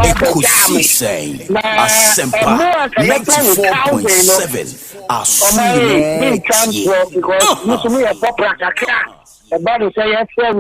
Ekosiisen Assafuah 92.7 Everybody say yes, sir.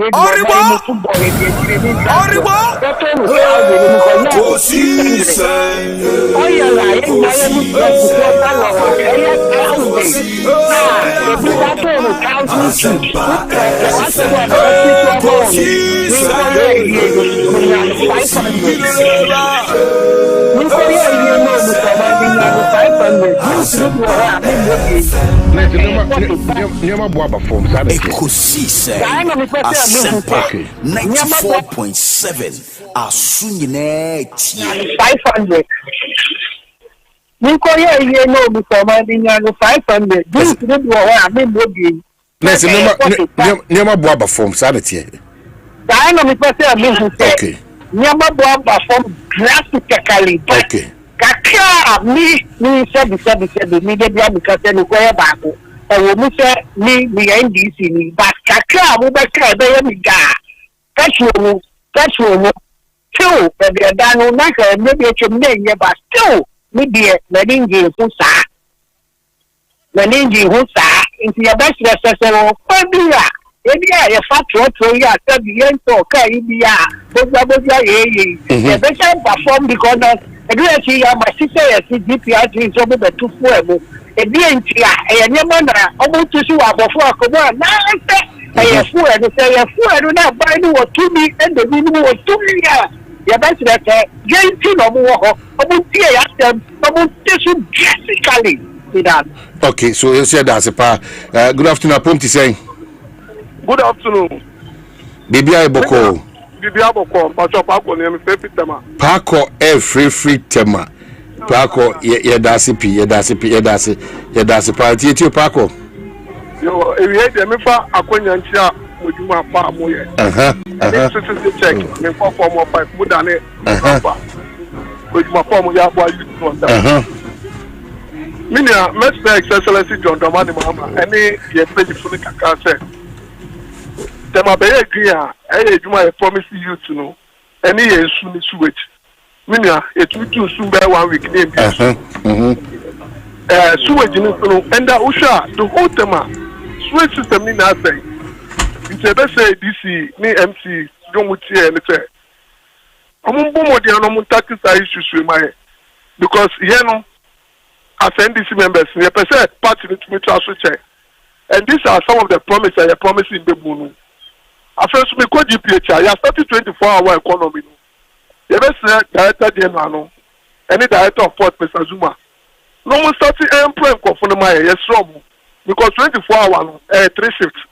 Ekosiisen Assafuah 94.7 Asunyine 500. Nkoye ye no bi so ma bi nya 500. This is what I mean bogi. Nese nema bo aba form sa netie. Dai no me pese a me hu se. Okay. Nema bo aba form drastically. Okay. Kaka mi se mi de bia mi ka se no koye ba ko. E wo mi se mi NDC ni ba kaka mo ba ka be mi ga. Kacho mo. Still, the dano naka maybe a chimney, but still, maybe a meningi who sa. Meningi who sa into your best recession, Fabia. Maybe a fat road for you, 30 years or Caribbean, the better perform because I do see my sister as CGPR is over the 2 4. A BNT, a Yamana, almost to see what before I come on. I fool and say a fool, I do not buy you or 2 me and the minimum was 2 million. Your best letter, guarantee no more. Drastically. Okay, so you said that's a pa. Good afternoon, Apomti saying. Good afternoon. Bibia Boko. Bibia Boko, Paco, name Tema. Paco, free tema. Paco, Yedasi party to Paco. You, if you had the Mifa, Aquanian, with my farm, check, me for more 5 more than it. With my former Yabba, Minia, Mr. Excellency John Domani Mama, any ye pay for the Kaka. Tema Bay agree, I promise you to know, any year soon switch. Minia, it will too soon by 1 week name. Sewage in and Usha, the whole tema, switch system in nothing. It's a best say DC, me MC, don't with here and say, I'm on board the taxes issues with my because you know. As NDC members, we percent party to me to and these are some of the promises I promise in the Bunu. At first, we call GPH. I started 24-hour economy. The best director general, any director of port, Mr. Zuma. No one started employing for my yes, because 24-hour, 3 shifts.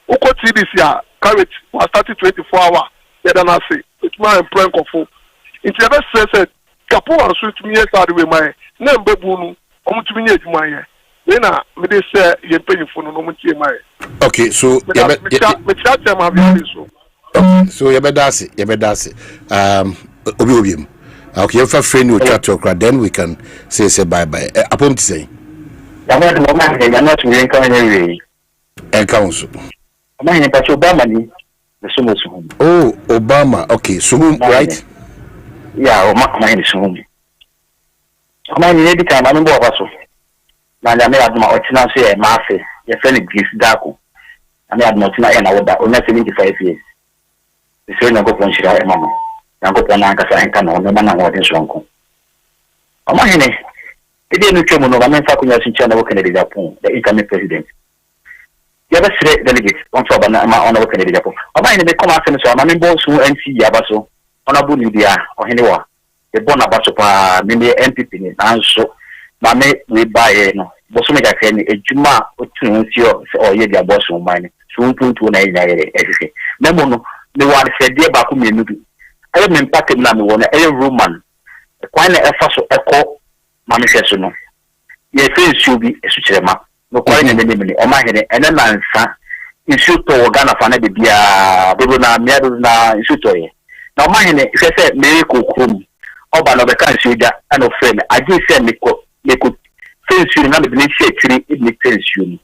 Oko TDC carriage was started 24-hour. Yeah, then I say it's my employing for. It's the best said, Kapo and sweet me yes, out with my name Bunu. Okay, so so yebedasi obiobiem. Okay, if a friend will chat to her, then we can say bye bye. Upon to say, I'm not really coming and council. Obama, oh, Obama, okay, so right? Yeah, Obama is home. Every time I remember also. Now I made my original say a massive, your friend is Daku. I made Martina and I would that only 75 years. The same go from Shira, Mamma. Now go to Nankasa and Kano, no man what is wrong. Omanhene, it didn't come on over Fakuya in China working at Japan, the incoming president. The other three delegates on our working at Japan. Omanhene become a senator, I mean, both who NC Yabaso, Honorable Lydia or Henua. The Bonabasopa, maybe MPP, and so, Mammy, we buy no. Bosomega can a Juma or 2 or ye their boss on mine, soon to 9 everything. Memono, the one said, dear Bakumi, I am impacted Namu, a Roman, quite a fast echo manifesto. Ye face should be a switcher, no quite a minimum, or my head, and a man, insuto Ghana for na bibia bebo na miado na insuto ye na Omanhene say me ko krum oba no be kan suja and friend agi say me ko fence you na me be share tiri e me fence you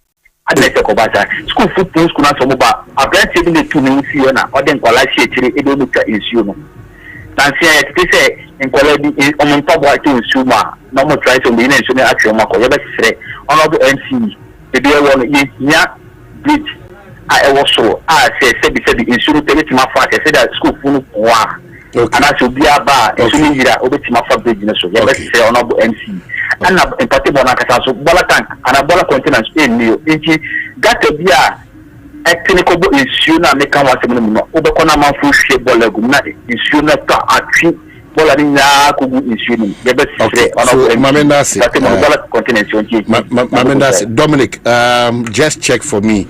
adete ko bata school football school na so mo ba abranti bi ne tu ni si yo na ode nkwala share tiri e do muta insu no tansi ya ti say nkwala bi on top wa to insu ma na mo try to be na insu ne action ma ko ye be sere honorable MC e be won nya bridge I was so say the insurance tell ma fa say that school funu wa and as obi aba insurance yira obeti ma fa bridge no so ye be say honorable MC and in particular na kasa so bola tank and bola containers in new inchi gata bia technical insurance na make am wa se no obekọ na man fu hwe bola gu na insurance ta atwi bola ni nya ko gu insurance ye be say honorable Mamendasi bola containers inchi Mamendasi Dominic just check for me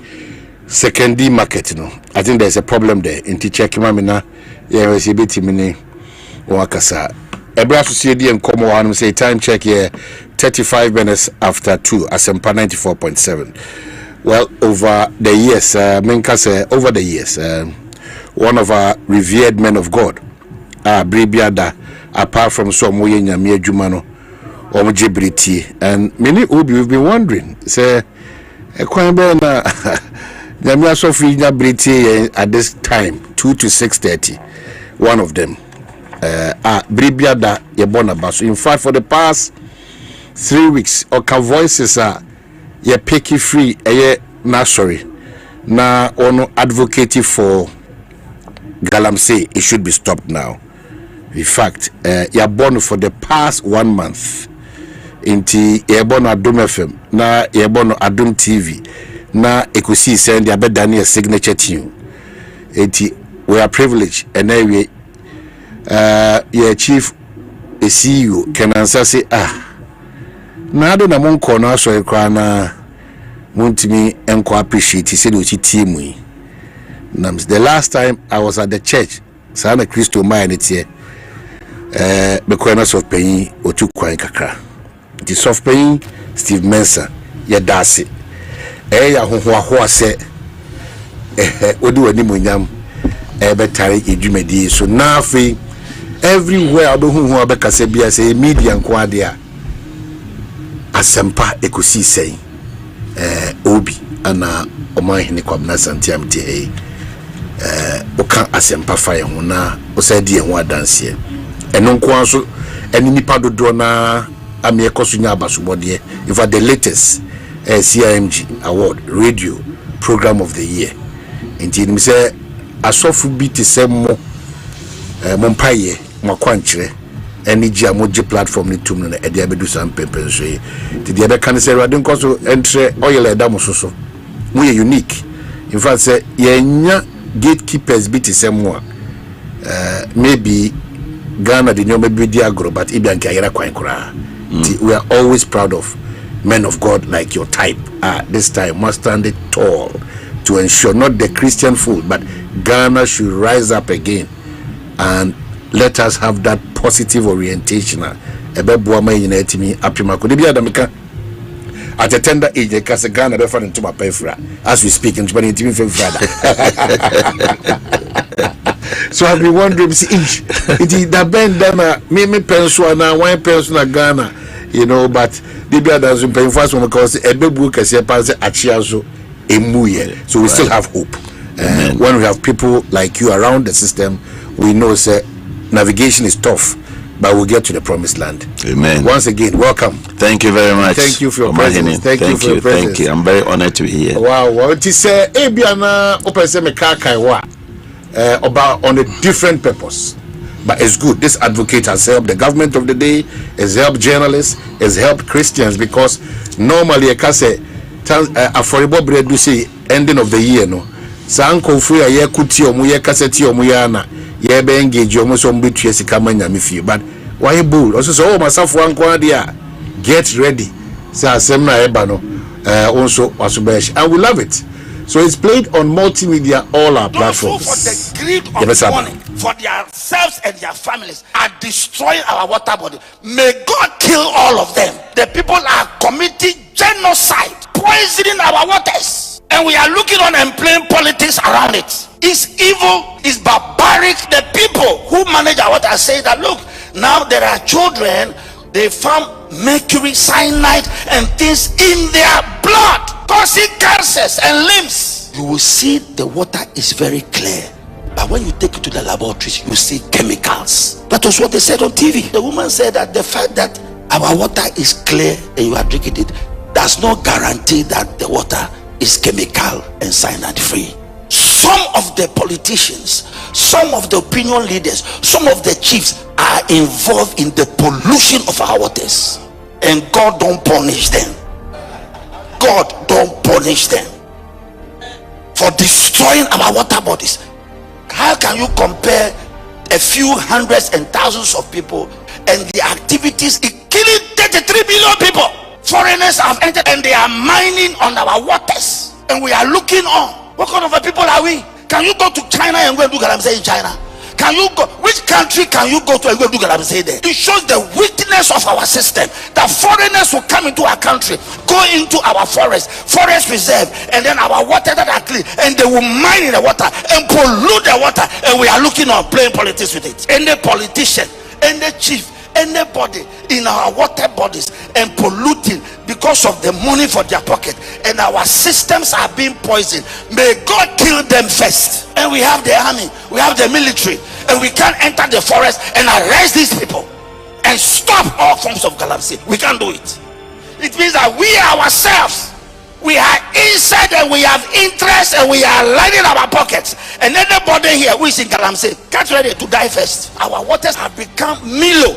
secondary market no I think there's a problem there in check mamina yeah we see bit mini wakasa ebra so see dey nkomo wan say time check here 35 minutes after 2 Assafuah 94.7. Well, over the years menka say over the years one of our revered men of God Bribiada apart from some way nyame adwuma no omjibriti and many obi we've been wondering say ekwan be na nyame Assafuah nyabriti at this time 2 to 6:30 one of them Bribiada yebona baso. In fact, for the past 3 weeks oka voices ye picky free na sorry na ono advocating for Galamsey it should be stopped now. In fact ya born for the past 1 month inti ye born Adom FM na ye born Adom TV na Ekosiisen dia bedani a signature tune inti we are privileged and we your chief a CEO can answer say na do na monko na so ekra na montimi enko appreciate say do team we the last time I was at the church sana Christo mayanete because of pain otu kwan kakra the soft pain Steve Mensa ya dase ya hoho se odi wani munyam betare edwumadi so na afi everywhere obehu abekase bia say media nko ade a Assafuah Ekosiisen obi ana Omanhene Kwabena Asante For oka Assafuah fire ho na osadi ho adanse eno nko anso eni nipa dodo na ame ekoso nya abasobode in fact the latest CIMG award radio program of the year inti ni say Assafuah bi te semmo mompaye makwankyere eni gia moje platform ni tum no e dia bedu sam pepen so e ti dia be kan say rade nkoso entre oil eda mososo mu ye unique in fact say yenya gatekeepers bi te semmo maybe Ghana the nyoma bi dia agro but ibi anka yera kwan kura we are always proud of men of God like your type this time must stand it tall to ensure not the Christian fool but Ghana should rise up again and let us have that positive orientation ebeboa ma yina etimi apima ko de bia da meka at a tender age ka se Ghana be fa into my pefra as we speak into my intimi fefra so I've been wondering see it that bend them me penso na one penso na Ghana you know but de bia da so pen fast one because ebebu kase pa se achia so emuye so we still have hope when we have people like you around the system we know say navigation is tough but we'll get to the promised land. Amen. Once again, welcome. Thank you very much. Thank you for your presence. Thank you for your presence. Thank you. I'm very honored to be here. Wow. Well, it is Ebiana open se me kakaiwa about on a different purpose. But it's good. This advocate has helped the government of the day, has helped journalists, has helped Christians because normally I can say affordable bread do say ending of the year no. Sanko free a ye kuti omu ye kaseti omu ya na ye be engage omu so mbitu ye sikama nyame fie but why bull also so Assafuah nko dia get ready say asem na eba no also wasubesh and we love it so it's played on multimedia all our platforms for the greed of money for themselves and their families are destroying our water body. May God kill all of them. The people are committing genocide, poisoning our waters. And we are looking on and playing politics around it. It's evil, it's barbaric. The people who manage our water say that, look, now there are children, they found mercury, cyanide, and things in their blood, causing cancers and limbs. You will see the water is very clear. But when you take it to the laboratories, you see chemicals. That was what they said on TV. The woman said that the fact that our water is clear and you are drinking it does not guarantee that the water is chemical and cyanide free. Some of the politicians, some of the opinion leaders, some of the chiefs are involved in the pollution of our waters, and God don't punish them. God don't punish them for destroying our water bodies. How can you compare a few hundreds and thousands of people and the activities killing 33 million people? Foreigners have entered and they are mining on our waters, and we are looking on. What kind of a people are we? Can you go to China and go and do galamsey in China? Can you go? Which country can you go to and go and do galamsey there? It shows the weakness of our system. That foreigners will come into our country, go into our forest reserve, and then our water that are clean, and they will mine in the water and pollute the water, and we are looking on playing politics with it. Any politician, any chief, anybody in our water bodies and polluting because of the money for their pocket, and our systems are being poisoned. May God kill them first. And we have the army, we have the military, and we can't enter the forest and arrest these people and stop all forms of galamsey. We can't do it. It means that we ourselves, we are inside and we have interest and we are lining our pockets, and anybody here who is in galamsey, get ready to die first. Our waters have become Milo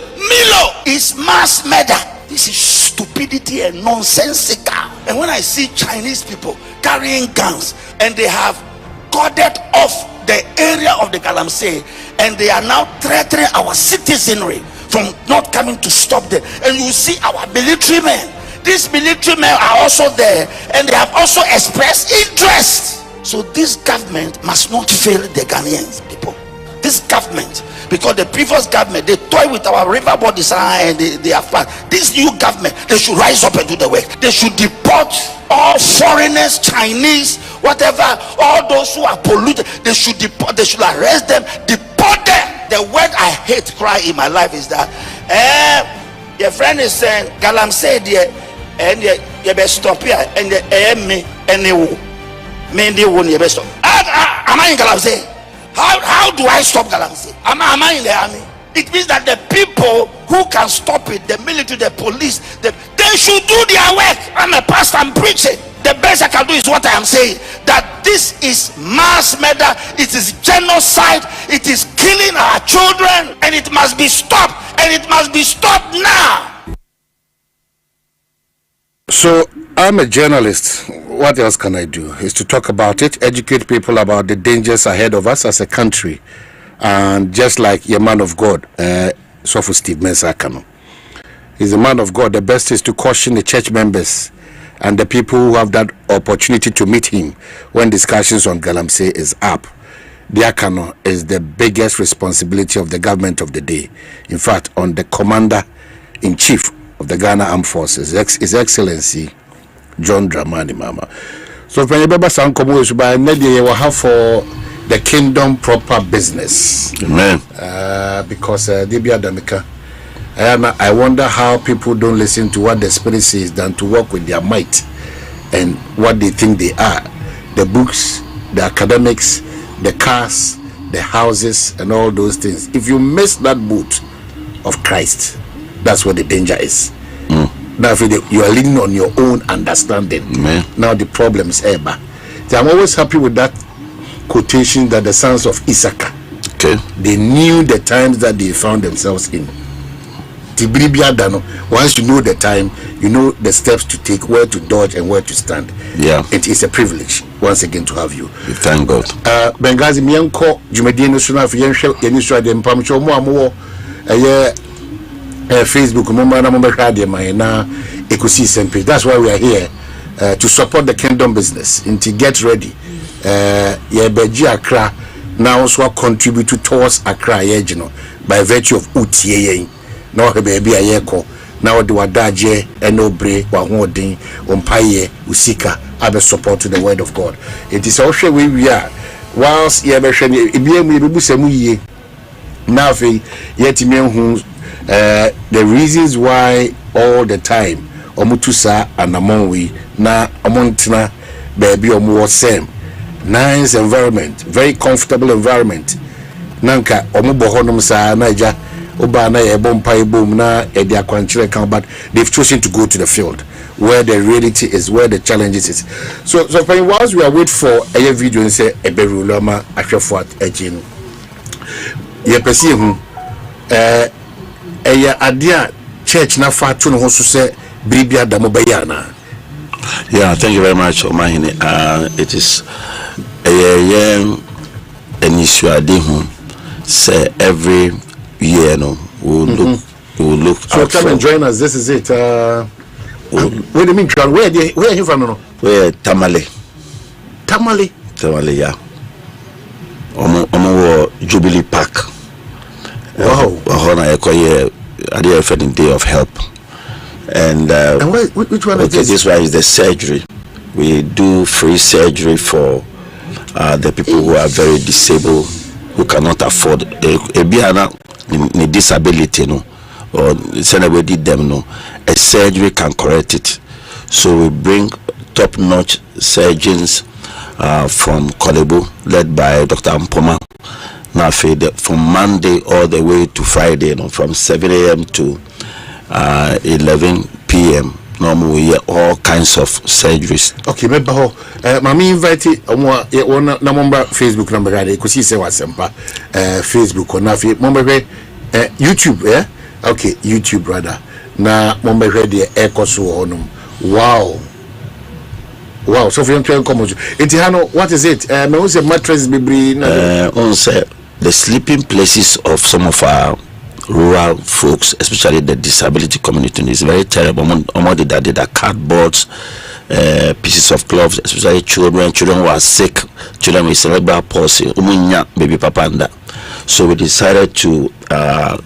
is mass murder. This is stupidity and nonsensical. And when I see Chinese people carrying guns and they have corded off the area of the galamsey, and they are now threatening our citizenry from not coming to stop them, and you see our military men, these military men are also there, and they have also expressed interest. So this government must not fail the Ghanaians people. This government, because the previous government, they toy with our river bodies and they have planned. This new government, they should rise up and do the work. They should deport all foreigners, Chinese, whatever, all those who are polluted. They should deport, they should arrest them, deport them. The word I hate cry in my life is that your friend is saying galamsey there, and you best stop here, and me and you best stop. Am I in galamsey? How do I stop galamsey? Am I in the army? It means that the people who can stop it, the military, the police, they should do their work. I'm a pastor, I'm preaching. The best I can do is what I am saying, that this is mass murder, it is genocide, it is killing our children, and it must be stopped, and it must be stopped now. So I'm a journalist. What else can I do? Is to talk about it, educate people about the dangers ahead of us as a country. And just like your man of God, Assafuah Steve Mensah, he's a man of God. The best is to caution the church members and the people who have that opportunity to meet him when discussions on galamsey is up. Diakano is the biggest responsibility of the government of the day. In fact, on the commander-in-chief of the Ghana Armed Forces, His Excellency John Dramani Mama. So when you remember some communities by Nadia, you will have for the kingdom proper business. Amen. Because Dibia Damika, I wonder how people don't listen to what the Spirit says than to work with their might and what they think they are. The books, the academics, the cars, the houses, and all those things. If you miss that boat of Christ, that's where the danger is. Now, if you are leaning on your own understanding, now the problem is ever. So I'm always happy with that quotation that the sons of Issachar, they knew the times that they found themselves in. Once you know the time, you know the steps to take, where to dodge and where to stand. Yeah, it is a privilege once again to have you. We thank God. Bengazi miyanko jumedi national for yenshwa de mpamcho mo Facebook na Ekosiisen page. That's why we are here to support the kingdom business. And to get ready, Beji Accra now also contribute towards Accra, by virtue of UTA. No, baby, now the wadaje enobre wa hoden ompaye usika abe support to the word of God. It is also we are whilst ye be hwe ebiemu ebusemu yie na afi yet me hu the reasons why all the time omutusa anamonwi na omontena baby omo same nice environment, very comfortable environment. Nanka omubo honom sa na ja oba na ye bompai boom na e dia kwanchire kan, but they've chosen to go to the field where the reality is, where the challenges is. So whilst we are wait for a video and say eberulama Assafuah ejin ye pesi hu eya adia church na fa to no ho so se bribia da mo bayana. Yeah, thank you very much, Omanhene. It is an issue I did say every year, no, we'll look. So come and join us. This is it. What do you mean? Where are you from? No? Where Tamale, yeah. Omo Jubilee Park. Wow. I did a day of help. And which one is this? This one is the surgery. We do free surgery for the people who are very disabled, who cannot afford a disability, no, or somebody did them, no. A surgery can correct it. So we bring top-notch surgeons from Kolebo, led by Dr. Mpoma. Now, from Monday all the way to Friday, you know, from 7 a.m. to 11 p.m. Normally we hear all kinds of surgeries. Okay, maybe mami invite one number Facebook number Ekosiisen wasempa Facebook na fi mombe YouTube okay, YouTube brother na mombe the Ekosiisen honum. Wow, so for you to come Intihano, what is it? Me who say mattress bibri on say the sleeping places of some of our rural folks, especially the disability community, is very terrible. That did cardboards, pieces of cloths, especially children who are sick, children with cerebral palsy, baby papanda. So we decided to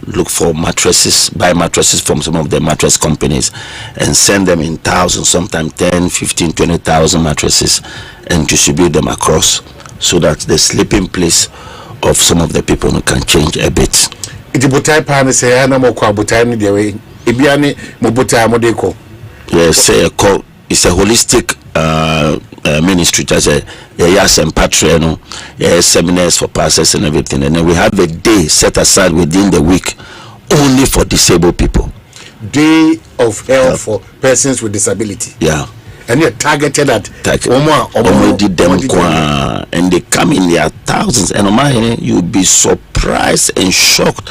look for mattresses, buy mattresses from some of the mattress companies and send them in thousands, sometimes 10, 15, 20,000 mattresses, and distribute them across so that the sleeping place of some of the people can change a bit. Itibutai pane se na mo kwa butai ni dewe ebiane mo butai mo deko. Yes, it's a holistic ministry. Just a patrón, seminars for pastors and everything, and then we have a day set aside within the week only for disabled people. Day of help for persons with disability. Yeah. And you're targeted at and they come in their thousands, and you'll be surprised and shocked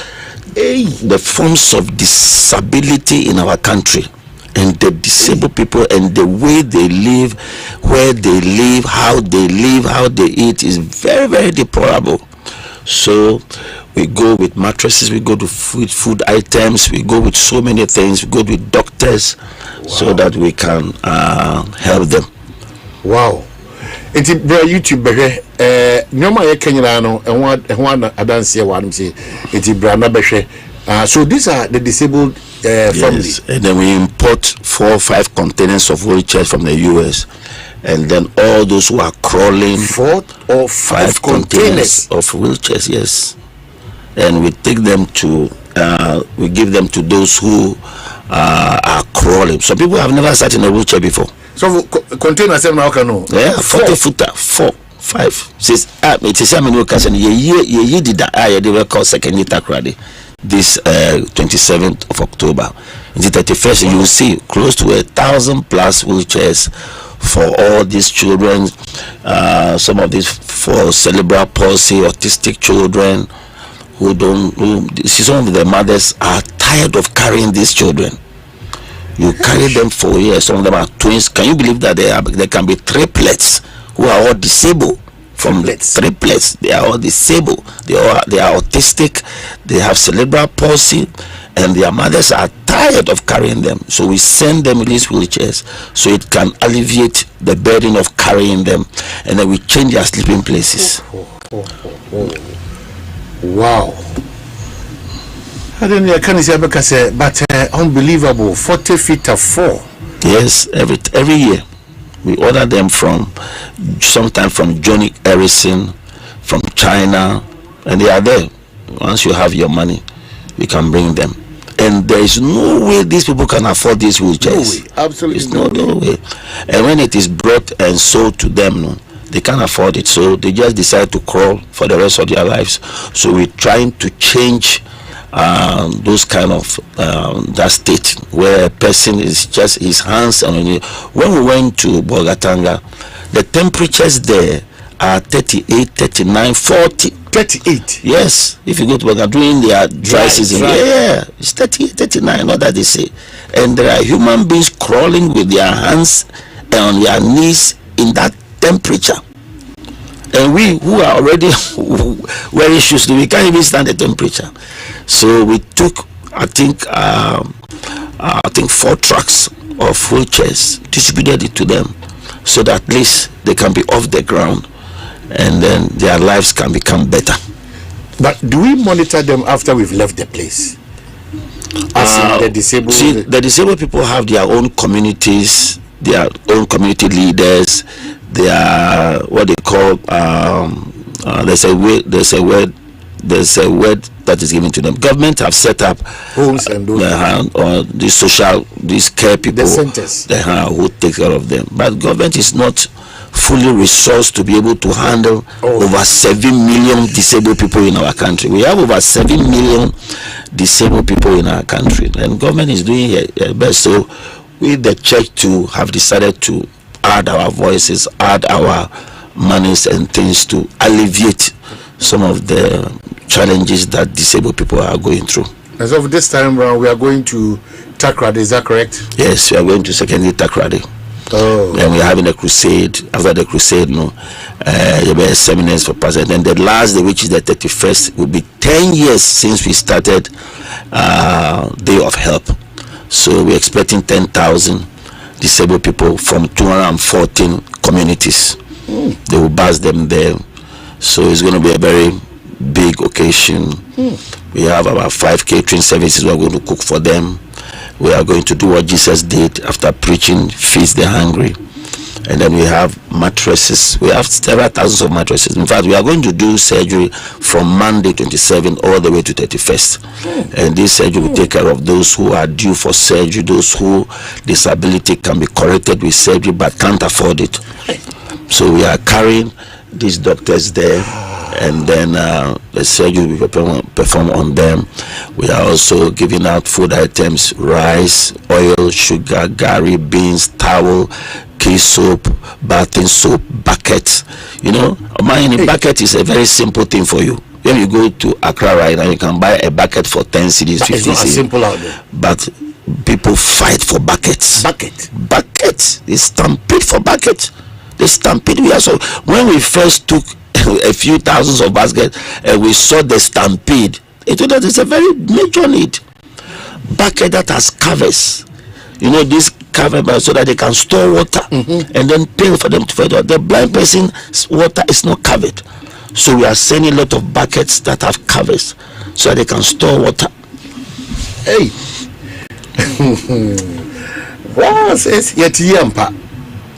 the forms of disability in our country and the disabled people and the way they live, where they live, how they eat is very, very deplorable. So we go with mattresses, we go to food items, we go with so many things, we go with doctors. Wow. So that we can help them. Wow. It's YouTube nyoma ye Kenya no and adanse one say it's brana behwe. So these are the disabled families. And then we import 4 or 5 containers of wheelchairs from the US, and then all those who are crawling, 4 or 5 containers of wheelchairs, yes. And we take them to we give them to those who are crawling. Some people have never sat in a wheelchair before. So containers now can know. Yeah, 40 footer, 4, 5, 6. It is how ye did that. They were called second year this 27th of October. In the 31st, you will see close to 1,000+ wheelchairs for all these children. Some of these for cerebral palsy, autistic children. Some of the mothers are tired of carrying these children. You carry them for years. Some of them are twins. Can you believe that there can be triplets who are all disabled? From triplets, they are all disabled. They are autistic. They have cerebral palsy, and their mothers are tired of carrying them. So we send them in these wheelchairs so it can alleviate the burden of carrying them, and then we change their sleeping places. Wow. I don't know, I can't say because but unbelievable 40 feet of 4. Yes, every year we order them from sometimes from Johnny Harrison, from China, and they are there. Once you have your money, we can bring them. And there is no way these people can afford these wheelchairs. No way, absolutely no way. And when it is brought and sold to them, no, they can't afford it, so they just decide to crawl for the rest of their lives. So we're trying to change those kind of that state where a person is just his hands on you. When we went to Bogatanga, the temperatures there are 38, 39, 40. 38. Yes, if you go to Bogatanga during their dry season, yeah, it's 38, 39, not that they say. And there are human beings crawling with their hands and on their knees in that temperature. And we who are already wearing shoes, we can't even stand the temperature. So we took, I think 4 trucks of wheelchairs, distributed it to them, so that at least they can be off the ground, and then their lives can become better. But do we monitor them after we've left the place? The disabled. See, the disabled people have their own communities, their own community leaders. They are what they call there's a word that is given to them. Government have set up homes and those or these care people, the centers, who take care of them. But government is not fully resourced to be able to handle over 7 million disabled people in our country. We have over 7 million disabled people in our country, and government is doing their best. So we, the church, too, have decided to add our voices, add our monies and things to alleviate some of the challenges that disabled people are going through. As of this time around, we are going to Takrady, is that correct? Yes, we are going to secondary Takrady. Oh. And we are having a crusade. After the crusade, there will be seminars for president. And the last day, which is the 31st, will be 10 years since we started Day of Help. So we're expecting 10,000 disabled people from 214 communities. They will bus them there. So it's going to be a very big occasion. We have about 5 catering services we are going to cook for them. We are going to do what Jesus did after preaching, feast the hungry. And then we have mattresses. We have several thousands of mattresses. In fact, we are going to do surgery from Monday 27 all the way to 31st. And this surgery will take care of those who are due for surgery, those who disability can be corrected with surgery but can't afford it. So we are carrying these doctors there, and then the surgery will be performed on them. We are also giving out food items: rice, oil, sugar, gari, beans, towel, key soap, bathing soap, buckets. Omanhene bucket is a very simple thing for you. When you go to Accra right now, you can buy a bucket for 10 cedis, 50 cedis. It's not as simple out there. But people fight for buckets. Buckets. They stampede for buckets. They stampede. When we first took a few thousands of baskets and we saw the stampede, it told us it's a very major need. Bucket that has covers. This cover so that they can store water and then pay for them to feed. The blind person's water is not covered. So we are sending a lot of buckets that have covers so that they can store water. Hey. Wow, says yet yampa.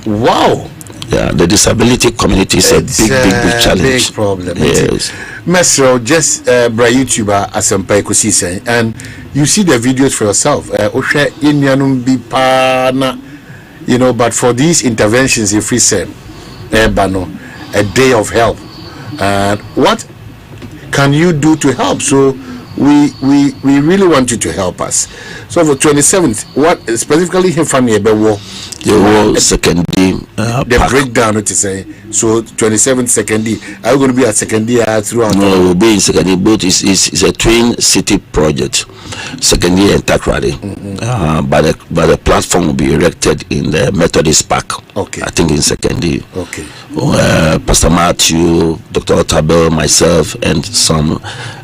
Wow. Yeah, the disability community is a big challenge. Big problem. Yes. Mesro, just bra YouTuber Assafuah Ekosiisen, and you see the videos for yourself. But for these interventions, if we say a day of help, what can you do to help? So we really want you to help us. So for 27th, what specifically in family the second day the breakdown to say. So 27th second day, are we going to be at second day throughout? No, we'll be in second day. Both is a twin city project, second day and Takrady. But the platform will be erected in the Methodist Park. Okay, I think in second day. Okay. Pastor Matthew, Dr. Odotobri, myself, and some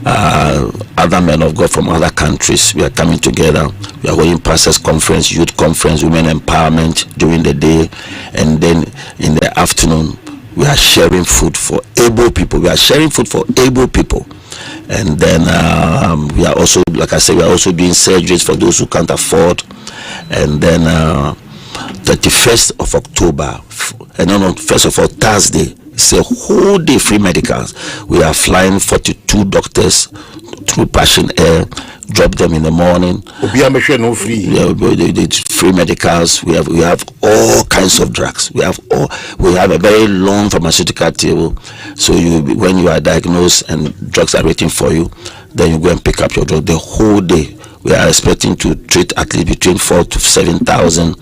other men of God from other countries, we are coming together. We are going pastors conference, youth conference, women empowerment during the day, and then in the afternoon we are sharing food for able people. We are sharing food for able people. And then we are also, like I said, we are also doing surgeries for those who can't afford. And then 31st of October, and on first of all, Thursday, it's a whole day free medicals. We are flying 42 doctors through Passion Air, drop them in the morning. Yeah, free medicals. We have all kinds of drugs. We have a very long pharmaceutical table. So when you are diagnosed and drugs are waiting for you, then you go and pick up your drug the whole day. We are expecting to treat at least between 4,000 to 7,000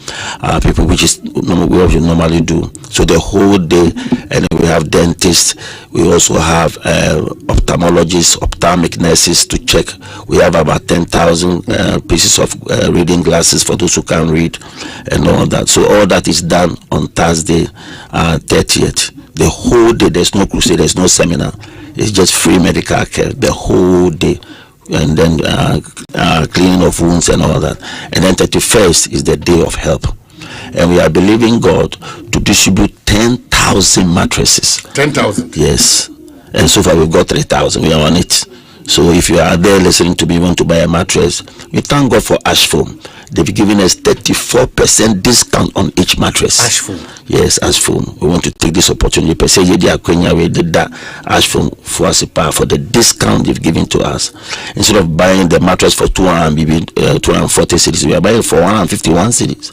people, which is what we normally do. So the whole day, and we have dentists. We also have ophthalmologists, ophthalmic nurses to check. We have about 10,000 pieces of reading glasses for those who can't read, and all that. So all that is done on Thursday, 30th. The whole day. There's no crusade. There's no seminar. It's just free medical care the whole day. And then cleaning of wounds and all that. And then 31st is the day of help, and we are believing God to distribute 10,000 mattresses. 10,000? Yes. And so far we've got 3,000. We are on it. So if you are there listening to me, want to buy a mattress, we thank God for Ashfoam. They've given us 34% discount on each mattress. Ashfoam? Yes, Ashfoam. We want to take this opportunity. We did that Ashfoam for the discount they've given to us. Instead of buying the mattress for 240 cities, we are buying for 151 cities.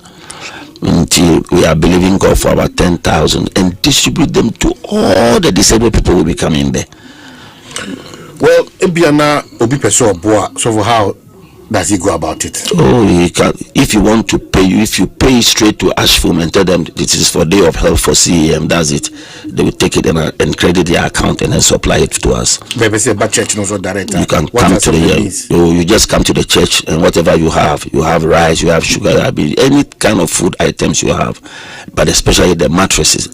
Until we are believing God for about 10,000 and distribute them to all the disabled people who will be coming there. Well, so for how does he go about it? Oh, he can. If you want to pay, if you pay straight to Ashfoam and tell them this is for Day of Help for CEM, that's it. They will take it and credit their account and then supply it to us. You can come to you just come to the church, and whatever you have rice, you have sugar, any kind of food items you have, but especially the mattresses.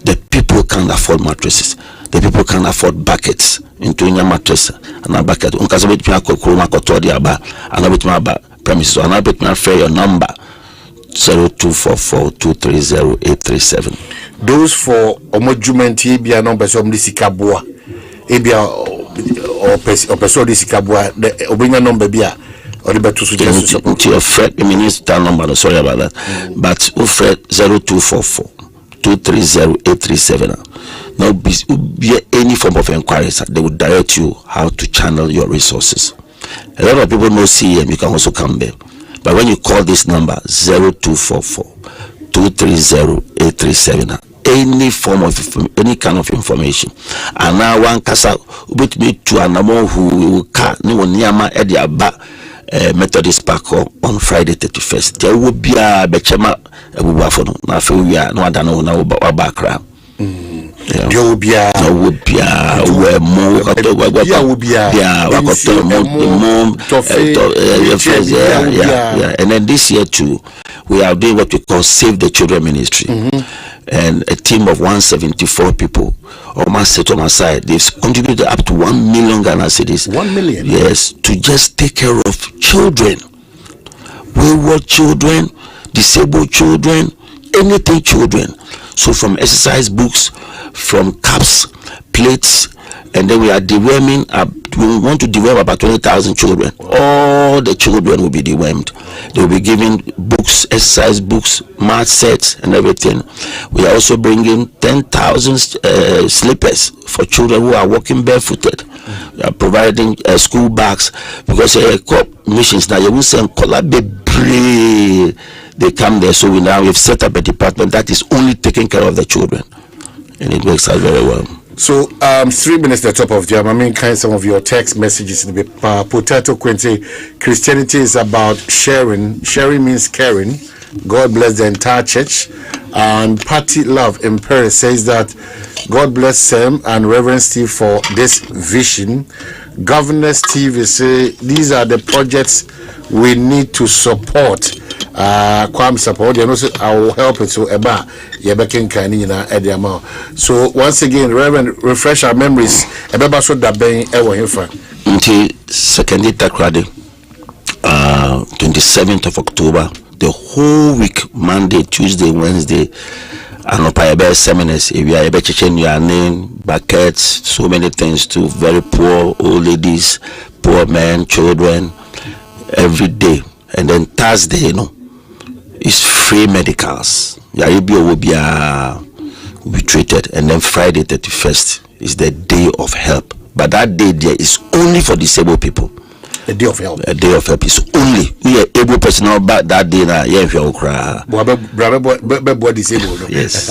The people can't afford mattresses. The people can afford buckets into your mattress and a bucket. Unkasabit me akokuruma kotodi aba, and a bit my premises, and a bit my fair your number 0244230837. Those for omojument ebia number some disikabua ebia or person disikabua the obinya number bia or the to suggest to your Fred minister number. Sorry about that, but Fred 0244230837. Now, be any form of inquiries, they will direct you how to channel your resources. A lot of people know CM, you can also come there. But when you call this number 0244-230-837, any form of any kind of information, and now one casa with me to an amount who can Niama Ediaba Methodist Park on Friday 31st. There will be a Bechema Buffalo. Now, we are not done now about background. There be and then this year too, we are doing what we call Save the Children Ministry, and a team of 174 people on my side, they've contributed up to 1 million Ghana cedis. 1 million, yes, to just take care of children, wayward children, disabled children, anything children. So from exercise books, from cups, plates, and then we are deworming. We want to deworm about 20,000 children. All the children will be dewormed. They will be given books, exercise books, math sets, and everything. We are also bringing 10,000 slippers for children who are walking barefooted. We are providing school bags, because missions now you will send they come there. So we've set up a department that is only taking care of the children, and it works out very well. So 3 minutes at the top of the I mean, kind some of your text messages in the Potato Quincy. Christianity is about sharing. Sharing means caring. God bless the entire church. And Patty Love in Paris says that God bless Sam and Reverend Steve for this vision. Governor Steve is say these are the projects we need to support. Kwam support, you know, I will help it. So Eba Yebekin Kanina Ediama. So once again, Reverend, refresh our memories. Eba so that being ever here. Until second Takrade, 27th of October, the whole week, Monday, Tuesday, Wednesday, Anopa seminars, if you are able to change your name, buckets, so many things to very poor old ladies, poor men, children, every day. And then Thursday, is free medicals. Yaribio will be treated, and then Friday 31st is the day of help. But that day there is only for disabled people. A day of help. A day of help is only we are able personnel back that day now. Yeah, disabled. Yes,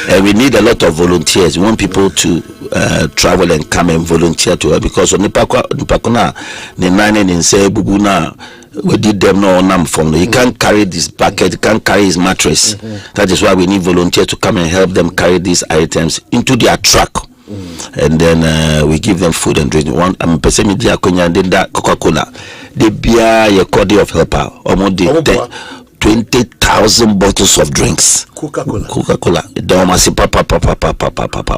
and we need a lot of volunteers. We want people to travel and come and volunteer to help, because on the Pakuna, the nine and say Bubuna. We did them no numb from. He can't carry this bucket, he can't carry his mattress. That is why we need volunteers to come and help them carry these items into their truck. And then we give them food and drink. One person media Coca-Cola. The beer your code of helper almost 20,000 bottles of drinks. Coca-Cola.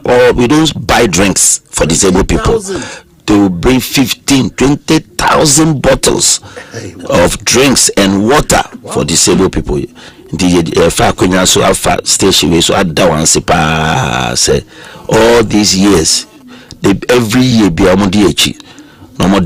Or we don't buy drinks for disabled people. They will bring 20,000 bottles of drinks and water for disabled people. The Fakunya so Alpha station so at Dawan say all these years, every year be among no more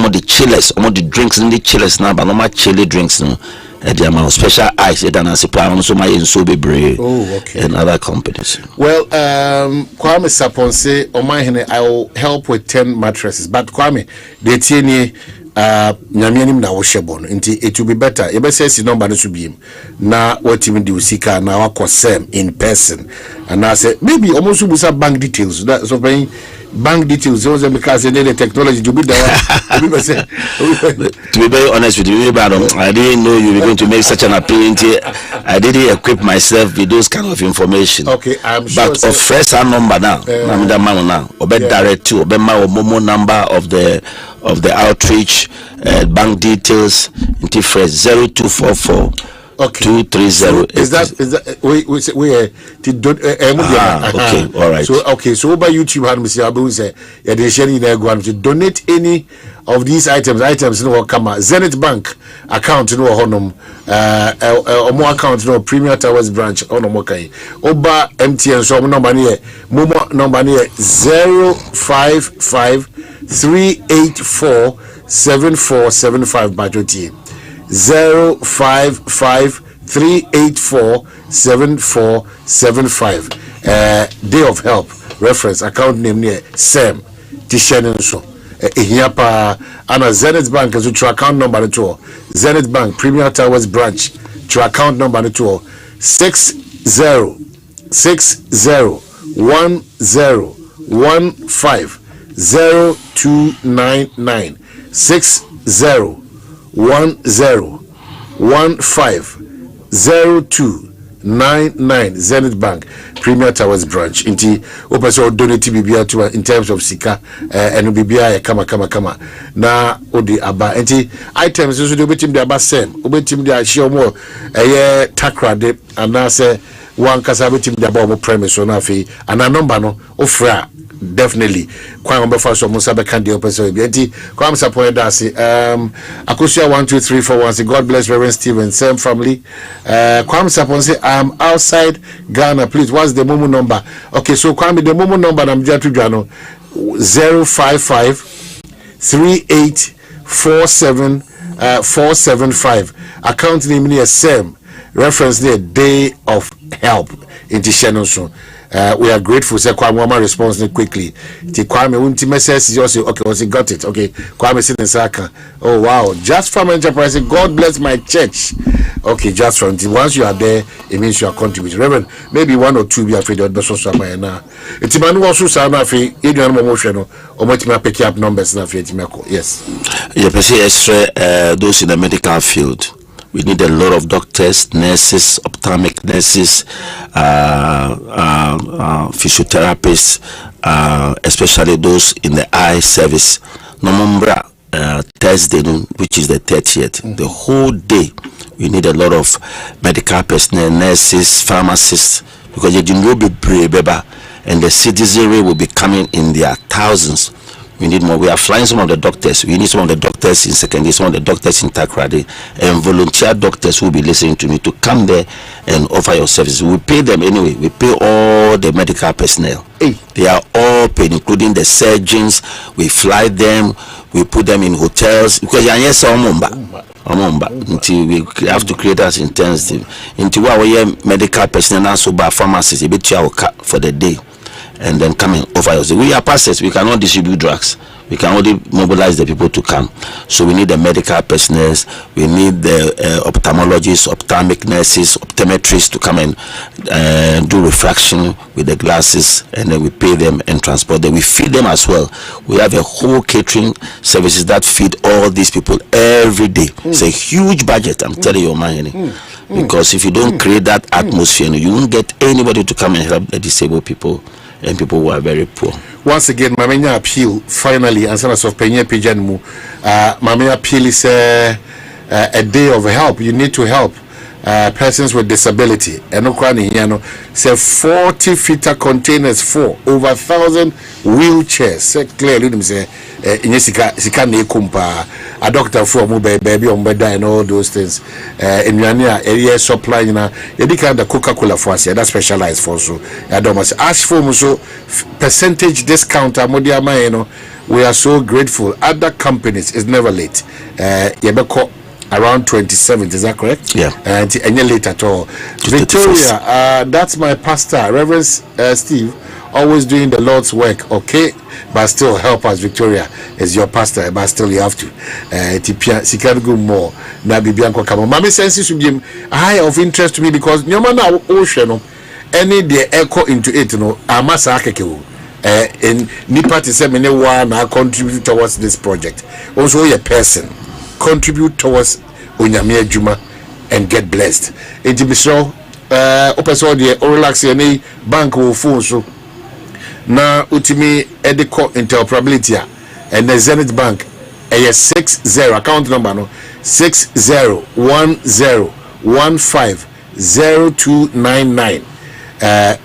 the chillers, the drinks in the chillers now, but no more chilly drinks no. The amount of special ice and so my and other companies. Well, Kwame Sapon say Omanhene, I will help with 10 mattresses. But Kwame, the TNA nyamianim na woshebon nti it will be better. Ebe says number no to be na what even do sika na wakosem in person. And I say maybe almost busa bank details. That so paying bank details also because the technology to be there. To be very honest with you, I didn't know you were going to make such an appeal. I didn't equip myself with those kind of information. Okay, I'm sure. But of fresh number now, direct to Momo number of the outreach, bank details, into fresh 0244. Okay. 230. Is that okay, all right. So over YouTube, Mr. Abu say, to donate any of these items no come Zenith Bank account no honum more account no Premier Towers branch ono mokai oba MTN so number near momo number near 055 384 7475 budget 055 384 7475 day of help reference account name near Sam Tishanen so here pa ana Zenith Bank as to account number to Zenith Bank Premier Towers branch to account number to 6010150299 6010150299 Zenith Bank Premier Towers branch inti opeso donate bibia to in terms of sika and bibia kama na odi aba inti items so dey betim dey aba sem obetim dey share more takra de anase one kasa betim dey aba mo premise na afi ana number no ofra definitely kwa ngombe fa so musa be kan dey opeso bi kwa msa point da say Akosua 12341 say God bless Reverend Stephen same family kwa msa point say I'm outside Ghana, please what's the momo number? Okay, so kwame the momo number na mja to dwano 055 3847 475 account name near same reference near day of help in the channel. So we are grateful. Say Kwame response quickly. The Kwame won't message you say okay, was got it. Okay, Kwame sitting Saka. Oh wow, just from Enterprise. God bless my church. Okay, just from once you are there, it means you are contributing. Reverend, maybe one or two be afraid of the social now. It's man also sound afraid. You don't know emotional or what me pick up numbers na afraid. Yes. Yeah, per se extra those in the medical field. We need a lot of doctors, nurses, ophthalmic nurses, physiotherapists, especially those in the eye service. Nomumbra Thursday, which is the 30th, the whole day. We need a lot of medical personnel, nurses, pharmacists, because you didn't be brave, and the citizenry will be coming in their thousands We need more. We are flying some of the doctors. We need some of the doctors in secondary, some of the doctors in Takrady, and volunteer doctors who will be listening to me to come there and offer your services. We pay them anyway. We pay all the medical personnel. They are all paid, including the surgeons. We fly them. We put them in hotels because until we have to create as intensive. Until our medical personnel and so by pharmacists, a bit for the day. And then coming over us. We are pastors, we cannot distribute drugs. We can only mobilize the people to come. So we need the medical personnel, we need the ophthalmologists, ophthalmic nurses, optometrists to come and do refraction with the glasses, and then we pay them and transport them. We feed them as well. We have a whole catering services that feed all these people every day. It's a huge budget, I'm telling you, Omanhene. Because if you don't create that atmosphere, you won't get anybody to come and help the disabled people and people who are very poor. Once again, Mamenya appeal finally, and some of Penye Pijanmu, Mamenya appeal is a day of help. You need to help persons with disability. And no crying, say 40 feet containers for over 1,000 wheelchairs. Say clearly, say Sika Nekumpa, a doctor for mobile baby on bed and all those things. In Yania, area supply, the Coca-Cola for us, that specialized for so. I don't must ask for so percentage discount. We are so grateful. Other companies is never late. Yebeko around 27th, is that correct? Yeah. And any late at all. Victoria, that's my pastor, Reverend Steve, always doing the Lord's work, okay? But still help us. Victoria is your pastor, but still you have to she can go more. Now Bibianko come on. Mommy senses will be high of interest to me because no matter ocean any the echo into it, amasa akeke in nipa to say many one contribute towards this project. Also a person contribute towards Onyame Juma and get blessed. It be so opeso the relax any bank will phone so na utimi ediko interoperability and the Zenith Bank 60 account number no 6010150299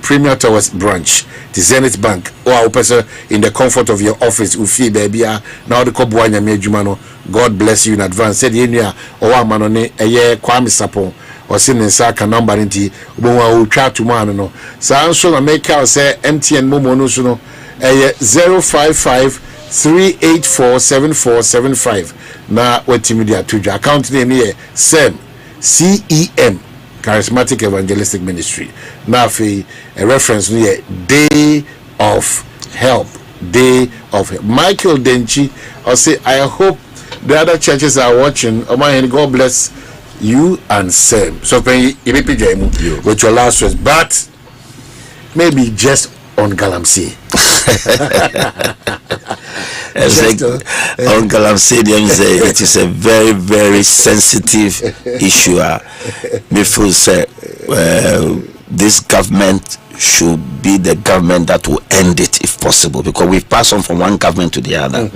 Premier Towers branch the Zenith Bank or person in the comfort of your office ufi baby now the kobwa Nyame adwuma no. God bless you in advance. Said yenya owa manone eye Kwame Sapon or sin saka number nti bo twa to man no sa so na make out say MTN momo no so no 05538474775 na wetimi dia to account name here SEM CEM Charismatic Evangelistic Ministry na a reference no Day of Help. Michael Denchi or say I hope the other churches are watching. Omanhene, God bless you and Sam. So with your last words, but maybe just on Galamsey. On Galamsey, it is a very, very sensitive issue. Me feel say this government should be the government that will end it if possible, because we've passed on from one government to the other,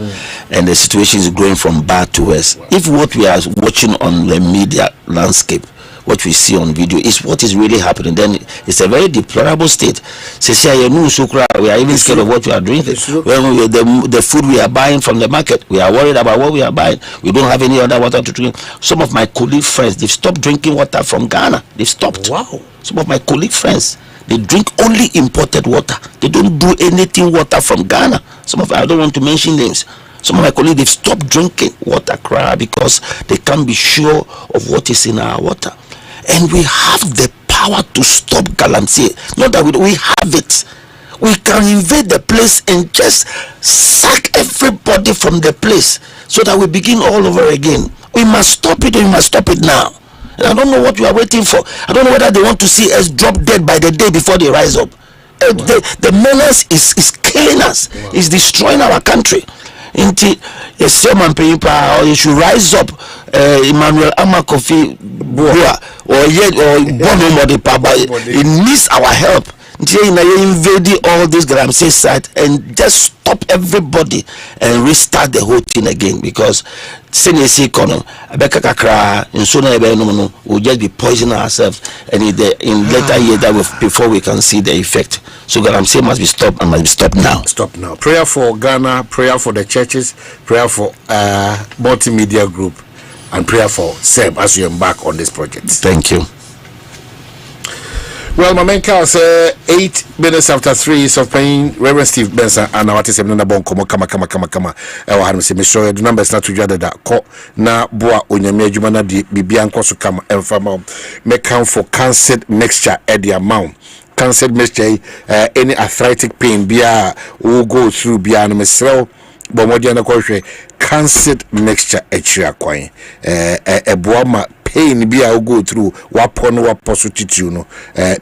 and the situation is going from bad to worse. If what we are watching on the media landscape, what we see on video is what is really happening, then it's a very deplorable state. We are even scared of what we are doing. When the food we are buying from the market, we are worried about what we are buying. We don't have any other water to drink. Some of my colleague friends, they've stopped drinking water from Ghana. They've stopped. Wow. Some of my colleague friends, they drink only imported water. They don't do anything water from Ghana. I don't want to mention names. Some of my colleagues, they've stopped drinking water because they can't be sure of what is in our water. And we have the power to stop Galamsey. Not that we have it. We can invade the place and just sack everybody from the place so that we begin all over again. We must stop it, and we must stop it now. And I don't know what we are waiting for. I don't know whether they want to see us drop dead by the day before they rise up. The menace is killing us. Wow. It's destroying our country. You should rise up, Emmanuel Amakofi Bua or Bono Modipa. It needs our help. invade all this Galamsey site and just stop everybody and restart the whole thing again, because senesi kono abeka kakra nso na ebe no will just be poisoning ourselves, and in later years that before we can see the effect. So Galamsey must be stopped, and must be stopped now. Stop now. Prayer for Ghana, prayer for the churches, prayer for multimedia group, and prayer for SEM as you embark on this project. Thank you. Well, my main call say 8 minutes after 3 of paying Reverend Steve Benson and our team number one kama. I want to say, Miss Shoy, the numbers not to gather that call na boa onyame adwuma na di bibia nkoso kama emfama me count for cancer mixture at the amount. Cancer mixture, any arthritic pain, bia will go through bia no mesrel. But what you know, cancer mixture extra coin. Boama pain be I go through wapon waposititu no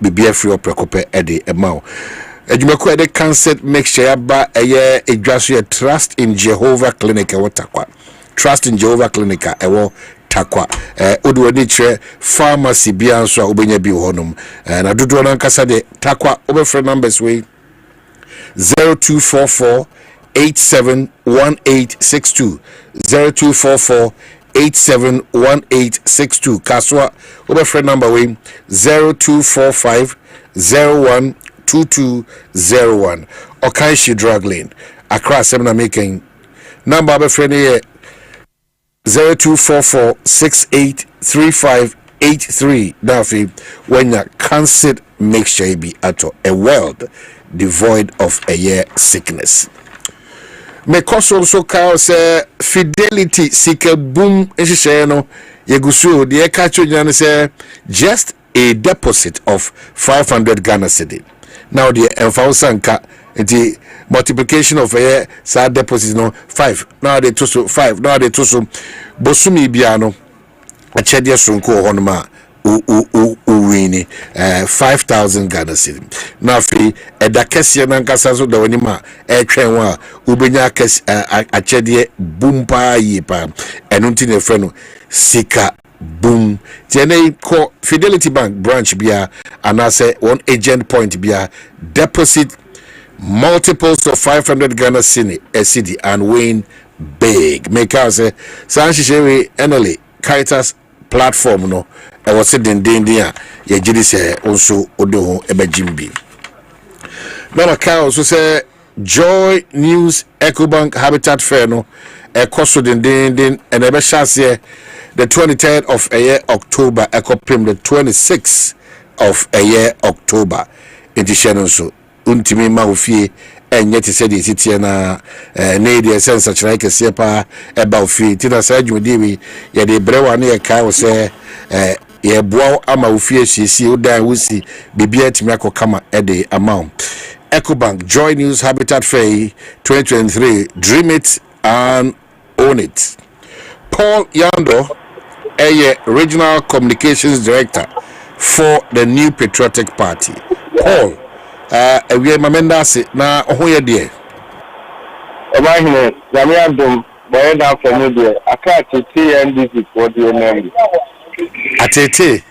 be free or precope edi amount. Ejumeko the cancer mixture ba a grassy trust in Jehovah Clinic watakwa. Trust in Jehovah Clinic ewo takwa. Odu niche pharmacy bianso ubenya bi honum. Na dudu na nkasa de takwa obefe numbers way 0244 871862 0244 871862 Kaswa over friend number way 0245 012201 Okaishi Drug Lane across Semina making number of friend here 0244 683583 Daffy when your cancer mixture be at a world devoid of a year sickness. Me also call say fidelity seeker boom no yegusu the ekacho say just a deposit of 500 Ghana cedi. Now the enfansanka the multiplication of a sad deposit no 5 now they to 5 now they to bosumi biano a chedia sunko honma uwini 5,000 Ghana cedi. Now fi edakesi na nkasa so da wanima etwenwa ubenya akesi achedie bumpa yipa enunti ne freno sika boom tene ko Fidelity Bank branch bia anase one agent point bia deposit multiples of 500 Ghana cedi and win big. Make us say sanshishewe enole Caritas platform no I was sitting dia ye jidi se also odo ebejimbi. Now I also say Joy News Ecobank Habitat Fair no Ekosiisen and ebe shase the 23rd of a year October ekopim the 26th of a year October edition so untimi ma ofie enye te se de titie na na de sense chira kese pa eba ofie ti na sa dwudi wi ye de brewa na ye kai se ye boa ama ofie sisi odan wusi bibia timi akokama ede amount. Ecobank Joy News Habitat Fair 2023 dream it and own it. Paul Yando, Regional Communications Director for the New Patriotic Party. Paul, we are Mamendasi na ohoye die. Omanhene Kwabena Asante For media. Akati TNDC for the name. Atete.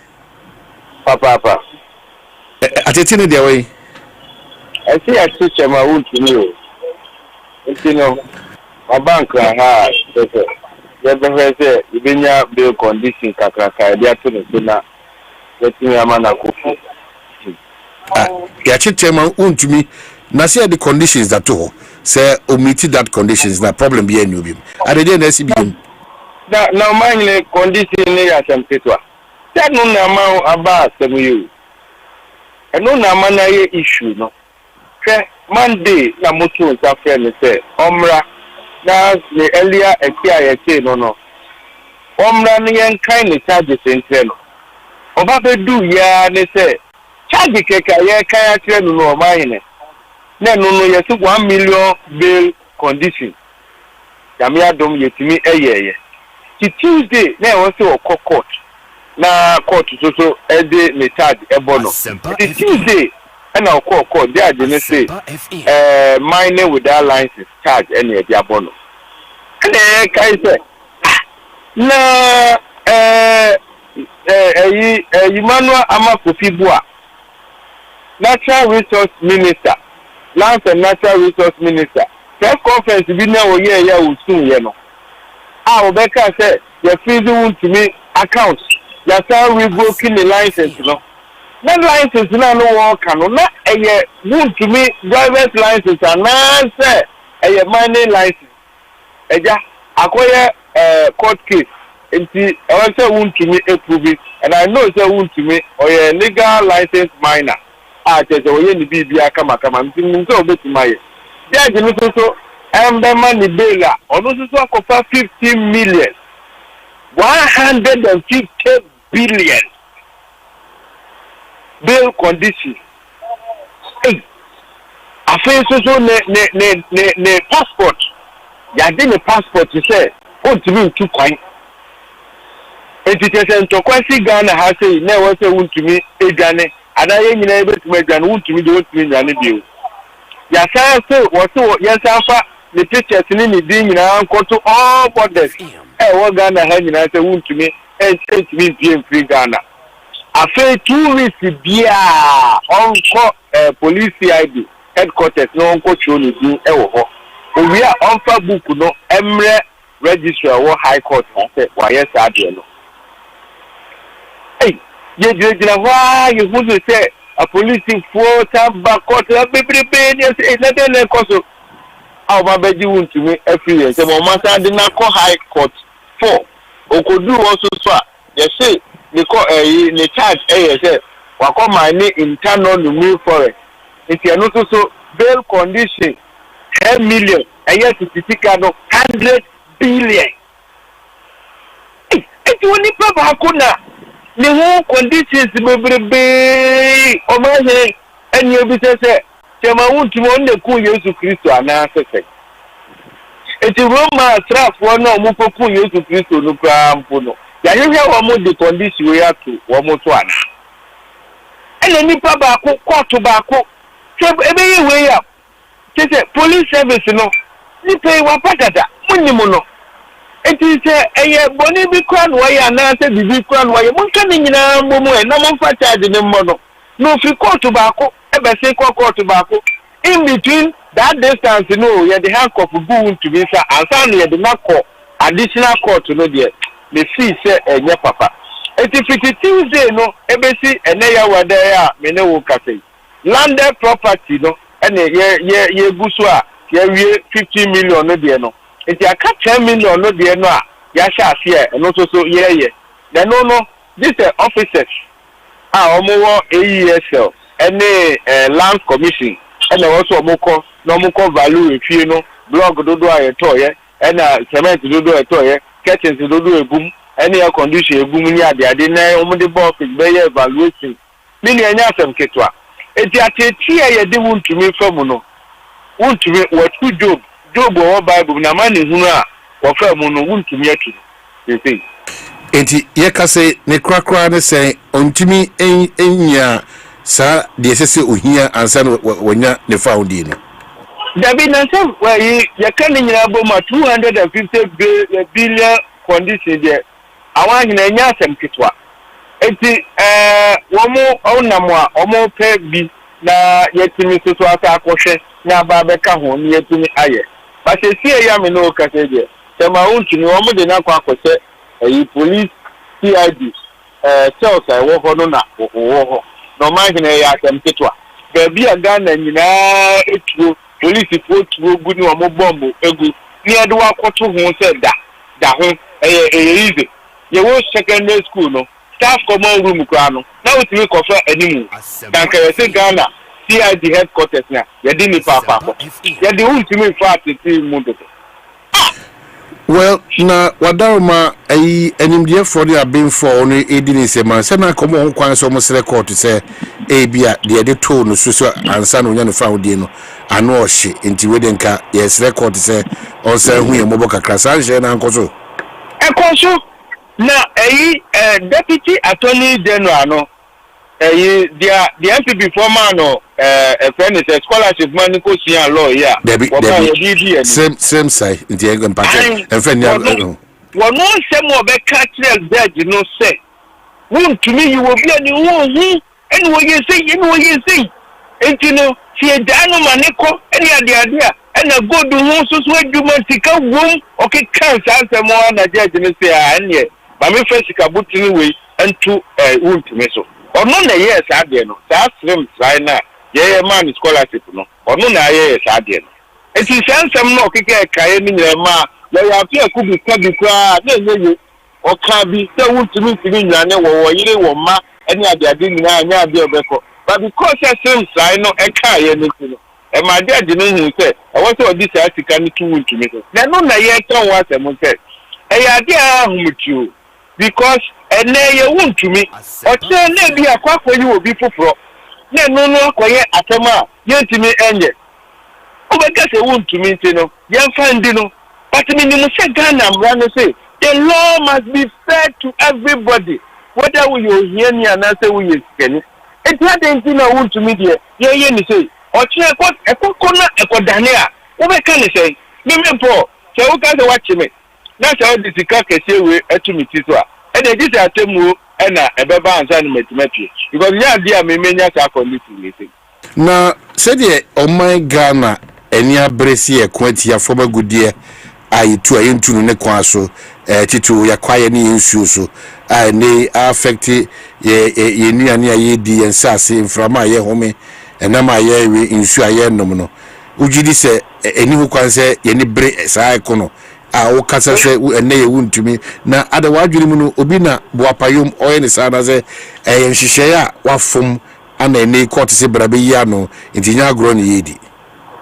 Papa. Atete ni dia we. I see a teacher my own to me. You know, my bank ha say you been bill condition kakraka dia to no na wetin amana kofu. Ya chitema untumi na say the conditions that to say omit that conditions na problem be any obi. Ade dey na SBM. Na man condition ni ya tempetwa. That no na ma aba asem you. No na ma na ye issue no. Monday na moto nsa friend say omra na the earlier ekia no omra ni yen kind ni charges entre no oba be do ya ne say charge keka ye kan atre no Omanhene na no yes 1 million bail condition yami adom yetimi eyeye ti Tuesday na won say o court na court so e dey me charge ebono ti Tuesday and I'll call they are going say mining without license charge any of their bonus. And then I say na Emmanuel Amakufibua natural resource minister, Lands and Natural Resource Minister. Press conference bi na wo ye ya usun ye no. Obeka say you freeze to me account. Ya say revoking the license no. That license na no work no na eye wound to me driver's license and na say eye mining license. Eja akoye court case. Enti I say wound to me approve it and I know say wound to me or a legal license miner. Just oye ni bibia kama ntinso obetumaye. Judge no so Mbema ni bela ono so akofa 50 million 150 billion bail condition. Afen so ne passport ya de ne passport say o ti bi tu kwan. Entity say ntokwasi Ghana ha say na wo say wuntumi edwane adaye nyina ebetuma edwane wuntumi de wuntumi nyane bio. Ya say wo so yensafa the teachers ni ni din nyina nkoto all borders wo Ghana ha nyina say wuntumi entumi bien free Ghana. Afen 2 weeks bia onko police CID headquarters no onko show ni din wo ho. Owi a onfa book no emre registrar wo high court ha say wa yes ade no. You who say a police for back court, a baby, let cost. Our baby won't to me every year. The moment I did not call high court for, or could do also swap. They say, they call a charge, say, what call my name internal to move for it. If you are not so bail condition, 10 million, and yet to take out 100 billion. It's only Papa Kuna. The whole conditions be Omanhene and you be say, Chema won't want the cool use of Christo and answer. It's a Roma trap for no more cool use of Christo no gram puno. Ya you hear one more the condition we have to one more one. And then Papa court tobacco. Every way up. She said, police service no. You pay one patata, money. It is a bonny big crown way and answer the big crown way. One coming in a moment, and no one fatted in the mono. No free court tobacco, ever say court tobacco. In between that distance, you know, you had the handcuff of boon to be, and suddenly you had not call additional court to know the fee, say, and your papa. If it is Tuesday, no, ABC, and they are there, Meno Cafe. Landed property, no, and ye Buswa, ye 15 million, no, dear, no. If you catch 10 million, no, dear, no, Yasha here, and also so, yeah. Then, no, this officers are more AESL, and land commission, and also no value if you know, blog do a toy, and cement do a toy, curtains do a boom, any air condition, a boom, yeah, they didn't only the box is very evaluating. Many and some ketwa. If you are here, they want to me from no. Want to me what good job or Bible, na money who are or from no want to me. You think. Enti yeka say ne krakra ne say ontimi enya sa de sese ohia ansa no wonya ne foundi no. David Nansen where you can nyina boma 250 billion condition there. Awanhene nya asem ketwa. Enti womo onamwa omo pe bi na yetimi so asa akohwe na ba beka ho ni yetimi aye. But see ya me no ka say there. Tema unti ni womo de na kwa akose police CID cells I wo ho no na wo no Omanhene ya asem ketwa. Baby a Ghana nyina etuo police fotuo gu ni womo bomb egu ni ade wa kwoto ho say da ho easy. Ye wo secondary school no staff common room kwa no na wotimi kofa animu danka ye se Ghana CID headquarters na ye di ni papa ye di wotimi fa atiti mu do. Well, na wadaroma animdie for the abin for no edini se man se na komo ho kwan so mo sere court se bia de to no so ansa no nya no found no ano ohye enti we denka yes record se on se hu ye mobo kakra sanje na nkoso Ekosho na deputy attorney general no the MPP former no a friend is a scholarship man ko sia law here same side in the impact and friend no one no say mo be catch judge no say won to me you will be any who and what you say Entino, see a dano manico, any idea, and a good woman so sweet you must take a room, okay, can't answer more than a judge and say, and yet, but me first a booting away and to a wound to me so. Or no, yes, I did no, that's them right now. Yeah, man is scholarship, no, or no, yes, I did. And she sends some no kick a cayenne in your ma, they appear could be cry, then or can be so wound to me to me, or you or ma, any other didn't know, but because I seem I know a car, anything. And my dad didn't say, I was all this I can to win to me. Then no, I yet don't want them say, hey, I dare with you because and now you won't to me. Or tell maybe a quack for you will be for. No, quiet at a ma, yet to me, and yet. Oh, I guess a wound to me, you know, young friend, you know. But I mean, you must say, I'm going to say, the law must be fair to everybody, whether we are here and answer we is skinny. It's not anything I want to meet here. Yeah, you say, or check what a corner, a cordania. What can I say? Maybe poor, so who can watch me? That's how this is a say we to meet it. And they did a temu and a baba and son met me because yeah, dear, me many are conditioning. Now, said ye, oh my Ghana, and ya brace a quantity of former good year. I to a into ne kwaso titu ya kwaye ni nsuo so ne affect ye nuane ye di ensase inframa ye home enama ye nsuo ye nom no ugidi se eni ho kwanse ye ni bre saa ekono a wo kasa se ene ye wuntumi na ada wadwiri mu no obi na boapayom oye ne saa na se nhihye ya wafom ana ene court se brabe yi ano ntinya agro ne yedi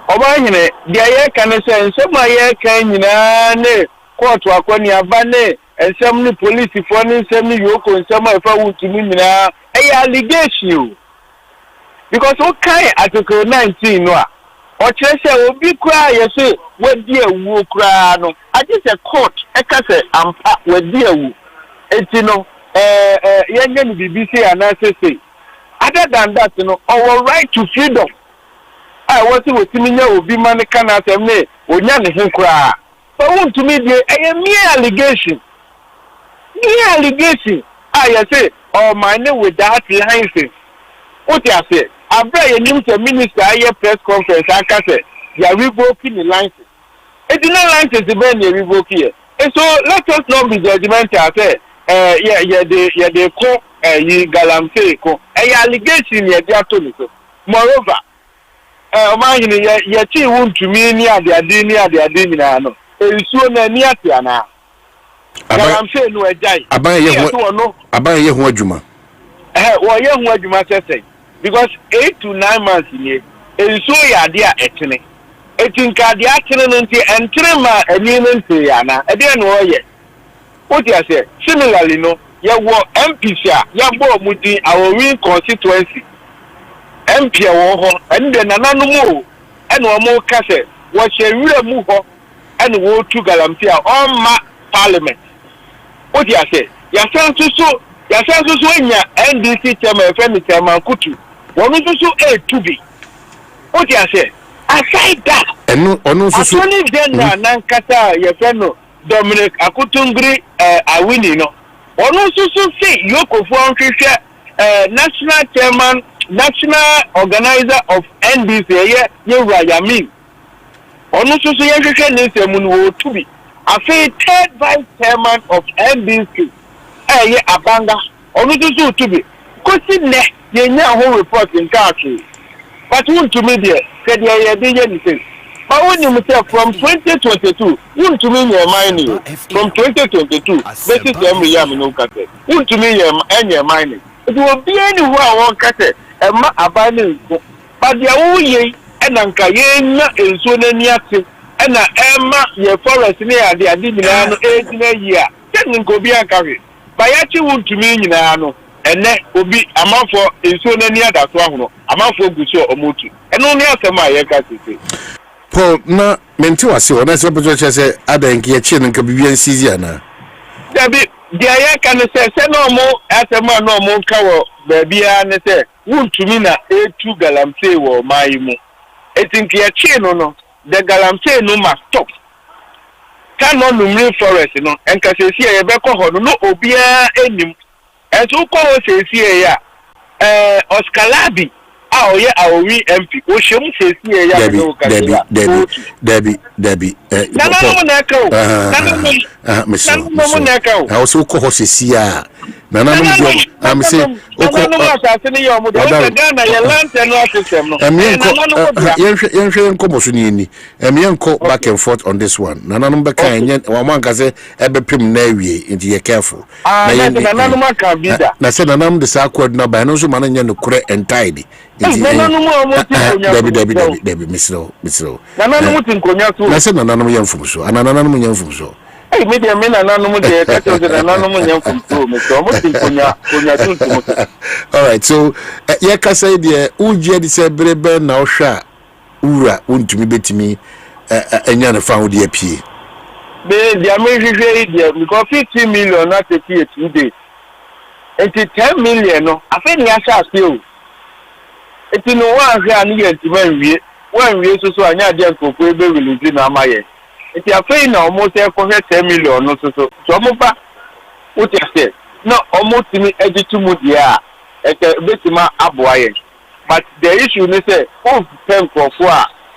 Omanhene dia ye kan say nsem aye kan nyina ne court akwani aba ne nsem ni police fo ne nsem ni yoko nsem afa wutumi nyina allegation because o kai article 19 no a o kire say obi kura ye say wadi awu kura no age say court e ka say ampa wadi awu enti no ye nya ni BBC anase say other than that no our right to freedom I want to minya obi man kan asem ne onya ne ho kura but want to me dey mere allegation I say oh my name with that license what you say abra ye nim to minister aye press conference aka say they are revoking the license it is not license be na revoke here and so let us not be judgmental say they ko yi galamse ko allegation ye dia to ni so moreover Omanhene ye chi wuntumi ni ade nyina no ensuo na ni ate ana I'm saying no ejai aban ye ho adwuma wo ye ho adwuma sese because 8 to 9 months ni ensuo ya ade a etene etinka ade atene no nti entere ma ani no nti ya na ede no ye what you say similarly no ye wo MPs ya bo mudi our win constituency MP wo ho and the nananu mu and wo mo ka se wo hwewura mu ho and wo tu galampia on ma parliament what you say ya san so nya NDC chairman FM chairman kutu wo no so A2B what you say aside that ono so attorney general nankata ye fe no Dominic Akutungri awini no ono so say yokofo nhwehwe national chairman national organizer of NDC ye Yamin onu so ye hwehwe ne nsemu no to be afi third vice chairman of NDC ye Abanga onu so to be kosi ne ye nya ho report in country but want to me there said ye dey ye say but when you say from 2022 want to me your mind from 2022 basis them yam no kase want to me your mind it will be anywhere one kase Emma abani nko but dia wuye enanka ye nya enso na ni ate ena emma ye forest ni ade nyina no edina yi a ten nko bi akawe ba ya chi wuntumi nyina no ene obi amafo enso na ni adaso ahono amafo guso omotu eno ni asema ye ka sisi Paul na menti wase ona se beto che adanki ye chi nka bibia nsizi ana dabi dia ye kan se no mo asema no mo nka wo ba bia ne se wuntumi na etu galamsey wo mai mu etinki ya chi no the galamsey no must stop can on numri forest no enka sesi ye be ko ho no obia enim enso ko ho sesi ye ya Oscar Labi a oye awi MP o hwem sesi ya no ka Debbie nananom na ka o nananom na ka o I also ko sesi a nananom do am say nananom asase ne yo mo do Ghana ye land no system no yen komoso ni ni yenko back and forth on this one nananom be kan yen wa man ka say ebepem na awie nti ye careful na nananom aka bida na say nananom de sa kwad na ba no so man yen no kure entirely nananom mo ti konya Debbie misro nananom ti konya so na say nananom yen fumso nananom yen fumso hey media me nananom de ka so nananom yen fumso me so mo ti konya tuntum. All right, so ye ka say de uje di se brebe na ohwa ura untumi betimi enya na fa ho de apie be dia me hwehwe dia because 50 million na take it 2 days enti 10 million no afi ni asa ase o enti no wa hwe ani ye enti wan wie so anya de nkofo ebe release na amaye enti afi na almost e ko 10 million no so mo ba o ti ase no almost me ejitumu dia betima aboaye but the issue is say of pen for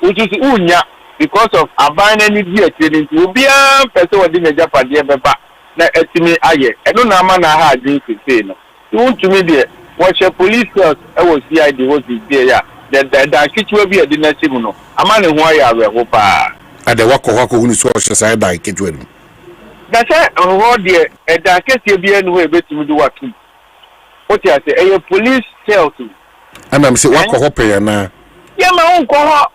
which is unya because of abandon ni dia training to be a person who dey Japan dey beba na etimi aye eno na ama na ha adin say no you to me there watch a police force e was CID was there ya the kitwe bi e dey na simu no ama ne ho aye awe ho pa ade wakọ hunu so say da kitwe no da say ho there e da kese bi enu e betimi do watu what you say a police tell to and I'm say wakọ pe na ya ma unko ho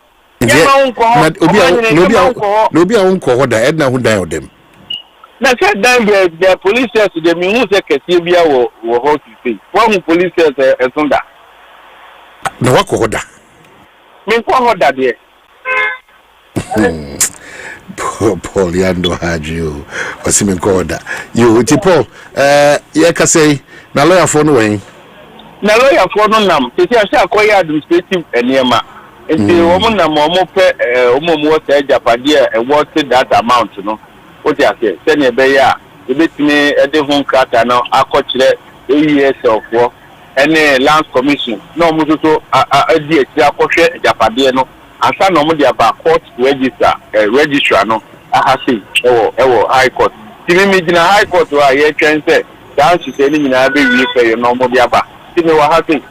obi a unko ho da edna hu dan odem na say dan the police tell to them hu say kese bia wo ho to say one police tell esunda na wakọ ho da me ko ho da de Paul yando hajo osime ko da you ti Paul ye ka say na lawyer for no way na lawyer for no nam ti say akoya administrative enema enti wo nam mo pe mo say japade e worth that amount no what you say say ne be ya e betimi e de hun krata no akokire ESL for any land commission no mo so di eti akohwe japade no asa no mo di aba court register registrar no ahasi ewo high court timi mi gina high court wa ye twen say dan she say ni na be wi fe no mo di aba timi wa happy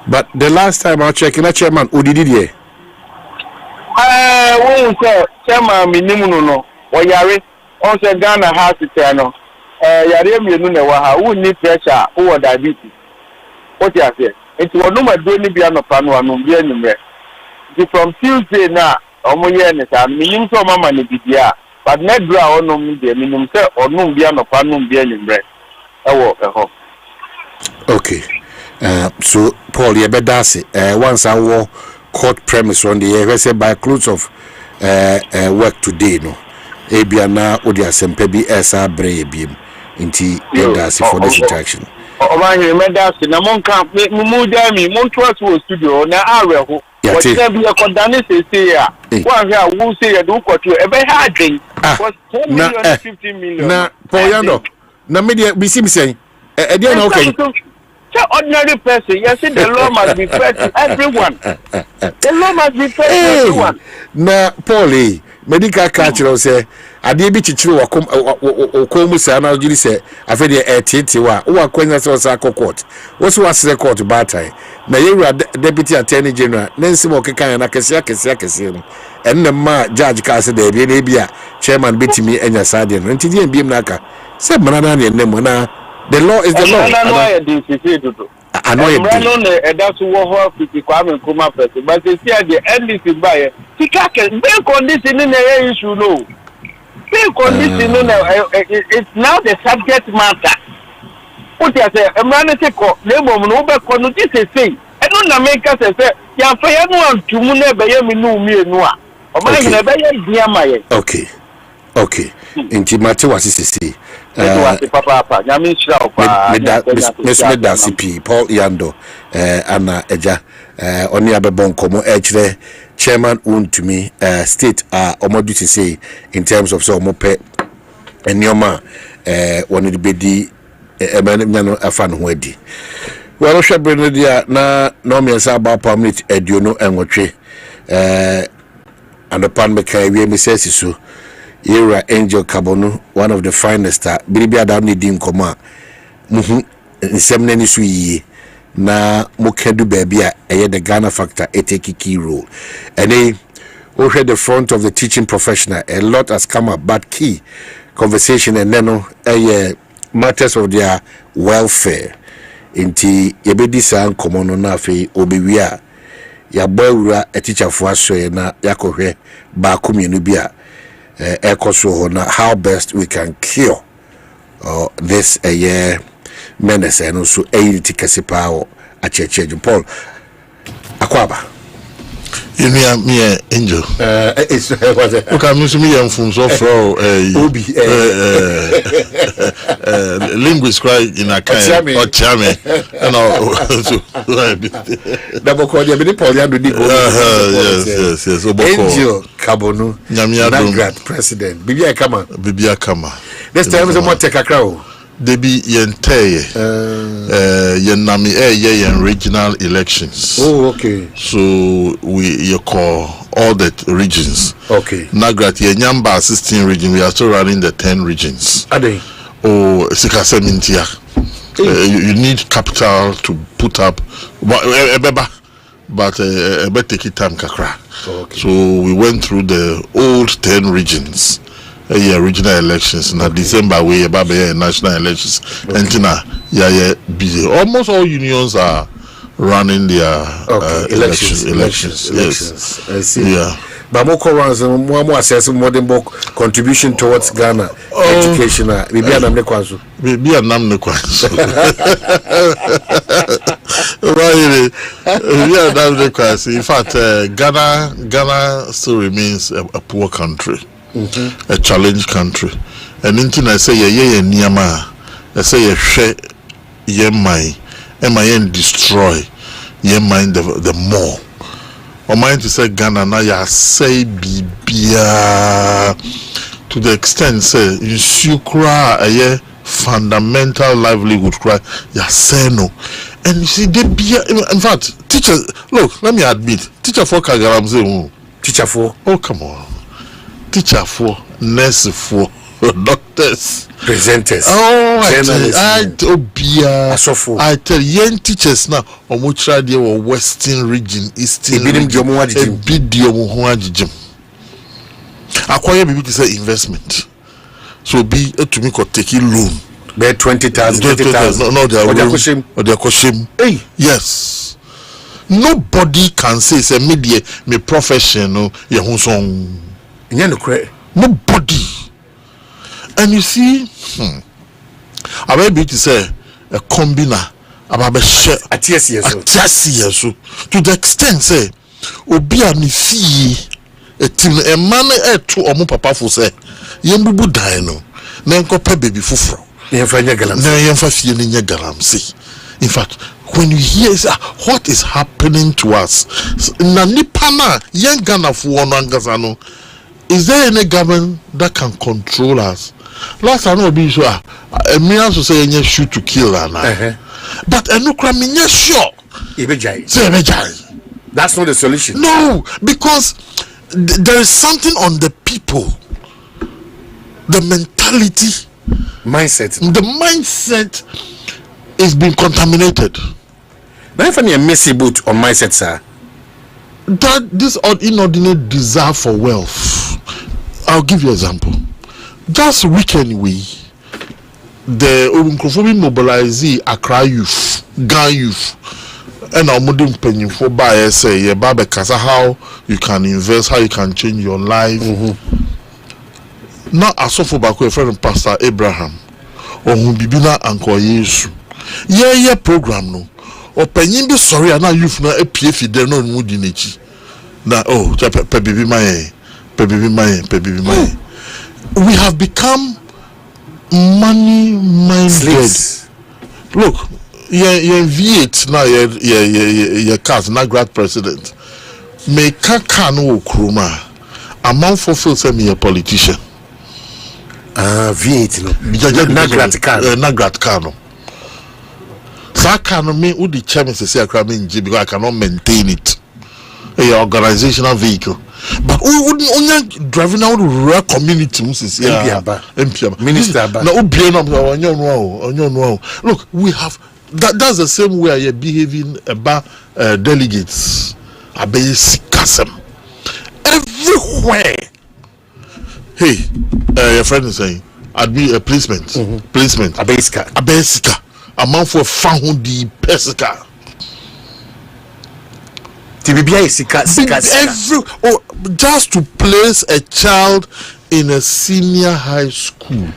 but the last time I check na chairman odidi there won say chairman minimu no o yare on say Ghana ha tete no yare mienu na wa ha won ni pressure o diabetes what you say it was no do ni bia no pa no anu bia ni mre from Tuesday na omoye ne sa minim so mama ne bidia but na dra onum de minim se onum bia no pa num bia ni mre ewo eho okay so Paul ye bedase once I war court premise on the year say by close of work today no ebia na odi asempa bi esa bre ebiem nti bedase for this interaction Omanhene medase na monka mu dami monto aso studio na aweho what can be a condemned say ya one here who say you do quote e be ha adwen was 10 million 15 million na Paul yando na media bi sim say e dey na okay so ordinary person you see the law must be fair to everyone the law must be fair to everyone na Paul medical culture say ade bi chichiri wakom sa na jiri say afede etete wa kwanya se osa court wo so wasere court batai na yewura deputy attorney general Nancy Mokekan na kese no enne ma judge ka se da bi na bia chairman betimi enya sade no ntidi en biem na aka se manana na ennem na the law is the law I know it. I know that's what we Kwame Nkrumah person, but they say the NDC buyer. Be condition in the issue, no. Be condition it's now the subject matter. What you say? A man say, "Nemo no be condition say." I don't make us say, "Ya fair no am tumune be ye mi no mi enua." O ma hina be ye dia maye. Okay. Inti mate wasisi. Papa, nyame shira opa. Meda CP Paul Yando ana eja oni abebon komo echre chairman untumi state omoduty say in terms of so omope enioma woni bedi nyano afan ho adi Well, Shabrinadia na no me say about permit eduno enwotwe and the pan meka we me says so era Angel Kabono, one of the finest biribia da ni din koma nsem na ni so yi na mokedu baby a the Ghana factor take key role and we heard the front of the teaching professional. A lot has come up, but key conversation and then matters of their welfare. Inti yebedi san komono na fe obiwia ya bawura a teacher for so na yakohwe ba komienu bia ekoso na how best we can cure this menace and also aiditi kasipa a church Paul akwaba me Angel. It's okay, me am from so fro Obi linguist cry in a kind or chame and double call you be Paul you do yes Angel Kabono Nagrad president Bibia Kama this time is more take a crowd Debi yenteye yenami yen regional elections. Oh, okay. So you call all the regions. Okay. Nagrat yenyamba 16 region. We are still running the 10 regions. Are they? Oh, sikase mintia. You need capital to put up. But take it time kakra. Okay. So we went through the old 10 regions. Regional elections na December we about national elections and busy. Almost all unions are running their elections. Yes. I see. Yeah. But more assess modern book contribution towards Ghana education. Maybe I'm the kwanzo. Maybe I'm the kwanzo. In fact, Ghana still remains a poor country. A challenged country, and into I say niyama, I say ye mind destroy ye mind the more. Or mind to say Ghana na ya say bibia to the extent say in sukra a fundamental livelihood cry ya say no, and you see they be in fact teachers look let me admit teacher for Kagaram say teacher for come on. Teacher for, nurse for, doctors, presenters. I tell young teachers now, Omutra de or Western region, Eastern region, acquire maybe to say investment. So be to me could take a loan. Be 20,000, 30,000. No, they are question. Hey, yes. Nobody can say it's a media, me professional, nobody. And you see, I may be to say a combiner about a share at yes, to the extent say, Obia ni fee a team a man to omu papa for say, Yambu dino, Nanko baby fufro, Galam see. In fact, when you hear what is happening to us, Nanipana, young Ghana for one Angazano. Is there any government that can control us? Last I know, be sure. A man to say any shoot to kill her now. But a no crime, sure. That's not the solution. No, because there is something on the people, the mentality, mindset. The mindset is being contaminated. Now, if I need a messy boot on mindset, sir. That this inordinate desire for wealth. I'll give you an example. Just weekend the Unkrofobi mobilize Accra youth, Ghana youth, and our modern penny for buyers say how you can invest, how you can change your life. Now Assafuah back with friend Pastor Abraham or Bibina Uncle Yesu. Yeah program no. Or penny be sorry and now youth na a PF there no mood in it. Now baby my we have become money minded. Look, you're V8 now, you're cast, not grad president. May Kakano Kruma among fulfill me a politician. V8 no. Not grad Kano. So I cannot mean who the chairman say I can't mean because I cannot maintain it. A organizational vehicle. But only driving out the rural community Minister. Look, we have that's the same way you're behaving about delegates. Everywhere. Hey, your friend is saying I'd be a placement. Placement. Abesika. Amount for found the pesca. Just to place a child in a senior high school.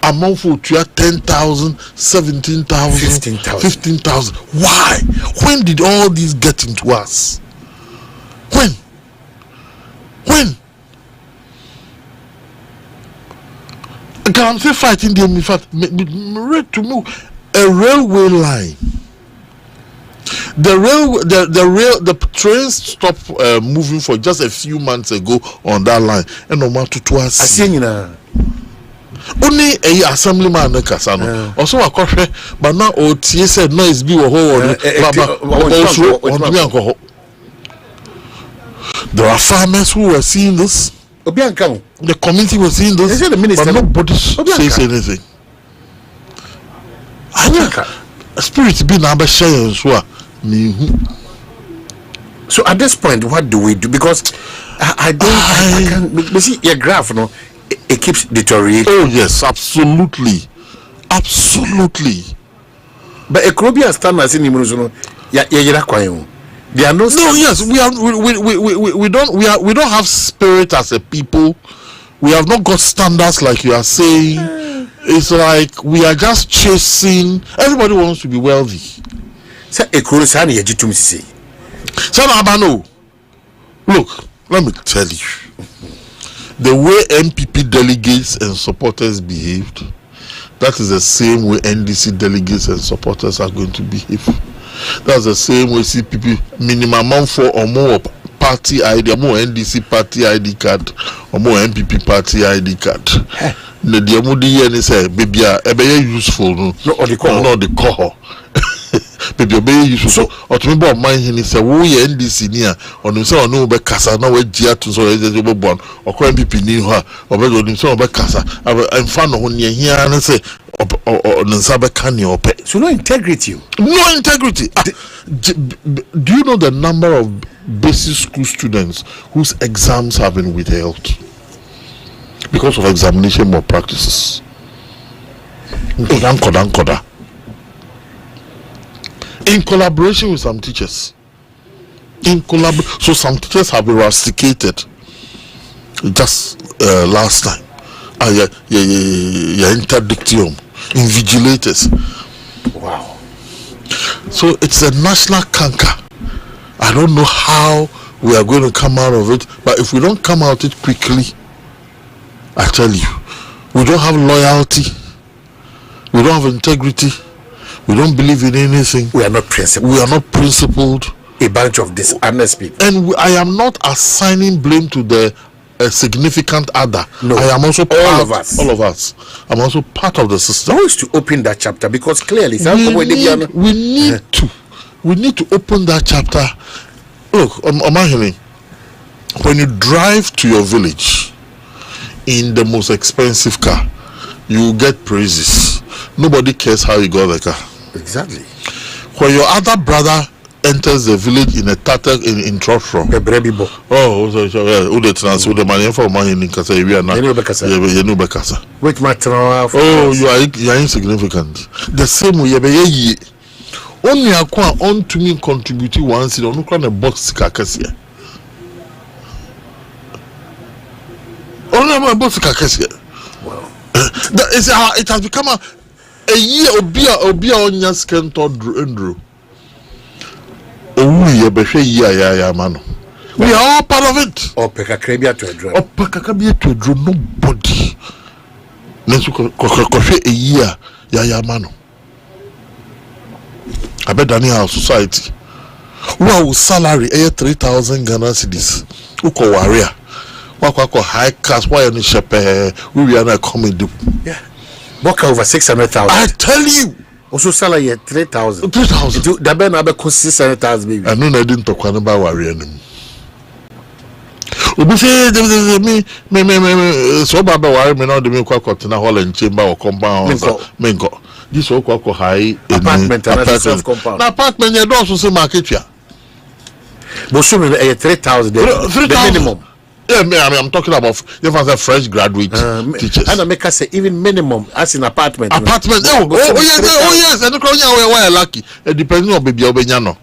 Amount for 10,000, 17,000, 15,000. Why? When did all this get into us? When? I'm still fighting them. In fact, to move a railway line. The trains stopped moving for just a few months ago on that line. And no matter to us. Only a assemblyman Kasano. Also a coffee, but now OTA said no is be a whole. There are farmers who were seeing this. The community was seeing this, but nobody says anything. Spirit be number share so. So at this point, what do we do? Because I can't see your graph, no, it keeps deteriorating. Oh yes, absolutely. But Ekrobia standards in Imuno, there are no. Yes, we don't have spirit as a people. We have not got standards like you are saying. It's like we are just chasing. Everybody wants to be wealthy. Look, let me tell you. The way MPP delegates and supporters behaved, that is the same way NDC delegates and supporters are going to behave. That's the same way CPP minimum amount for or more party ID, or more NDC party ID card, or more MPP party ID card. The Diamudi and say, baby, useful. No, the call. Baby, useful. So, or to remember, Omanhene say, we NDC near, or no, so no, but Casa, no, we Gia to so as a born, or MPP near her, or better so about Casa. I'm found when you're here and say, so no integrity. No integrity. Do you know the number of basic school students whose exams have been withheld because of examination malpractices? In collaboration with some teachers. So some teachers have been rusticated just last time. Interdictum. Invigilators. Wow. So it's a national canker. I don't know how we are going to come out of it, but if we don't come out it quickly, I tell you, we don't have loyalty, we don't have integrity, we don't believe in anything. We are not principled. A bunch of dishonest people. And I am not assigning blame to the significant other. No, I am also all of us. I'm also part of the system. How is to open that chapter? Because clearly, we need to open that chapter. Look, Omanhene, when you drive to your village in the most expensive car, you get praises. Nobody cares how you got the car. Exactly. When your other brother enters the village in a tata in Trotro. Who the money for money in Casa which matter? You are insignificant. The same way only a on to me contributing once in on a box Kakasia. Only a box Kakasia. Wow. That is how it has become a year Obia on your skin to Andrew. We are all part of it. Or Pekakabia to a draw. Nobody. Let's a year. Yaya mano. I bet Daniel society. Wow, salary 3,000 Ghana cedis. Uko warrior. Wako high class. Why any shepe? We are not coming. Yeah. Boka over 600,000. I tell you. Also salary 3,000. 3,000. The ben abe cost 600,000 baby. I know I didn't talk about worrying him. Obi say me so baba worry me now the me kwa na hall and chamber or compound menko. This so kwa high apartment and self compound. Na apartment you don't so market ya. But show me 3,000 the minimum. Yeah, I'm talking about fresh graduate teachers. And I make us say even minimum as in apartment. Apartment. Yes. And the crown why lucky. It depends on baby obenyano.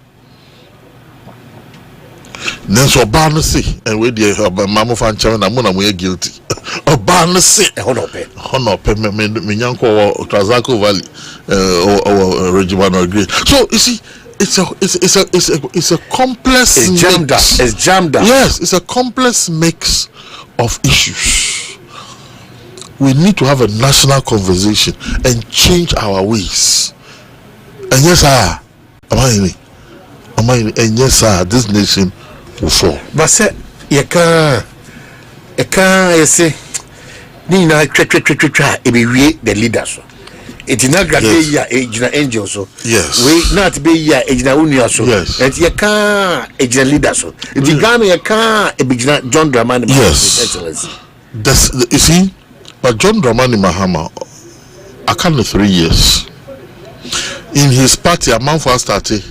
Then so barnesi and we the mamu fan chairman na mona we guilty. Barnesi honor me nyanko Trazako Valley or Regiment or Green. So you see it's a complex it's jammed up. It's jammed up. Yes, it's a complex mix of issues. We need to have a national conversation and change our ways. And yes, sir, and yes, sir, this nation will fall. But say you can't say Nina be the leaders. It is not graduate ejina angel so. Yes. We not be ya ejina unia so. Yes. And you can ejina leader so. It is Ghana you can ejina John Dramani. Yes. Excellency. You see, but John Dramani Mahama, I can't 3 years. In his party, a month for started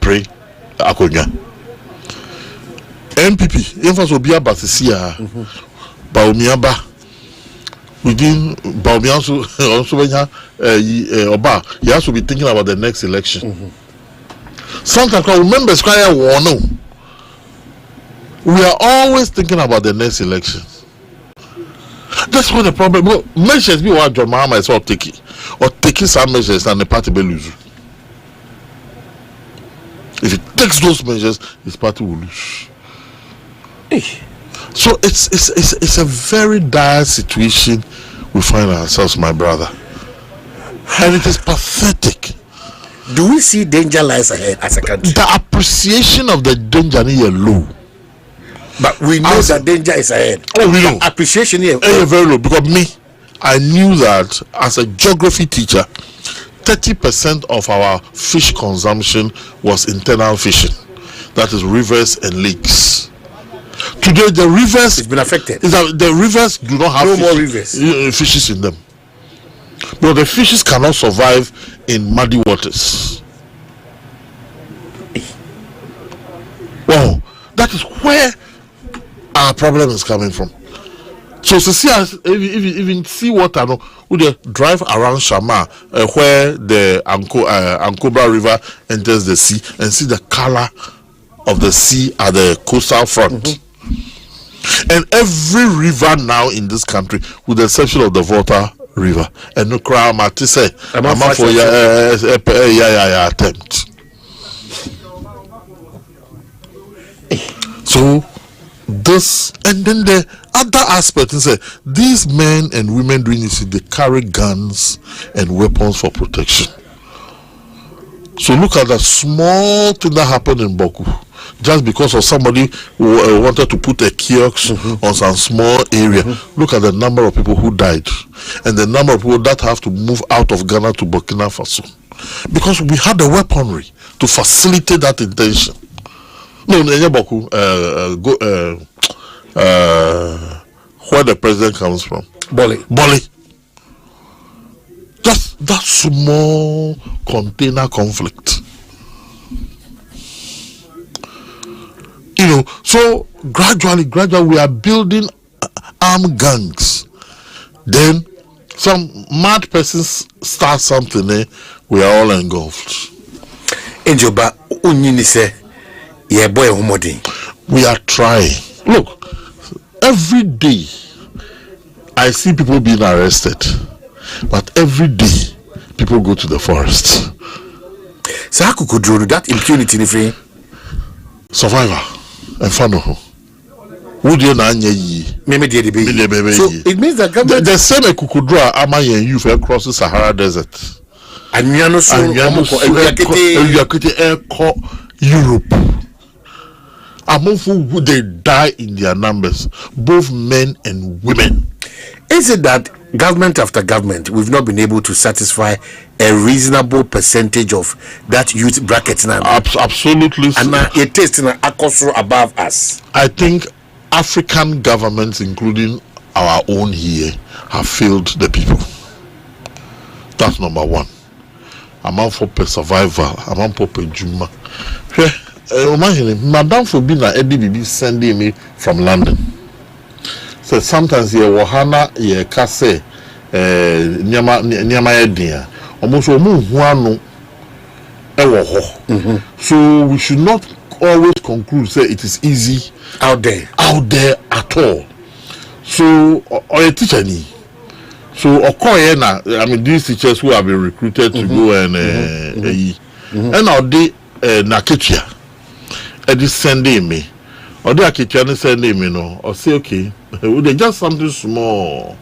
pray akonya. MPP, emphasis will be about to see Baumiaba. Within Baumianso also Oba, he has to be thinking about the next election. Sometimes I remember Squire Warno. We are always thinking about the next election. That's what the problem. Measures be what John Mahama is all taking, or taking some measures and the party will lose. If it takes those measures, his party will lose. So it's a very dire situation we find ourselves, my brother, and it is pathetic. Do we see danger lies ahead as a country? The appreciation of the danger is low, but we know that danger is ahead. Oh, we know. Appreciation here very low, because I knew that as a geography teacher, 30% of our fish consumption was internal fishing, that is rivers and lakes. Today the rivers it's been affected. The rivers do not have more rivers fishes in them. But the fishes cannot survive in muddy waters. Wow, that is where our problem is coming from. So to see us even see water, we drive around Shama where the Ankobra River enters the sea and see the color of the sea at the coastal front. And every river now in this country, with the exception of the Volta River, and no crowd matisse, attempt. So this, and then the other aspect is these men and women doing this, they carry guns and weapons for protection. So look at the small thing that happened in Boku. Just because of somebody who wanted to put a kiosk on some small area. Look at the number of people who died and the number of people that have to move out of Ghana to Burkina Faso, because we had the weaponry to facilitate that intention. No, where the president comes from, Boli. Just that small container conflict. So gradually we are building armed gangs. Then some mad persons start something, we are all engulfed. We are trying. Look, every day I see people being arrested, but every day people go to the forest. So how could do that impunity in free? Survivor. And Fano. Would you not ye? So it means that government the same Kukudra Amaya you for across the Sahara Desert. And Europe. Among who would they die in their numbers, both men and women. Is it that government after government, we've not been able to satisfy a reasonable percentage of that youth bracket now? Absolutely. And now it tastes in a above us. I think African governments, including our own here, have failed the people. That's number one. Amount for survival, amount for Juma. Madame for being Eddie sending me from London. So sometimes ye wahana ye kase nyama edia. Almost huano ewo ho. So we should not always conclude say it is easy out there at all. So or a teacher ni. So I mean these teachers who have been recruited to go and and now they na ketia e sending me or they are sending me no or say okay they just something small.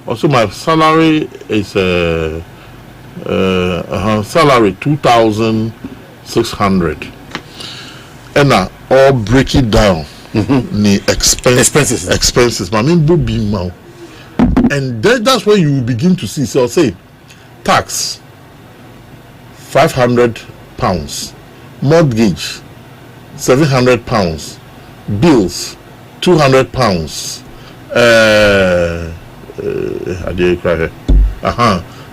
Also my salary is salary 2,600 and now all break it down ni expenses I mean be now. And that's when you begin to see, so say, tax, £500, mortgage, £700, bills, £200,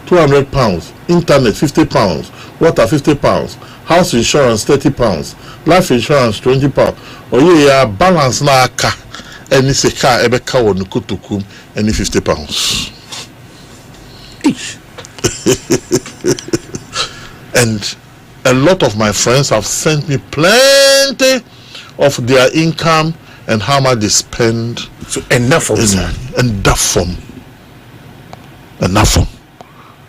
£200, internet, £50, water, £50, house insurance, £30, life insurance, £20. Oh yeah, balance na aka. Any say car ebe ka won kutukum any £50 each. And a lot of my friends have sent me plenty of their income and how much they spend. So enough of that. Enough.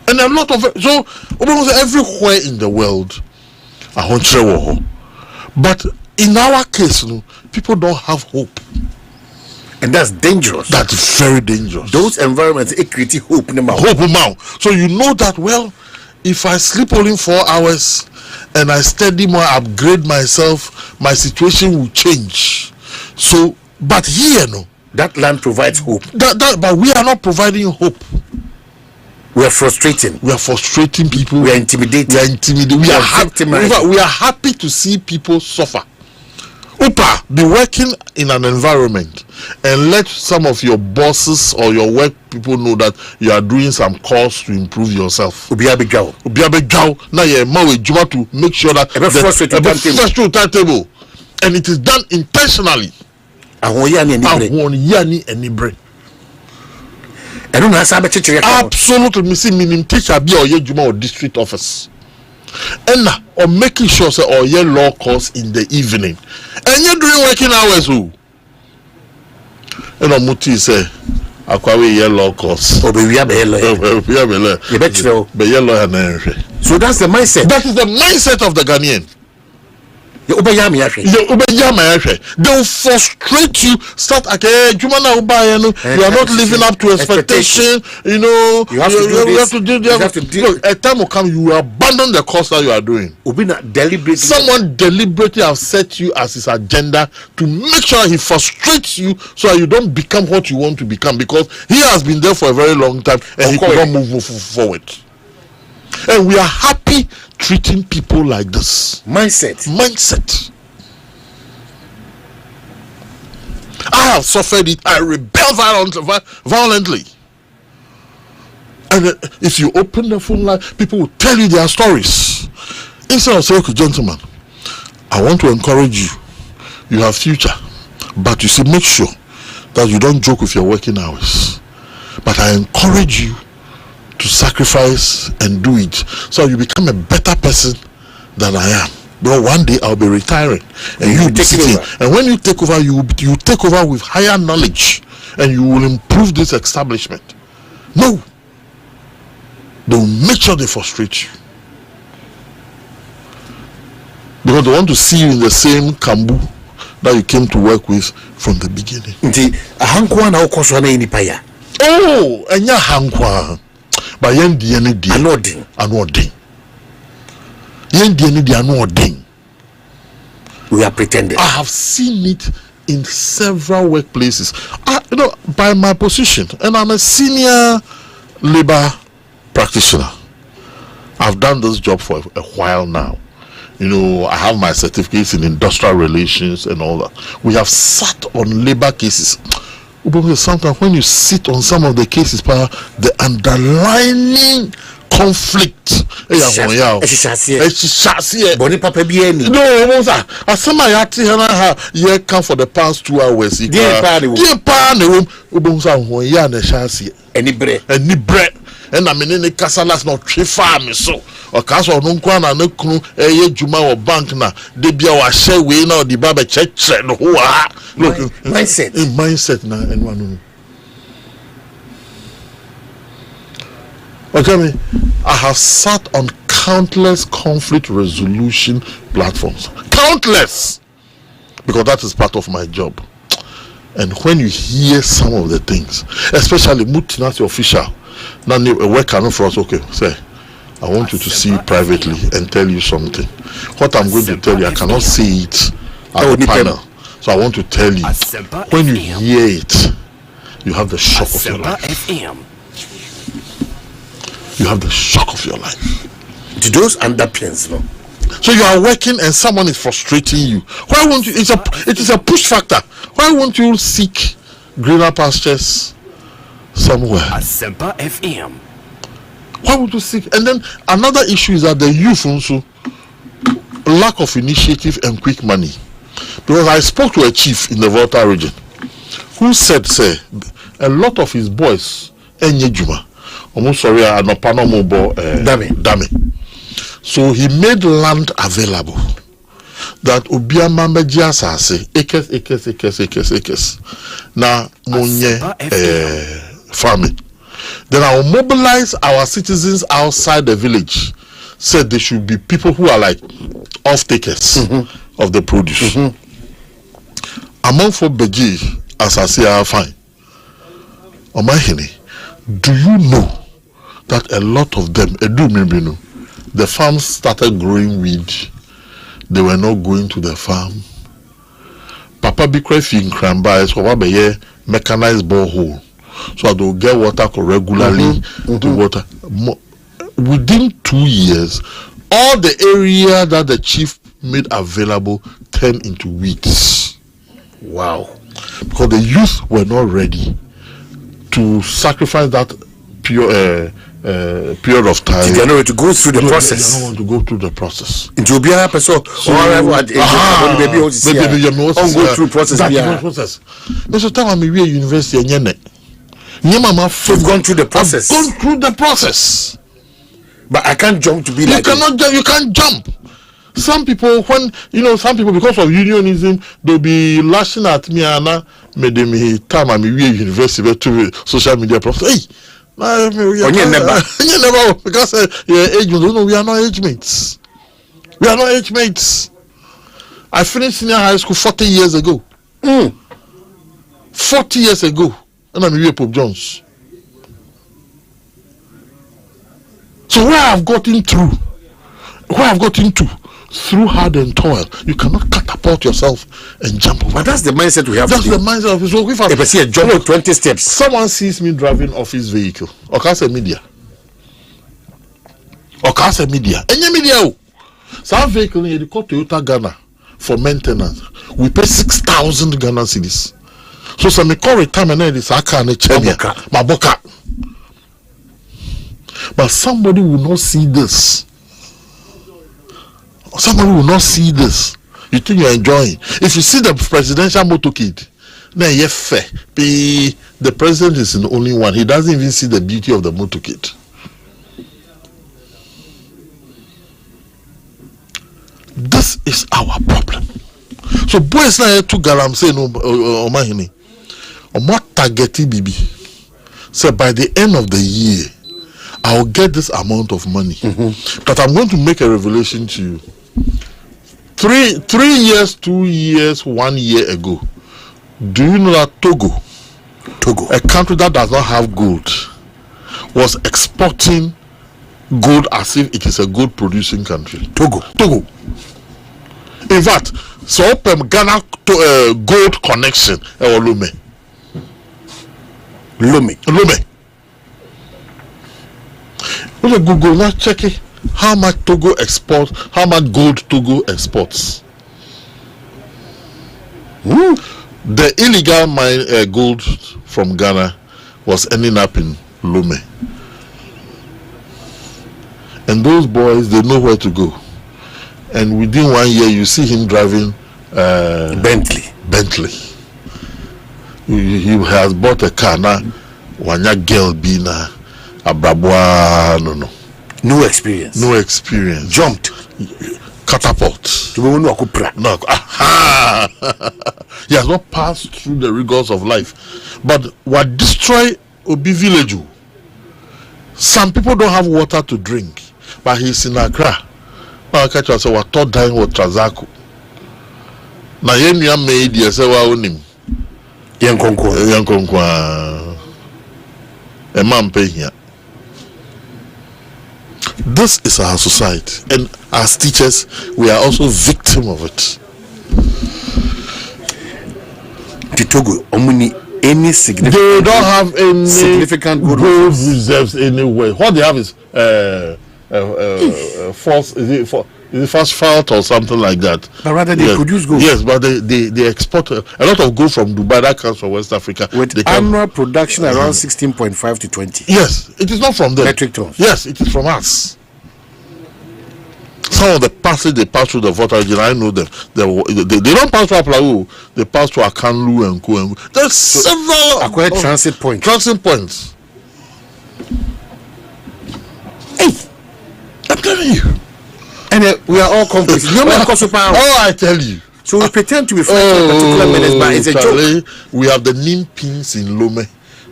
And a lot of it. So almost everywhere in the world, but in our case, people don't have hope. And that's dangerous. That's very dangerous. Those environments create hope. So you know that, well, if I sleep only 4 hours and I steady more, upgrade myself, my situation will change. So, but here, no. That land provides hope. But we are not providing hope. We are frustrating. We are frustrating people. We are intimidating. We are happy to see people suffer. Be working in an environment and let some of your bosses or your work people know that you are doing some course to improve yourself. Now you're to make sure that the timetable, and it is done intentionally. Absolutely, meaning teacher be or district office. And or making sure say or your law course in the evening and you're doing working hours who and muti say akwawe your law course or be we have yellow. So that's the mindset. That is the mindset of the Ghanaian. They will frustrate you. Start you are not living up to expectation. You have to do. A time will come, you will abandon the course that you are doing. Someone deliberately have set you as his agenda to make sure he frustrates you so that you don't become what you want to become, because he has been there for a very long time and he cannot move forward. And we are happy treating people like this. Mindset. I have suffered it. I rebel violently. And if you open the phone line, people will tell you their stories. Instead of saying, okay, gentlemen, I want to encourage you. You have future. But you see, make sure that you don't joke with your working hours. But I encourage you to sacrifice and do it so you become a better person than I am. But one day I'll be retiring and you will be sitting. And when you take over, you take over with higher knowledge and you will improve this establishment. No. They will make sure they frustrate you. Because they want to see you in the same kambu that you came to work with from the beginning. Oh, and ya hankwa. But yen di anoding. Yen di anoding. We are pretending. I have seen it in several workplaces. By my position, and I'm a senior labor practitioner. I've done this job for a while now. I have my certificates in industrial relations and all that. We have sat on labor cases. Sometimes when you sit on some of the cases, the underlying conflict. No, come for the past 2 hours. Any bread. And I mean, the Casalas not tree farm so. Or Castle no Kwana no Kunu, Juma or bank na, Debia or share way now the Baba church. Look, mindset na and one. Okay, I have sat on countless conflict resolution platforms. Countless! Because that is part of my job. And when you hear some of the things, especially multinational official, now a worker for us, okay, say, I want you to see you privately and tell you something. What I'm going to tell you, I cannot say it at the panel. So I want to tell you, when you hear it, you have the shock of your life. You have the shock of your life. To those underpins, no? So you are working and someone is frustrating you. Why won't you? It is a push factor. Why won't you seek greener pastures somewhere? Assafuah FM. Why would you seek? And then another issue is that the youth also lack of initiative and quick money. Because I spoke to a chief in the Volta region who said, say, a lot of his boys, Enyejuma, almost sorry, Dame. So he made land available that Obiama Media say acres. Now Munye farming. Then I will mobilize our citizens outside the village. Said there should be people who are like off takers of the produce. Among for Beji, as I say, are fine. Omanhene, do you know that a lot of them, the farms started growing weed. They were not going to the farm. Papa Bikrefi in Kramba is for mechanized borehole. So they'll get water regularly. The water. Within 2 years, all the area that the chief made available turned into weeds. Wow. Because the youth were not ready to sacrifice that period of time. They are not ready to go through the process. They don't want to go through the process. Into go through process. Mr. Tama Miwe University and You've gone through the process. I've gone through the process. But I can't jump to be like you can't jump. Some people, because of unionism, they'll be lashing at me and me time I'm university to social media process. Hey, never because age we are not age mates. We are not age mates. I finished senior high school 40 years ago. 40 years ago. And I'm here, Pope Jones. So where I've gotten through, through hard and toil, you cannot catapult yourself and jump over. But that's the mindset we have. That's the mindset of it. So if I see a jump of 20 steps, someone sees me driving office vehicle, or cast media, any media, some vehicle in the Toyota Ghana for maintenance, we pay 6,000 Ghana cedis. So some call retirement and it's Maboka. But somebody will not see this. Somebody will not see this. You think you're enjoying. If you see the presidential motorcade, then the president is the only one. He doesn't even see the beauty of the motorcade. This is our problem. So boys now to galam say no Omanhene. What targeting Bibi? So by the end of the year, I'll get this amount of money. But I'm going to make a revelation to you. 3 years, 2 years, 1 year ago, do you know that Togo, a country that does not have gold, was exporting gold as if it is a gold producing country? Togo. In fact, so open Ghana to gold connection or Lome. When you Google now check it, how much Togo exports, how much gold Togo exports. The illegal mine gold from Ghana was ending up in Lome. And those boys, they know where to go. And within 1 year, you see him driving Bentley. He has bought a car now. Wanya girl bina abrabwa no experience. Jumped. Catapult. No. He has not passed through the rigors of life. But what destroy Obi village? Some people don't have water to drink, but he's in Accra. Now I catch us what thought dying with Transaco. Now you made yourself own Yankonkwa. A man pay here. This is our society, and as teachers, we are also victim of it. The Togo, any significant? They don't have any significant gold reserves anywhere. What they have is false. Is it phosphate or something like that? But rather they produce gold. Yes, but they export a lot of gold from Dubai that comes from West Africa. With annual production around 16.5 to 20. Yes, it is not from them. Metric tons. Yes, it is from us. Some of the passes they pass through the water region, I know them. They don't pass through Aplau, they pass through Akanlu and Ko. There's several transit points. Hey, I'm telling you. And we are all complex. I tell you. So we pretend to be friends with particular minutes, but it's a joke. We have the name pins in Lome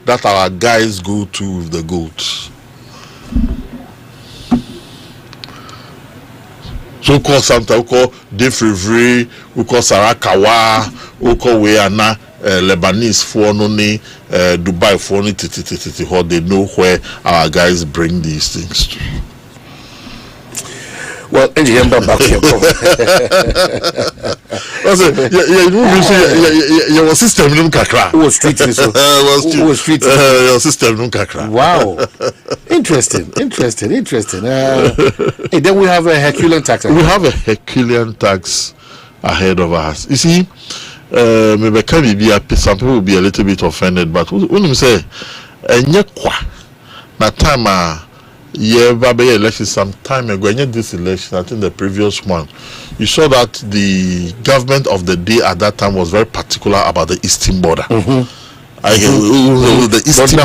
that our guys go to with the goats. So call sometimes we call Defrivri, we call Sarakawa, we call Weana, Lebanese for noni, Dubai for noni, how they know where our guys bring these things to. Well, and you back here. Your system no kakra. Who was streeting so? Who was streeting? Your system no kakra. Wow, interesting. Hey, then we have a Herculean tax. We have a Herculean tax ahead of us. You see, maybe some people will be a little bit offended, but when you say, na time Baby election some time ago, and yet this election, I think the previous one, you saw that the government of the day at that time was very particular about the eastern border. The eastern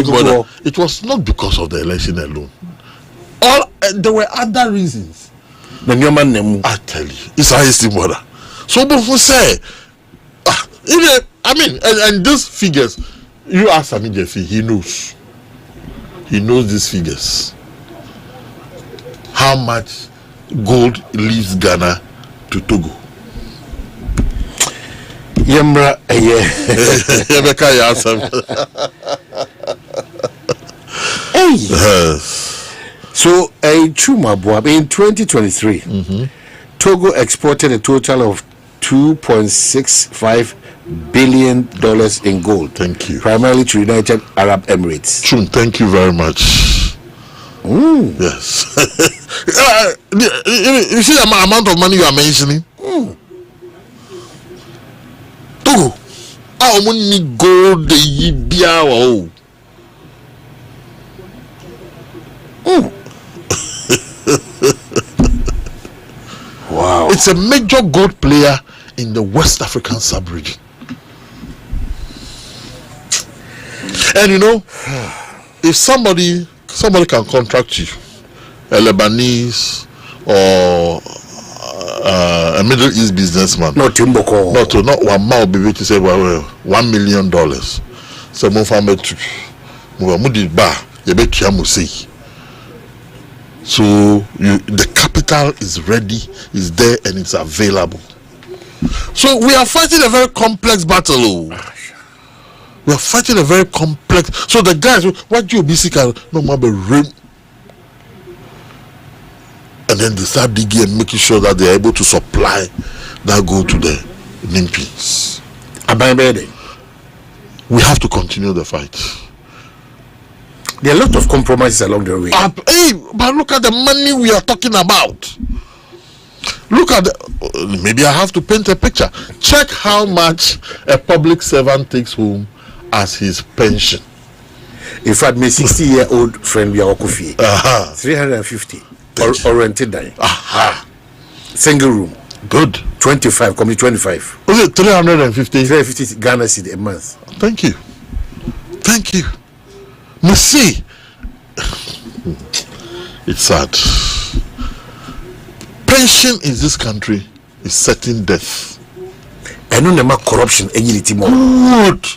border. It was not because of the election alone. There were other reasons. I tell you, it's our eastern border. So before say, and these figures, you ask Sami Jeffy, he knows. He knows these figures. How much gold leaves Ghana to Togo? Yemra, So, in 2023, Togo exported a total of $2.65 billion in gold. Thank you. Primarily to United Arab Emirates. True. Thank you very much. Yes. You see the amount of money you are mentioning? Togo. How many gold the Yibia? Wow. It's a major gold player in the West African sub-region. And you know, if somebody can contract you, a Lebanese or a Middle East businessman, not one mile be to say, well, $1 million. So so the capital is ready, is there, and it's available. So we are fighting a very complex battle. We are fighting a very complex. So the guys, what you basically no matter And then they start digging and making sure that they are able to supply that gold to the Nimpies. We have to continue the fight. There are a lot of compromises along the way. But look at the money we are talking about. Look at maybe I have to paint a picture. Check how much a public servant takes home as his pension. In fact, my 60-year-old friend, we are 350 or rented there. Single room. Good. 25, coming 25. Was it 350? 350 Ghana cedi a month. Thank you. Thank you. See, it's sad. Pension in this country is certain death. I know the corruption. Good.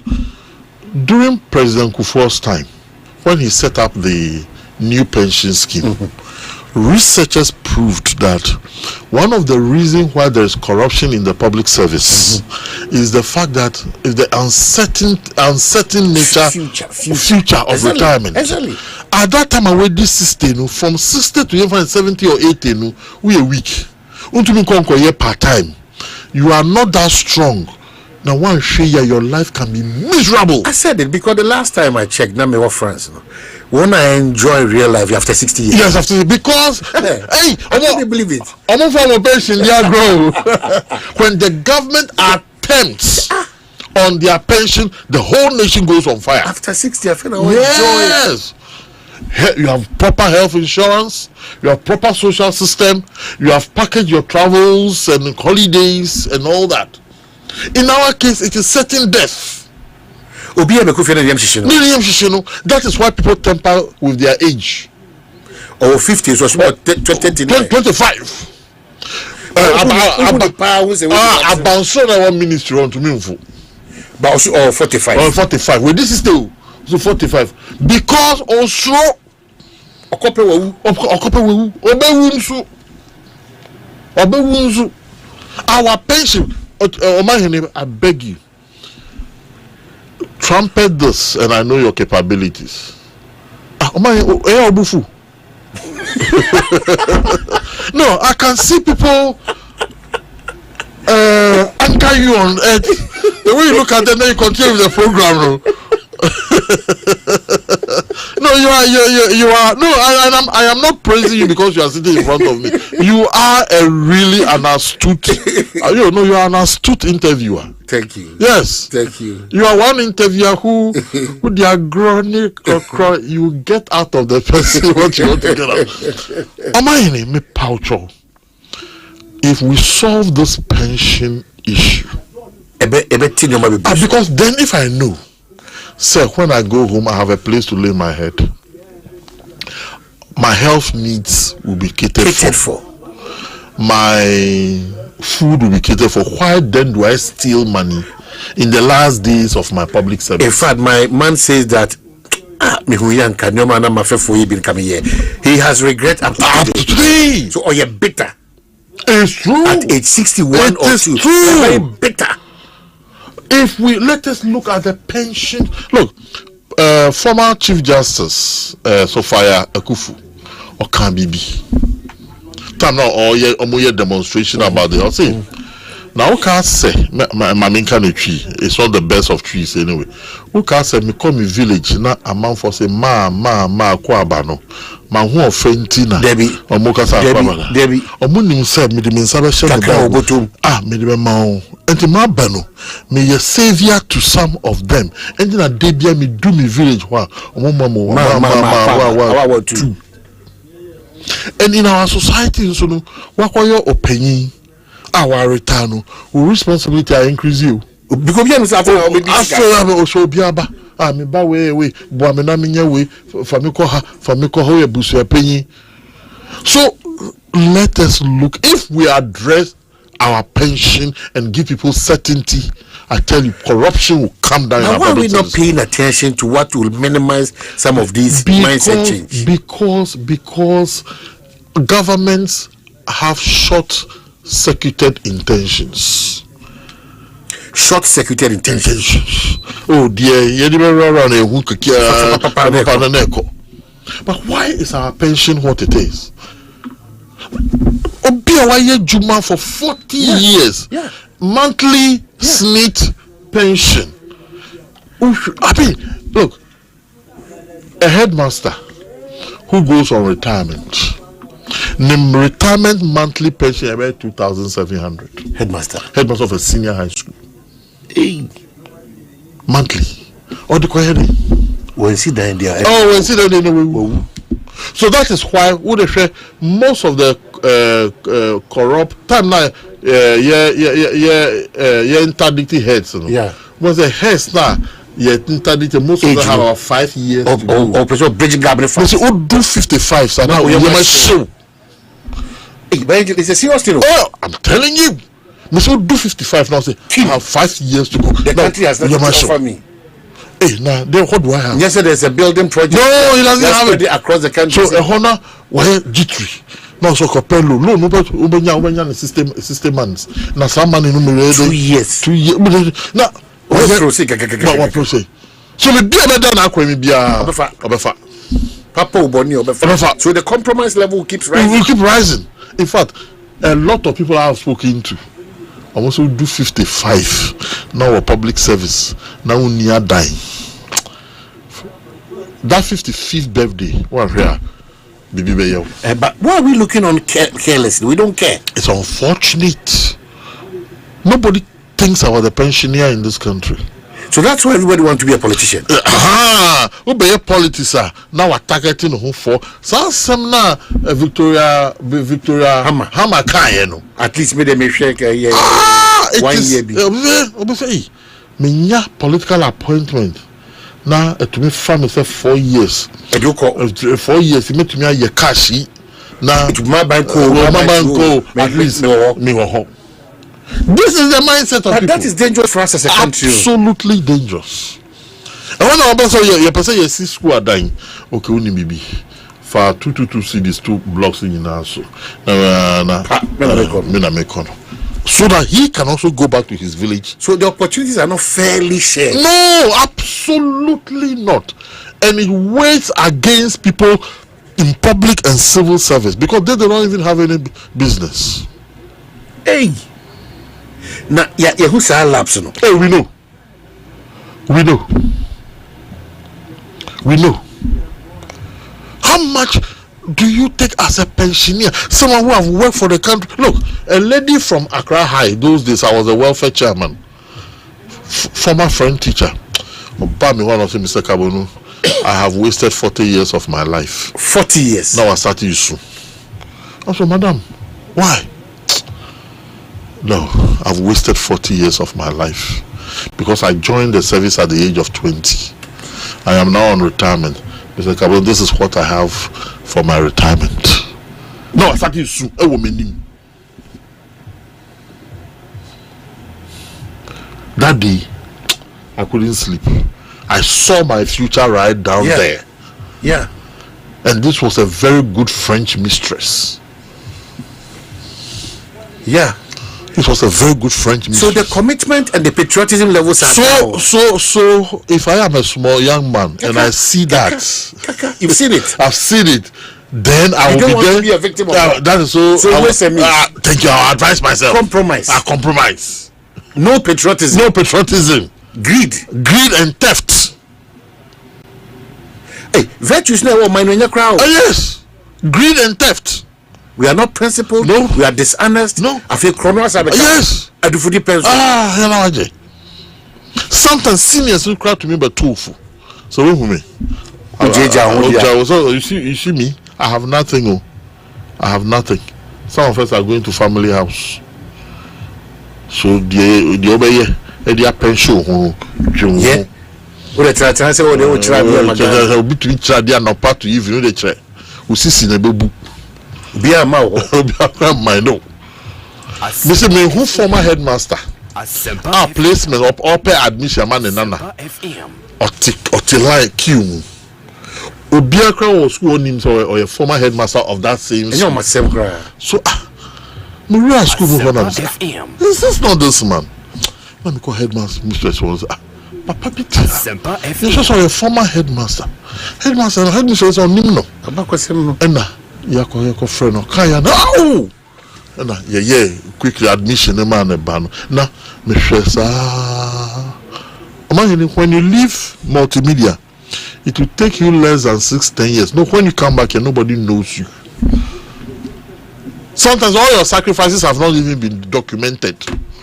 During President Kufuor's time, when he set up the new pension scheme, researchers proved that one of the reasons why there is corruption in the public service is the fact that the uncertain future of retirement. Exactly. At that time, I weighed this system from 60 to even 70 or 80. We a week. Part time. You are not that strong. Now, one share your life can be miserable. I said it because the last time I checked, now me France. When I enjoy real life after 60 years. Yes, after because hey, I can't believe it. I'm not from a pension, they are grow. When the government attempts on their pension, the whole nation goes on fire. After 60, I feel I yes. You have proper health insurance, you have proper social system, you have packaged your travels and holidays and all that. In our case, it is certain death. That is why people temper with their age. Or 50, so what? 25. About ministry on to me. But also 45. Or 45. Well, this is still so 45. Because also our pension, Omanhene, I beg you, trumpet this, and I know your capabilities. No, I can see people anchor you on earth. The way you look at them, then you continue with the program. No, you are. No, I am not praising you because you are sitting in front of me. You are an astute. You are an astute interviewer. Thank you. Yes. Thank you. You are one interviewer who they are groaning, you get out of the person what you want to get out. Omanhene, me poucho. If we solve this pension issue, because then if I know, sir, when I go home, I have a place to lay my head. My health needs will be catered for. My food will be catered for. Why then do I steal money in the last days of my public service? In fact, my man says that he has regret up to today. So, you're bitter. It's true. At age 61 or 2, true. Very bitter. If we let us look at the pension, look, former Chief Justice Sophia Akufu or Kambibi. Time now or demonstration about the thing. Now who can say my main kind of tree? It's not the best of trees anyway. Who can say me come in village na a man for say ma kwabano. Ma who offentina Debbie or mokasa kwabana. Debbie or munim said me the mensabe me the mao and the mabano me ye savior to some of them and then a debia me do me village wa two. And in our society so no wakoyo opinion our return we responsibility are increase you because you also biaba me ba we bo me na menya we famiko ha ebusu apenyi. So let us look, if we address our pension and give people certainty, I tell you corruption will come down. Now why are we not paying attention to what will minimize some of these mindset change? Because governments have short-circuited intentions. Short-circuited intentions. Oh dear, but why is our pension what it is? Obi awaye juma for 40 years. Yeah. Monthly SNIT pension. I mean, look, a headmaster who goes on retirement, retirement monthly pension about 2,700. Headmaster of a senior high school. hey Monthly. Or the question. when see that in there When see that so that is why most of the corrupt time now interdicted heads, you know. Yeah. Was the heads now interdicted most of them have about 5 years to go. or bridging gap in So do 55 so now you must show. Hey, but it's a serious thing. Oh, I'm telling you. Mr. Do 55 now say I have 5 years to go. The country has nothing to offer me. Hey, now then what do I have? Yes, there's a building project. No, he doesn't have it across the country. So a honor why G3. No, so Capello. No, but Ubenya system months. Now some money no 2 years. 2 years. Now what process? So me be better na akwa me bia. Obefa. Papa Uboni Obefa. So the compromise level keeps rising. It will keep rising. In fact, a lot of people I have spoken to almost do 55 now a public service now near dying. That 55th birthday, one here, but why are we looking on carelessly? We don't care. it's unfortunate. Nobody thinks about the pensioner in this country. So that's why everybody wants to be a politician. Who be a politician now are targeting who for some na Victoria Hammer can no. At least maybe they may shake a year. 1 year. Me political appointment. Now to me from myself 4 years. 4 years. Me to me a cash. Now to my bank at least me go home. This is the mindset of people. That is dangerous for us as a country. Absolutely dangerous. And when I was your person you see school are dying. Okay, only maybe for 222 cities 2 blocks in Naso. So that he can also go back to his village. So the opportunities are not fairly shared. No, absolutely not. And it weighs against people in public and civil service because they don't even have any business. Hey. Now, who's our labs? No? Hey, we know. How much do you take as a pensioner? Someone who have worked for the country. Look, a lady from Accra High, those days I was a welfare chairman, former friend teacher. Obama, one of them, Mr. Kabonu, I have wasted 40 years of my life. 40 years? Now I start you soon. I said, madam, why? No, I've wasted 40 years of my life because I joined the service at the age of 20. I am now on retirement. Mr. Kabon, this is what I have for my retirement. No, I started soon. That day, I couldn't sleep. I saw my future right down there. Yeah. And this was a very good French mistress. Yeah. It was a very good French mistress. So the commitment and the patriotism levels are down. So if I am a small young man and I see that, you've seen it. I've seen it. Then I will don't be want there. to be a victim of that. That is so. Thank you. I'll advise myself. Compromise. I compromise. No patriotism. No patriotism. Greed and theft. Hey, virtues now what mine in your crowd. Yes. Greed and theft. We are not principled. No. We are dishonest. No. I feel chronos. Yes. I do for the person. You know, sometimes seniors will cry to me but tofu. So wait me. You see me. I have nothing. Oh, I have nothing. Some of us are going to family house. So the obey their pension. Yeah. What the try say? What they will try? Between try they are not part to even they try. We see in a book. Be a man. My no. Mr. Me who former headmaster. Our placement up upper admission man and nana. Or like Q. Obiakra was school names or a former headmaster of that same school. So Maria school is this not this man? Let me call headmaster mistress was Papa Peter. You just saw a former headmaster. Headmaster on Nimno. Yako friend no kaya no. Na quickly admission man ban. Na me shesa. When you leave multimedia, it will take you less than 6-10 years. No, when you come back here, nobody knows you. Sometimes all your sacrifices have not even been documented.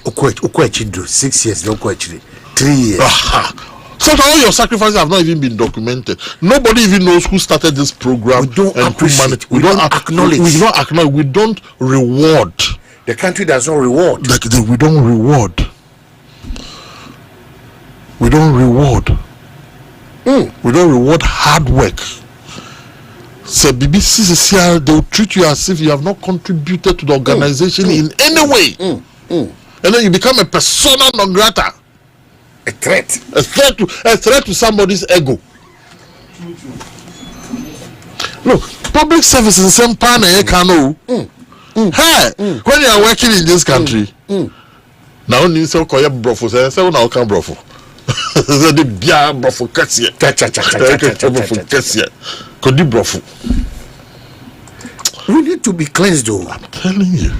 6 years, no question. 3 years. Sometimes all your sacrifices have not even been documented. Nobody even knows who started this program. We don't appreciate. We don't acknowledge. We don't acknowledge. We don't reward. The country does not reward. We don't reward. We don't reward. We don't reward hard work. So BBC, they will treat you as if you have not contributed to the organization in any way. And then you become a persona non grata. A threat. A threat to somebody's ego. Look, public service in some pan when you are working in this country, now you say call brofo, say now can brofo. The bia brofo kasia. Could you brofo? We need to be cleansed though. I'm telling you.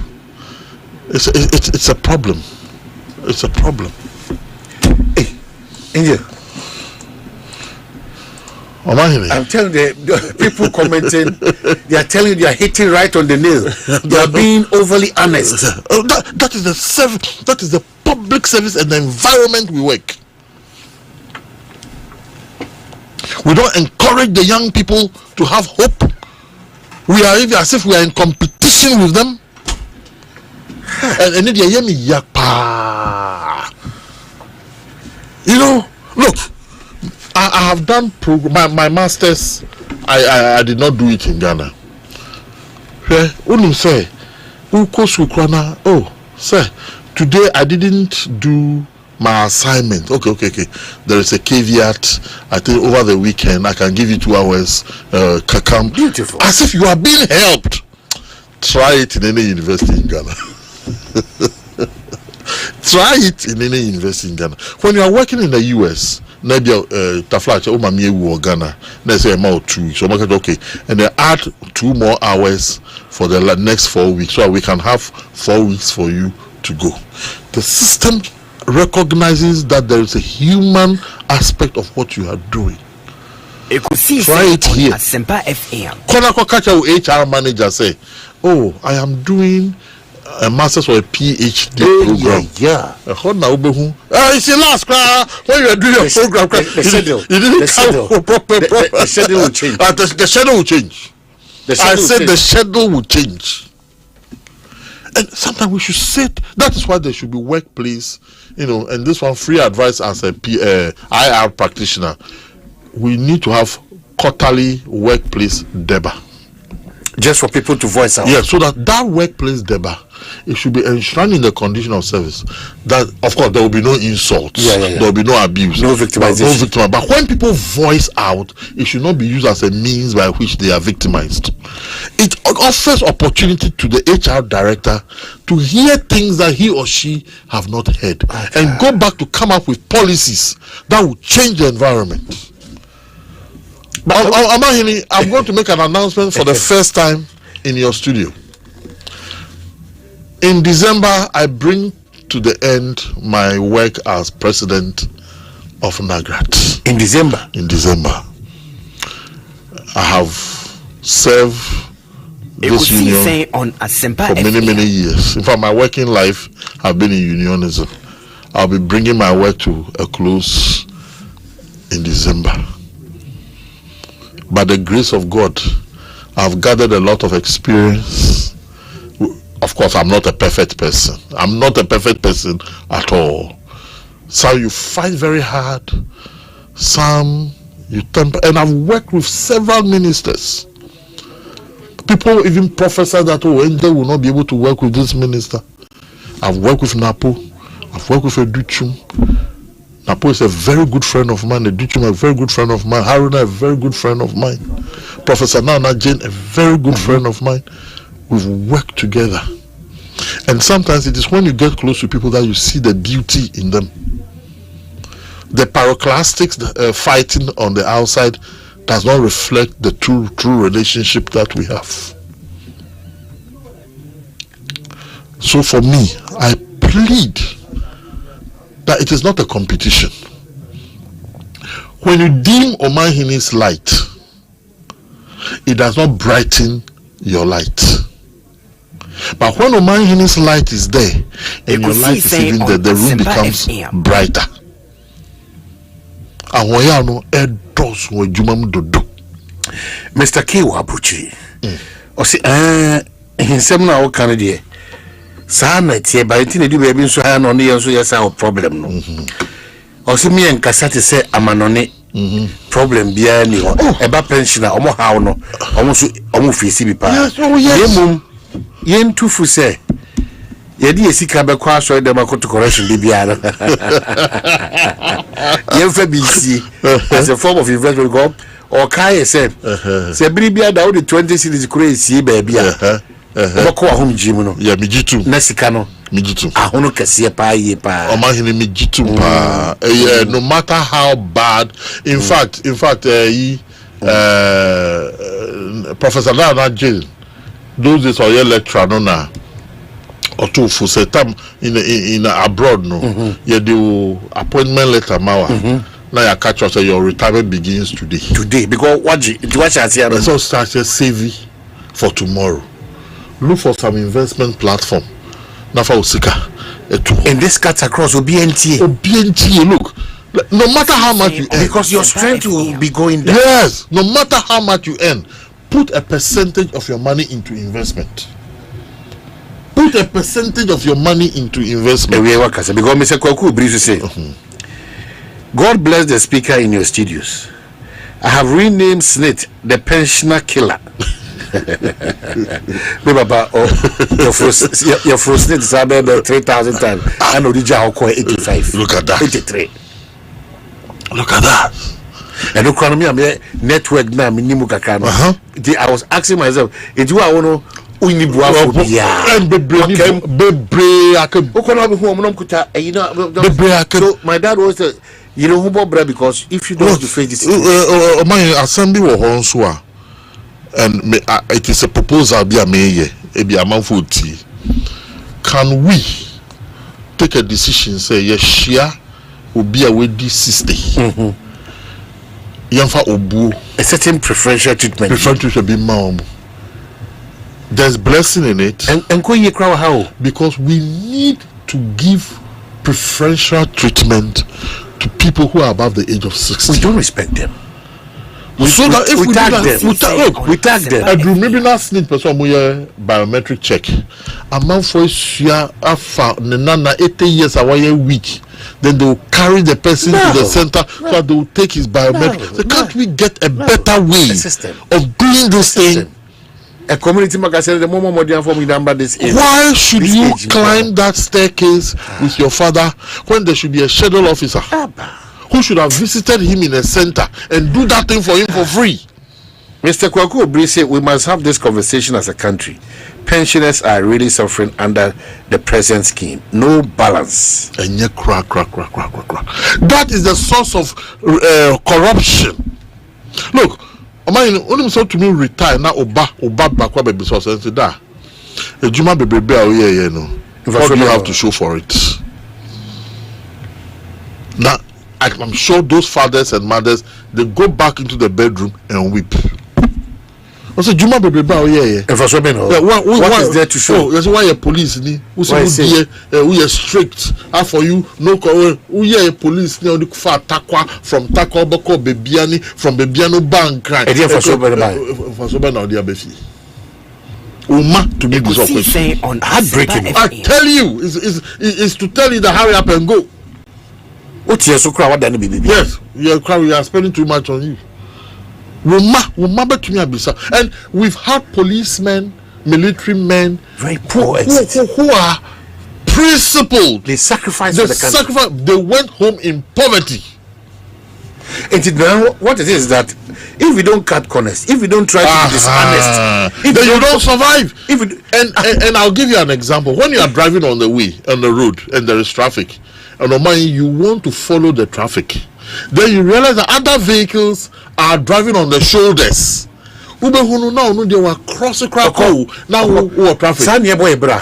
It's a problem. It's a problem. Hey, Angel. Omanhene. I'm telling you, the people commenting, they are telling you they are hitting right on the nail. They are being overly honest. That is the service. That is the public service and the environment we work. We don't encourage the young people to have hope. We are even as if we are in competition with them. And you know, look, I have done my masters. I did not do it in Ghana. Say, oh, sir, today I didn't do my assignment. Okay. There is a caveat. I think over the weekend I can give you 2 hours. Beautiful. As if you are being helped. Try it in any university in Ghana. Try it in any university in Ghana. When you are working in the US, maybe Taflacha or Ghana, let's say about 2 weeks. So okay, and they add 2 more hours for the next 4 weeks, so we can have 4 weeks for you to go. The system recognizes that there is a human aspect of what you are doing. Ekosiisen try it here. Assafuah FM. HR manager say, oh, I am doing a master's or a PhD program. It's your last class. When you are doing your program, the schedule. You didn't come proper. The schedule will change. The schedule will change. The schedule will change. And sometimes we should sit. That is why there should be workplace, and this one free advice as a IR practitioner. We need to have quarterly workplace deba. Just for people to voice out. Yeah, so that workplace deba, it should be enshrined in the condition of service. That, of course, there will be no insults. There will be no abuse. No victimization. But when people voice out, it should not be used as a means by which they are victimized. It offers opportunity to the HR director to hear things that he or she have not heard and go back to come up with policies that will change the environment. Omanhene, I'm going to make an announcement for the first time in your studio. In December, I bring to the end my work as president of NAGRAT. In December? In December. I have served this union for many years. In fact, my working life have been in unionism. I'll be bringing my work to a close in December. By the grace of God, I've gathered a lot of experience. Of course, I'm not a perfect person. I'm not a perfect person at all. Some you fight very hard. Some you temper. And I've worked with several ministers. People even prophesy that, Angel will not be able to work with this minister. I've worked with Napo. I've worked with Educhum. Napo is a very good friend of mine. Educhum, a very good friend of mine. Haruna, a very good friend of mine. Professor Nana Jane, a very good friend of mine. We've worked together. And sometimes it is when you get close to people that you see the beauty in them. The pyroclastics fighting on the outside does not reflect the true relationship that we have. So for me, I plead that it is not a competition. When you dim Omanhene's light, it does not brighten your light. But when Omanhene's light is there and your light is even there, the room becomes brighter. And when you know, it does what you do. Mr. Kiwa Buchi, or say, in some now Canada, Sana, but I think you have been so high on the answer, yes, our problem. No, or see me and Cassati say, I'm an problem behind you, about pensioner, almost how no, almost fee pa. Yes, yen tufu say, Yedi Sikabe Quasho, the Makoto correction, Bibiana. Yen Fabisi, as a form of investment go. Or Kaya said, Sabria, the only 20 cities crazy, baby. Boko home Jimono, ya mijitu, Nesicano, mijitu. Ahono Cassia Pie, Omanhene mijitu, no matter how bad. In fact, Professor Lana Jail, those days are your lecturer, no na. Or two for time in abroad, no. Yeah, the appointment letter, Mawa. Now you catch us, your retirement begins today. Today, because what I see, so start a saving for tomorrow. Look for some investment platform. Now for Osika, and this cuts across OBNT. Look, no matter how much you earn, because your strength will be going down. Yes, no matter how much you earn, put a percentage of your money into investment. Put a percentage of your money into investment. Because Mr. Kwaku briefly say, God bless the speaker in your studios. I have renamed Snit the pensioner killer. Your first Snit is about 3,000 times. I know the job 85. Look at that. 83. Look at that. And economy, I'm network now. I was asking myself, if you want to so my dad was you know who because if you don't have to face this my assembly was and it is a proposal be a mayor be a man for tea. Can we take a decision say yes share will be away this 60 a certain preferential treatment should be mom. There's blessing in it, and how? Because we need to give preferential treatment to people who are above the age of 60. We don't respect them. So that if we tag them. I remember last night person biometric check. A man for share after nana 80 years away week. Then they will carry the person to the center so that they will take his biometric. So can't we get a better way of doing this thing? A community magazine, the moment modern form number this age. Why should you climb that staircase with your father when there should be a schedule officer who should have visited him in a center and do that thing for him for free? Mr. Kwaku Obri said we must have this conversation as a country. Pensioners are really suffering under the present scheme. No balance. And that is the source of corruption. Look. Only so to me retire now oba back baby so say that ejuma bebe no what do you have to show for it? Now I'm sure those fathers and mothers they go back into the bedroom and weep. I say juma bebe what is there to show? That's why a police ni who say we are strict for you no we are police ni on the far takwa from takwa boko bebiani from bebiano bank right for so now they befi Uma to make this operation on heartbreaking. I tell you is to tell you to hurry up and go. What you so crowd than baby? Yes, you are spending too much on you. And we've had policemen, military men, very poor who are principled. They sacrificed for the country. They went home in poverty. And now what it is that if we don't cut corners, if we don't try to be dishonest, then you don't survive. And I'll give you an example. When you are driving on the road and there is traffic, and you want to follow the traffic, then you realize that other vehicles are driving on the shoulders ube hunu now no they were cross cracko now traffic Sanya boy bra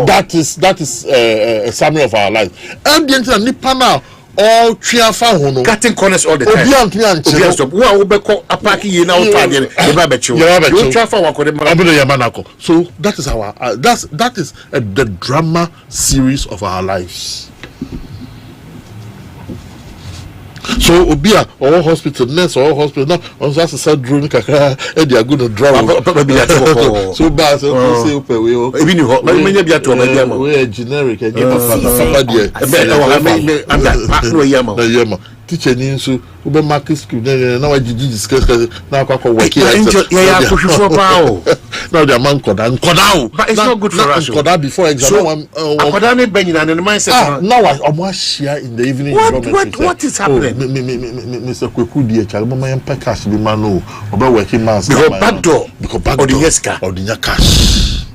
that is summary of our life and the entire nipa now all triafa hono cutting corners all the time obi stop wo be ko apaki ye na utade e ba be chiwo you triafa wa ko de manako. So that is our that is the drama series of our lives. So obia or hospital nurse or hospital now on that side drone kakra e they are going to drama so bad so say open we e bi ni ho menya bia to ba bia ma we generic e get papa there e yama teacher ni nso ube market school na wa jiji discuss na akwa work here ya kohwefo pa o now the man koda o but it's not good for us koda before exam koda ne banyina ne mindset now omo share in the evening what is happening Mr. Kweku die chale mama yam cash bi man o oba working man because back door or the cash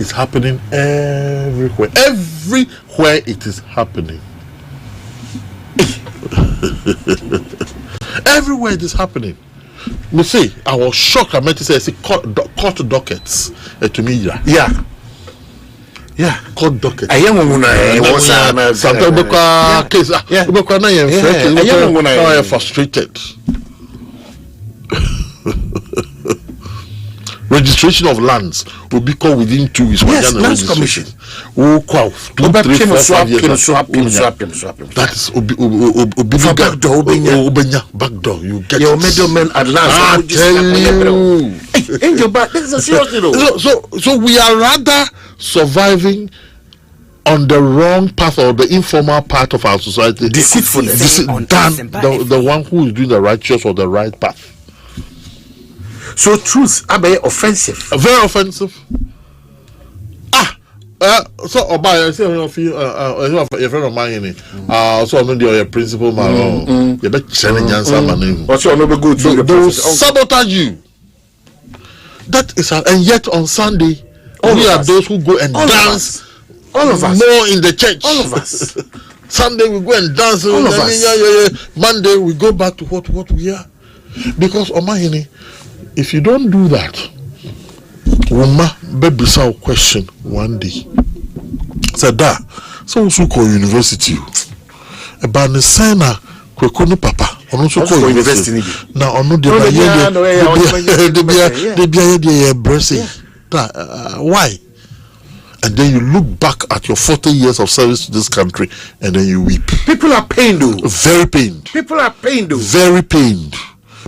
it's happening everywhere it is happening. Everywhere it is happening. Me say I was shocked. I meant to say court dockets to me. Yeah, court dockets. I am case. I am frustrated. Registration of lands will be called within 2 weeks. Yes, lands commission. Will call 2, 3, 4, 5 years. That is back door. You get your middleman at last. Angel, but this is a serious thing. So we are rather surviving on the wrong path or the informal part of our society. Deceitfulness. Than the one who is doing the righteous or the right path. So truth are very offensive. Very offensive. So Oba, I say your friend of mine. So I know your principal man. You better challenge answer my name. What's your number good? They will sabotage you. That is, and yet on Sunday, we are those who go and dance. All of us. More in the church. All of us. Sunday we go and dance. All of us. Monday we go back to what we are. Because Omanhene, if you don't do that, Wuma baby saw question one day. Said that so call university. About the signer Kwekuni papa. Also call university. Now on the why? And then you look back at your 40 years of service to this country and then you weep. People are pained though. Very pained. People are pained though. Very pained.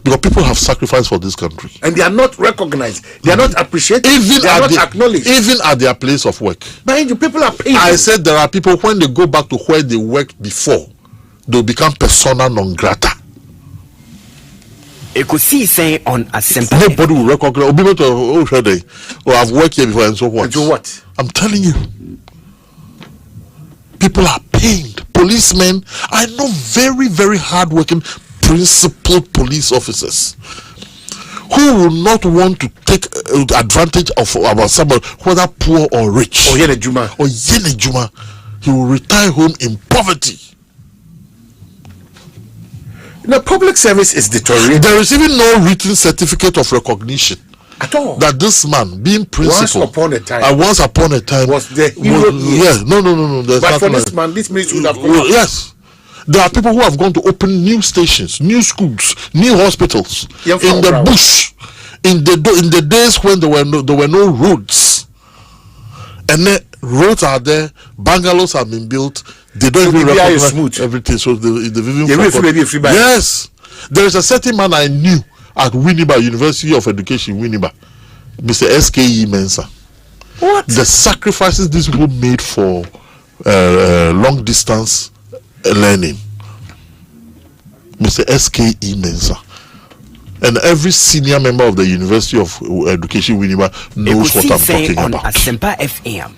Because people have sacrificed for this country. And they are not recognized. They are not appreciated. They are not acknowledged. Even at their place of work. But people are pained. I said there are people, when they go back to where they worked before, they'll become persona non grata. Ekosiisen on Assafuah. Nobody will recognize. I've worked here before and so what? And so what? I'm telling you. People are pained. Policemen, I know very, very hardworking principled police officers who will not want to take advantage of about somebody, whether poor or rich. Or Yene Juma. He will retire home in poverty. The public service is deteriorating. There is even no written certificate of recognition at all that this man, being principal, once upon a time was the hero. Yes, no. But for this man, this ministry would have come out. Yes. There are people who have gone to open new stations, new schools, new hospitals in the bush, in the days when there were no roads, and then roads are there, bungalows have been built. They don't even recognize everything. So yes, there is a certain man I knew at Winneba University of Education, Winneba, Mr. S.K.E. Mensah. What the sacrifices these people made for long distance learning, Mr. S.K.E. Mensah, and every senior member of the University of Education Winneba knows what I'm talking about. Assafuah FM.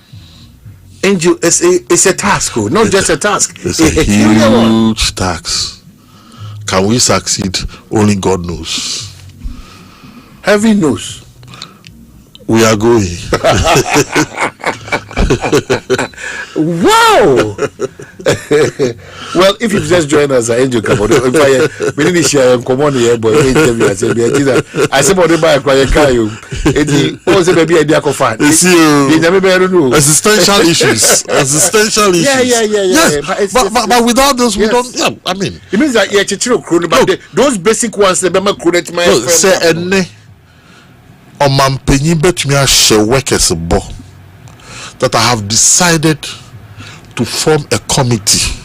Angel, it's a task, not just a task. It's a huge task. Can we succeed? Only God knows. Heaven knows. We are going. Wow. Well, if you've just joined us, Angel Kamodo, we didn't share common here, boy. I said, what about Kayo? Also, maybe a diaco fan. Existential issues. Existential issues. Yeah. Yes. But without those, we don't. Yeah, I mean, it means that you're true, but those basic ones, the Bema Kuret, my say, on my penny bet me a share workers bo that I have decided to form a committee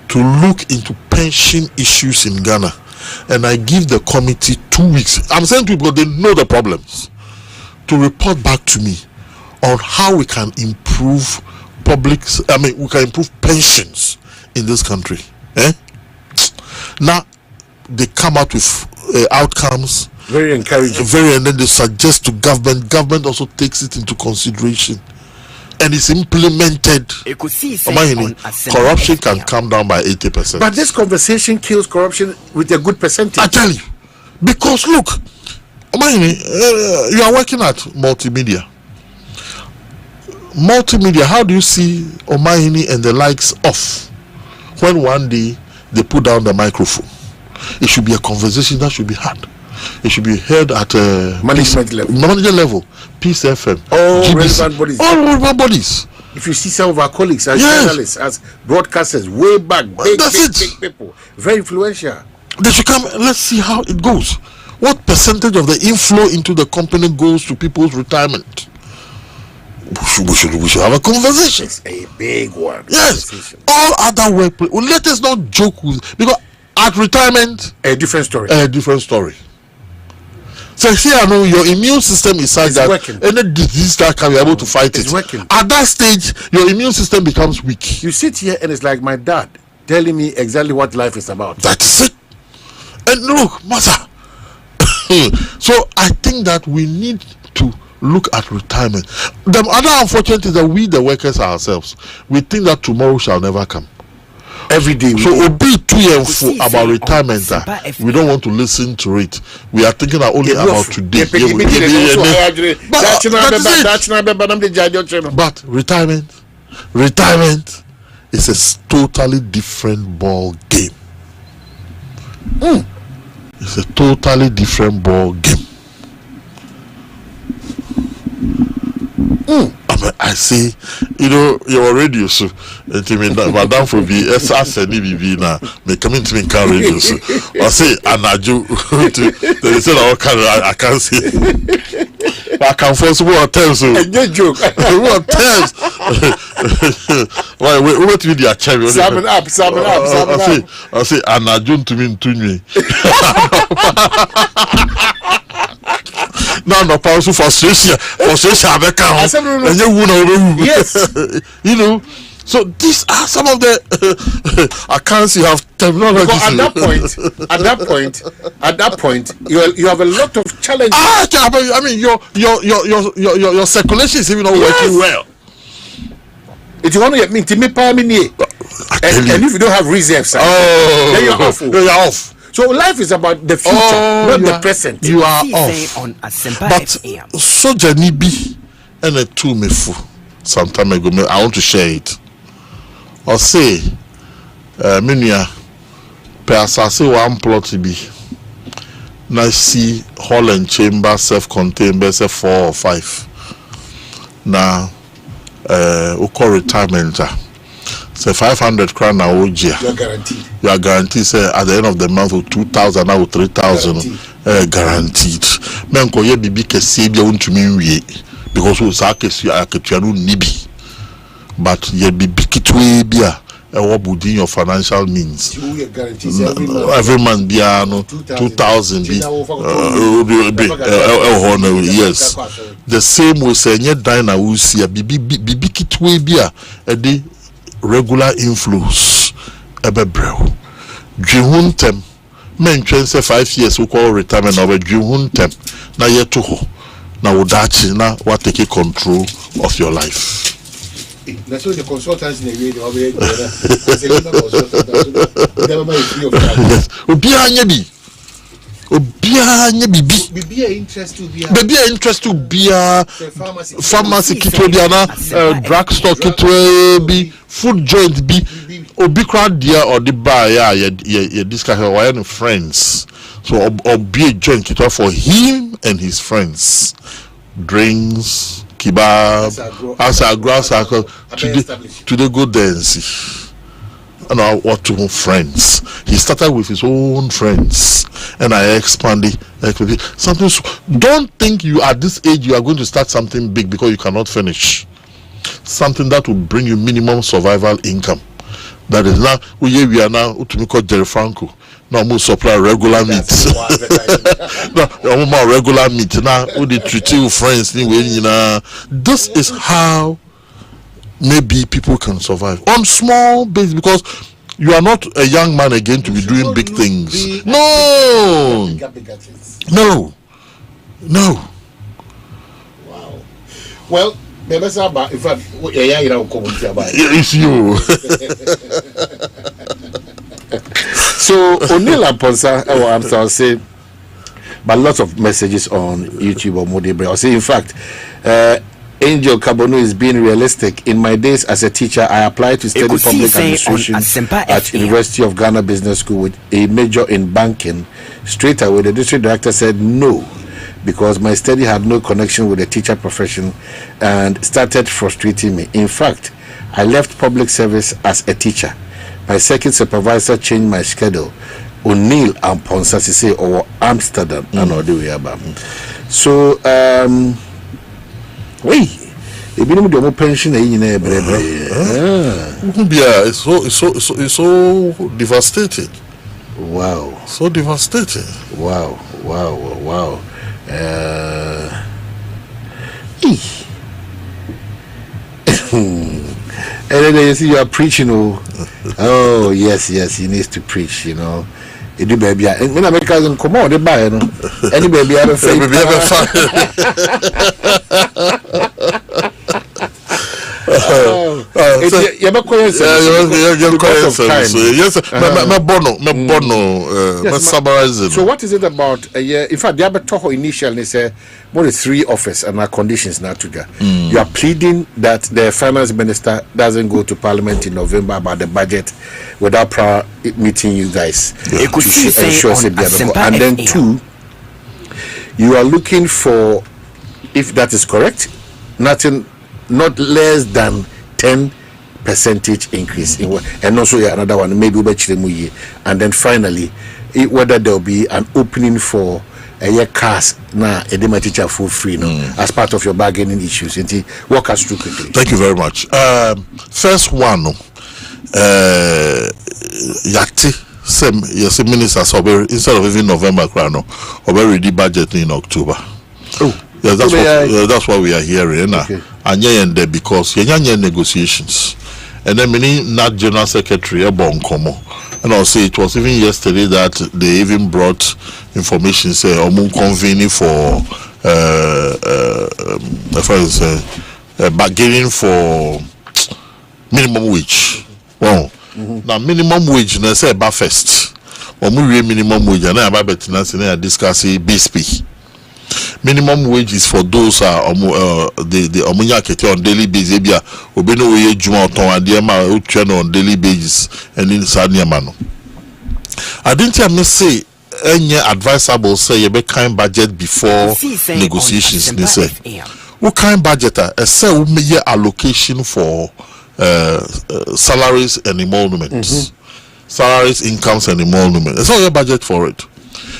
to look into pension issues in Ghana, and I give the committee 2 weeks. I'm saying to people, they know the problems, to report back to me on how we can improve we can improve pensions in this country. Now they come out with outcomes, very encouraging, and then they suggest to government also takes it into consideration and is implemented. Omanhene, corruption can come down by 80%. But this conversation kills corruption with a good percentage. I tell you, because look, Omanhene, you are working at multimedia. How do you see Omanhene and the likes of when one day they put down the microphone? It should be a conversation that should be had. It should be heard at management level, Peace FM, all GBC, relevant bodies. All relevant bodies. If you see some of our colleagues as journalists, as broadcasters, way back, big people, very influential. They should come. Let's see how it goes. What percentage of the inflow into the company goes to people's retirement? We should have a conversation. It's a big one. Yes. All other workplace. Well, let us not joke with, because at retirement, a different story. So here I know your immune system is such that working. Any disease that can be able to fight it's it. Working. At that stage, your immune system becomes weak. You sit here and it's like my dad telling me exactly what life is about. That's it. And look, Masa. So I think that we need to look at retirement. The other unfortunate is that we, the workers ourselves, we think that tomorrow shall never come. Every day. So we'll be 2 years full about retirement. We don't want to listen to it. We are thinking only about today. But retirement is a totally different ball game. It's a totally different ball game. I say, your radio, so Madame for be SSNBB now, may come into me car radio. So I say, Anaju, they said, I can't say. I can force what tells you. Joke. What tells? Why, what with your cherry? Summon up. I say, Anaju to me, to me. No, powerful frustration. Yes. So these are some of the accounts you have terminology. At that point, you have a lot of challenges. I mean, your circulation is even not working well. If you want to get me, and if you don't have reserves, then you're off. You're off. So life is about the future, not the present. You are off. On Assafuah But FM. so Janibi and a two me fu some time ago. I want to share it. Or say, Minia, Persase one plot to be. Now see hall and chamber self-contained, best 4 or 5. Now, we call retirement. Say 500 crown a year. You are guaranteed. You are guaranteed. Say at the end of the month, 2,000 or 3,000 guaranteed. Men ko ye bibi kesi bia untumi nwie because we say kesi aketua no nibi. But ye bibi kitwe bia what would in your financial means? You are guaranteed every month bia no 2,000 yes. The same we say nye dine we see bibi kitwe bia edi regular inflows ebebrew dwihuntem men twense 5 years we call retirement over dwihuntem na yeto ho na wodachi na what take control of your life. That's what the consultants in the radio over here as a consultant never mind free of charge. Obi anya bi obia nye bibi Bibi interest to be baby interest to be pharmacy kitwe bi ana drug store kitwe bi food joint bi obi crowd there or the bar ya discuss why no friends so or be a joint kitwa for him and his friends drinks kebab asa today go dance and what two friends. He started with his own friends, and I expanded. Something. Don't think you at this age you are going to start something big because you cannot finish. Something that will bring you minimum survival income. That is now we are now to call Jerry Franco. Now we supply regular meat. No, more regular meat. Now we treat you friends. This is how. Maybe people can survive on small base because you are not a young man again to be doing big things. No. Wow. Well, it's you. So O'Neill and Ponsa, I'll say, but lots of messages on YouTube or Modebra. I'll say, in fact, Angel Kabonu is being realistic. In my days as a teacher, I applied to study public administration at University of Ghana Business School with a major in banking. Straight away, the district director said no, because my study had no connection with the teacher profession and started frustrating me. In fact, I left public service as a teacher. My second supervisor changed my schedule. O'Neill and Ponsa say or Amsterdam and all the way about. So wait, if you know pension, it's so devastating. Wow, so devastating. Wow. And then you see you are preaching. Oh yes, he needs to preach. You know. It do baby. When Americans come on, they buy. Any baby ever fail. So what is it about? In fact, the Abatoho initially said what is 3 offers and our conditions now together. You are pleading that the finance minister doesn't go to parliament in November about the budget without prior meeting you guys. And then 2, you are looking for, if that is correct, not less than 10% increase in, and also another one maybe and then finally whether there will be an opening for a year cars now a demo teacher for free as part of your bargaining issues. Walk us through quickly. Thank you very much. First one, Yati same yes ministers instead of even November crown or ready budget in October. Yes, that's what we are hearing. Okay. And because negotiations, and then meaning not general secretary Bonkomo, and I'll say it was even yesterday that they even brought information say convening for bargaining for minimum wage. Wow. Now minimum wage na say ba first. Minimum wage and I discuss BSP. Minimum wage is for those the on daily basis. Obeno we juma on daily basis and in Sanyamano. I didn't say any advisable say you be kind budget before negotiations. They say what kind budget a say we allocation for salaries and emoluments. Salaries, incomes and emoluments. It's all your budget for it.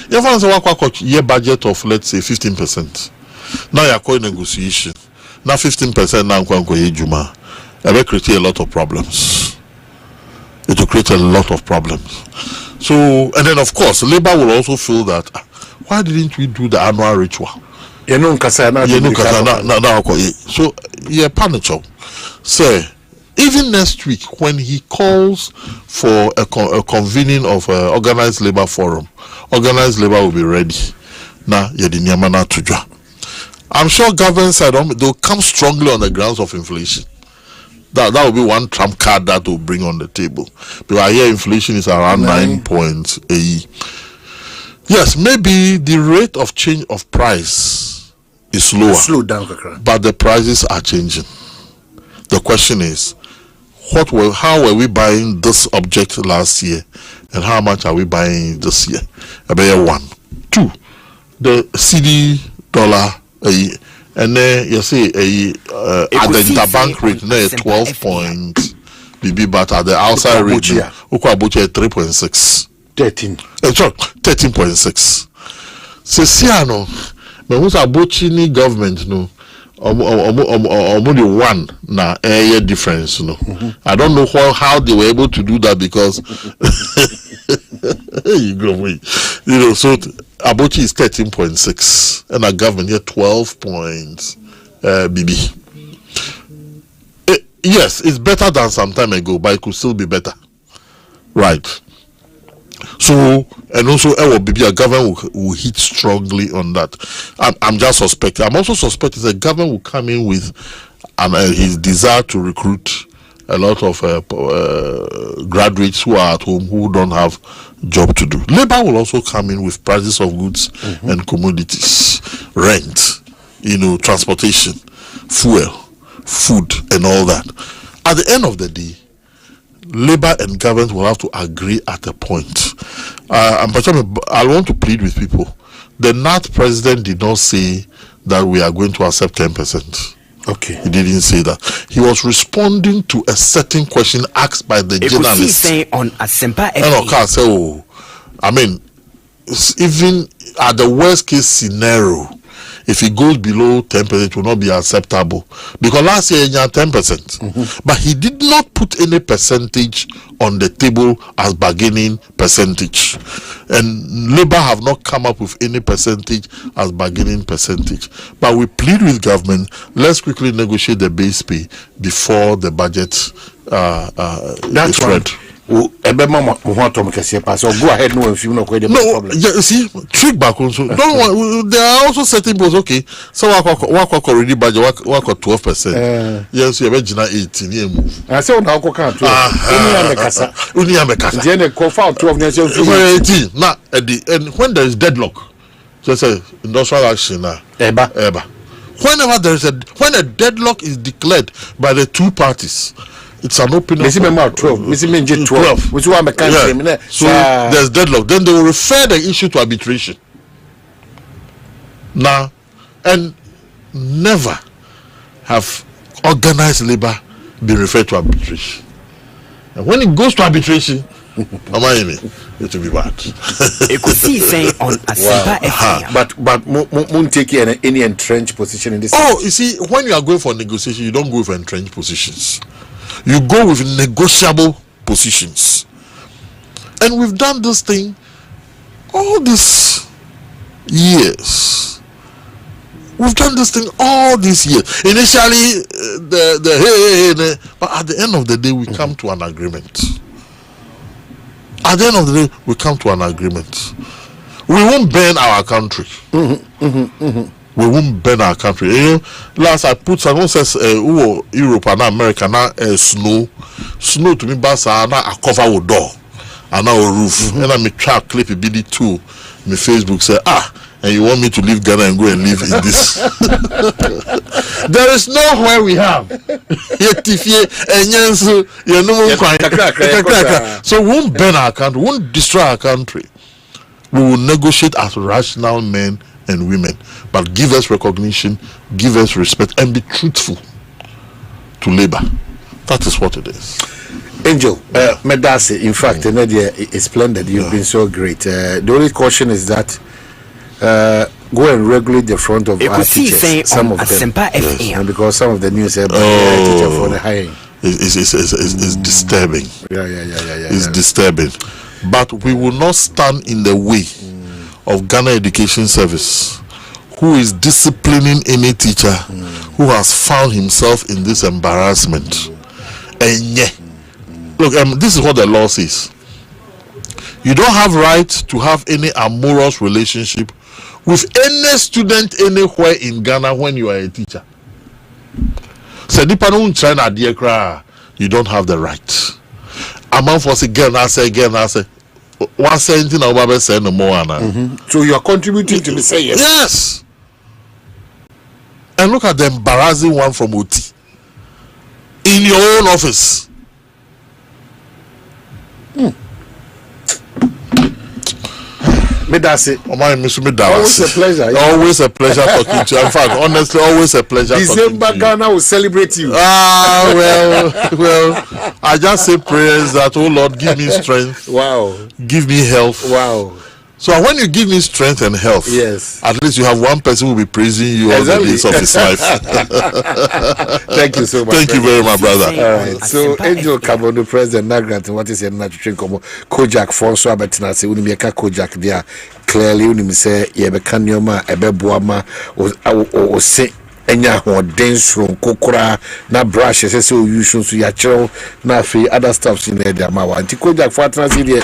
You have a year budget of let's say 15%. Now you're calling negotiation. Now 15% now Juma. It will create a lot of problems. It will create a lot of problems. So and then of course labor will also feel that why didn't we do the annual ritual? So yeah, panic. Say even next week when he calls for a convening of organized labor forum, organized labor will be ready. Now, I'm sure government side they'll come strongly on the grounds of inflation. That will be one trump card that will bring on the table. Because I hear inflation is around 9.8. Yes, maybe the rate of change of price is slower. Slow down, but the prices are changing. The question is, how were we buying this object last year, and how much are we buying this year? About 1, 2, the CD dollar, and then you see at the interbank rate, 12 points. BB, but at the outside region, Okwabuchi 3.6. 13. Sorry, 13.6. So, Siano, but who's a Bochini government, no? Only one na area difference, no. I don't know how they were able to do that because you go away. So Abochi is 13.6 and our government here 12 points. BB. Yes, it's better than some time ago, but it could still be better. Right. So, and also, our government will hit strongly on that. I'm just suspecting. I'm also suspecting the government will come in with his desire to recruit a lot of graduates who are at home who don't have job to do. Labor will also come in with prices of goods and commodities, rent, transportation, fuel, food, and all that. At the end of the day, Labor and government will have to agree at a point. I want to plead with people. The NAT president did not say that we are going to accept 10%. Okay. He didn't say that. He was responding to a certain question asked by the journalist. On Assafuah even at the worst case scenario, if it goes below 10%, it will not be acceptable. Because last year he had 10%. But he did not put any percentage on the table as bargaining percentage. And Labour have not come up with any percentage as bargaining percentage. But we plead with government, let's quickly negotiate the base pay before the budget is read. Go ahead, no, if you know quite problem. Yeah, see, trick back also. Don't want. There are also certain bills. Okay, so work already budget work 12%. Yes, you have 18. You move. I say on how can't. Only amekasa. Then the confirm 12 nations. 18. Now, and when there is deadlock, just say industrial action now. Eba. Whenever when a deadlock is declared by the two parties, it's an opening. 12. 12. Which one yeah. So there's deadlock. Then they will refer the issue to arbitration. Now, and never have organized labor been referred to arbitration. And when it goes to arbitration, it will be bad. Ekosiisen on Assafuah FM. But won't take any entrenched position in this. Oh, you see, when you are going for negotiation, you don't go with entrenched positions. You go with negotiable positions. And we've done this thing all these years. We've done this thing all these years. Initially, but at the end of the day, we come to an agreement. At the end of the day, we come to an agreement. We won't burn our country. We won't burn our country. Last I put someone says Europe and America now snow to me basa now a cover with door and now a roof. And I may try to clip a BD too. My Facebook say and you want me to leave Ghana and go and live in this? There is nowhere we have. So we won't burn our country, we won't destroy our country. We will negotiate as rational men and women, but give us recognition, give us respect, and be truthful to labor. That is what it is. Angel, Medasi, in fact, Nadia is splendid. You've been so great. The only caution is that go and regulate the front of our teachers. Some of them, and because some of the news are teacher for the hiring. It's disturbing. It's disturbing. But we will not stand in the way of Ghana Education Service, who is disciplining any teacher who has found himself in this embarrassment. And look, this is what the law says. You don't have right to have any amorous relationship with any student anywhere in Ghana when you are a teacher. You don't have the right. Among us again, I say, one cent in our say no more. So you are contributing to the say yes. Yes. And look at the embarrassing one from OT in your own office. That's it. Always a pleasure. Yeah. Always a pleasure talking to you. In fact, honestly, always a pleasure. December Ghana will celebrate you. Well, I just say prayers that, oh Lord, give me strength. Wow. Give me health. Wow. So when you give me strength and health, yes, at least you have one person who will be praising you all the days of his life. Thank you so much. Thank you very much, brother. All right. So Angel Kabono, President Nagrant, what is your natural come Kojak for so abetina say unimeka Kojak there clearly unim say yebekanyoma ebeboama o say enya hoden sro kokora na brush say so use so ya chero na fi other stuffs in there ma wa anti Kojak for atnasi there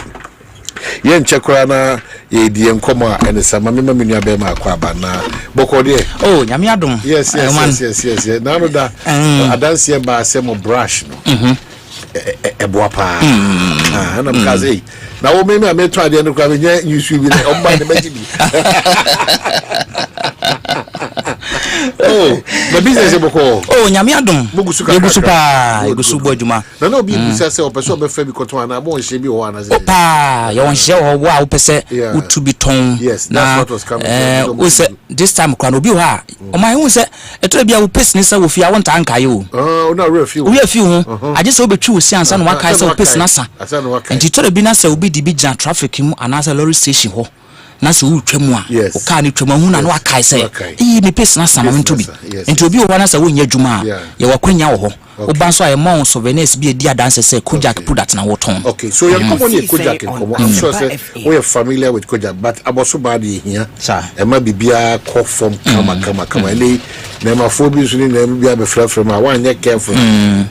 yen chekora na ye die nkoma ene sama me nua be ma Kwaba na bokode oh nyame adom yes na no da adanse ba se mo brush no eboa pa na mkaze na wo me ameto ade no kwa me nya yusu bi o ba ne maji bi oh the business boko oh nyame adom mugusu bojuma na no bi busa se opeso be fa bi koton na mo nhye bi ho ana se opa yo nhye ho wo a opese utu bi ton na we say this time kwa no bi ho a o man hu se eto bia wo pesi ni se wo fi a won ta anka ye o na we fi ho aje se obetwi wo si ansa no waka se wo pesi na sa enti to bi na se obi di bi jan traffic mu anasa lorry station ho na se wo twam a o ka ni twam hu na no aka se ni pesi na sa ma nto bi enti obi wo na se wo nya dwuma ye wakwanya wo ho o ban so ay souvenirs bi edi adanse say Kojak product na woton. Okay, so you're common here Kojak I'm sure say we are familiar with Kojak but aboso bad here sir e ma bibia call from kama le na ma phobia so ni na bibia be frɛ ma wan ye careful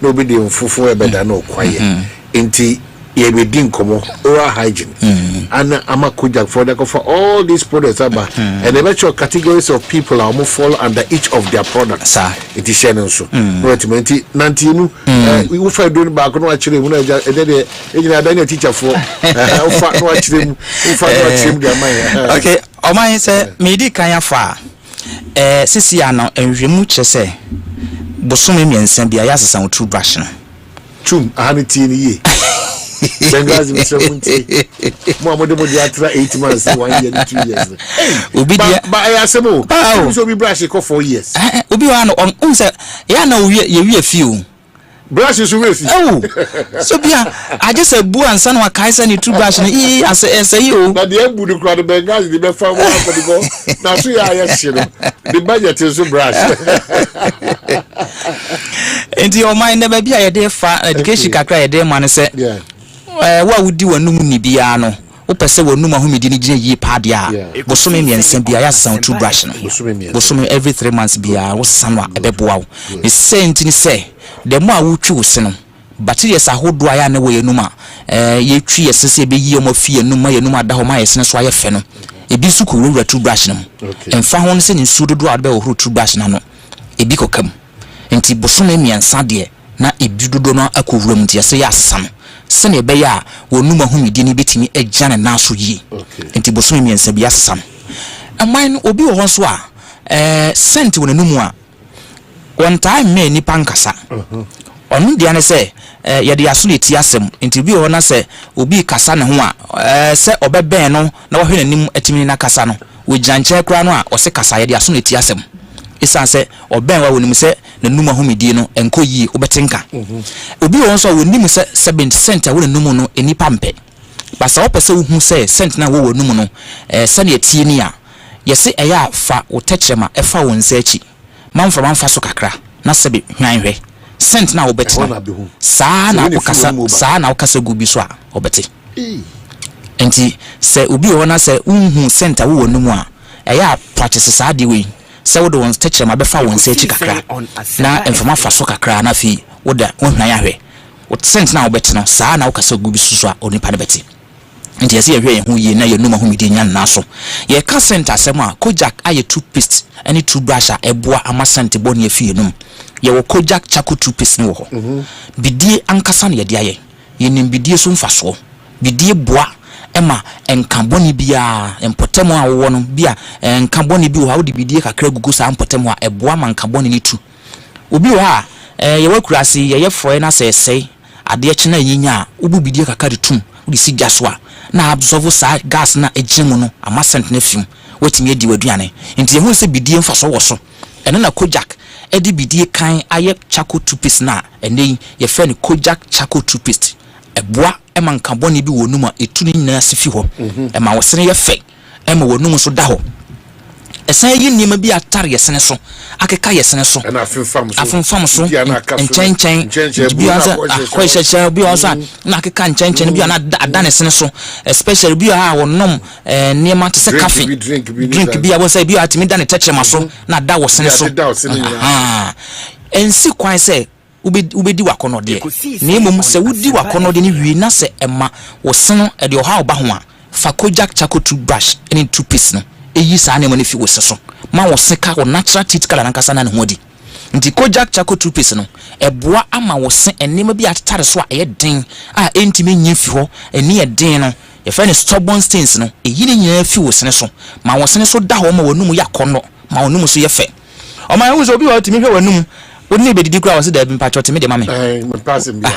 no be dey fufu e be da no kwaye enti ye be din komo oral hygiene and ama Kojak for all these products aba and the virtual categories of people are fall under each of their products sir it is sharing so right nantinu we will find doing back no actually we na dey teacher for ofa no actually no their mind okay o man say me di kan afa sisi ano enhwemu kyese bosome miensa bia ya sesa wo toothbrush no tum ahaniti ni ye Bengazi msemunti mo amode atra 8 months 1 year 2 years obi dia ba ayasemo so bi brush ko 4 years obi wa no on say ya na ye wi afiu brush so we afiu oh so bia aje se bu ansa no akai se ni toothbrush no ase yi o na de ebu ni kra de Bengazi de be fa mo akodi go na so ya shiro the budget is so brush enti o mind na ba bia ye de fa education kakra ye de man se wa wudi wanum ni bia no opese wanum ahomedi ni gine yi pade a bosome miensen bia ya san toothbrush no bosome every 3 months bia wo san wa ebeboa wo ni sent ni say the mo a wutwi wo se no bacteria sa hodo aya na wo yenum a ye twi yesese be yi mo fie enum ma yenum ada ho ma yesene so aye fe no ebi su ko wura toothbrush no emfa ho no se ni su dodo ade be wo toothbrush na no ebi kokam enti bosome miensa de na ebi dodo no akowura mu tie se ya asam sene be ya wonum ahomedi ni betimi agya na naso yi enti bosome miensa bi asam aman obi wo ho so a sent wonanum a one time me ni pankasa onu dia ne se ye de aso leti asem enti bi wo na se obi kasa ne ho a se obeben no na wo hwe nanim atimi na kasa no wo gyanche kra no a o se kasa ye de aso leti asem isan se oben wa wonim se nanum ahomedi no enko yi obetenka obi won so wonim se 70 cent a wonanum no enipa mpe basa opese wo hu se cent na wo wonum no se na etie ni a yese eya fa wo techema efa won se achi manfa so kakra na sebe hwanhwe cent na wo betina saa na okasa gubi so a obete enti se obi wona se unhu cent a wo wonum a eya practice saa de we se wo do won techema be fa won se achi kakra na enfama fa so kakra na fi wo da wo hwan ahwe wo cent na wo betina saa na okasa gubi so a onipa de beti nti yesi ye hwe hu yi na ye numa hu midi nya na so ye ka cent asem a Kojak aye toothpaste any toothbrush a eboa ama cent boni afie num ye wo Kojak charcoal toothpaste ni wo ho bidie ankasa na ye de aye ye nim bidie so mfa so bidie boa ema enkaboni bia empotemo a wo no bia enkaboni bi wo ha wo de bidie kakra gugu sa empotemo a eboa man nkaboni ni tu obi wo ha ye wakurasi ye froe na sesei ade eche na nyinya ubu bidie kakra de tum wo de si gyaso a na absorb sa gas na ejimu no amasent na fium wetimi edi waduane nti ye hu se bidie mfa so wo so eno na kojak edi bidie kan aye charcoal toothpaste na ene ye fe ni kojak charcoal toothpaste eboa ema nkaboni bi wonum a etu ni nyina sifi ho ema wosene ye fe ema wonum so da ho esan yi nima bi atare yesene so akeka yesene so na afenfam so enchenchen bi anza akwahyeche bi anza na akeka enchenchen bi na adane sene so especially bi a wonom nima te se cafe drink bi a wo say bi atimi dane techema so na da wo sene so ensi kwan se ubedi wakono de na emom se wudi wakono de ni wi na se ema wo seno e de oha oba ho a fa kojak charcoal toothbrush any toothpaste no eyi sa na fi wose so ma wo seka wo natural teeth color na nkasa na ne hodi nti kojak charcoal toothpaste no eboa ama wo se enema bi atare so a den a entime nyi fi ho eni den no ye fa ne stubborn stains no eyi ne nyina fi wo sene so ma wo sene so da ho ma wonum yakono ma wonum so ye fe o ma hu so bi wo timi hwe wonum woni bedidi kura wo se da bi mpacho timi de mame me pass me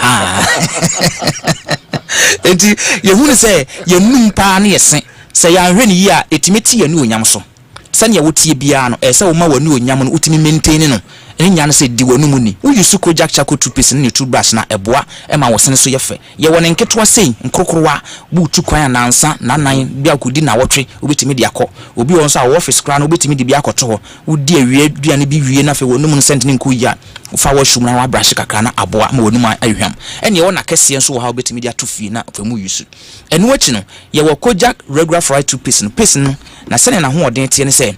enti ye hu ne se ye num pa na ye se se ya hwe ni yi a etimeti ya ni onyam so sane ya wotie bia no se wo ma wani onyam no utimi maintain no enya no se di wanu mu ni wo yusu kojak charcoal toothpaste ne toothbrush na eboa ema wo sene so ye fe ye woni nketwa sei nkrokrowa bu tu kwan na ansa na nan bia kodi na wotwe obetimi de akọ obi won so a office kra na obetimi de bia akọto ho wodi awie duane bi wie na fe wonu mu sent ne nku ya fa wo hwum na wa brush kakra na aboa ma wonu mu ahwam ene ye wona kese nso wo ha obetimi de atofi na fa mu yusu enu achi no ye wo kojak regular fried toothpaste no paste no na sene na ho odin tie ne se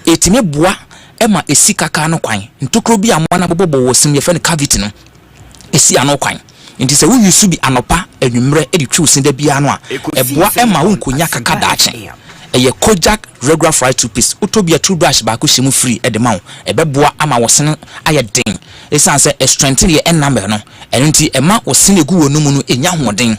etimi boa ema esi kaka no kwan ntokro bi amana bobo wo sim ye fe ne cavity no esi ano kwan nti se wo yusu bi anopa anwumre edi twi usin da bia no a eboa ema wo nkonya kaka daache eye kojak regular fried toothpaste utobia toothbrush ba ko hyemu free edema wo ebeboa ama wo sen aye den esan se strengthen ye number no eno nti ema wo sen egu wonum no enya hoden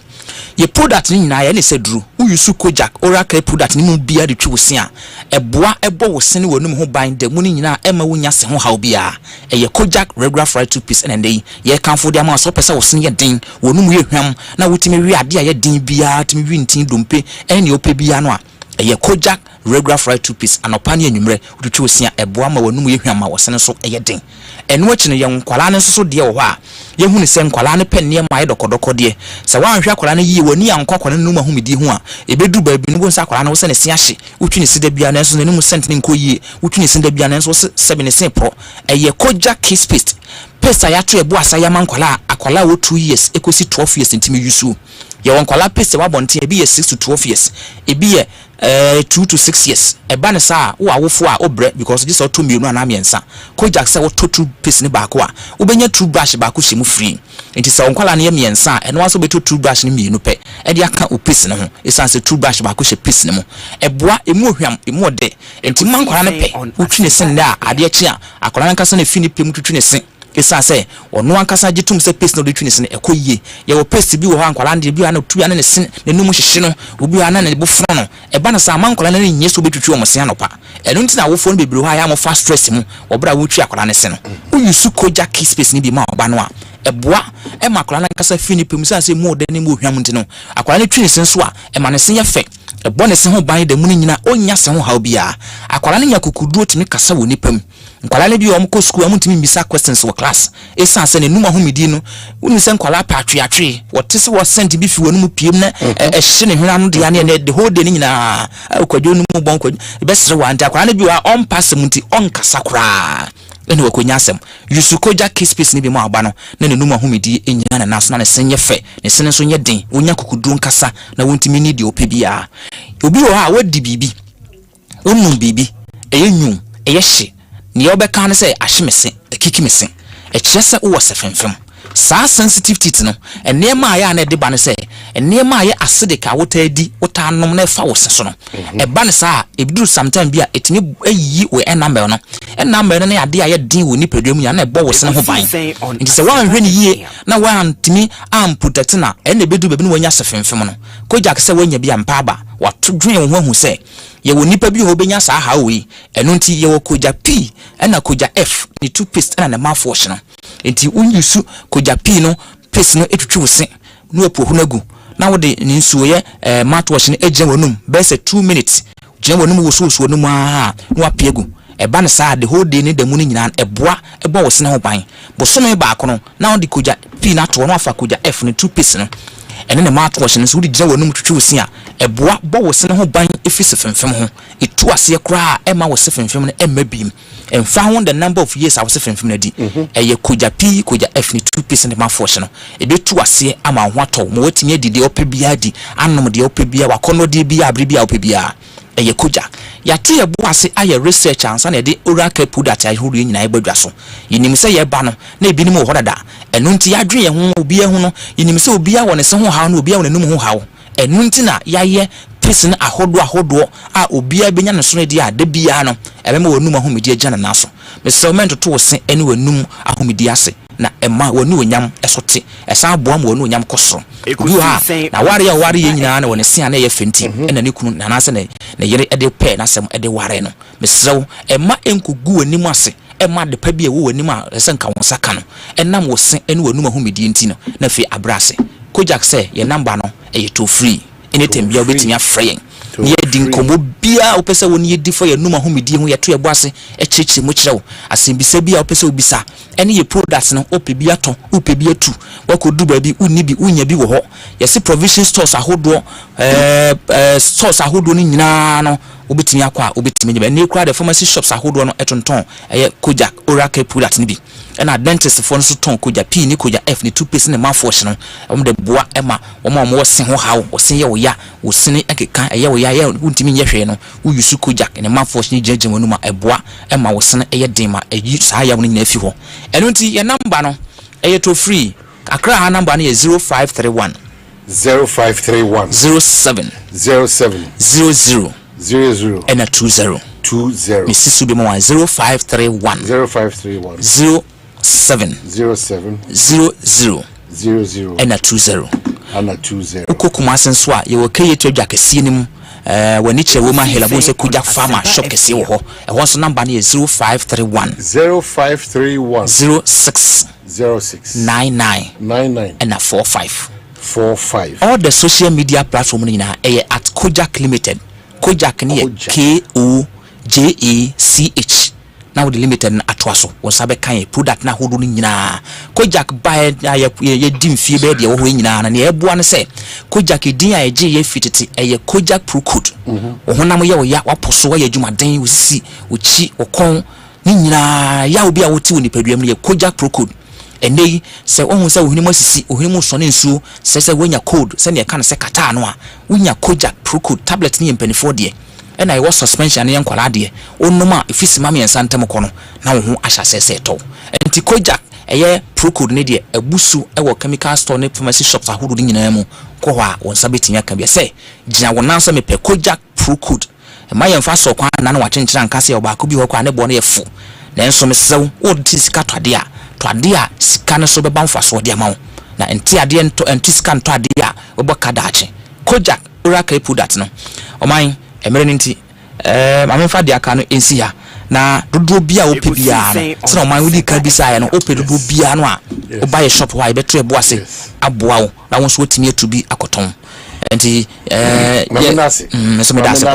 ye product ni nyina ye ne se duru wo yusu kojak oral care product ni mu bia de twi usin a eboa ebo wo sen wonum ho ban da mu ni nyina ema wo nya se ho haw bia eye kojak regular fried toothpaste ene ndey ye kanfo de ama so pese wo sen ye den wonum ye hwam na wotimi wi ade a ye den bia timi wi ntin dompe ene ope bia no a eye kojak regular fried toothpaste anopa ne anwumre wotwe osia eboa ma wanum ye hwam ma wosene so eye den eno achi no ye nkwala ne so de wo ho a ye hu ne se nkwala ne pen ne ma ye dokodoko de se wan hwe akwala ne yi wani ankokwa ne numa humidi ho a ebedu baabi no bo nsa akwala ne wo se ne se ahye wotwe ne sida bia na so ne num sent ne nkoyie wotwe ne sida bia na so 7 pro eye kojak kiss paste paste ya to ebo asa ya mankwala akwala wo 2 years ekosi 12 years ntimi yusu ye wonkwala paste wa bonte ebi ye 6 to 12 years ebi ye 2 to 6 years eba ne sa wo awofo a obre because this auto mienu na amiensa kojak se wo totu paste ne ba ko a wo benya toothbrush ba ko hyemu free enti se wonkwala ne amiensa eno aso beto toothbrush ne mienu pe e de aka o paste ne ho esan se toothbrush ba ko hye paste ne mo eboa emu ohwam emu ode enti mankwala ne pe wo twine sen da ade achi a akwala nka se na fini pe mu twine sen esa se ono ankasa gitum se paste no de twine sen ekoyie ye wo paste bi wo ha ankwala de bi ana tu ana ne sen ne num hyehye no obi ana ne bofo no e ba na sa mankwala na nye so betwitwi o mo sen anopa eno nti na wo fo no bebre ha ya mo fast stress mu obra wo twi akwala ne sen no wo yusu kojak kiss paste ni bi ma oba no a eboa e ma akwala na ankasa fini pem sa se mu de ne mu hwam nti no akwala ne twine sen so a e ma ne sen ye fe ebo ne sen ho ban de mu ni nyina onya sen ho ha bia akwala ne nyakukuduo timi kasa wo nipam nkwala ne bi o mko school amutimi mbisa questions wo class esa se ne numa homidi no woni se nkwala pa atwe wote se wo sent bi fi wonu mu piem na hye ne hwena no de ane ne the whole day ni nyina akwadwo no mu bon kwadwo be sere wa anta akwala ne bi wa on pass munti on kasa kra ene wakonya asem yusu kojak kiss paste ni bi mu aba no na ne numa homidi enya na naso na ne senye fe ne sene so nye den onya kokudu nkasa na wontimi ni de opebia obi wo ha wadi bibi onum bibi eyenyu eyehye ni obeka ne se ahyemese akikimese ekyese wo sefemfem saa sensitive teeth no enema aya na de ba ne se nneema ye acidic a wotadi wotanom na fa wo seso no eba ne saa ebiduru sometime bia etimi ayi we enambe no enambe no na ade a ye din wo nipadua mu ya na ebo wo sene ho ban nti se wan hwe ne yie na wan timi am protect na ene bedu bebi no wanya sefemfem no kojak se wanya bia mpaba watodwen wo hu se ye wo nipa bi ho benya saa ha we eno nti ye wo koja P ena koja F ni toothpaste ena na mouthwash no nti unyusu koja P no paste no etwetwe wo se no apohu nagu na wo de ni nsuo ye mouthwash no eje wonum be se 2 minutes je wonum wo so wonum a no apiegu eba ne saa the whole day ni da mu ni nyina eboa ebo wo se ne ho ban bo so me ba kono na wo de koja P na to no afa koja F ni toothpaste no ene ne mouthwash no so di gina wonum twetwe wo se a eboa bo wo se ne ho ban efisi femfem ho etu ase kra ema wo se femfem no emma bim emfa ho the number of years a wo se femfem na di eye koja P koja F ni 2% ne mouthwash no ebe tu ase ama ho atɔ mo watimi adidi opebia di anom de opebia wakono de bia abribia opebia eye koja ya te ye bo ase aye research ansa na de oral care product ayi huru nyina ebadwa so yinim se ye ba no na ebi nim ho dada enu nti ya dwe ye ho obi ye ho no yinim se obi a wone se ho hawo na obi a wone num ho hawo enu nti na ya ye person ahodo a obi a benya ne so ne dia de bia no ebema wonum ahomedi agya na naso meselment to wo se ene wonum ahomedi ase na ema wonu onyam esote esa aboam wonu onyam kosoro yu ha na ware ye nyina na wone se ana ye fenti ena ne kunu na nase ne yere ede pe na sem ede ware no mesrew ema enkogu onim ase ema de pa bia wo onim a ese nka won saka no enam wo se ene wonum ahomedi enti no na fe abrase kojak se ye number no e to free anytime bia obetimi afrɛ ye din komo bia opese woni ye difo ye numa homedi ho ye to ye boase e kyekye mo kyerɛw asembisa bia opese obisa ene ye products no ope bia to ope bia tu wakodu ba bi unni bi unya bi wo ho ye se provision stores ahodo stores ahodo ni nyina no obetimi akwa obetimi nyeba ne kura the pharmacy shops ahodo no etonton eye kojak oral care products ni bi ena dentist for no so ton koja P ni koja F ni toothpaste ne mouthwash no de boa ema wo se ho hawo wo se ye wo ya wo sene ekeka eye wo ya ye untimi nye hwe no wo yusu koja ne mouthwash ni jeje wonu ma eboa ema wo sene eye den ma eyi saa ya wo ni afi ho eno nti ye number no eye to free akra ha number no ye 0531 07 00 and a 20 Mrs. Subimo 0531 07 00 and a 20 ukokuma senso a ye wo kaye to adwa kase nim wani che wo ma hela bo se kuja farmer shop kase wo ho e ho so number na 0531 06 99 and a 45 all the social media platform ni na at Kojak Limited Kojak ni KOJACH now the limited atwaso won sabe kan product na hodo ni nyina Kojak buy ye dim fie be de wo ho nyina na ne eboa ne se Kojak din a ye fititi Kojak Pro Code wo honam ye wo ya waposo wa ye dwumaden wo sisi wo chi wo kon ni nyina ya obi a wo ti wo nipaduam ye Kojak Pro Code enei se ohun se ohuni masisi ohuni so ne nsuo se wonya code se ne ka ne se kata no a wonya Kojak Pro Code tablet ni mpanifo de ena iwo suspension ne nkwala de onuma ifisi mame ensantem kono na wo ho ahyase se to enti Kojak Pro Code ne de abusu ewo chemical store ne pharmacy shops ahodo ni nyina mu ko ho a won sabetinya ka bia se gina wona nsa mepe Kojak Pro Code ma yemfa so kwa na wa kyenkyera nka se oba ko bi ho kwa ne bo ne yefu na enso mesew wo de sika tode a sika ne so beba mfa so de amawo na enti ade enti sika nto ade a oboka daache Kojak oral care product no oman emere nti amemfa de aka no ensi ha na dodo bia ope bia no se na oman wudi ka bisa ya no ope dodo bia no a oba ye shop wa beto ebo ase aboa wo na won so otimi atubi akoton enti so me dase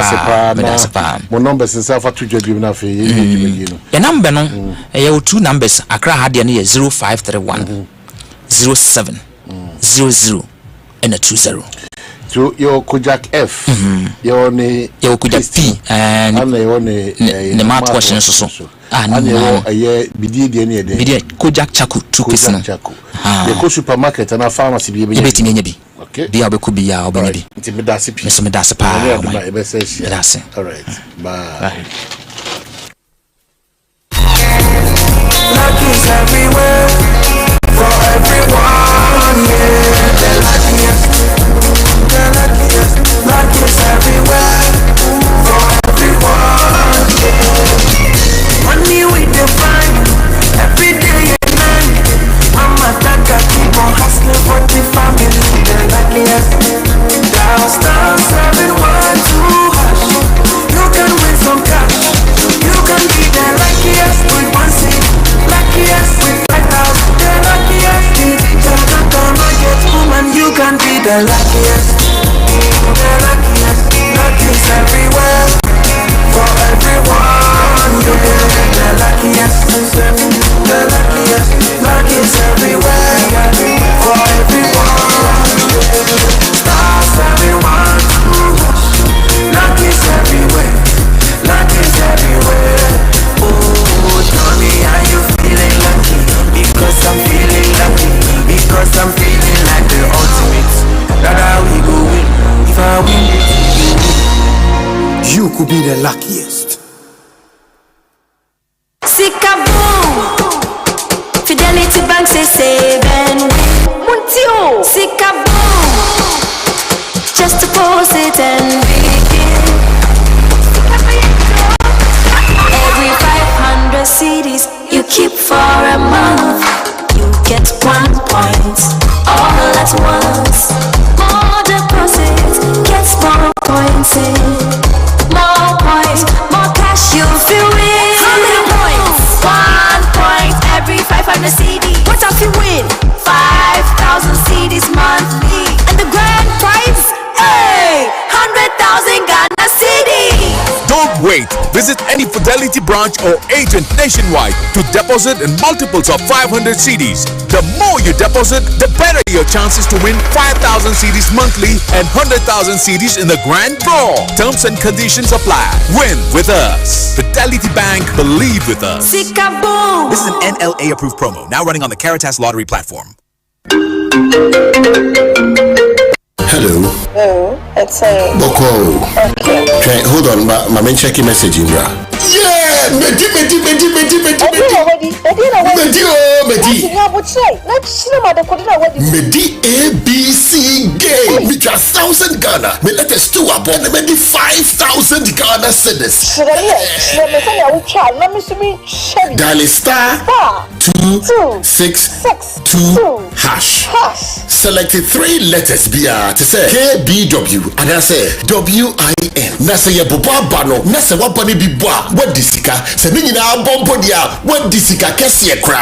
pa mo numbers nsa fa to dwadwim na fe ye no ya number no ye two numbers akra ha de no ye 0531 07 00 and a 20 to your Kojak F your Kojak P and your ne mouthwash so and your bidi de ne de Kojak Chaku 2% Chaku the ko supermarket and a pharmacy bi betimi nya bi okay bi abeku bi ya obanya bi nti me dase pi me dase pa dase all right bye Luck is everywhere for everyone, yeah. could be the luckiest. Sikaboom! Fidelity Bank says save and win. Muntio! Sikaboom! Just deposit and begin. Every 500 CDs you keep for a month, you get 1 point all at once. More deposits, gets more points in. More points, more cash you feel win. How many points? 1 point every 500 CDs. What else you win? 5,000 CDs monthly. And the grand prize? Hey! 100,000 Ghana CDs. Don't wait. Visit any Fidelity branch or agent nationwide to deposit in multiples of 500 CDs. The more you deposit, the better your chances to win 5,000 CDs monthly and 100,000 CDs in the grand draw. Terms and conditions apply. Win with us. Fidelity Bank, believe with us. Sikaboom! This is an NLA approved promo, now running on the Caritas Lottery platform. Hello. Oh, it's a Boko. okay. Hold on, my main checking message in there. Yeah, Medi. Medi ABC game. We just 1,000 Ghana. Me let us 2 above and Medi 5,000 Ghana cedis. Dial star 262 hash. Select 3 letters BR to say KBW and I say WIN. Nasa ye boba bano. Nasa wapani bibwa. What disika? Se mini na bombo dia. What disika kesi kra?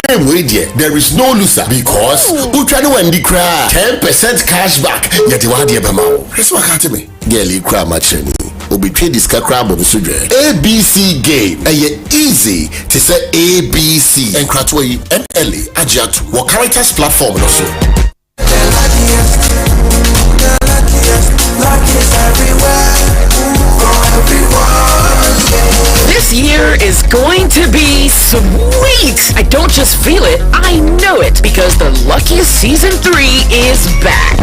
Game radio. There is no loser because utrani wendi kra 10% cashback. Yeti wadi ebamao. That's what happened to me. Girlie kra macheni. Obi trade diska kra bo sudre. ABC game. Aye easy to say ABC. And kratwe NLA Ajat wa Caritas platform also. This year is going to be sweet. I don't just feel it, I know it, because the luckiest season 3 is back.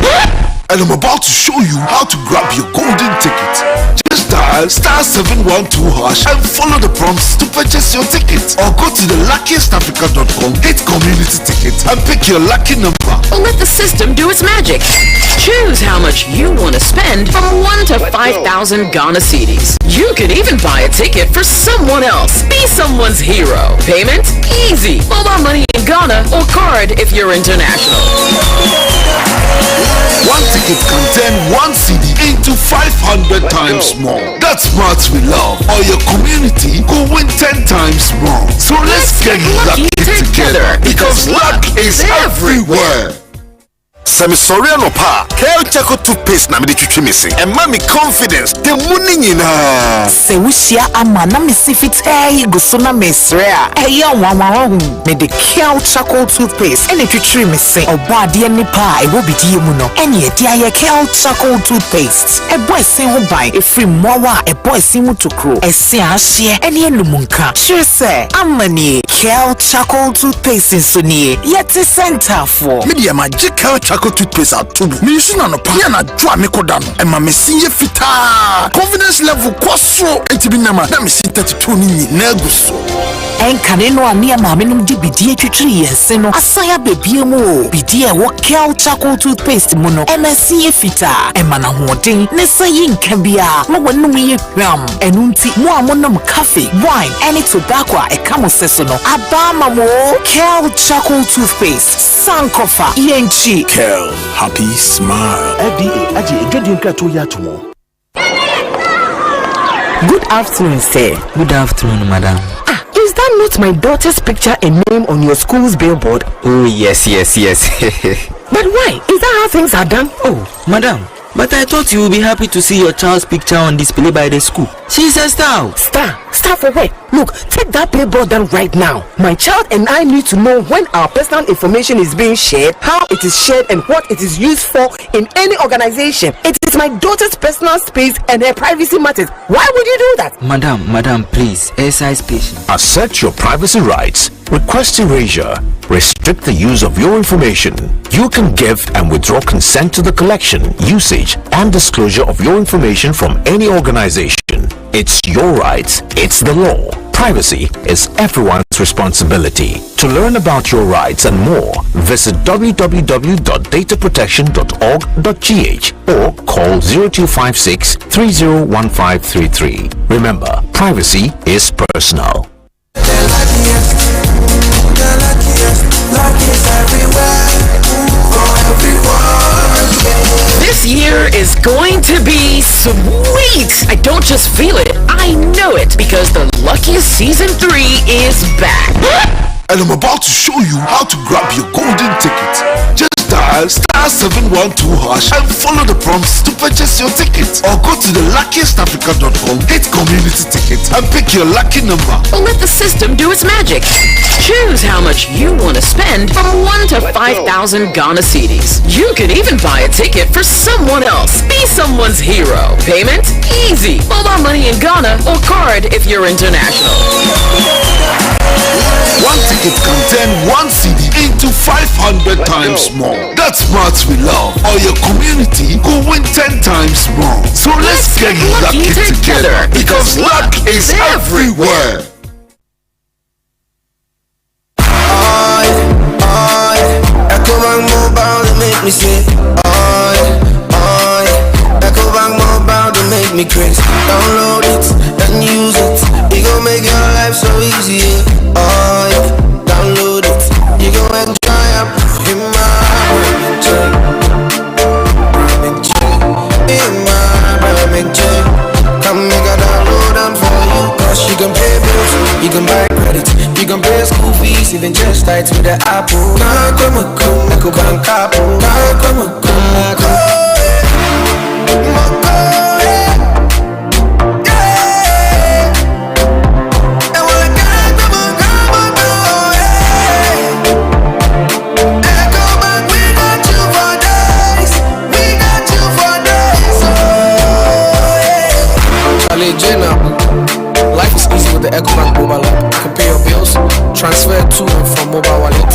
And I'm about to show you how to grab your golden ticket. Just dial *712# and follow the prompts to purchase your ticket. Or go to theluckiestafrica.com, hit community ticket and pick your lucky number. Or let the system do its magic. Choose how much you want to spend from 1 to 5,000 Ghana cedis. You can even buy a ticket for someone else. Be someone's hero. Payment? Easy. Mobile money in Ghana or card if you're international. One ticket can turn 1 CD into 500 times more. That's smart we love. Or your community could win 10 times more. So let's get lucky together because luck is everywhere. Sami Soriano Pa, Kale Chaco toothpaste na me de twitwi missing. And mommy confidence, the money nyina. Se wushia ama na me sifit go so na mesrea. Eya wanwa me de Kale Chaco toothpaste and twitwi missing. Oba de ni pa e wo bidie mu no. Ene e dia ye Kale Chaco toothpaste. E boy sen ho ban e free mowa e boy sen mu tokro. E se ahye ene enumunka. Sure say amani Kale Chaco toothpaste so nie. Yet center for. Media magic Kale Chaco toothpaste atubu. Me use na no pa. Ya na dwa me kodano. E ma me sinye fita. Confidence level kwaso. Enti na me sin 32 ni na guso. Enkane no ania ma me num di bidie twitwi yense no. Asaya bebie mu. Bidie wo Kale Chaco toothpaste mu no. MSC fita. E ma na hoden. Ne sayi nka bia. Mo wanum ye hwam. Enu nti mo amonum cafe, wine, any tobacco e kamo seso no. Abama mo Kale Chaco toothpaste. Sankofa yenchi. Kale, happy smile. Good afternoon, sir. Good afternoon, madam. Is that not my daughter's picture and name on your school's billboard? Oh, yes. But why? Is that how things are done? Oh, madam. But I thought you would be happy to see your child's picture on display by the school. She's a star. Star Tafo, wait. Look, take that billboard down right now. My child and I need to know when our personal information is being shared, how it is shared, and what it is used for in any organization. It is my daughter's personal space and her privacy matters. Why would you do that? Madam, please, exercise patience. Assert your privacy rights. Request erasure. Restrict the use of your information. You can give and withdraw consent to the collection, usage, and disclosure of your information from any organization. It's your rights. It's the law. Privacy is everyone's responsibility. To learn about your rights and more, visit www.dataprotection.org.gh or call 0256 301533. Remember, privacy is personal. This year is going to be sweet. I don't just feel it, I know it, because the luckiest season 3 is back. And I'm about to show you how to grab your golden ticket. Just dial *712# and follow the prompts to purchase your ticket, or go to theluckiestafrica.com, hit community tickets, and pick your lucky number. Or let the system do its magic. Choose how much you want to spend from 1 to 5,000 Ghana cedis. You could even buy a ticket for someone else. Be someone's hero. Payment? Easy. Mobile money in Ghana or card if you're international. One ticket can turn 1 CD into 500 times more. That's smart we love. Or your community could win 10 times more. So let's get lucky together, because luck is everywhere. Ecobank Mobile, they make me say, Ecobank Mobile, they make me crazy. Download it and use it. It gon' make your life so easy. Download it. You gon' enjoy up in my Come make a download them for you. Cause you can pay bills, you can buy credit, you can pay school fees, even just tight with the Apple. Ecobank Apple. Life is easy with the Ecobank mobile app. You can pay your bills, transfer to and from mobile wallet,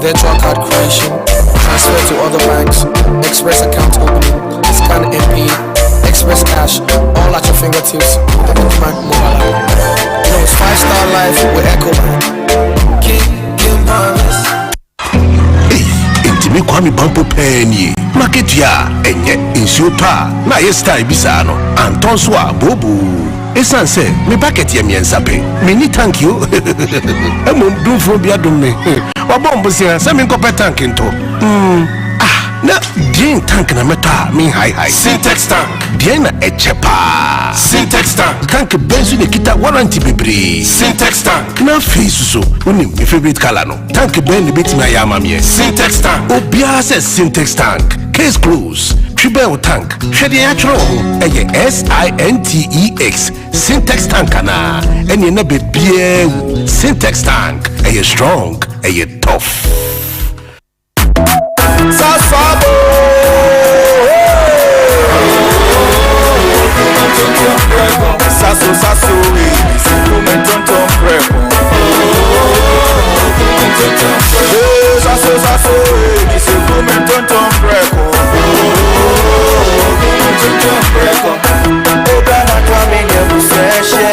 virtual card creation, transfer to other banks, express account opening, scan and pay, express cash, all at your fingertips with the Ecobank mobile app. You know, it's 5-star life with Ecobank. King Promise. Intimi kwami bampo penny. Market ya enye insuta na yesta ibisano. Antonswa bobu. Esan se me packet ye miensape. Me ni thank you. Emom dum from bia dum me. Wa bombo se me nkope tank nto. Na bien tank na meta me high. Syntax tank. Bien na echepa. Syntax tank. Tank benzu ne kita warranty bebre. Syntax tank. Na face so uni my favorite color no. Tank ben bit na ya mamie. Syntax tank. Obia se Syntax tank. Case close. Tribel tank. Shede atro. Eye SINTEX. Syntax tank na. Enye na be bie Syntax tank. Eye strong. Eye tough. Sasabo. Sasso, come tonton prepo. Sasso, come tonton prepo. Ogana kamine buseshe.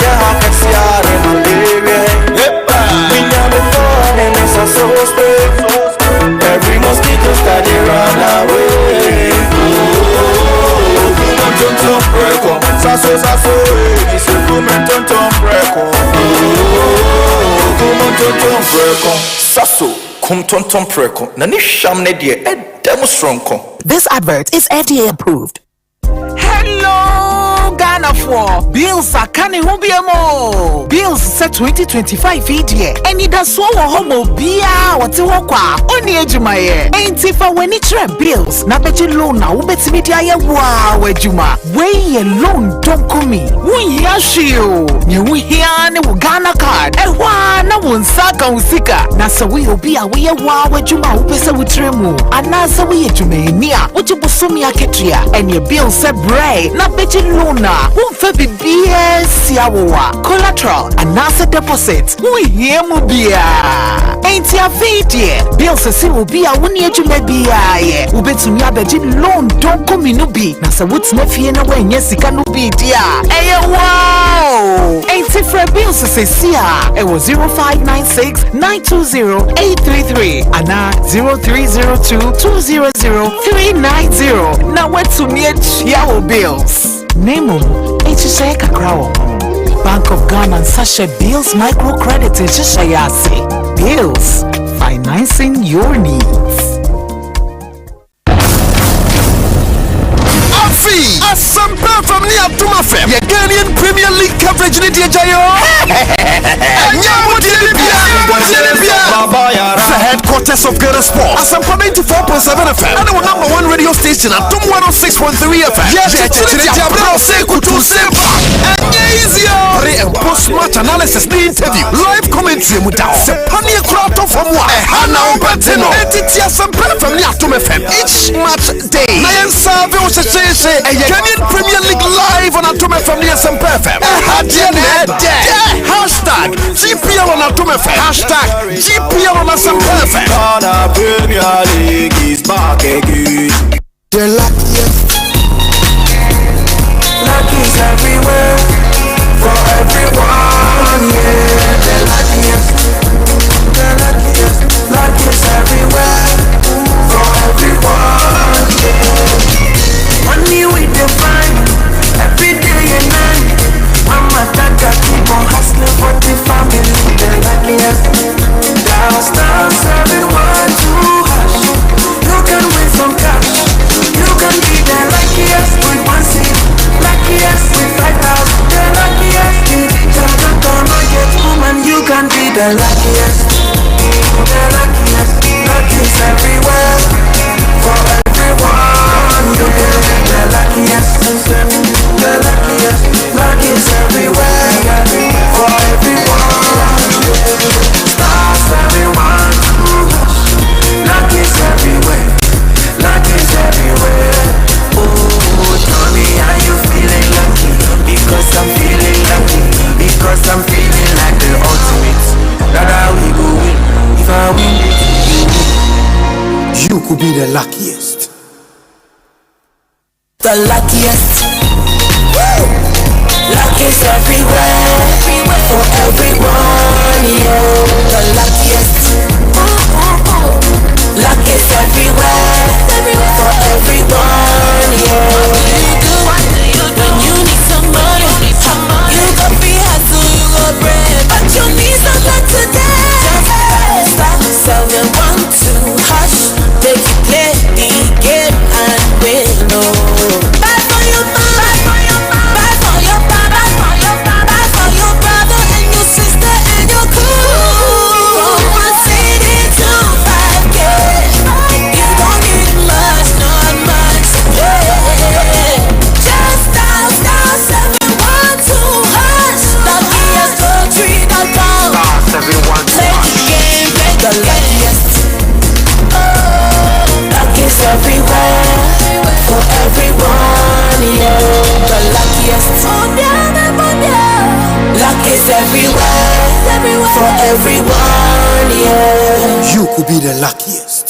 Ya hakasiare malaria. Minya mufone nisa sospe. Every mosquito study run away. Tonton preco, sasso, isi come tonton preco. Come tonton preco, sasso, come tonton preco. Nani shamne die edemo stronko. This advert is FDA approved. Hello, Ghana Assafuah. Bills are canny hubiamo. Bills set 2025 year. And it does so homo bia what to walk on the edge of my ear. Ain't if I when it's bills. Nabeji loan now, bet me dia wow, Juma. Way alone don't come me. We yashio. You hear ne Ghana card. And one na won saka usika. Nasa we obi a we wow, Juma, upesa utremu. And nasa we jumenia. What you busumi aketria. And your bill said bray. Nabeji lona. Won't be BS yawa. Collateral. And nasa deposit. We hear mubia. Ain't ya video. Bill says he will be a 1 year jumebia. Ubetumi abeji loan don't come in ubi. Nasa what's nefi na when yes he can ubi dia. Hey wow. Ain't it for bills to say sia. It was 0596 920 833 and 0302 200 390. Now what to me yawo bills. Name HSA Kakrawo. Bank of Ghana and Sasha Bills Microcredit in Shishayase. Bills, financing your needs. Asampa from the Abduma FM. Your Ghanaian Premier League coverage in the Jayo. The headquarters of Ghana Sport. Asampa 92.7FM. And our #1 radio station at 106.3 FM. Pre and post match analysis, the interview, live commentary muda. Sepania crowd from one. Hana Obateno. Etitia Asampa from the Abduma FM. Each match day. Nayan Save was a Ghanaian Premier League live on Atome from the SMP FM. Hashtag GPL on Atome FM. Hashtag GPL on SMP FM. Ghana Premier League is back again. The luckiest. Lucky's everywhere. For everyone, yeah. The luckiest. The luckiest. Lucky's everywhere. For everyone, yeah. Money we define every day and night. Mama Taka keep on hustling for the family. The luckiest. Downstairs everyone to hush. You can win some cash. You can be the luckiest with 1 seat. Luckiest with 5,000. The luckiest kid. Don't get woman. You can be the luckiest. The luckiest. Luckiest everywhere. For everyone. The luckiest. The luckiest. Luckiest everywhere. For everyone. Stars everyone. Luckiest everywhere. Luckiest everywhere. Oh, tell me how you feeling lucky. Because I'm feeling lucky. Because I'm feeling like the ultimate. That how we go win. If I win, you could be the luckiest. The luckiest. Woo! Luck is everywhere. For everyone, yeah. The luckiest. Luck is everywhere. For everyone, yeah. What do you do? When you need some money, you go free hustle, you go bread. But you need some luck today. Just stop, selling 1, 2, hush. Take it, play the game and win, no. Buy for your mom, buy for your mom, buy for your papa, buy for your brother and your sister and your crew. From 1 city to 5K, you don't need much, not much, yeah. Just dial *712 hush. Luckiest.com. Play the game, play the luckiest. Luckiest everywhere. For everyone, yeah. The luckiest. Luck is everywhere. For everyone, yeah. You could be the luckiest.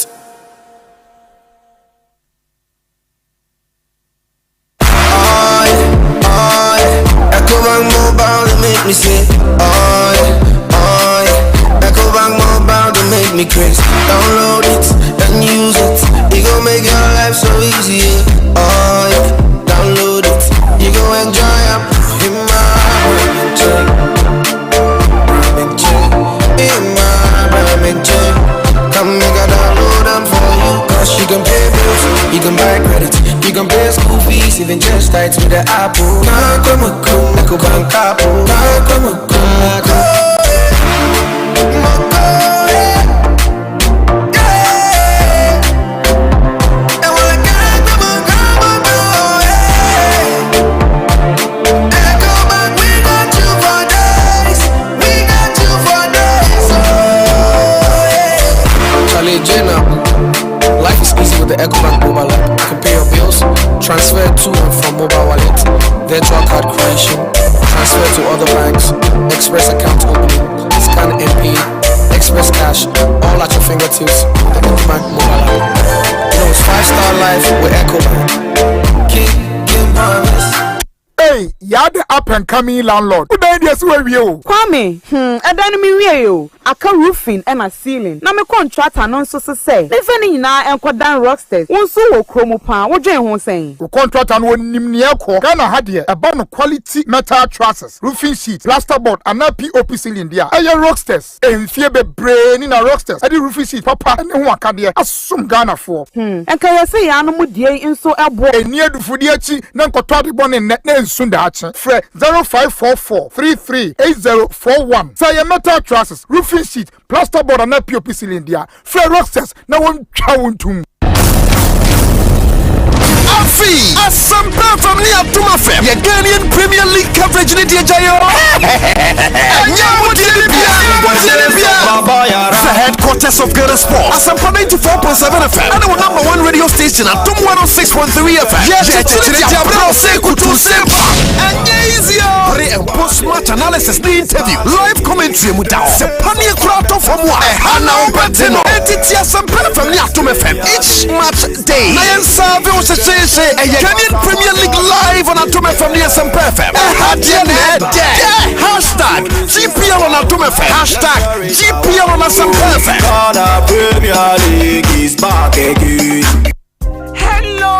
Ecobank Mobile, they make me say, Ecobank Mobile, they make me crazy. Download it and use it. It gon' make your life so easy. Download it. You gon' enjoy it. In my check. Come make a download them for you. Cause you can pay bills, you can buy credit, you can pay school school fees, even just tight with the apple. Nah, come on, come, Eco Bank apple. Nah, come on, come, Life is easy with the Ecobank mobile app. You can pay your bills, transfer to and from mobile wallet, virtual card creation, transfer to other banks, express account opening, scan and pay, express cash, all at your fingertips with the Ecobank mobile app. You know it's 5-star life with Ecobank. King Promise. Hey, you're the up and coming landlord. Who died yesterday with you? Kwame, I don't mean you. I can roofing and a ceiling. Now my contract and so say. Living now and quite down rocksters. One so chromo pan. What Jane was saying? The contract and one nimniako. Ghana had here a bond of quality metal trusses, roofing sheets, plasterboard, and a POP ceiling there. I am rocksters. And fear be brain in a rocksters. I do roofing sheet, papa, and one can there. As some Ghana for. And can you say animal dear in so a boy near the Fudiachi, Nankotati bon in net Sundachi. Fred 0544 338041. Say a metal trusses, roofing sheet, plasterboard, and a POP ceiling there. Fred rocksters, no one chowing to. Afi, Assafuah from the Odotobri Bank. Your Ghanaian Premier League coverage in the Jayo. The headquarters of Ghana Sport. Assafuah 92.7FM. And our #1 radio station at 106.3 FM. Yes, pre and post match analysis, the interview, live commentary, Sepania Krato from what? Hana Obatino. Entity Assafuah from the Odotobri Bank. Each match day. Kenyan Premier League live on Odotobri from the Assafuah FM. Hashtag GPL on Odotobri FM. Hashtag GPL on Assafuah FM. Premier League is back again. Hello,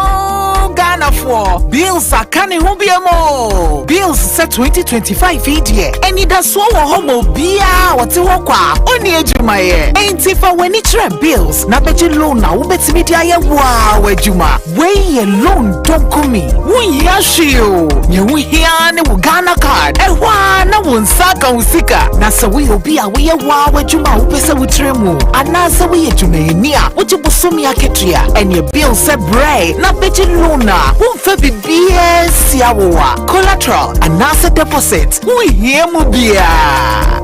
Ghana for bills are canning mo. Bills set 2025 year. And it does so homo bia what's walk only ejumaye. Ain't if I when it's bills, na beji loan na ubet media ya wow ejuma. Way loan don't come me. We yashio. Ye hiane wo Ghana card. E na wonsaka usika. Na so we obia we wow ejuma upesa utremu. Anasa we ejume nia. Uji busumi aketria. And your bills set bray. Na beji luna. Umfe BBS yawa. Collateral and NASA deposit. We hear mubia.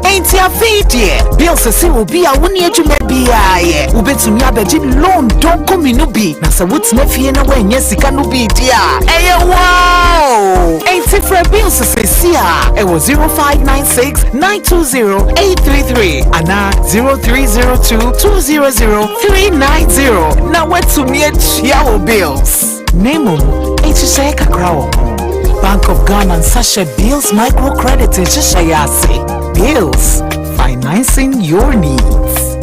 Ain't ya fidye. Bills se ubia wuni ejume bia ye. Ubetu nya beji loan don't come in ubi. Na sa wutsi nefie na wenye sika nubi dia. Eye wow. Ain't it for bills se siya. Ewo 0596-920-833. Ana 0302-200-390. Na wetu nye chiawo bills. Nemo, HSA Kakrawo. Bank of Ghana and Sasha Bills Microcredit HSA. Bills, financing your needs.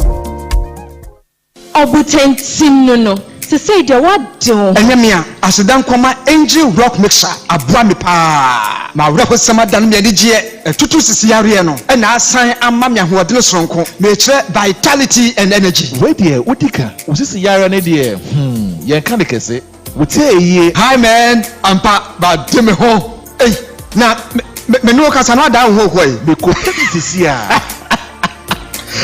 Obutentim no. To say the what do? Enyamia, asidan kwama angel rock mixer abua me pa. Ma wura ko sama dan me adigye tutu sisi yare no. E na asan amma me ahoɔden soronko. Me kire vitality and energy. We dey odika. Usisi yare ne dey. Yen kan de kese. Hi man, ampa ba deme ho. Hey, na me no kasa na da ho kwai. Me ko sisi a.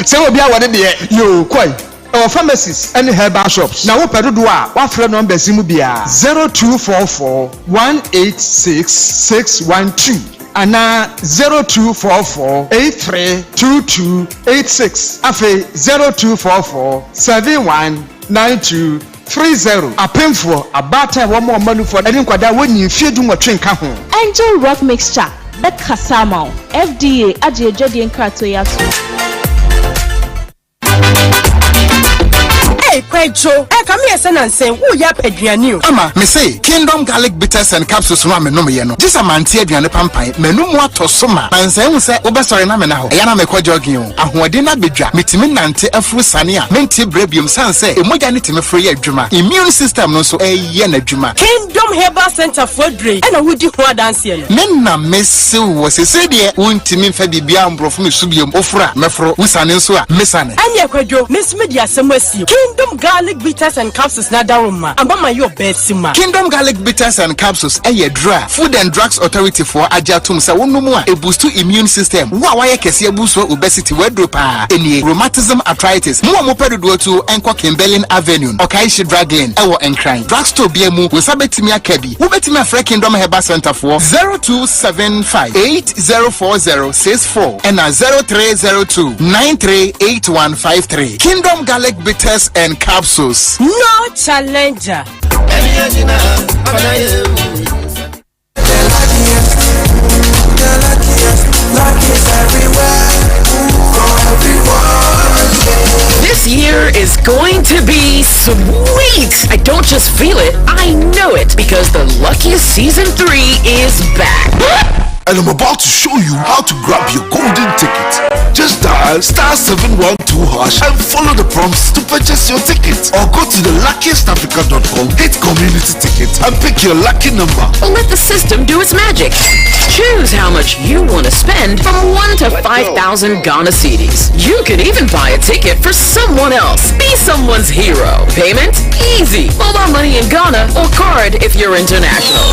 Se obi a wode de yo kwai. Our pharmacies and herbal shops. Now we pedo do a wa frɛ number simu bia 0244 186 612 ana 0244 832286 afi 0244 7192 30 apemfo abata wo mo manu for eni kwada woni fie du mo twenka ho Angel Rock Mixture bet kasama FDA aje jodi enkrato yato Kwencho, come here, son, and say, who yap Adrianu? Ama, me say, Kingdom Garlic Bitters and Capsules from me no me no. Just a man tea Adrian Pampai, menu more to summa. And say, Obasari Namena, Ayana me kwa jogging. A Huadina Bidra, Mitimin Nante, a Fu Sania, Menti Brebium San say, Emoganity me free Juma. Immune system no so a yena Juma. Kingdom Herbal Center for Drink, and a woody hoa dancing. Menna Miss was a sadia, Untimin Fabi Biambro from Subium Ofra, Mefro, Usanin Sua, Missane. And Yakwajo, Miss Media Samwesi, Kingdom Garlic Bitters and and capsules na daruma. Abama your besima. Kingdom garlic bitters and capsules dra. Food and Drugs Authority for ajatum sa wonumwa e boost immune system. Wa ye kese boost obesity wedropa. Eni rheumatism arthritis. Mo pedodo to enko Kimberlin Avenue. Okaishi Draglin ewo enkran. Drugstore biemu we sabetimi akabi. Wo betimi afre Kingdom Herbal Center for 0275804064 and 0302938153. Kingdom garlic bitters and capsules. No challenger. This year is going to be sweet. I don't just feel it, I know it, because the Luckiest Season 3 is back. And I'm about to show you how to grab your golden ticket. Just dial *712# and follow the prompts to purchase your ticket. Or go to theluckiestafrica.com, hit community tickets, and pick your lucky number. Or let the system do its magic. Choose how much you want to spend from 1 to 5,000 Ghana cedis. You could even buy a ticket for someone else. Be someone's hero. Payment? Easy. Mobile money in Ghana or card if you're international.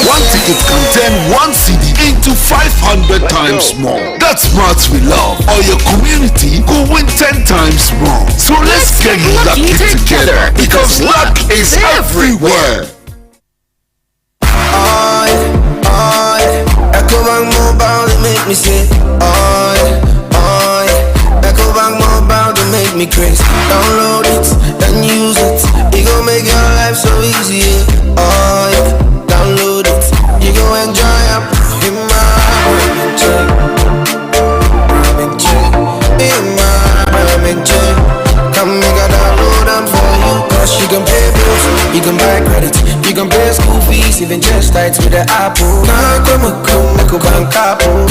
One ticket can turn 1 CD into 500 times more. That's smart we love. Or your community will win 10 times more. So let's get lucky together, because luck is everywhere. Ecobank Mobile, they make me say, Ecobank Mobile, they make me crazy. Download it and use it. It gon' make your life so easy. Download it, you gon' enjoy it. In my come make a download them for you. Cause you can pay bills, you can buy credit, you can pay school fees, even just tights with the Apple. Ecobank Apple.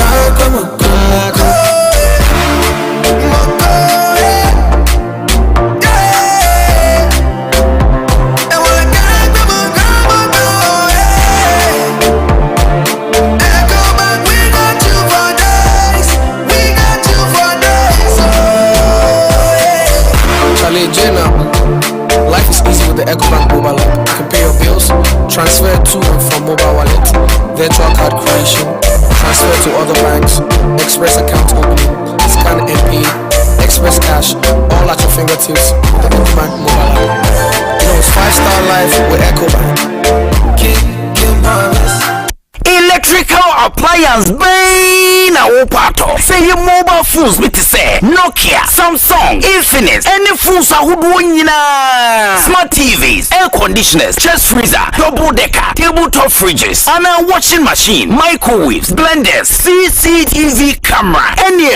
Life is easy with the Ecobank mobile app. You can pay your bills, transfer to and from mobile wallet, virtual card creation, transfer to other banks, express account opening, scan and pay, express cash, all at your fingertips with the Ecobank mobile app. You know it's 5-star life with Ecobank. Keep promise. Electrical appliance na opato. Say your mobile phones with say Nokia, Samsung, Infinix, any phones ahodo nyina. Smart TVs, air conditioners, chest freezer, double decker, tabletop fridges, and a washing machine, microwaves, blenders, CCTV camera, any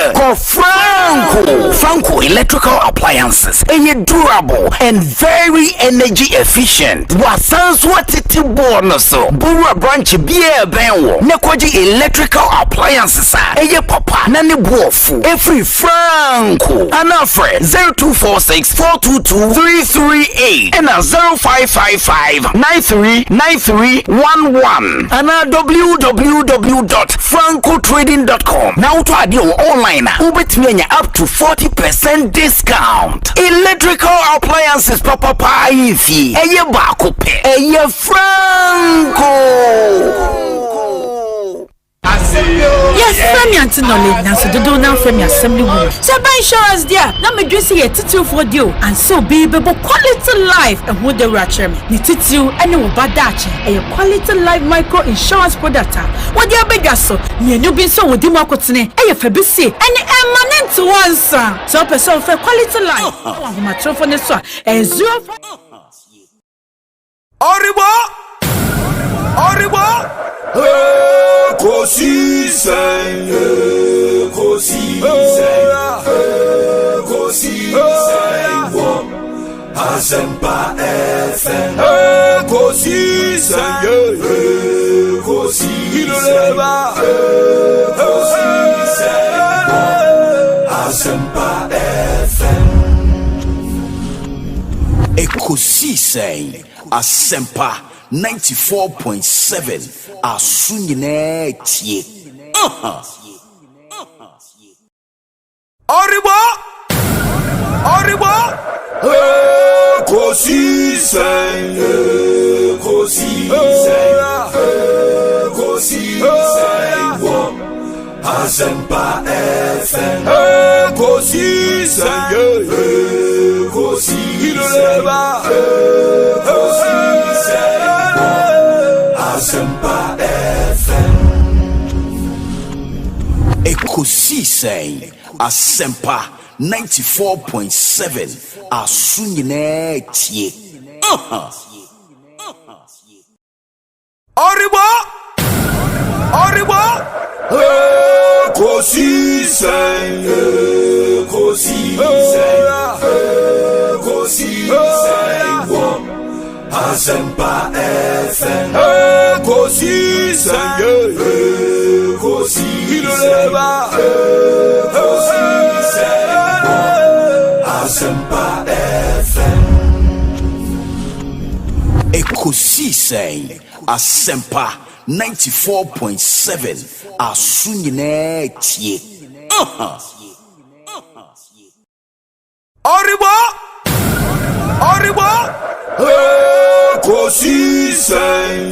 Franco electrical appliances. Any durable and very energy efficient. Wasans what it bonus so. Bura branch beer benwo. Nekwaji electrical appliances eye papa na ne buofu every Franco ana friend 0246-422-338 and 0555-939311 and www.francotrading.com. Now to add your online ubetimi up to 40% discount. Electrical appliances papa ifi eye ba ko pe eye Franco. Yes, Femi and knowledge now so do now from your assembly woman. So buy insurance there. Now me dress here titu for deal and so be quality life and who the ratchet me. Ni titu any wo badache a quality life micro insurance product. What the bigger so ni new bin so wo di makotene e febisi any eminent ones. So person for quality life. Wo ma trofo ne so e 0 Oribo Ekosiisen Asempa FM Ekosiisen Asempa FM Ekosiisen Asempa 94.7 Asunyine tie. Oribo Ekosiisen, Asempa FM, Ekosiisen, Asempa FM. Ekosiisen, Asempa 94.7 Asunyine tie. Oribo Ekosiisen, Asempa FM, Ekosiisen, Asempa FM. Ekosiisen, Asempa 94.7 Asunyine tie. Oribo Ekosiisen,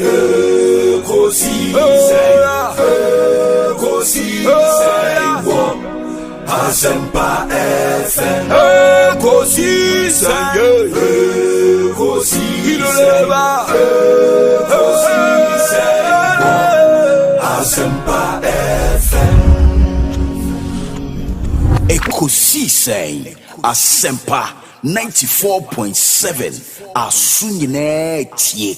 Asempa FM, Ekosiisen, Asempa FM. Ekosiisen, Asempa 94.7 Asunyine tie.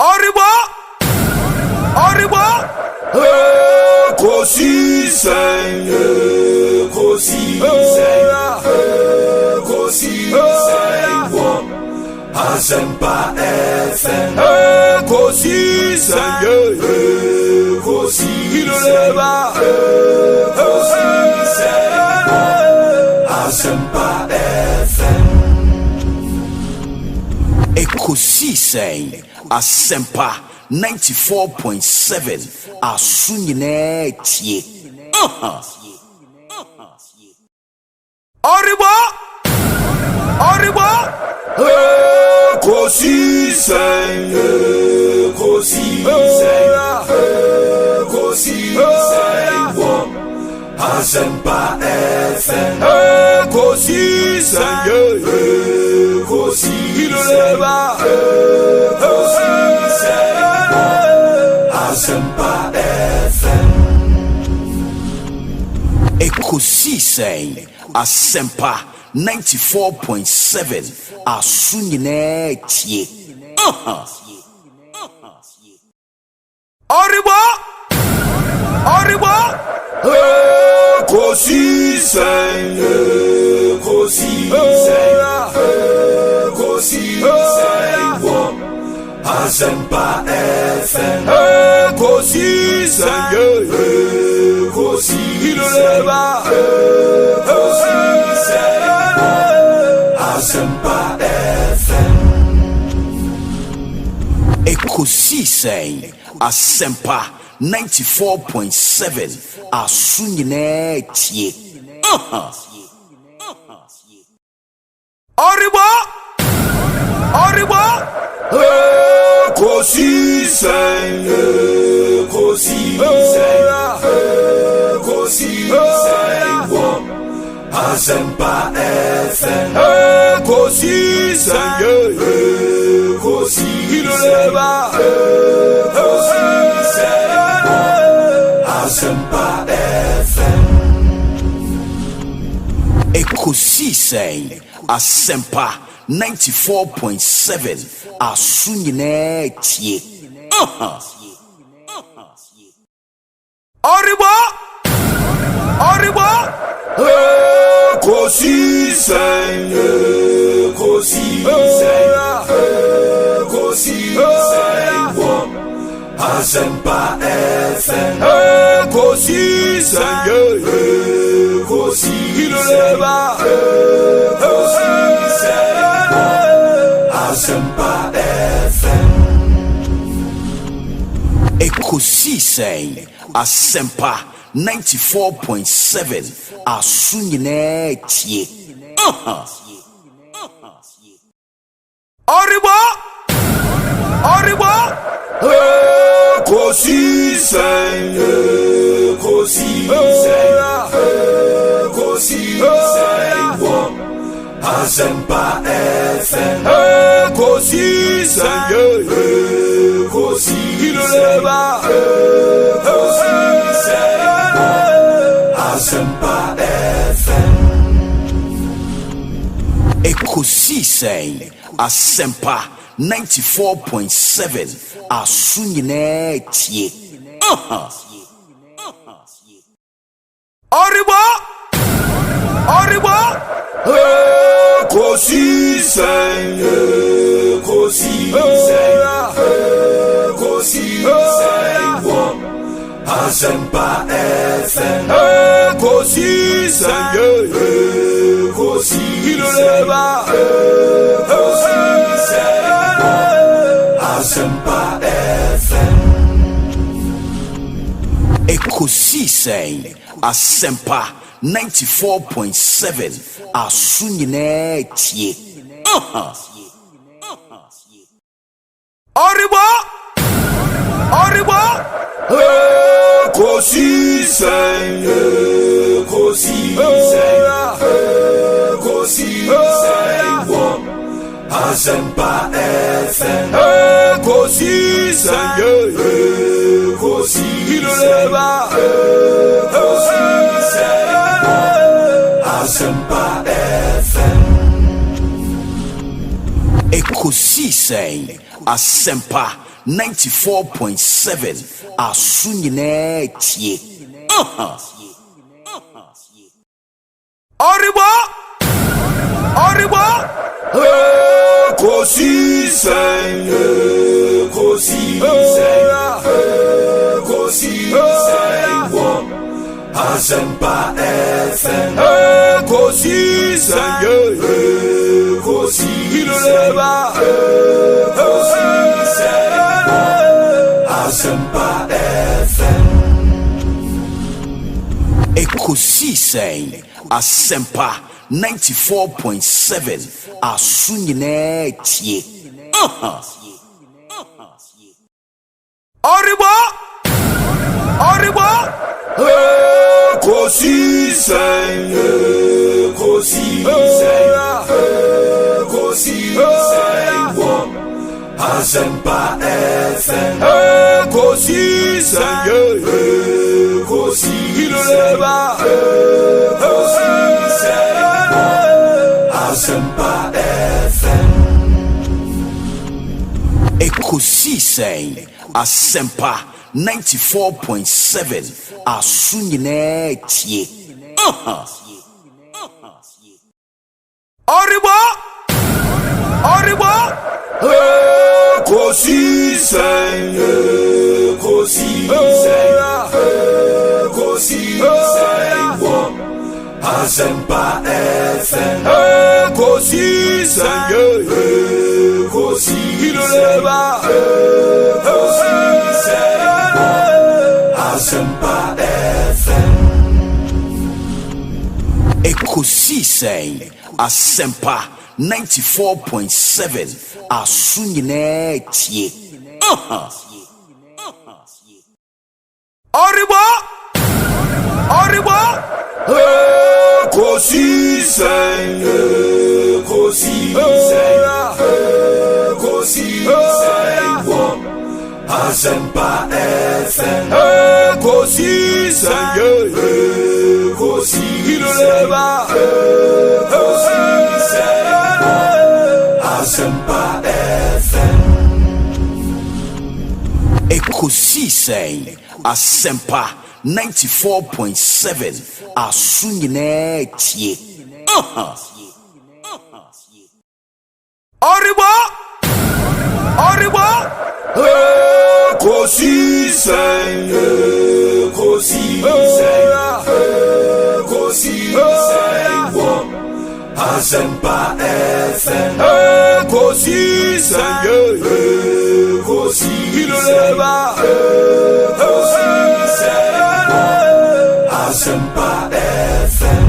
Oribo Ekosiisen, Asempa FM, Ekosiisen, Asempa FM. Ekosiisen, Asempa 94.7 Asunyine tie. Oribo Ekosiisen, Asempa FM, Ekosiisen, Asempa FM. Ekosiisen, Asempa 94.7 Asunyine tie. Oribo Ekosiisen, Asempa FM, Ekosiisen, Asempa FM. Ekosiisen, Asempa 94.7 Asunyine tie. Oribo Ekosiisen, Asempa FM, Ekosiisen, Asempa FM. Ekosiisen, Asempa 94.7 Asunyine tie. Oribo Ekosiisen, Asempa FM, Ekosiisen, Asempa FM. Ekosiisen, Asempa 94.7 Asunyine tie. Oribo Ekosiisen Asempa FM Ekosiisen Asempa FM Ekosiisen Asempa 94.7 Asunyine tie. Oribo Ekosiisen Asempa FM Ekosiisen Asempa FM Ekosiisen Asempa 94.7 Asunyine tie. Oribo Ekosiisen Asempa FM Ekosiisen Asempa FM Ekosiisen Asempa 94.7 Asunyine tie. Oribo Ekosiisen Asempa FM Ekosiisen Asempa FM Ekosiisen Asempa 94.7 Asunyine tie. Oribo Ekosiisen Asempa FM Ekosiisen Asempa FM Ekosiisen Asempa 94.7 Asunyine tie. Oribo Ekosiisen Asempa FM Ekosiisen Asempa FM Ekosiisen Asempa 94.7 Asunyine tie. Oribo Ekosiisen Asempa FM Ekosiisen Asempa FM Ekosiisen Asempa 94.7 Asunyine tie. Oribo Ekosiisen Asempa FM Ekosiisen Asempa FM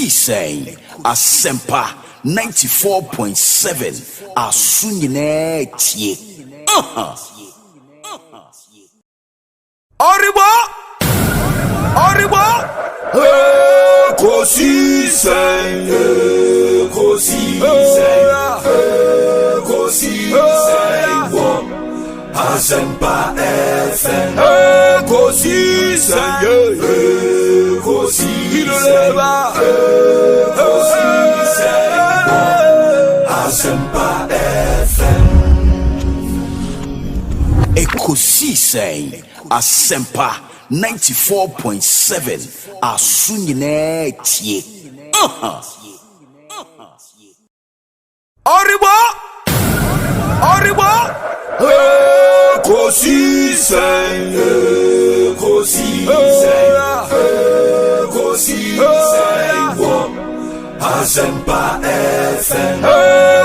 Ekosiisen Assafuah 94.7 Asunyine tie. Oribo Ekosiisen Assafuah FM Ekosiisen Assafuah FM Ekosiisen Assafuah 94.7 Asunyine tie. Oribo Ekosiisen Assafuah FM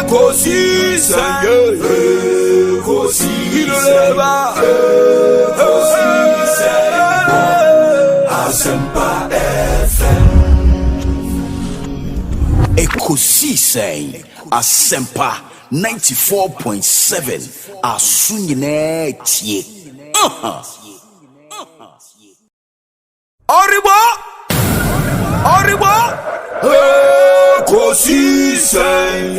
Ekosiisen Assafuah FM Ekosiisen Assafuah 94.7 Asunyine tie. Oribo Ekosiisen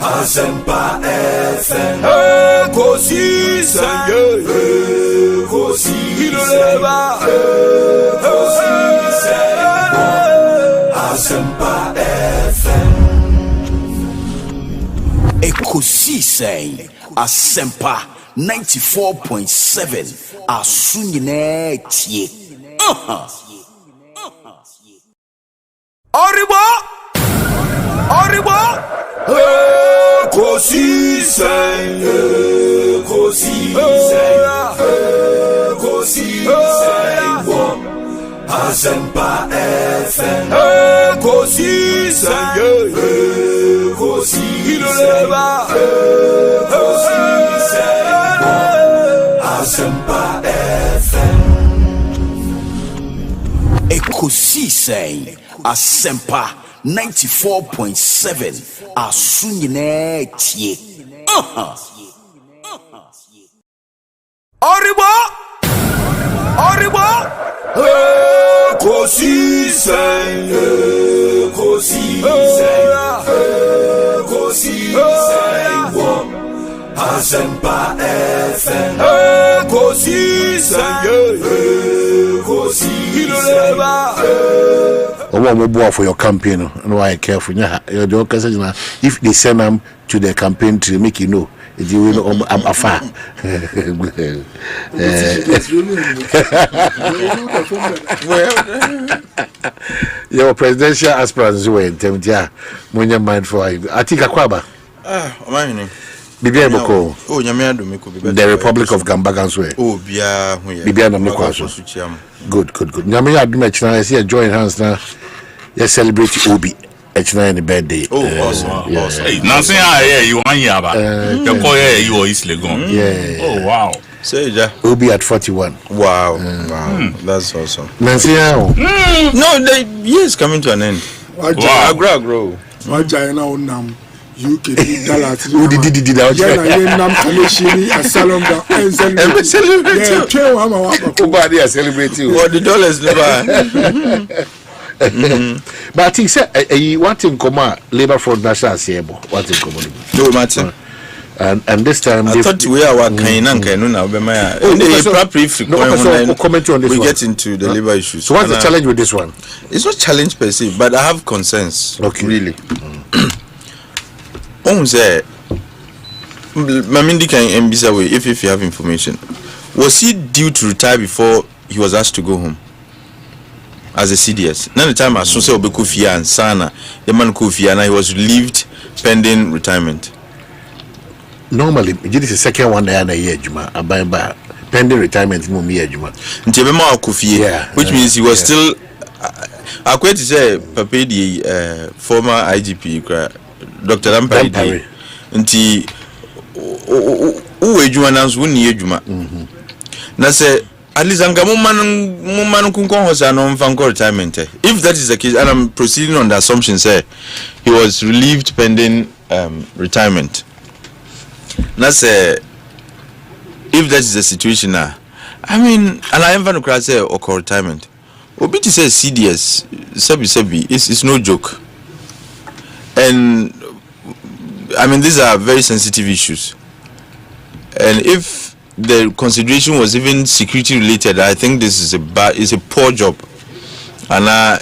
Assafuah FM Ekosiisen Assafuah FM Ekosiisen Assafuah 94.7 Asunyine tie. Oribo Ekosiisen Assafuah FM Ekosiisen Assafuah FM Ekosiisen Assafuah 94.7 Asunyine tie. Oribo Ekosiisen Assafuah FM Ekosiisen for your campaign, and why careful. If they send them to the campaign to make you know, you will afar. Your presidential aspirants were in Temtia, when you're mindful. I think Akwaba. Omanhene. Bibia Boko. Oh, Nyamiado Miko. The Republic of Gambagan's way. Oh, Bia. Bibia Namiko. Good. Nyamiado Mechna, I see a joint hands now. Yes, celebrate Obi. Echna any birthday. Oh, awesome. Yeah. Awesome. Hey, now say you want Yaba. The boy you are East Legon. Yeah. Oh, wow. Say ja. Obi at 41. Wow. That's awesome. Nancy how? No, the year is coming to an end. Wow. Grow. Wajayana onam. UK Dallas. Who did that? Yeah, nam kamishini asalom da. Celebrate. Yeah, celebrate you. What the dollars never. But I think say what in common labor for national assembly. What in common? No, Martin. And this time I thought we are working now. Comment on this we one. Get into the labor issues. So what's the challenge with this one? It's not challenge per se, but I have concerns. Okay. Really. Say, Mamindi can ambisa way if you have information. Was he due to retire before he was asked to go home as a CDS? None the time as soon as Obekufia and Sana, the man Kufia, and he was relieved pending retirement. Normally, it is the second one there in a year, Juma. By pending retirement, no year, Juma. Which means he was still. I quite to say, Pape, the former IGP, Dr. Lampari, until who ejuma nansu wuni ejuma. Na say at least I'm man kunko retirement. If that is the case, and I'm proceeding on the assumption, say he was relieved pending retirement. That's if that is the situation now. I mean, and I am going to say or retirement. Obi to say CDS, sebi, it's no joke. And I mean, these are very sensitive issues. And if the consideration was even security related, I think this is a poor job. And I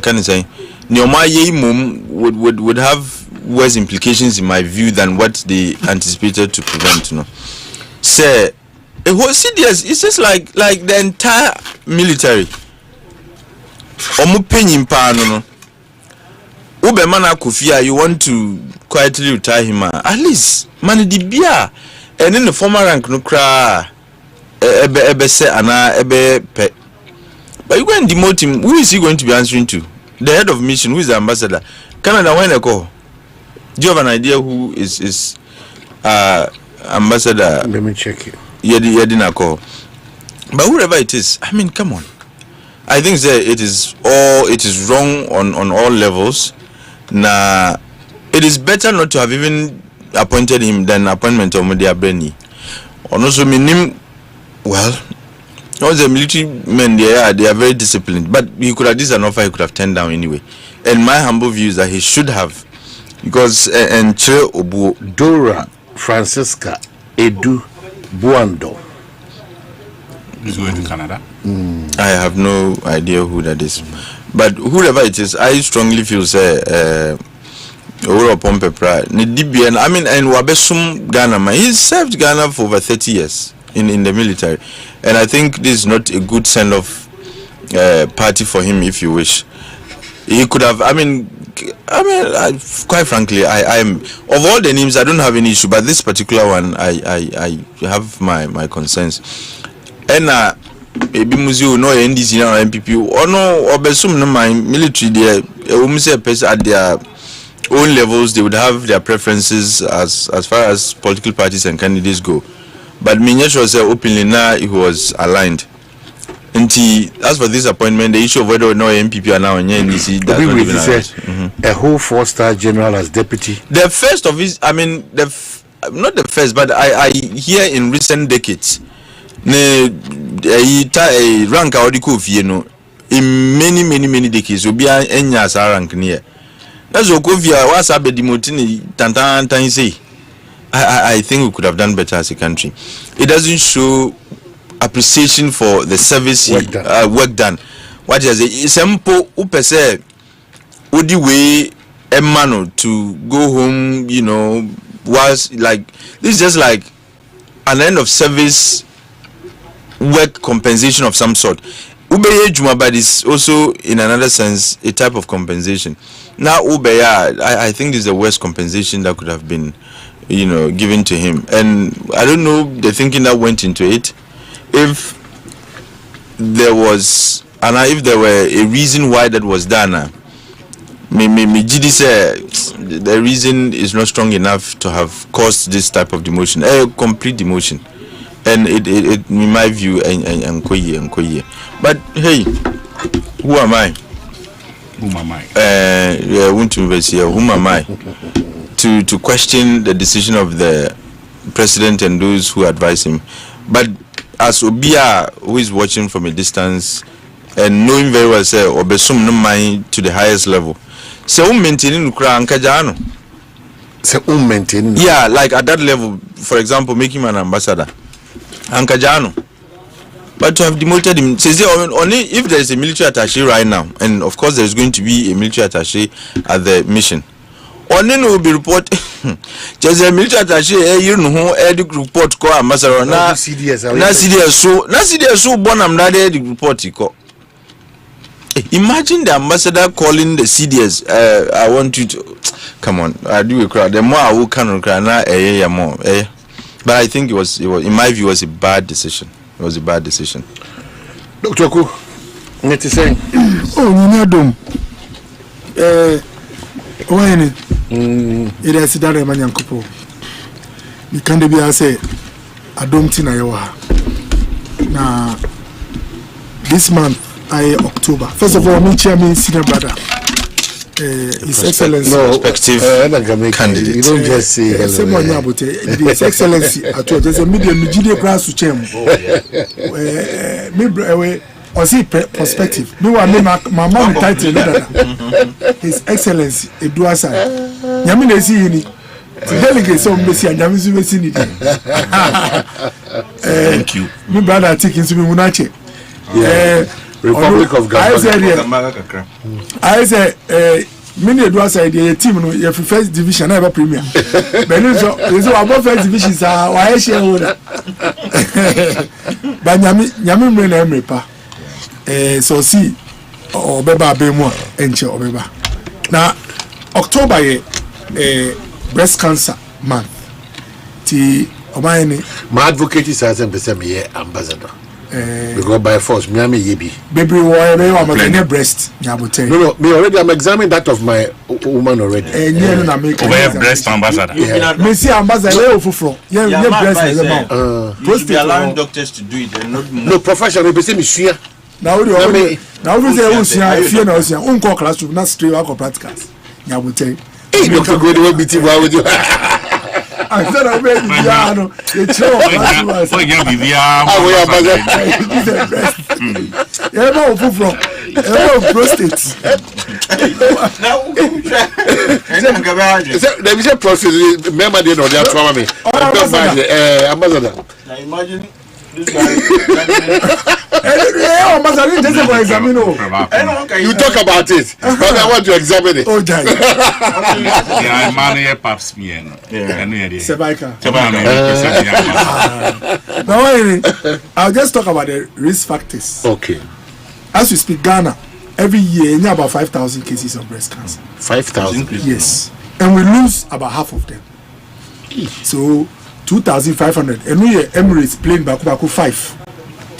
can't say Nyoma Yemum would have worse implications in my view than what they anticipated to prevent. You know, say it was CDS. It's just like the entire military. No. Ubemana Kufia, you want to quietly retire him? At least, man, the beer, and then the former rank no cry. Ebe se ana ebe pe. But you go and demote him. Who is he going to be answering to? The head of mission, who is the ambassador? Canada, when I go, do you have an idea who is ambassador? Let me check it. Yedina call. But whoever it is, I mean, come on. I think that it is wrong on all levels. Now, it is better not to have even appointed him than appointment of Media Beni. Also, meaning, well, all the military men they are very disciplined, but he could have this an offer he could have turned down anyway. And my humble view is that he should have, because and Che Obu Dora Francisca Edu Buando. He's going to Canada. I have no idea who that is, but whoever it is, I strongly feel say Nidibian. I mean, and Wabesum Ghana, man, he served Ghana for over 30 years in the military, and I think this is not a good send off party for him. If you wish, he could have. I mean, quite frankly, I am of all the names, I don't have any issue, but this particular one, I have my concerns, and ebi muzi no NDC na MPP or no obesum no my military there say person at their own levels they would have their preferences as far as political parties and candidates go, but Minyesho say openly now he was aligned. And as for this appointment, the issue of whether or no MPP are now in NDC, that's not even a whole 4-star general as deputy. The first of his, I mean, not the first, but I hear in recent decades. Ne rank awodiko fie no in many decades obi enya sa rank ne that's okofia what's up demotini tantan say I think we could have done better as a country. It doesn't show appreciation for the service work done. What is it simple upese odi way emano to go home, you know, was like this is just like an end of service work compensation of some sort. Ubeye Juma, but is also in another sense a type of compensation. Now Ubeya, I think this is the worst compensation that could have been, you know, given to him. And I don't know the thinking that went into it. If there was, and if there were a reason why that was done, Jidi say the reason is not strong enough to have caused this type of demotion, a complete demotion. And it in my view and koye. But hey, who am I? Who am I? Who am I to question the decision of the president and those who advise him? But as Obia, who is watching from a distance and knowing very well, say obesum no mind to the highest level. So maintaining ukra ankajano. So maintaining. Yeah, like at that level, for example, make him an ambassador. Ankajano. But to have demoted him, says only if there is a military attaché right now, and of course there is going to be a military attaché at the mission. Only will be report. Just a military attaché, you know, edit report call ambassador na CDS so bonam na the report ko. Imagine the ambassador calling the CDS. I want you to come on. I do a crowd. The more I will can na more. But I think it was in my view, it was a bad decision. It was a bad decision. Dr. Ku, what you saying? Oh, you know, when it is that man couple, you can't be I say I don't think I Now, this month, October. First of all, me chairman, senior brother. His Excellency. No, candidate. You don't just say His Excellency. I told you, there's a media class to chairman. I see perspective. Me my mom title. His Excellency Eduasa. Yamina see ni. Delegate some Messi and Yamizu Messi ni. Thank you. Me brother taking to me munache. Republic of Ghana. I say many Eduasa idea team no your first division ever premier. But so about first division sa why shareholder. But Yami me na emrepa. So see obeba bemu enche obeba na October breast cancer month ti Omanhene my advocate is as me ambassador because by force me yebi baby why breast nyabote no me already I'm examining that of my woman already na me breast ambassador me see ambassador ofufro yeah breast you be allowing doctors to do it and no professional be say me sua. Now we say we fear now say unko classroom na straight work practicals nyabote eh doctor go dey meeting with you I said I made ya no the show for you be via we are yeah no from prostate there is a process remember they know they are trauma me ambassador now imagine this guy you talk about it but I want to examine it. Oh jai yeah man here paps me Sebaika I'll just talk about the risk factors. Okay. As we speak, Ghana every year you about 5,000 cases of breast cancer. 5,000? Yes, and we lose about half of them. So 2,500 and we Emirates plane back 5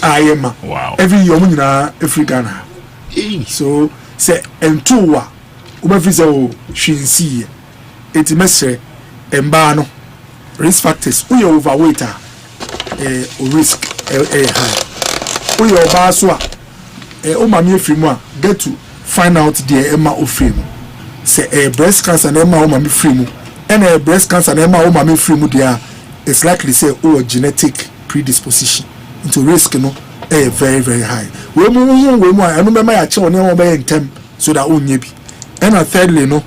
IMA. Wow. Every year every Ghana. So say and2 ubafisa shinsi eti mesre embano risk factors we overweight risk high we obaso o mami efrimu a get to find out the ema ofrimu say breast cancer na ema o mami frimu and breast cancer na ema o mami frimu there it's likely say o genetic predisposition into risk no very very high we mu anu mema ya che oni won be ntem so that onye bi and thirdly no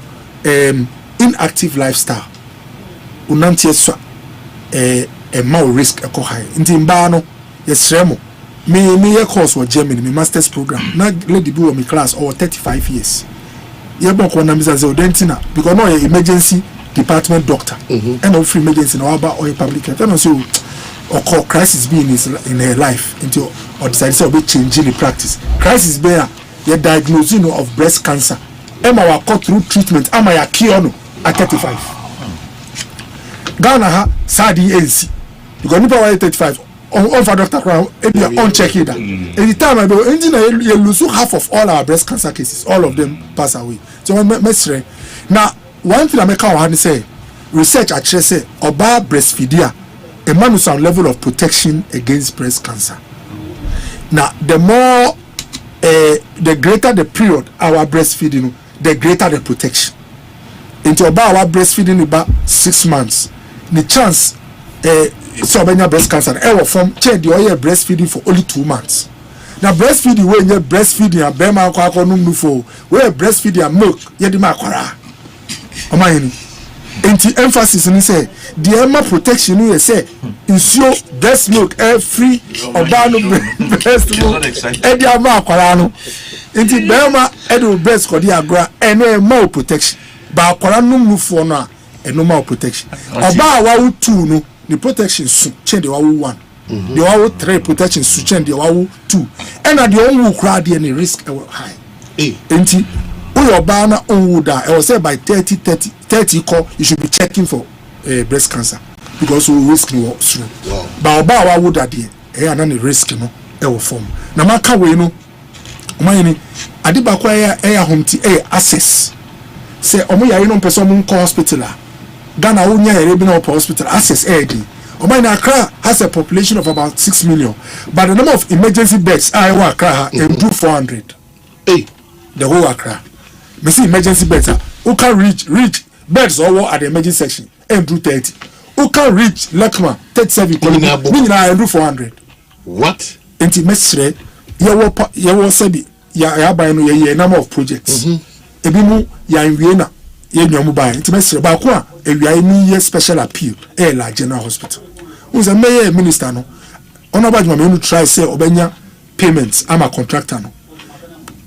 inactive lifestyle unantie so ma risk eco high nti mba no yesremo me ye course for Germany me masters program na lady bi wo me class over 35 years ye bon ko na me say odentina because no emergency department doctor and no free emergency no about or public health and so or call crisis being in her life into or decide to be changing the practice crisis be a diagnosis of breast cancer Emma wa cut through treatment ama ya cure no at 35 Ghana ha sadi ANC because nipa wa 35 on for Dr. Crown on check it any time I go engineer you lose half of all our breast cancer cases all of them pass away so mesre now one thing I make our say research actually say oba breastfeeder a man with some level of protection against breast cancer. Now, the more, the greater the period our breastfeeding, the greater the protection. Into about our breastfeeding about 6 months, the chance, so many breast cancer, ever from change the oil breastfeeding for only 2 months. Now, breastfeeding when you breastfeeding a bema kwa no for where breastfeeding a milk, you demand kwara. Omanhene. Anti emphasis in say the Emma protection you say ensure breast milk free obano breast milk and the ama kwara no anti bema edu breast ko di agora ene more protection ba kwara no mufo no a eno more protection oba wa wo 2 no the protection su change the wa 1 the wa 3 protection su change the wa 2 and the one kra de any risk high anti your banner on wood I will say by 30 call you should be checking for breast cancer because we risk no through but about wood that there and risk no will form na maka we no Omanhene adiba kwa ya home ti access say omo yare no person mo hospital Ghana wo nya yare bi na hospital access di Omanhene Accra has a population of about 6 million, but the number of emergency beds Iowa Accra do 400. Hey, the whole Accra. Me see emergency beds. Who can reach beds over at the emergency section and do 30. Who can reach Lekma 37 and do 400. What? Enti mesre yawo sabi ya buy no ye number of projects. Ebi mu ya nwie na ye nyamu buy. Enti mesre ba ko a ewia ni ye special appeal la general hospital. Unza mayor minister no. Ona ba juma me try say obenya payments ama contractor no.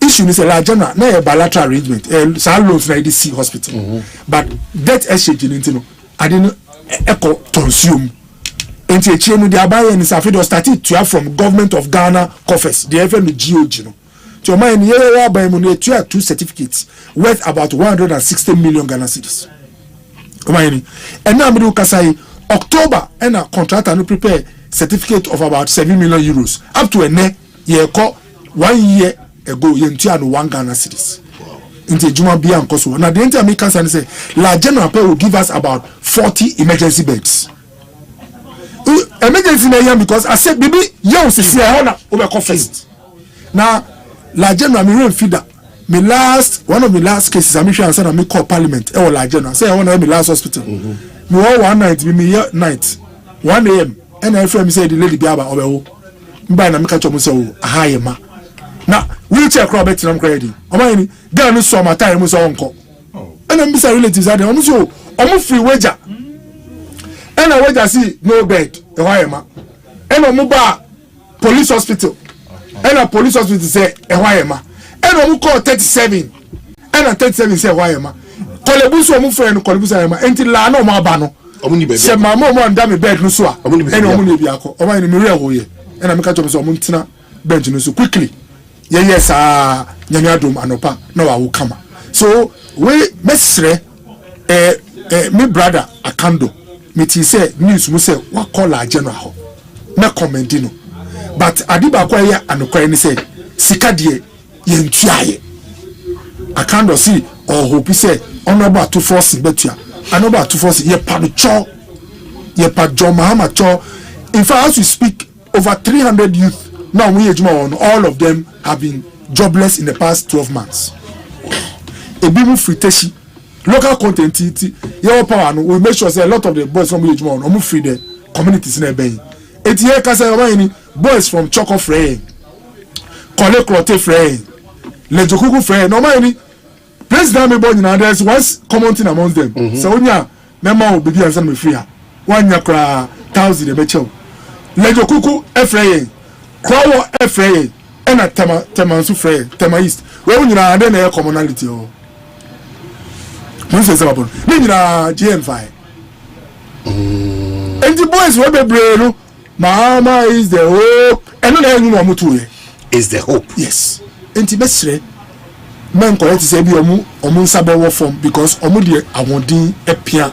Issue is a large general na bilateral arrangement. Sa loans na IDC hospital. But debt exchange ni ntino. Ade no echo consume. Enti echi no dia buy ni Safido started to have from government of Ghana coffers. The FM GOG no. To Omanhene ye buy mo no two certificates worth about 160 million Ghana cedis. Omanhene. And now me do kasai October and a contractor no prepare certificate of about 7 million euros up to a ne ye call 1 year ago yentua no 1 Ghana cedis. Into Juma Bia and Koso. Now the entire Americans and say La General Pay will give us about 40 emergency beds. Emergency na because I said baby you see I over first. Now La General me feed that. One of the last cases I mentioned said I me call parliament or La General say I want to me last hospital. Me all one night me night 1 a.m. and I friend me say the lady Biaba obewo. Mba na me catch up say aha ma. Na wheelchair crowd bet nam credit. Omanhene girl no so my time so onko. And them bisa relatives are there. Omo free wager. And a wager see no bed. E why ma. And omo ba police hospital. And a police hospital say e why ma. And omo call 37. And a 37 say why ma. Kolebu so omo friend kolebu say ma. Enti la na omo aba no. Omo ni bed. Se mama omo nda me bed no so a. And omo ni bi akọ. Omanhene me real ho ye. And I make a job so omo ntina bench no so quickly. Yes, Nyamiadum Anopa, no, I will come. So, we mesre, me brother, Akando, me say, news, we say, what call our general, no commendino. But Adiba Kwaya and Ukraine say, Sikadie, Yentuaye. Akando see, or hope he say, honorable to force in Betia, honorable to force, ye paducho, ye padjo Mahama cho. In fact, as we speak, over 300 youth. Now we on all of them have been jobless in the past 12 months. Ebimu friteshi, local content, your power. We make sure say a lot of the boys from on free the communities in the bay. Etiye kasa Omanhene boys from Choco Frey, Kole Klote Frey, Lejokuku Frey. Omanhene president me born in there's once common thing amongst them. So onya memo baby answer me free. One yakra 1,000 the becho. Lejokuku Frey. Kwawo FA and a Temansu Frey, Tema East. Where you are then a commonality. When says about GM5. And the boys will be brave. Mama is the hope. And then you is the hope. Yes. And the best men correct say be omu sabo form because omudi awondin epia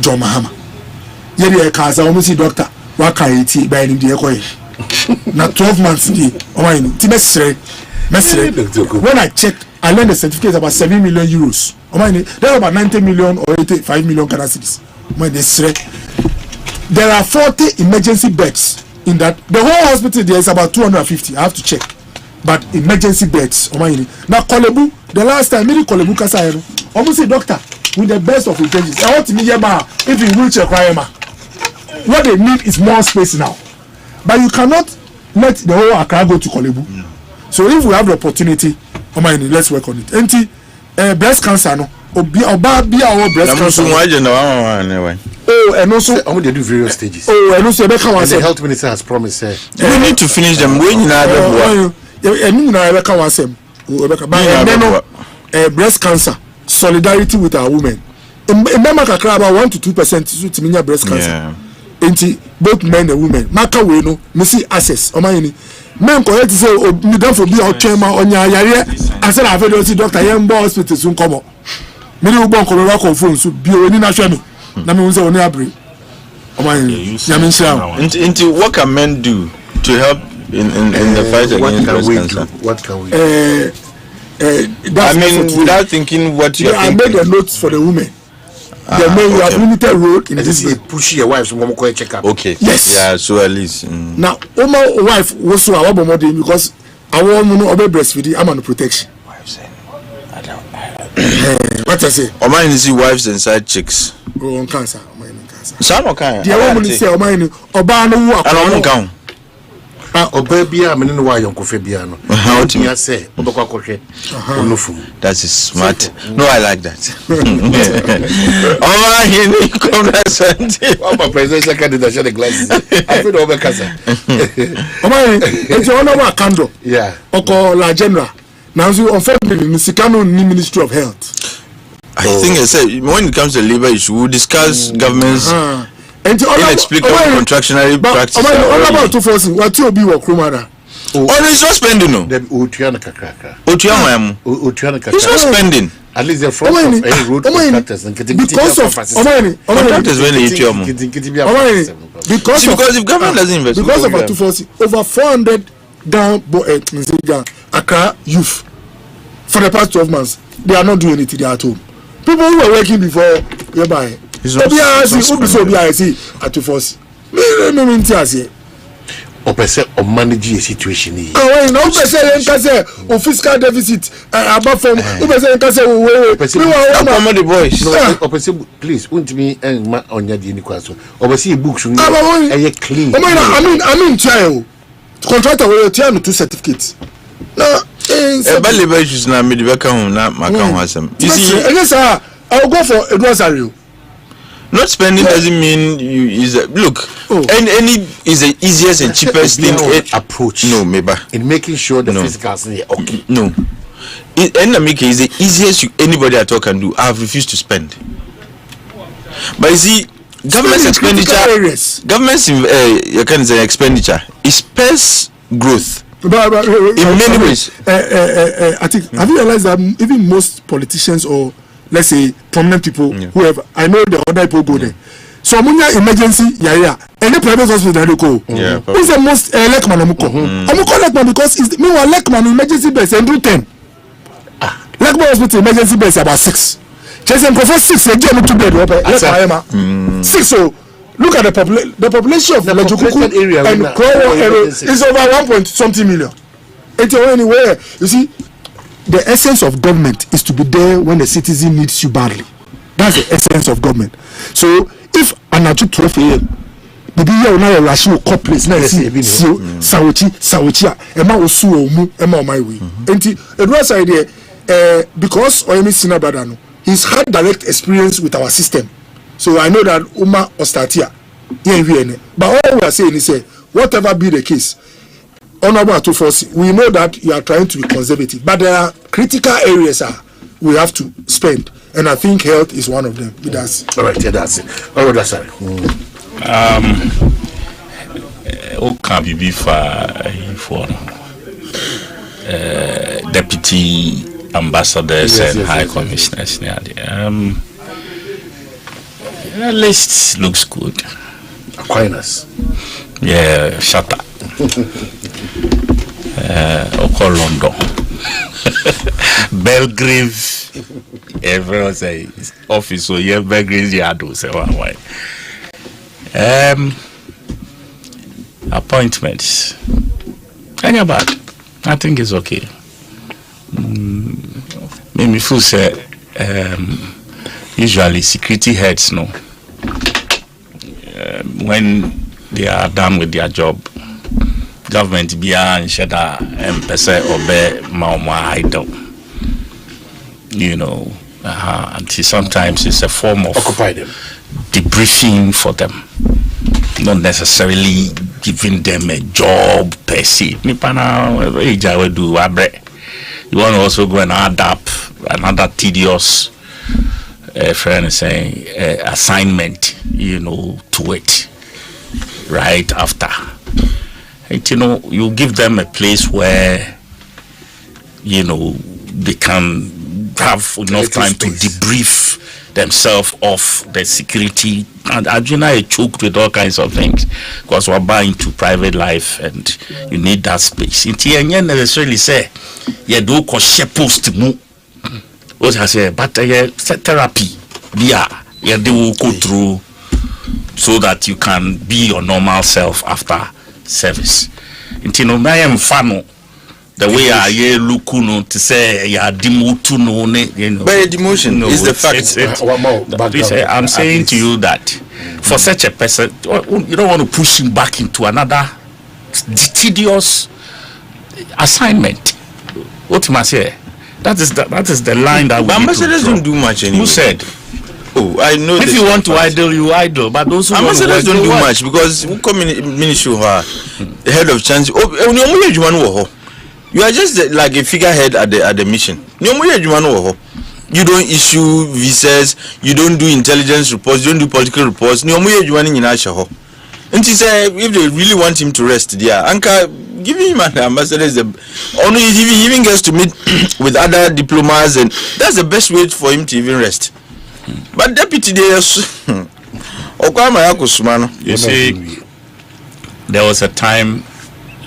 John Mahama. Yeri e kaza omu si doctor wa ka eti by him dey koy. Na 12 months dey Omanhene ti mesre. When I checked, I learned the certificate about 7 million euros. Omanhene there are about 90 million or 85 million Ghana cedis. There are 40 emergency beds in that. The whole hospital there is about 250. I have to check. But emergency beds, Omanhene. Now Kolebu, the last time me Kolebu kasa almost a doctor with the best of intentions. I want to meet if you wheelchair cry ma. What they need is more space now. But you cannot let the whole Accra go to Kolebu. So if we have the opportunity, Omanhene, let's work on it. Enti breast cancer no. Oba bia or breast cancer. Oh, and also they do various stages. Oh, and also the health minister has promised. We need to finish them. Breast cancer, solidarity with our women. Remember, about 1 to 2% to mean breast cancer. Enti both men and women. Maka we no, me see access. Omanhene. Men correct say me don for be o twema onya yare. I said I very see doctor Yembo hospital soon come up. Me dey ubon ko ra confirm so bi oni na hwe me. Na me won say oni abre. Omanhene. Yamin share. Into what can men do to help in the fight against breast cancer? What can we I mean, without thinking what you I made the notes for the women. then you have limited road in this way. Push your wife so check up. Okay. Yes. Yeah, so at least. Now, my wife was so our body because I want to know breastfeeding. I'm on the protection. What I say? Omanhene see wives and side chicks. Oh, on cancer. Some okay. The woman say Omanhene Oba no wo akon. Oba bia me no wa yonkofe bia no. How do you say? Obekwa kohwe. Onufu. That is smart. No, I like that. Omanhene Kwabena Asante. My presidential candidate share the glasses. I feel over casa. Omanhene, it's one of our candle. Yeah. Oko la general. Now you unfortunately Misikano ni Ministry of Health. I think I said when it comes to labor issue, we'll discuss government's inexplicable contractionary practice. All about 240. What you be work rumada? Oh, it's not spending no. Otuana kakraka. It's not spending. At least the front of any road contractors and because of contractors when they because if government doesn't invest because of 240 over 400 down Accra youth for the past 12 months they are not doing anything. They are at home. People who were working before you buy. At 240. Opese o manage a situation here. Oh, no, opese o fiscal deficit above from opese the boys. No, opese please won't me and ma onya di ni kwaso. Opese books no clean. I mean child. Contractor will tell me 2 certificates. No, labor issues na me the home na maka ho asem. You see, yes I'll go for a grocery. Not spending doesn't mean you is look. Any is the easiest and cheapest thing approach. No, maybe in making sure the physicals are okay. No, is the easiest anybody at all can do. I have refused to spend. But you see, government's expenditure, government's you can say expenditure, it spurs growth. But in many ways. I think have you realized that even most politicians or let's say prominent people, whoever, I know the other people go there. So munya emergency, any private hospital they go. Who's the most Lekman amuko? Amuko Lekman because it's meanwhile Lekman emergency base and do 10. Lekman hospital emergency base about 6. Chasing for 6 again to bed. 6. So look at the population of Lejukuku area and Krowo area is over 1.something million. It's anywhere. You see, the essence of government is to be there when the citizen needs you badly. That's the essence of government. So if an at 12 a.m. the year now rush you call place now see Sawichi Emma Osu Omu Emma my way. And it was idea because Oyemi Sinabadano he's had direct experience with our system. So I know that Uma Ostatia but all we are saying is whatever be the case, Honorable Atufosi, we know that you are trying to be conservative, but there are critical areas we have to spend, and I think health is one of them. That's all right. Yeah, that's it. All right, that's it. Can be for deputy ambassadors and high commissioners. The list looks good. Aquinas. Yeah, shut up. London. Belgrave. Everyone say office. So yeah, Belgrave yard. Say why? Appointments. Any bad? I think it's okay. Maybe full say usually security heads no. When they are done with their job, government beyond shada empese obe mauma idol. You know, and sometimes it's a form of occupy them, debriefing for them, not necessarily giving them a job per se. You want to also go and add up another tedious friend saying assignment, you know, to it right after. And, you know, you give them a place where, you know, they can have enough time to debrief themselves of the security. And Arjuna is choked with all kinds of things because we're buying to private life and you need that space. In TNN necessarily say, you do post mu. What I say, but therapy, yeah, Yeah, they will go through so that you can be your normal self after service. Intino I am fan the way I look to say ya demote no but demotion is the fact. I'm saying to you that for such a person, you don't want to push him back into another tedious assignment. What you must say? That is the line that we ambassadors don't do much anymore. Who said? Oh, I know. If you want to idle, you idle. But those who ambassadors don't do much because ministry head of chance. You are just like a figurehead at the mission. You don't issue visas. You don't do intelligence reports. You don't do political reports. And she said, if they really want him to rest, give him an ambassador. Only he even gets to meet with other diplomats, and that's the best way for him to even rest. But deputy, you see, there was a time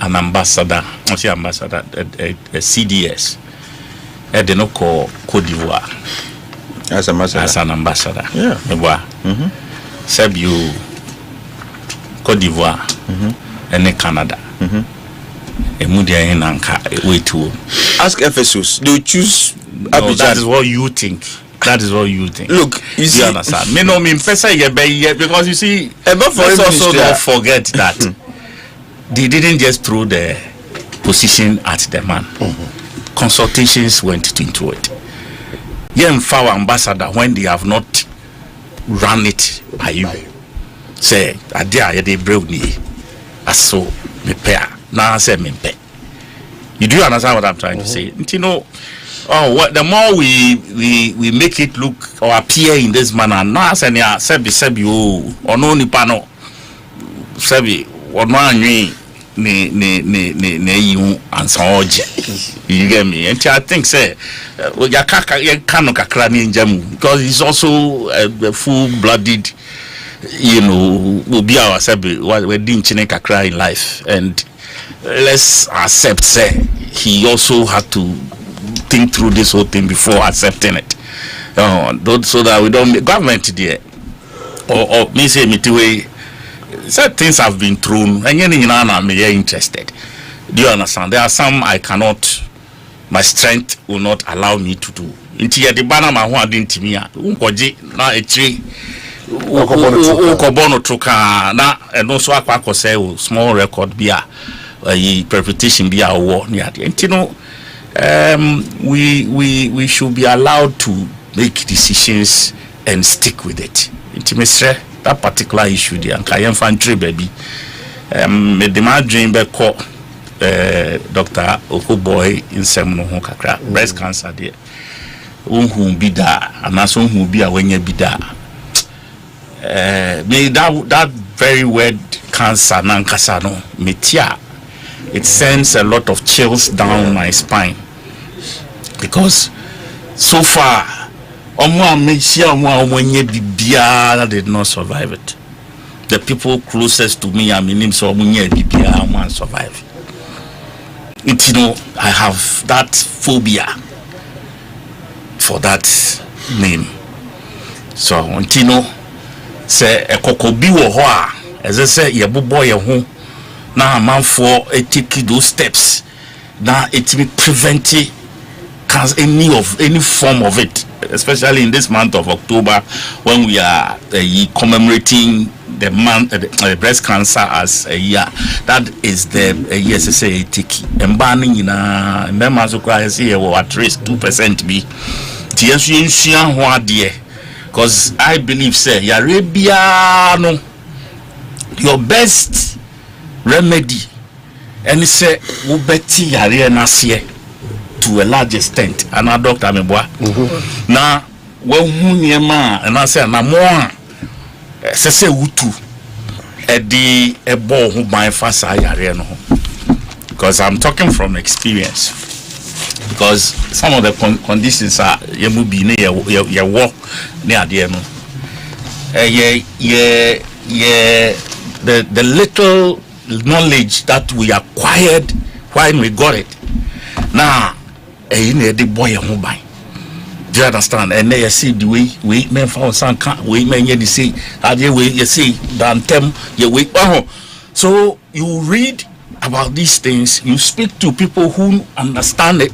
an ambassador, a CDS, they don't call Cote d'Ivoire as an ambassador. Yeah. Seb you Cote d'Ivoire and Canada. Wait to ask Ephesus. They choose Abidjan. That is what you think. That is what you think. Look, you see, understand? Me no mean because you see, let's also don't forget that they didn't just throw the position at the man. Consultations went into it. Our ambassador, when they have not run it by you, say, they broke me. So me pair. Now say me pay. You do understand what I'm trying to say? You know, the more we make it look or appear in this manner, now say sebi or no nipano sebi or no anyi ne you answer oje. You get me? And I think say ya kano kakra ni njamu because he's also a full-blooded, you know, will be our sebi we din chine kakra in life, and let's accept say he also had to think through this whole thing before accepting it, so that we don't make government there or me say me way said things have been thrown and I'm interested. Do you understand? There are some I cannot, my strength will not allow me to do. Into the banner my one didn't me na a tree ukobono truka na and also akwa say small record beer perpetration be our war near the and you know we should be allowed to make decisions and stick with it. Intimacy that particular issue there and infantry baby me demand dream be call Dr. Okoboy in Semno kakra breast cancer there who be da and also who be a when you be da me that very word cancer nankasa no metia. It sends a lot of chills down my spine because so far did not survive it. The people closest to me, I mean, so survive it. You know, I have that phobia for that name. So, you know, say a kokobi wo as I say, ye boy home. Now a man for take those steps. Now it will prevent any form of it, especially in this month of October when we are commemorating the month breast cancer as a year. That is the SSA tiki. And banning in a members of Christ here will at least 2% be. Because I believe say Arabia your best remedy and say ubeti yare nasie to a large extent and a doctor meboa na wo hunyema and I say na mo se wutu e di ebo ho ban fasa yare no because I'm talking from experience, because some of the conditions are yemu bi ne ye wo ne ade no the little knowledge that we acquired when we got it now the boy Do you understand? And then you see the way we men found some we men you see how the way you see than them you wait. So you read about these things, you speak to people who understand it,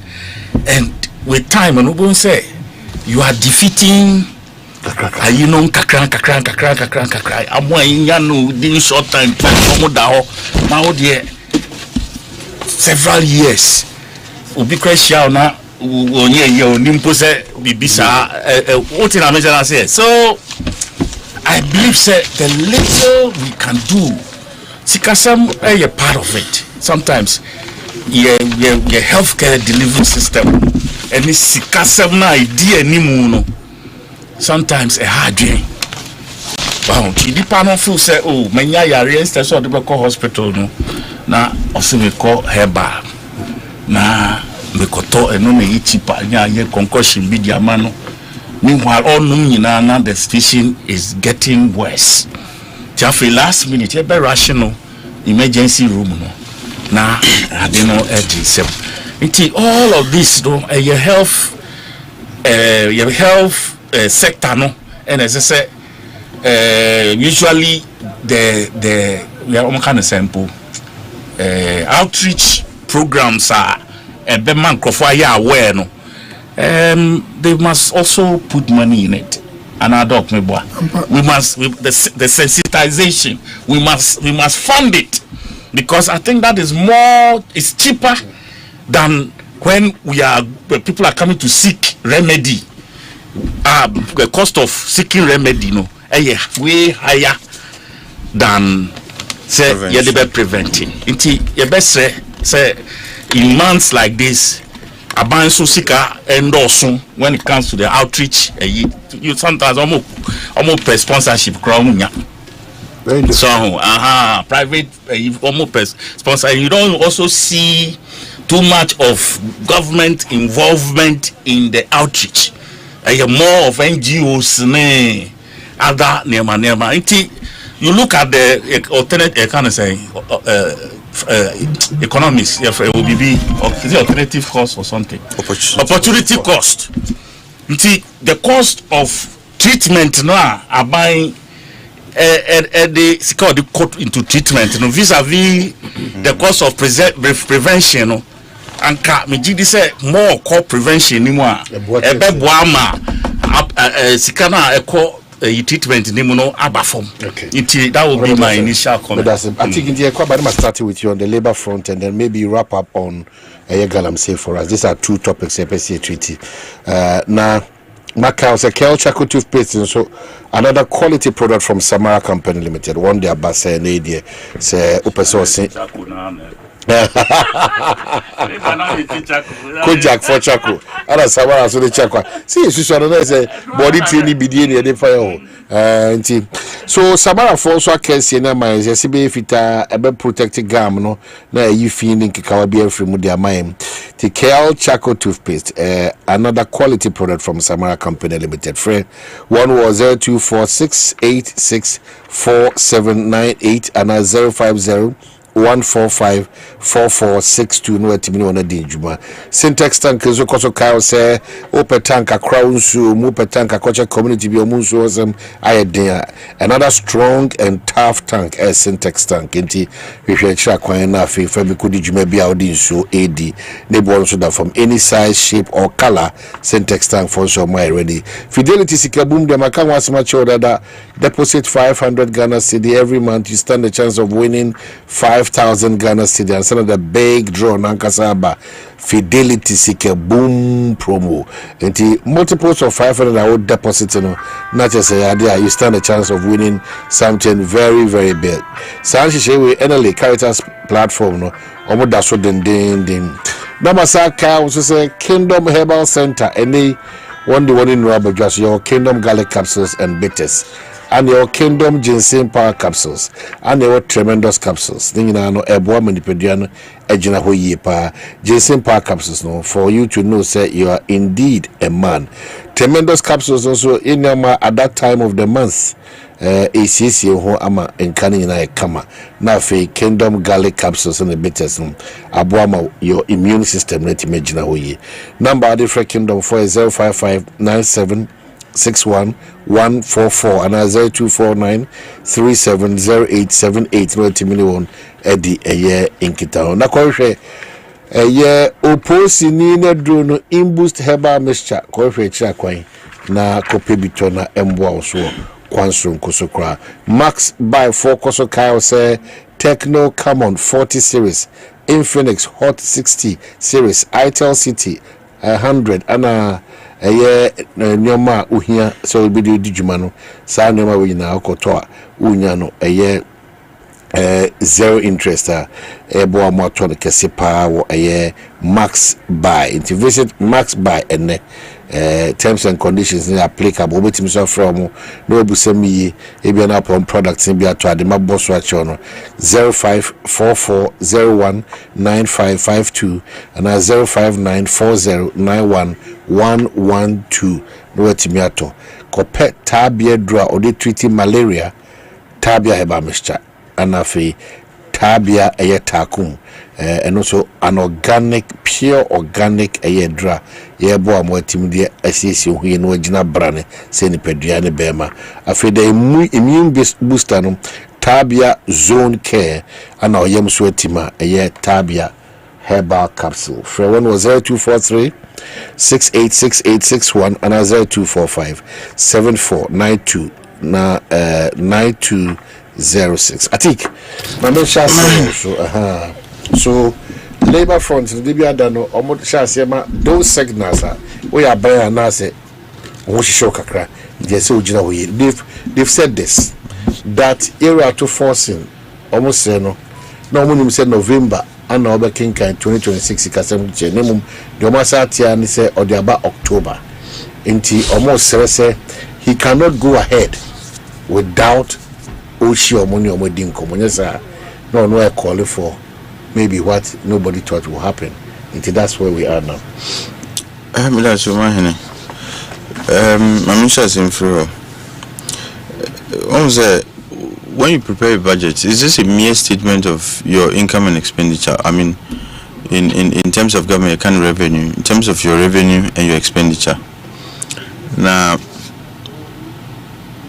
and with time and we say you are defeating you know kakran I'm in short time now there several years ubi question na onye ye nimpo say bibisa what in America say. So I believe say the little we can do sikasam a part of it. Sometimes your healthcare delivery system and this sikasam na idea ni mu no sometimes a hard dream. Wow, the panel feel say oh manya yare instead so the go hospital no na also we call herba na me koto eno me cheaper nya ye concussion bi dia ma no. Meanwhile all no nyina na the situation is getting worse. Just last minute e be rational emergency room no na I don't know until all of this no your health sector no and as I say usually the we are kind of sample outreach programs are a be man crofaya aware no they must also put money in it and adopt me boy we must the sensitization we must fund it because I think that is more it's cheaper than when people are coming to seek remedy. The cost of seeking remedy no way higher than say you be preventing. Inti you best say in months like this abanso sika endorso when it comes to the outreach you sometimes almost pay sponsorship crown so private almost sponsor and you don't also see too much of government involvement in the outreach. More of NGOs other nema. You look at the alternate kind of say economics it will be alternative cost or something opportunity cost. The cost of treatment now are buying the court into treatment vis-a-vis the cost of prevention and me say more core prevention ni mo ebe boama sikana eco treatment ni mo no abafom. That will be my initial comment. I think in Kwabena started with you on the labor front and then maybe wrap up on Galam say for us. These are two topics EPCA treaty. Now Macau say Kel Chaco toothpaste and so another quality product from Samara Company Limited. One day Abasa and Nadia say Upeso Kojak for Chaco. Other Samara so the Chaco. See, you should say body training BDN the fire. So Samara for so case na my CB fita ebe protected gum no na you feeling kikawabi from their mind. The Kel Chaco toothpaste, another quality product from Samara Company Limited. Friend, one was 0246864798 and 050-145-4462 no atimi on di djuma. Syntax tank zo koso kayo say open tank crown so mu tank culture community bi omun so some ayedin. Another strong and tough tank as Syntax tank nti we hwe kira kwan na afi fa bi kodi djuma bi awdi so AD ne bo so that from any size, shape or color. Syntax tank for so my ready. Fidelity sikabum dem aka wasma choda da deposit 500 Ghana cedi every month. You stand a chance of winning 5,000 Ghana cedi and send the big draw nankasaba Fidelity Seeker Boom promo. And multiples of 500 I would deposit not just a idea. You stand a chance of winning something very, very big. Sanchi Shewe NLA Caritas platform no omo daso den. Namasaka also say Kingdom Herbal Center and they one in rubber just your Kingdom Garlic capsules and bitters. And your Kingdom Ginseng Power capsules and your Tremendous capsules. Then you know eboa manipediano ejina ho yepa Ginseng Power capsules no for you to know say you are indeed a man. Tremendous capsules also in your at that time of the month. ACC ho ama enkane nyina kama na fe Kingdom garlic capsules and the bitters aboama your immune system let imagine ho yi number ade for Kingdom for 0559761 and 0249370878 no timillion edi eye inkita na kwahwe eye oposi ni na dro no imboost herbal mixture kwahwe kira kwan na kopebito na emboa oso kwanso nkosokra max by 4 koso kai say Techno Common 40 series Infinix Hot 60 series Itel City 100 ana nyoma uhia so be di djuma no sa nyoma we na okoto a unya no zero interest ebo amoto no kese pa wo max buy into visit max buy and terms and conditions are applicable obetim so from no busemi ebia na upon products in bia to ade maboso acho no 0544019552 and 0594091112 no etimi ato kopet tabia dra ode treat malaria tabia heba mixture anafi tabia takum and also an organic pure organic dra yebo amotim de asisi huye no agina brane se ni peduane bema afi the immune booster no tabia zone care ana oyem so atima tabia herbal capsule for one was 0243 686861 and 02457492 na 9206 atik mama shase so labor front the be adano omo shase ma those signals we are by na say wo shisho kakra je say ojina wo they've said this that area to forcing almost say no na omo nim say November and na obekinkan 2026 kasem je nemum de omo satia ni say odiaba October nti almost say he cannot go ahead without Oshi or money or Modinko. No, I call it for maybe what nobody thought would happen. Until that's where we are now. Omanhene. Mamisha Assafuah. When you prepare a budget, is this a mere statement of your income and expenditure? I mean, in terms of government kind of revenue, in terms of your revenue and your expenditure. Now,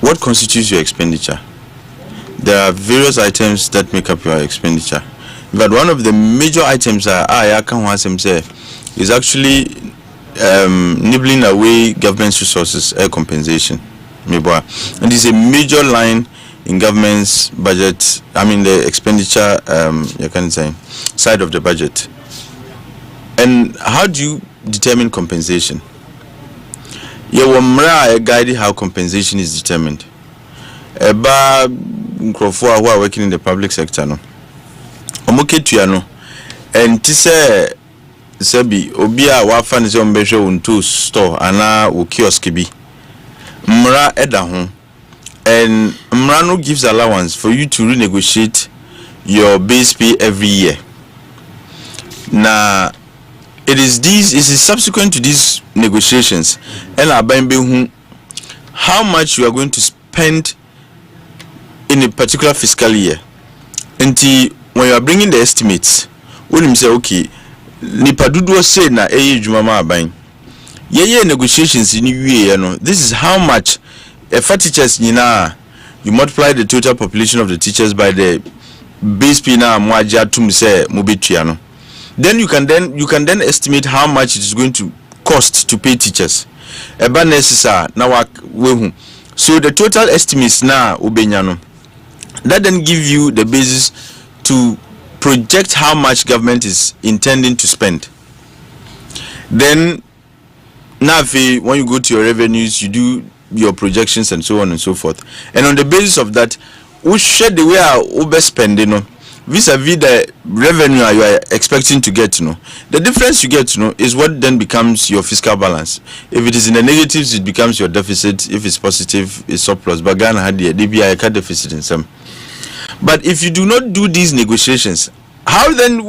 what constitutes your expenditure? There are various items that make up your expenditure, but one of the major items I can say is actually nibbling away government's resources, air compensation. And this is a major line in government's budget. I mean the expenditure, you can say, side of the budget. And how do you determine compensation? You will guide how compensation is determined. Who are working in the public sector no omoketua and tise sebi obia wa fa ne se ombehwe unto store ana wo kiosk bi mra eda ho and mra no gives allowance for you to renegotiate your base pay every year. Now it is subsequent to these negotiations and abambe hu how much you are going to spend in a particular fiscal year. Until when you are bringing the estimates, when you say okay, nipa dudu say na jumama aban. Ye negotiations in year no. This is how much for teachers nina you multiply the total population of the teachers by the base pay na mwaja tum say mobetua no. Then you can then estimate how much it is going to cost to pay teachers. Eba necessary na we so the total estimates na ubenya no. That then give you the basis to project how much government is intending to spend. Then now when you go to your revenues, you do your projections and so on and so forth. And on the basis of that, we share the way our overspending vis-a-vis the revenue you are expecting to get the difference you get is what then becomes your fiscal balance. If it is in the negatives, it becomes your deficit. If it's positive, it's surplus. But Ghana had the DBI deficit in some. But if you do not do these negotiations, how then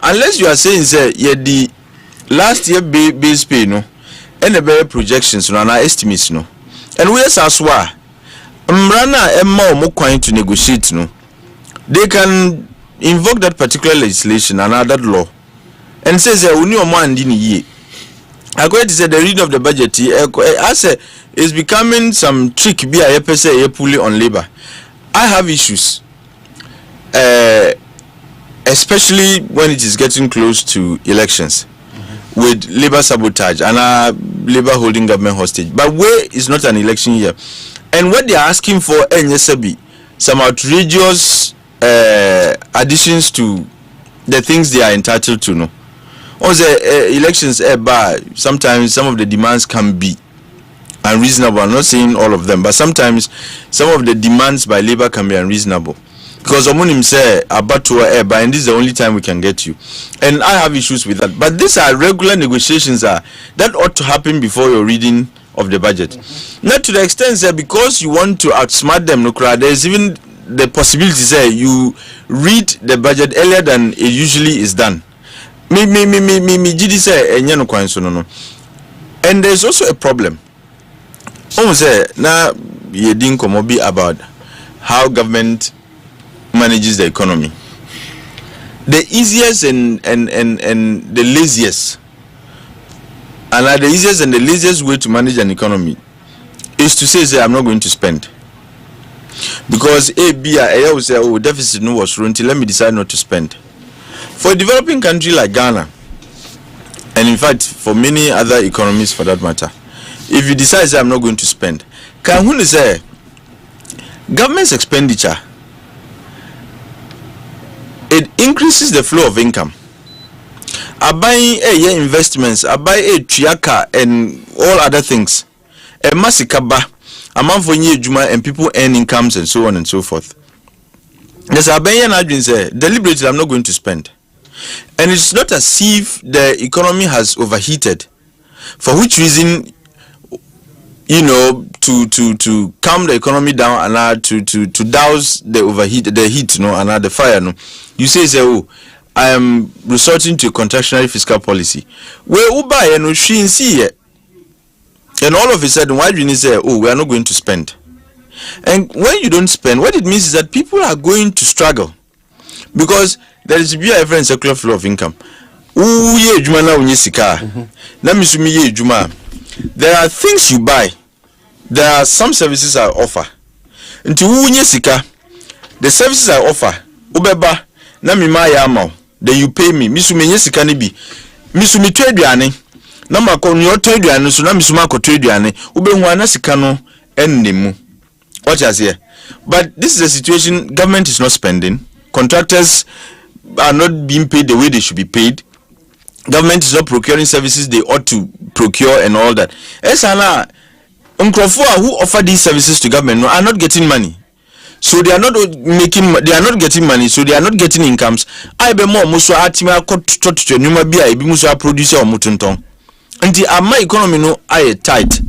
unless you are saying the last year base pay and the very projections and our estimates and we as well Mrana emma omo kwan to negotiate no. They can invoke that particular legislation and that law and says uni omo andi ni ye. According to the reading of the budget, as is becoming some trick be a pese pulling on labor. I have issues, especially when it is getting close to elections, with labor sabotage and labor holding government hostage. But where is not an election year, and what they are asking for, some outrageous additions to the things they are entitled to. No, on the elections, sometimes some of the demands can be unreasonable. I'm not saying all of them, but sometimes some of the demands by labor can be unreasonable. Because Omunim say Abatua and this is the only time we can get you. And I have issues with that. But these are regular negotiations that ought to happen before your reading of the budget. Not to the extent that because you want to outsmart them, there is even the possibility say you read the budget earlier than it usually is done. And there's also a problem. Now you didn't come about how government manages the economy. The easiest and the laziest, and the easiest and the laziest way to manage an economy is to say I'm not going to spend, because I will say deficit no was wrong until let me decide not to spend. For a developing country like Ghana, and in fact for many other economies for that matter, if you decide I'm not going to spend, can who say government's expenditure, it increases the flow of income. I buy investments, I buy triaka and all other things. A masikaba, a month for year juma and people earn incomes and so on and so forth. Yes, I buy an admin say deliberately I'm not going to spend. And it's not as if the economy has overheated, for which reason, to calm the economy down and to douse the heat, and the fire, you say, I am resorting to a contractionary fiscal policy. Where Uba and she see it, and all of a sudden, why do you say, we are not going to spend? And when you don't spend, what it means is that people are going to struggle, because there is a different circular flow of income. There are things you buy. There are some services I offer. Until the services I offer, ubeba na mi ma ya amount. Then you pay me. Misumi sika ni bi. Misumi trade ane. Na mako ni trade ane so na misuma ko trade ane. Ube hu ana sika no ennemu. What you say? But this is a situation government is not spending. Contractors are not being paid the way they should be paid. Government is not procuring services they ought to procure and all that. Esana Unkrofua who offer these services to government are not getting money. So they are not getting money, so they are not getting incomes. I be more muso atima to nyuma bia ebi muso producer or mutunton. Until my economy no I tight.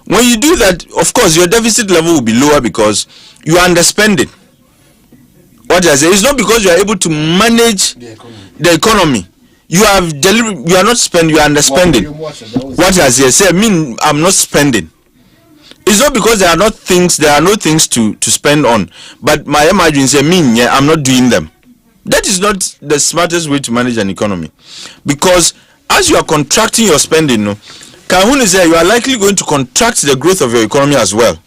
When you do that, of course your deficit level will be lower because you are underspending. What I say is not because you are able to manage the economy. You are not spending, you are underspending. What I say mean I'm not spending. It's not because there are no things to spend on, but my margins say I'm not doing them. That is not the smartest way to manage an economy, because as you are contracting your spending, Kahun is there, you are likely going to contract the growth of your economy as well,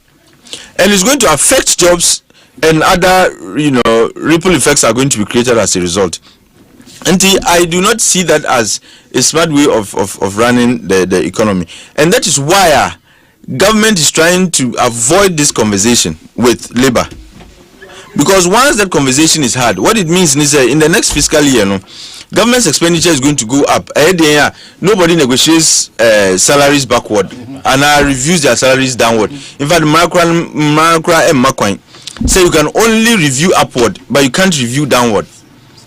and it's going to affect jobs and other ripple effects are going to be created as a result. And I do not see that as a smart way of running the economy, and that is why government is trying to avoid this conversation with labor, because once that conversation is had, what it means is in the next fiscal year, government's expenditure is going to go up. Nobody negotiates salaries backward and reviews their salaries downward. In fact, Makra and Makwain say you can only review upward, but you can't review downward.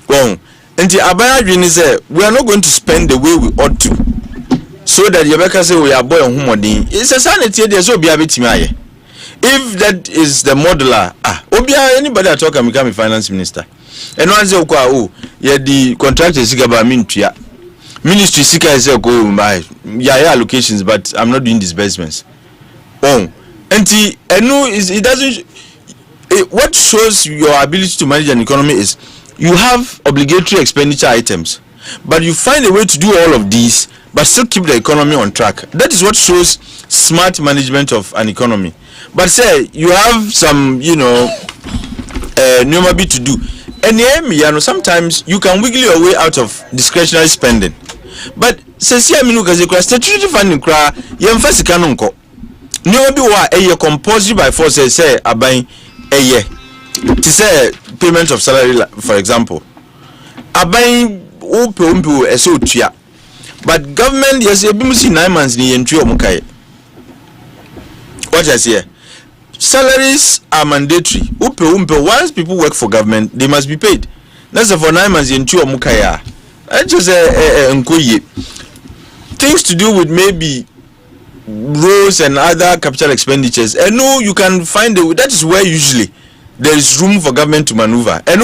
Well, and the Abaya say we are not going to spend the way we ought to, so that Yabeka say we are boy on humodin. It's a sanity there, so be a bit. If that is the modeler, anybody that talk can become a finance minister. And one say, the contract is about ministry seeker is allocations, but I'm not doing disbursements. And it doesn't. What shows your ability to manage an economy is you have obligatory expenditure items, but you find a way to do all of these, but still keep the economy on track. That is what shows smart management of an economy. But say you have some, normal to do, and sometimes you can wiggle your way out of discretionary spending. But say statutory funding cry, first canonco. No be wa a compulsory by force say abain a to say payment of salary, for example. Abain umpu eso tua. But government yes e bimu si 9 months ni yentu omukai. What I say? Salaries are mandatory. Umpu once people work for government, they must be paid. That's for 9 months yentu omukai. I just say things to do with maybe roads and other capital expenditures, and no, you can find that is where usually there is room for government to maneuver. And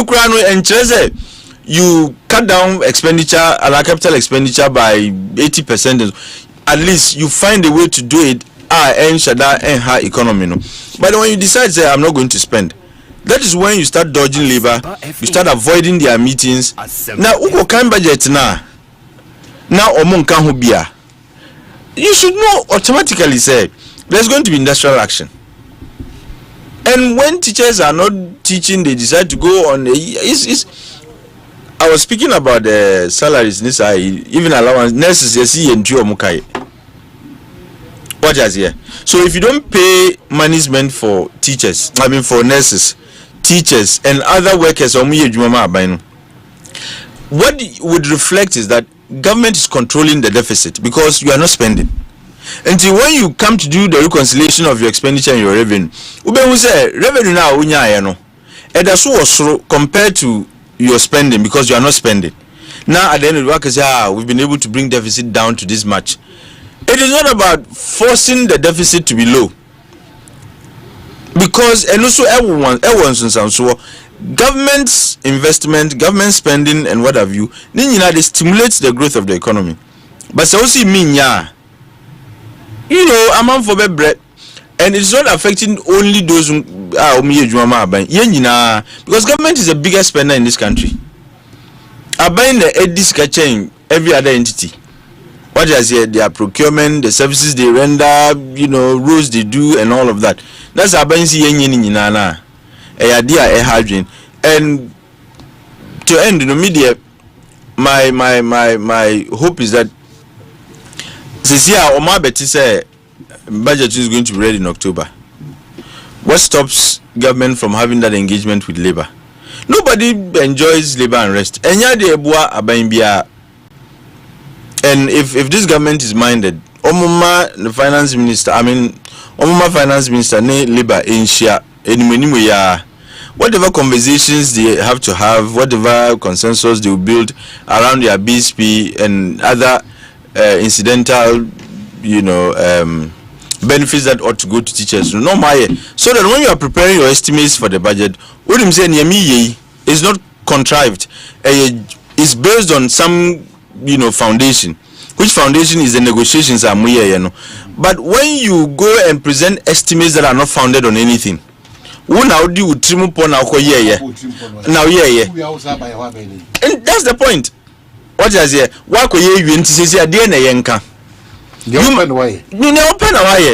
you cut down expenditure, capital expenditure by 80%. At least you find a way to do it. And high economy. But when you decide, say, I'm not going to spend, that is when you start dodging labor. You start avoiding their meetings. Now, uko kan budget na omun kan hubia. You should know automatically say there's going to be industrial action. And when teachers are not teaching, they decide to go on. I was speaking about the salaries, even allowance. Nurses, you see, and mukai. What is here? So if you don't pay management for teachers, for nurses, teachers, and other workers, what would reflect is that government is controlling the deficit because you are not spending. Until when you come to do the reconciliation of your expenditure and your revenue, revenue now compared to your spending because you are not spending. Now at the end of the work, we've been able to bring deficit down to this much. It is not about forcing the deficit to be low, because and also everyone's so government's investment, government spending, and what have you, they stimulates the growth of the economy. But so also mean amount for bread, and it's not affecting only those who are because government is the biggest spender in this country. I buying the edis chain every other entity. What I say, their procurement, the services they render, roads they do, and all of that. That's buying and to end in the media, my hope is that this year Omar Betty say budget is going to be ready in October. What stops government from having that engagement with labor? Nobody enjoys labor unrest. And if this government is minded, the finance minister, finance minister, labor in share, whatever conversations they have to have, whatever consensus they will build around their BSP and other incidental, benefits that ought to go to teachers. So that when you are preparing your estimates for the budget, what I'm saying is not contrived. It's based on some, foundation. Which foundation is the negotiations are But when you go and present estimates that are not founded on anything, and that's the point. What is here?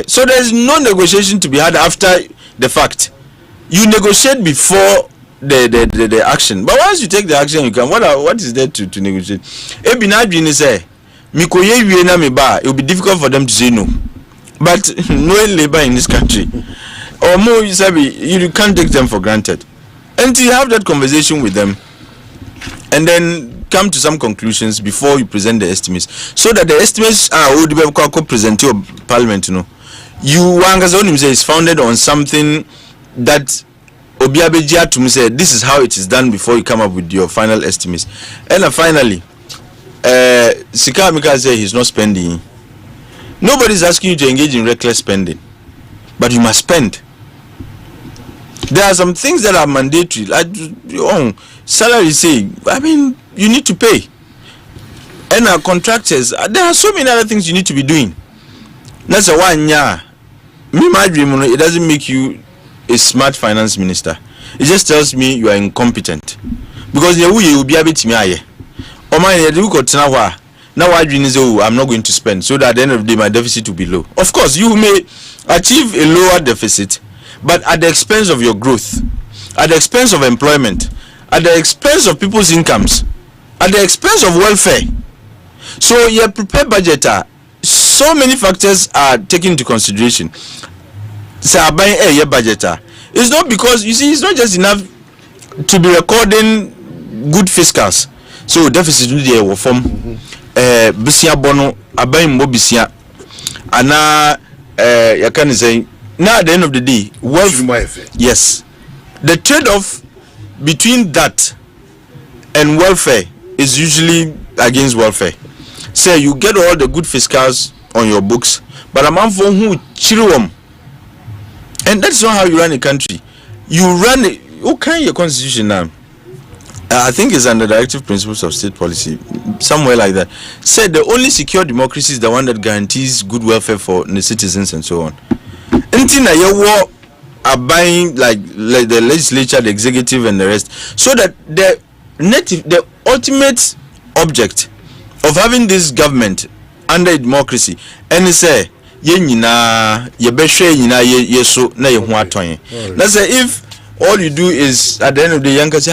So there's no negotiation to be had after the fact. You negotiate before the action. But once you take the action, you can. What is there to negotiate? It will be difficult for them to say no. But no labor in this country, or more, you can't take them for granted. Until you have that conversation with them, and then come to some conclusions before you present the estimates, so that the estimates are present to Parliament. You is founded on something that Obiabeji to me said this is how it is done before you come up with your final estimates. And finally, Sika Mika said he's not spending. Nobody's asking you to engage in reckless spending, but you must spend. There are some things that are mandatory, like your own salary. Say, you need to pay, and our contractors. There are so many other things you need to be doing. That's a 1 year. me my dream, it doesn't make you a smart finance minister. It just tells me you are incompetent. Because you will be able to me aye. Omanhene do go tena now I dream is I'm not going to spend, so that at the end of the day my deficit will be low. Of course, you may achieve a lower deficit, but at the expense of your growth, at the expense of employment, at the expense of people's incomes, at the expense of welfare. So your prepared budgeter, so many factors are taken into consideration. Say buying a budgeter. It's not because you see it's not just enough to be recording good fiscals. So deficit there will form bisia bono abayin mo bisia ana you can say now at the end of the day wealth, yes, the trade-off between that and welfare is usually against welfare. Say you get all the good fiscals on your books, but a man for who chiriwom, and that's not how you run a country. You run it. Okay, your constitution now. I think it's under directive principles of state policy, somewhere like that. Said the only secure democracy is the one that guarantees good welfare for the citizens and so on. Until now, you are buying like the legislature, the executive, and the rest, so that the ultimate object of having this government under democracy, and say yeso na yehu atonye. Let's say if all you do is at the end of the year say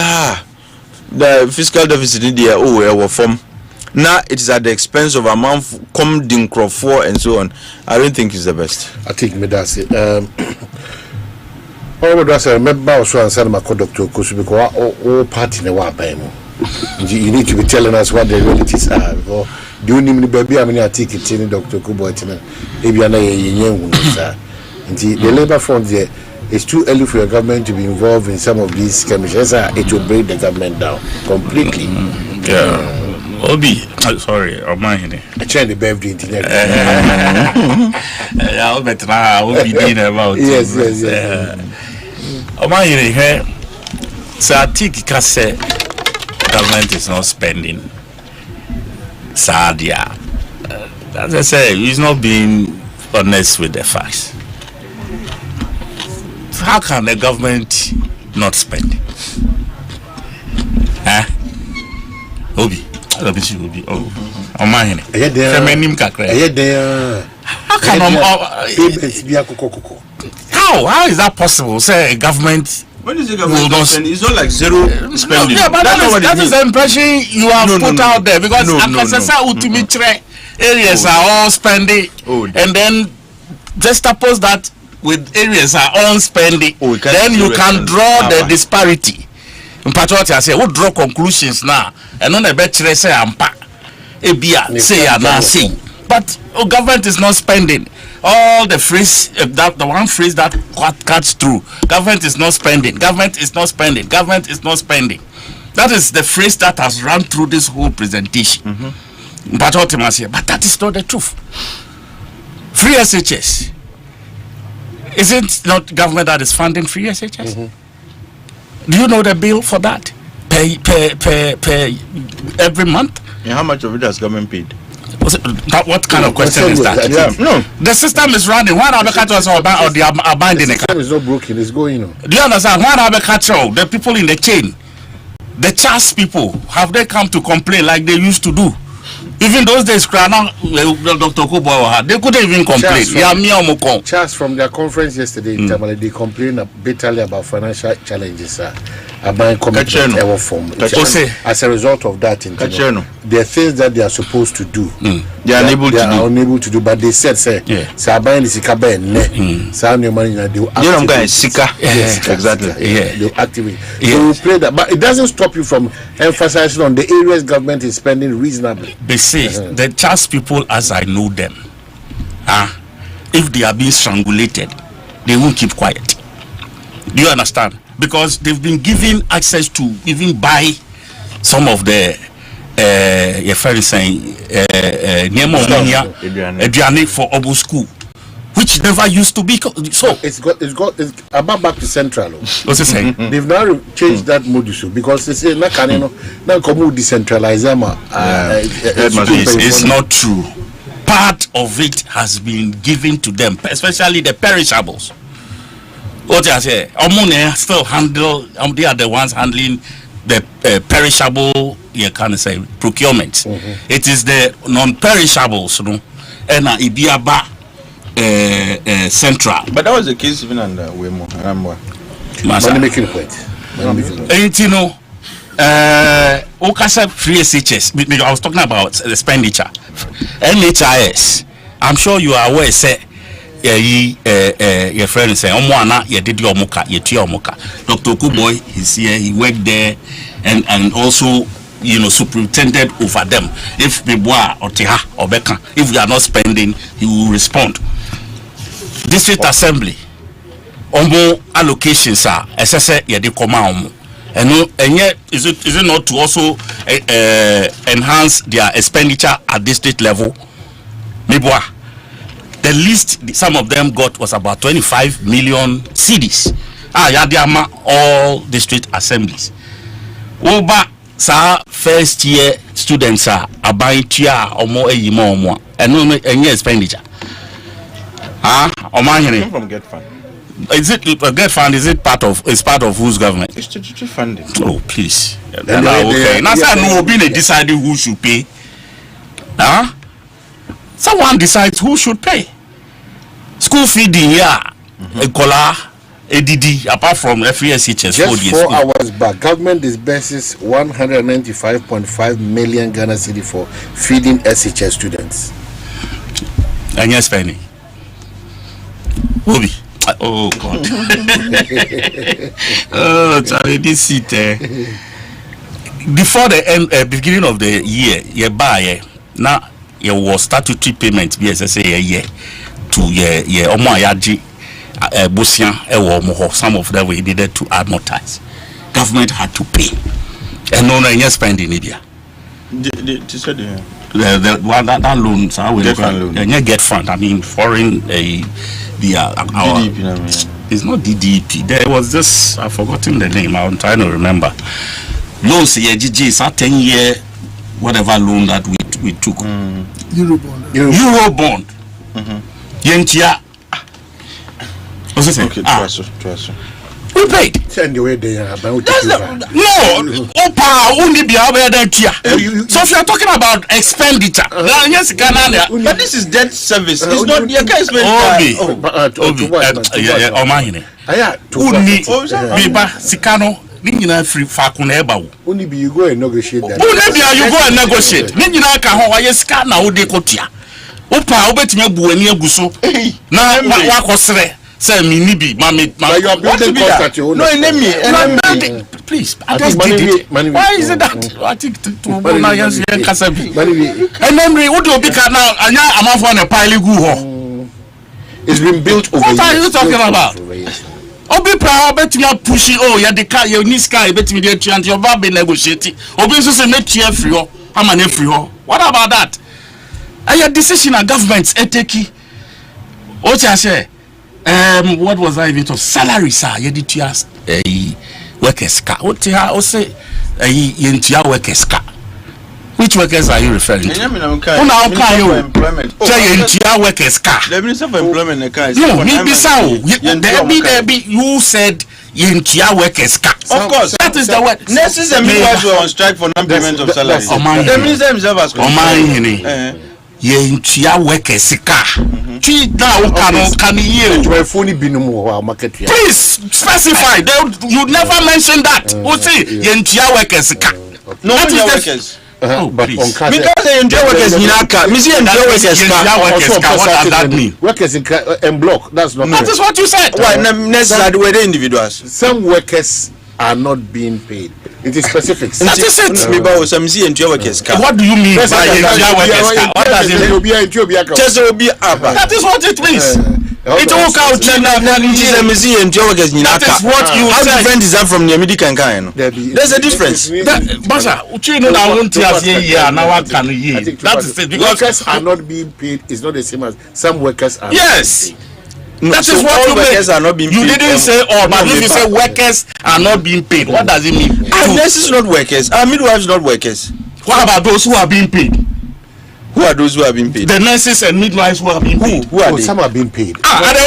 the fiscal deficit in there form. Now it is at the expense of amount come for and so on. I don't think it's the best. I think me that's it. I remember also answer my Dr. Kosu because all party ne wa buy mo. You need to be telling us what the realities are. Because do you need baby I mean I take it in Dr. Kubo tina. Ebi ana yenyen sir. The labor front there. It's too early for your government to be involved in some of these skirmishes. It will break the government down completely. Yeah. Obi, sorry, Omanhene. I tried the birthday internet. Yeah, Obi dinner about. Yes. Omanhene here. So I think say government is not spending. Sadia. As I say, he's not being honest with the facts. How can the government not spend? Obi. Omanhene. How is that possible? Say government. When you say government not spending, it's not like zero spending. Yeah, but that is the impression you have put out there because areas are all spending, and then just suppose that with areas are all spending, then you can draw the disparity. In patriotic, I say, we draw conclusions now, and on the better say, say, but government is not spending. All the phrase, the one phrase that cuts through, government is not spending, government is not spending, government is not spending. That is the phrase that has run through this whole presentation. But that is not the truth. Free SHS. Is it not government that is funding free SHS? Do you know the bill for that? Per every month? And how much of it has government paid? What kind of question is that? No, the system is running. Why are the catchers or they are abandoning the system? Is not broken. It's going on. Do you understand? Why are the catchers, the people in the chain, the chas people, have they come to complain like they used to do? Even those days, Dr. Kubo, they couldn't even complain. Charles from their conference yesterday, they complained bitterly about financial challenges. About commitment ever form. As a result of that, the things that they are supposed to do, they are unable to do. But they said, "Say, Saban is Sikabe, San money they will exactly. They will activate. They will play that, but it doesn't stop you from emphasizing on the areas government is spending reasonably." They say the chas people, as I know them, if they are being strangulated, they won't keep quiet. Do you understand? Because they've been given access to even buy some of the Adriani for Obu school, which never used to be so. It's about back to central. What's it saying? They've now changed that modus because they say now come decentralize them. It's not true. part of it has been given to them, especially the perishables. What I say, Omanhene still handle. They are the ones handling the perishable. You can say procurement. It is the non-perishables, no, and Ibiaba Central. But that was the case even under Wemo. Money making point. And you know, Okasa free SHS. I was talking about expenditure. NHIS. I'm sure you are aware. Say, your friend say, "Omwana, you did your moka, you tia moka." Dr. Kuboy, he's here. He worked there, and also, you know, superintended over them. If Beboa or Teha or Beka, if we are not spending, he will respond. District Assembly, Omo allocations are SSA yedi koma omo. And yet, is it not to also enhance their expenditure at district level? Beboa. The least some of them got was about 25 million cedis. Yadiama all district assemblies. Oba sa first year students are buying tia omo eyimo omo and no any expenditure. Omanhene from Get Fund. Is it Get Fund? Is it part of whose government? It's statutory funding. Oh please. Okay. Now say no be deciding who should pay. Someone decides who should pay. School feeding here, Ekola, ADD, apart from FESHS. Just 4 hours back, government disburses 195.5 million Ghana cedi for feeding SHS students. And yes, Penny. Obi. Oh God. Oh, Charlie, this seat. Before the beginning of the year, now. There was statutory payment BSSA a year to Omoyaji Busian Ewomoho. Some of them we needed to advertise. Government had to pay. And no spending India. The one that loan, so we get fund. I mean foreign DDP. It's not DDP. There was this, I've forgotten the name, I'm trying to remember. Loans GG is a 10-year whatever loan that we took. Eurobond. Yentia. What's it say? Okay, we paid. Send your way there. No. Opa only be aware that here. So if you are talking about expenditure, yes, but this is debt service. It's not your case. Omanhene. Biba Sikano. Nina free fakuna eba. Only be you go and negotiate that. You go and negotiate. Nina ka ho wa yeska na wo de kotia. Opa obetime bu ani aguso. Na wa kosere. Say me ni bi mama. You are building contract. No enemy. Please. I just did it. Why is it that? I think to na yansi kasabi. And memory wo do obi ka now anya amafo na pile gu ho. It's been built over. What are you talking about? Obi pra betimi pushi ya de car you need sky betimi de chant your va be negotiate obi so say make cheer free ho ama na free ho. What about that? Your decision of governments eteki o cha say what was I even to salary sir you dey tia workers car o tia o say you tia workers car. Which workers are you referring to? Employment. Workers car. The Minister for Employment car. No, you said Yentia workers car. Of course, that is the word. Nurses and midwives were on strike for non-payment of salaries. The Minister himself has Omanhene. Yentia workers car. Please specify. You never mentioned that. Yentia workers car. No workers. But on because they enjoy workers in Aka. Me see enjoy workers. What does that mean? Workers in block. That's not. That is what you said. Why? Necessary were the individuals. Some workers are not being paid. It is specific. That is it. What do you mean by workers? What does it mean? That is what it means. It all counts. That is what you how said. different is that from the American kind? There's a difference. Basha, that is it. Because workers are not being paid. It's not the same as some workers are. Yes. No, that so is what all workers are not being paid. You didn't say all, but if you say workers are not being paid, what does it mean? Our nurses not workers. Our midwives not workers. What about those who are being paid? Who Who are those who have been paid? The nurses and midwives who have been paid. Who are they? Some have been paid. Who are they?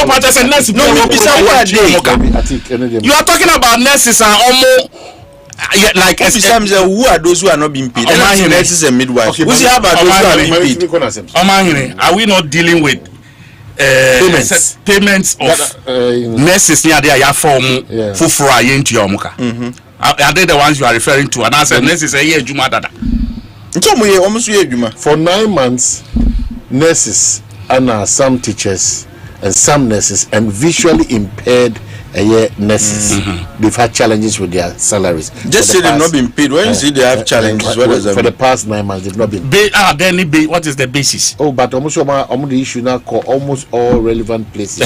You are talking about nurses and almost like who are those who are not being paid? Nurses and midwives. Who's here about those who are being paid? Omanhene, are we not dealing with payments of nurses near their form for are they the ones you are referring to? And I said nurses a year Juma dada. For 9 months, nurses and some teachers and some nurses and visually impaired nurses, they've had challenges with their salaries. Just say they've not been paid. When you say they have challenges, what does that mean? For the past 9 months, they've not been paid. What is the basis? Oh, but almost the issue now call almost all relevant places.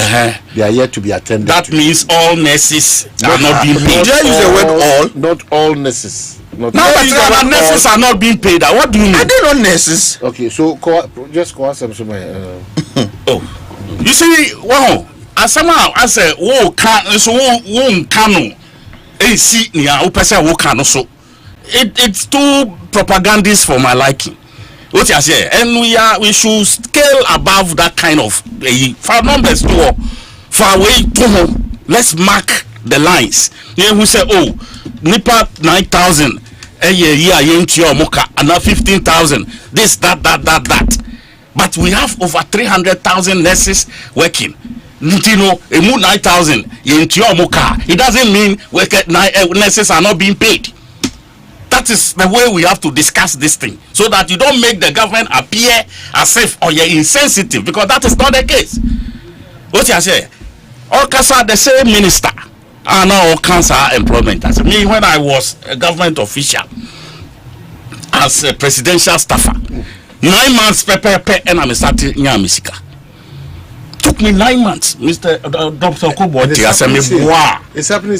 They are yet to be attended. That means all nurses are not being paid. Did I use the word all? Not all nurses. But nurses are not being paid. What do you mean? Are they not nurses? Okay, so just call some. Oh, you see, wow. As somehow I say, "Wo can so wo cano." See, niya upese wo cano so. It's too propagandist for my liking. What you say? And we should scale above that kind of for numbers to far away to home. Let's mark the lines. Yeah, who say, oh, nipa 9,000. Another 15,000. This, that. But we have over 300,000 nurses working. You know, 9,000. It doesn't mean nurses are not being paid. That is the way we have to discuss this thing, so that you don't make the government appear as if you're insensitive, because that is not the case. What you say? All cancer, the same minister. All cancer employment. As me, when I was a government official, as a presidential staffer, 9 months and I'm starting Nyamisika. Took me 9 months, Mr. Dr. Kobo. It's happening.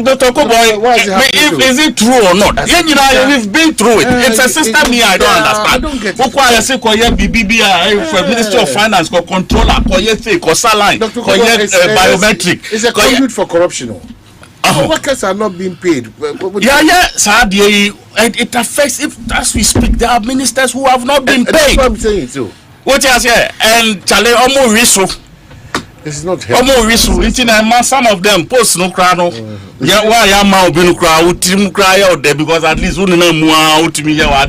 Dr. Kobo, is it true or not? We've been through it. It's a system here I don't understand. Ministry of Finance, controller, saline, biometric. It's a conduit for corruption. Workers are not being paid. It affects, if as we speak, there are ministers who have not been paid. That's what I'm saying too. What you say? And Charlie Omo Riso. It's not Omo Riso. Some of them post no crano. Yeah, why am I being crowd? Team cry out there because at least one out to me now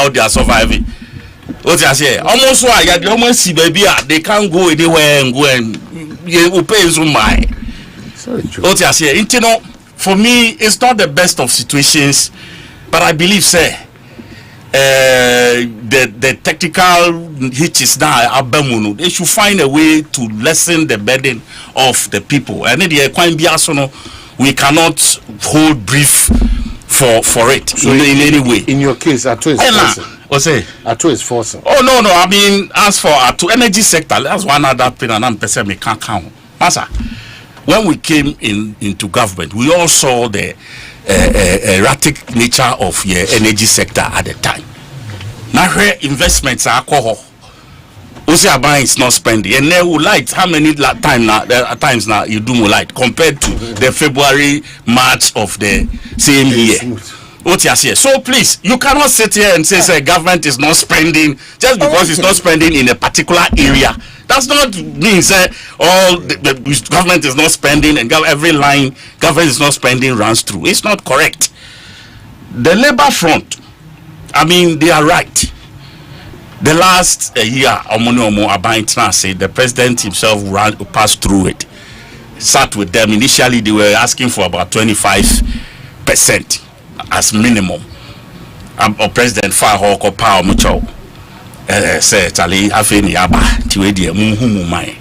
they are surviving. What you say? Almost why you almost see baby they can't go anywhere and go and you pay so much. What you say? You know, for me, it's not the best of situations, but I believe, say, the technical hitches now, they should find a way to lessen the burden of the people. And we cannot hold brief for it so in any way. In your case, Ato is forcing. What's it? Ato is forcing. Oh no, I mean, as for Ato energy sector, that's one other thing, and I'm person me can't count. Master, when we came into government, we all saw the erratic nature of your energy sector at the time. Now where investments are alcohol, Osiaban is not spending, and they will light how many times now you do more light compared to the February, March of the same year. What you say? So please, you cannot sit here and say government is not spending just because it's not spending in a particular area. That's not mean say all the government is not spending and every line government is not spending runs through. It's not correct. The labor front, I mean, they are right. The last year, the president himself passed through it. Sat with them. Initially, they were asking for about 25% as minimum. President Farhoko Power Mucho say Charlie Afeni Yaba Tiwedi Mumai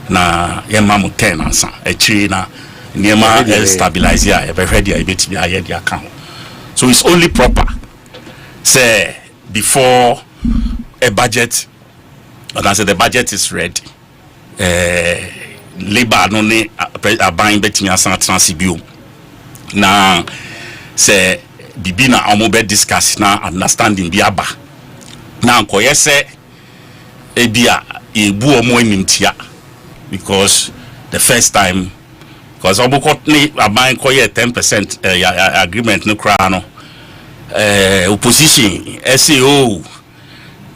na Yemamu 10 ansa China Nema stabilize ya ready a bit be the account. So it's only proper say before a budget, and I said the budget is ready. Labor no ne buying betimi asan transibio na say bibi na omobe discuss na understanding bi aba na nkoye say ebia ebu omo animtia because the first time because obokot ni aban koye 10% agreement no kra no opposition SAO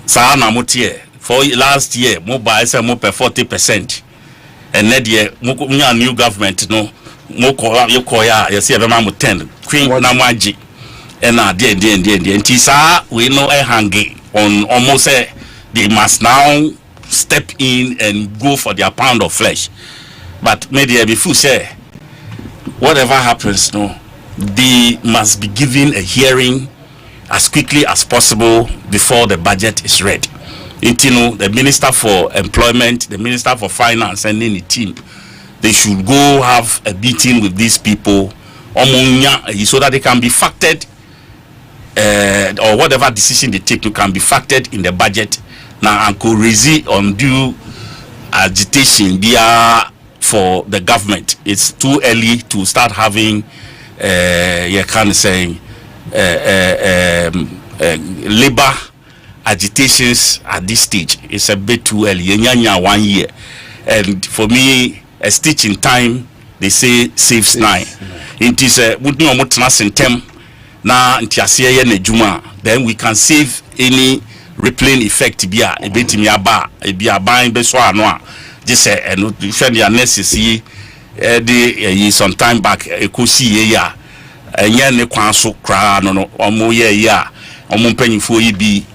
saa na motie for last year mobile say mo per 40% and net year mo new government no mo ko ya say be ma mo 10 queen na mo agi na de nti saa we know hanging on almost say they must now step in and go for their pound of flesh. But maybe before say whatever happens, no, they must be given a hearing as quickly as possible before the budget is ready. You know, the Minister for Employment, the Minister for Finance, and any team, they should go have a meeting with these people so that they can be factored, or whatever decision they take can be factored in the budget. Now, and could resist undue agitation for the government. It's too early to start having, you can say, labor agitations at this stage. It's a bit too early. 1 year, and for me, a stitch in time, they say saves 9. It is a then we can save any rippling effect be a betimi aba e be aban be so ano just say and friend ya necessary the some time back Ekosiisen ya enye ne kwan so kra no omo ye ya omo mpanyifo yi bi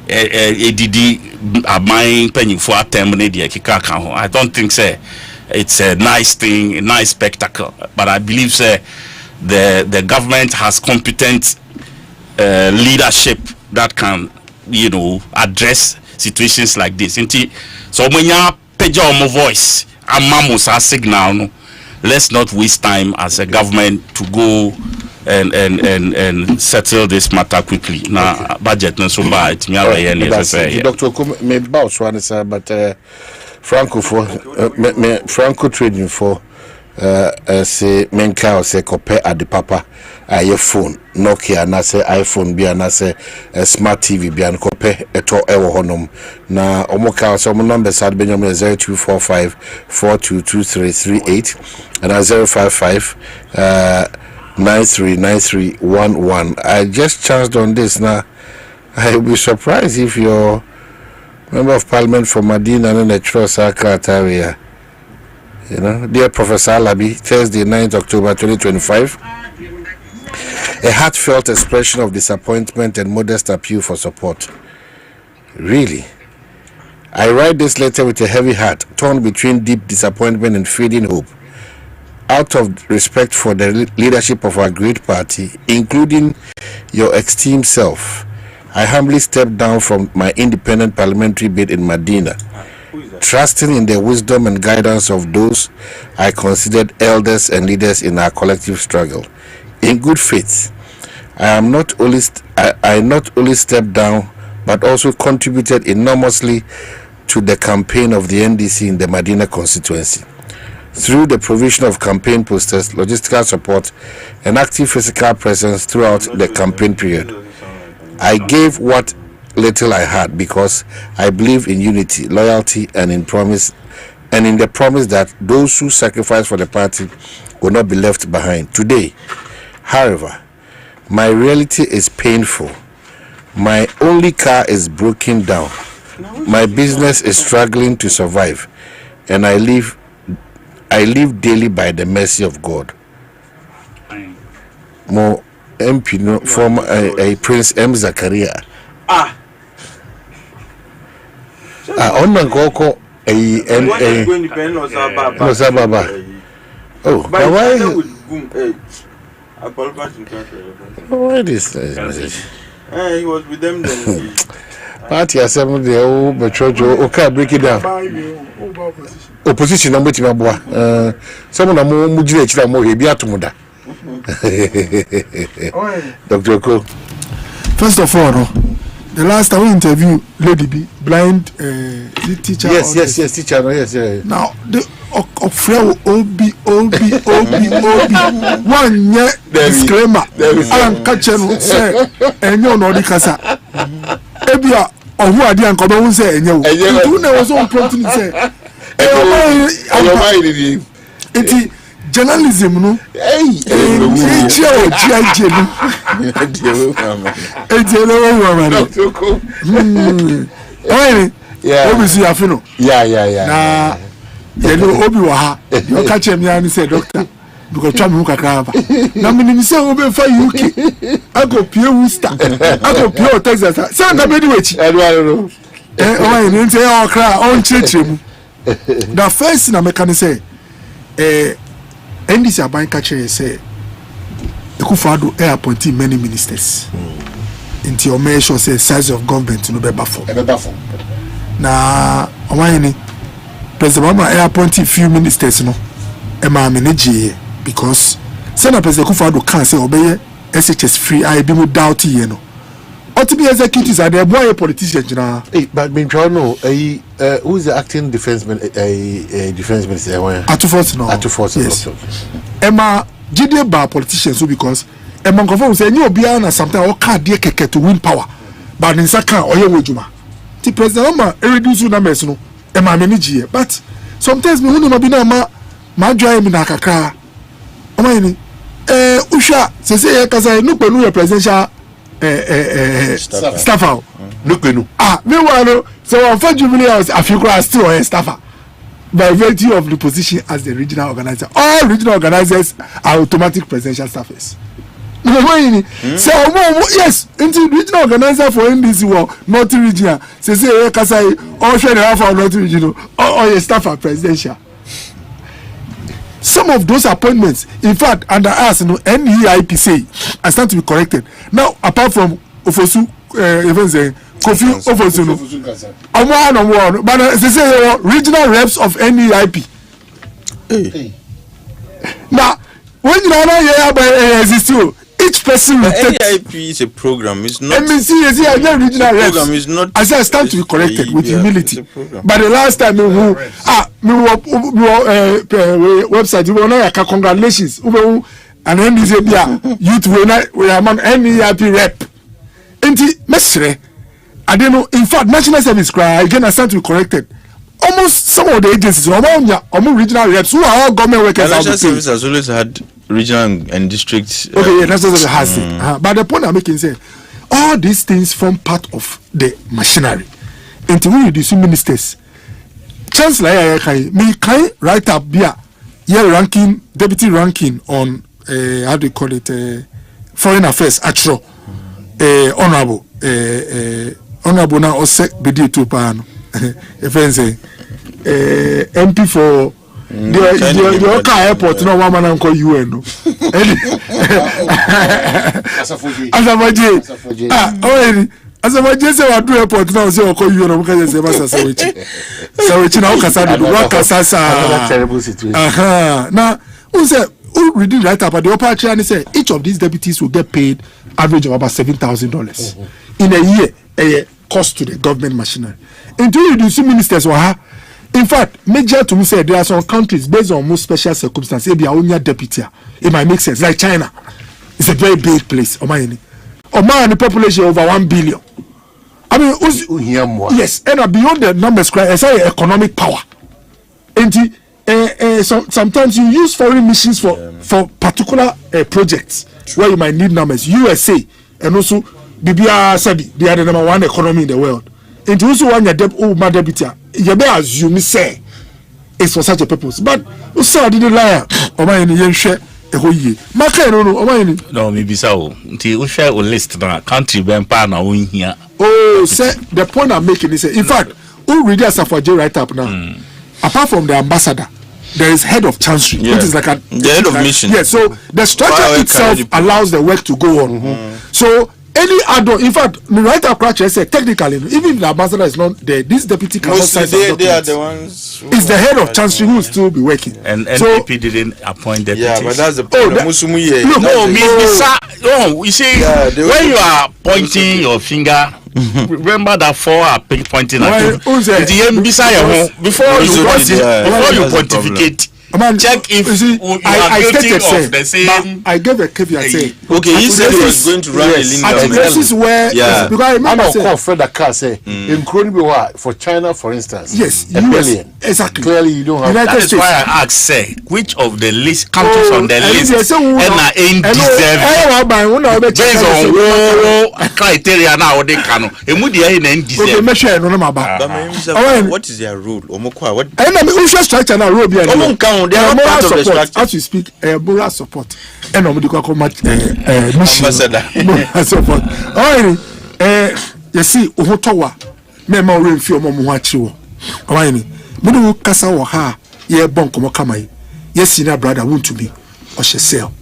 edidi aban mpanyifo atem ne de kika kan ho. I don't think say it's a nice thing, a nice spectacle, but I believe say the government has competent leadership that can, you know, address situations like this. So when you page our voice, a signal, no, let's not waste time as a government to go and settle this matter quickly. Now, budget no so bad. Dr. Me bounce one is but Franco for Franco trading for say menka say compare at the papa your phone Nokia na say iPhone bi na say smart TV bi an compare eto ewo honom na omoka so mo number sad benyam 0245 422338 and 055 939311. I just chanced on this now. I will be surprised if your member of parliament for Medina and the Trosaka area. You know, dear Professor Alabi, Thursday, 9th October 2025, a heartfelt expression of disappointment and modest appeal for support. Really, I write this letter with a heavy heart, torn between deep disappointment and fading hope. Out of respect for the leadership of our great party, including your esteemed self, I humbly stepped down from my independent parliamentary bid in Medina, trusting in the wisdom and guidance of those I considered elders and leaders in our collective struggle. In good faith, I not only stepped down, but also contributed enormously to the campaign of the NDC in the Medina constituency. Through the provision of campaign posters, logistical support, and active physical presence throughout the campaign period, I gave what little I had because I believe in unity, loyalty, and in the promise that those who sacrifice for the party will not be left behind. Today, however, my reality is painful. My only car is broken down. My business is struggling to survive, and I live daily by the mercy of God. More MP no former a Prince M. Zakaria. Onna koko no sababa. Oh, but why this message? He was with them then. Party assembly the old Betrojo, okay, break it down. Opposition number to my boy. Someone more Mujila more Biatumuda. Dr. Oko. First of all, the last time we interviewed Lady B, blind teacher. Yes, teacher. Yes. Now, the Ofrel OB. One disclaimer. And catching say, and you know the Casa. Ebia, or who are the uncle who say, and you know, was on prompting say, journalism no obviously afino na yelo obi wa ha yo ka che me ani say doctor because try me kakra ba na me say obi fa UK ago pie Worcester ago pie Texas say na be di wechi o ni say o kra on chechemu the first na mechanic say NDC aban ka che say Ekufado appointed many ministers into your measure say size of government no be bafo na Omanhene President Obama appointed few ministers no e ma manage because say na President Ekufado can say obey SHS free I be mo doubt here no ultimate executives are the boy politicians na but me try no who is the acting defense minister Assafuah yes Emma Jide ba politicians because Emma confirm say any obia na sometimes o card dey keke to win power but nsa kan oye wojuma ti President Obama reduce numbers no Emma manage but sometimes me hunu ma bi na ma join me na kakra Omanhene usha say kasa no pelu presidential staffer look no me want so for jubilee house afikura still staffer by virtue of the position as the regional organizer. All regional organizers are automatic presidential staffers. So yes, into regional organizer for NDC war not regional say Kasai all share the half of not regional or a staffer presidential. Some of those appointments, in fact, under us, NEIP say, I stand to be corrected. Now, apart from Ofosu, even saying Kofi Ofosu, but they say regional reps of NEIP. Now, when you know exist, each person will take. NEIP is a program. It's not. MNC is regional reps. Program is not. I say I stand to be corrected with humility. But the last time website you wanna congratulations and then this youth we are among NEIP rep enti mesre I don't know in fact national service cry again I stand to be corrected almost some of the agencies almost regional reps who are all government workers national service has always had regional and district okay national service has it but the point I'm making is all these things form part of the machinery until we reduce ministers Chancellor me can write up here ranking deputy ranking on how do you call it foreign affairs actual honorable now osek bidi to pan if say MP for the Oka airport no one man call UN no Assafuah Assafuah say we do airport now say call UN no because say Assafuah na okasa do wakasa sa terrible situation now who say who reading right up at the upper chair and say each of these deputies will get paid average of about $7,000 in a year cost to the government machinery until you do see ministers in fact major to me say there are some countries based on most special circumstances be only a deputy it might make sense like China it's a very big place Omanhene population over 1 billion I mean yes and beyond the numbers cry as economic power and sometimes you use foreign missions for particular projects where you might need numbers USA and also BBR Sabi they are the number one economy in the world and also one my deputy you may assume say it's for such a purpose but also didn't lie Omanhene yenhwe ehoye maka no Omanhene no maybe so until we share a list na country ben pa na won hia say the point I'm making is in fact who read Assafuah right up now apart from the ambassador there is head of chancery which is like the head of mission so the structure itself allows the work to go on so any add-on in fact the right up crash say technically even if the ambassador is not there this deputy cannot sign they are the ones it's the head of chancery who will still be working and NPP didn't appoint deputies but that's the problem you see when you are pointing your finger remember that 4 are pointing at you before you pontificate check if I guilty of say, the same. I gave a caveat. Say, okay, he said he was going to run a link down. This is where, because I remember saying, Fred Dakar say, incredible for China, for instance. Yes, US, exactly. Clearly, you don't have. That is why I asked, say, which of the list countries on the list and are indeserving based on criteria now they can. What is their rule? What? Structure now, they are not part of the structure. As you speak, moral support. And I'm going to match support. You see, Ohotowa, Mema Renfio Momuachi. Alright, Munu Kasa or Ha, ye bonk Mokamai. Yes, senior brother, won't to be or she sell.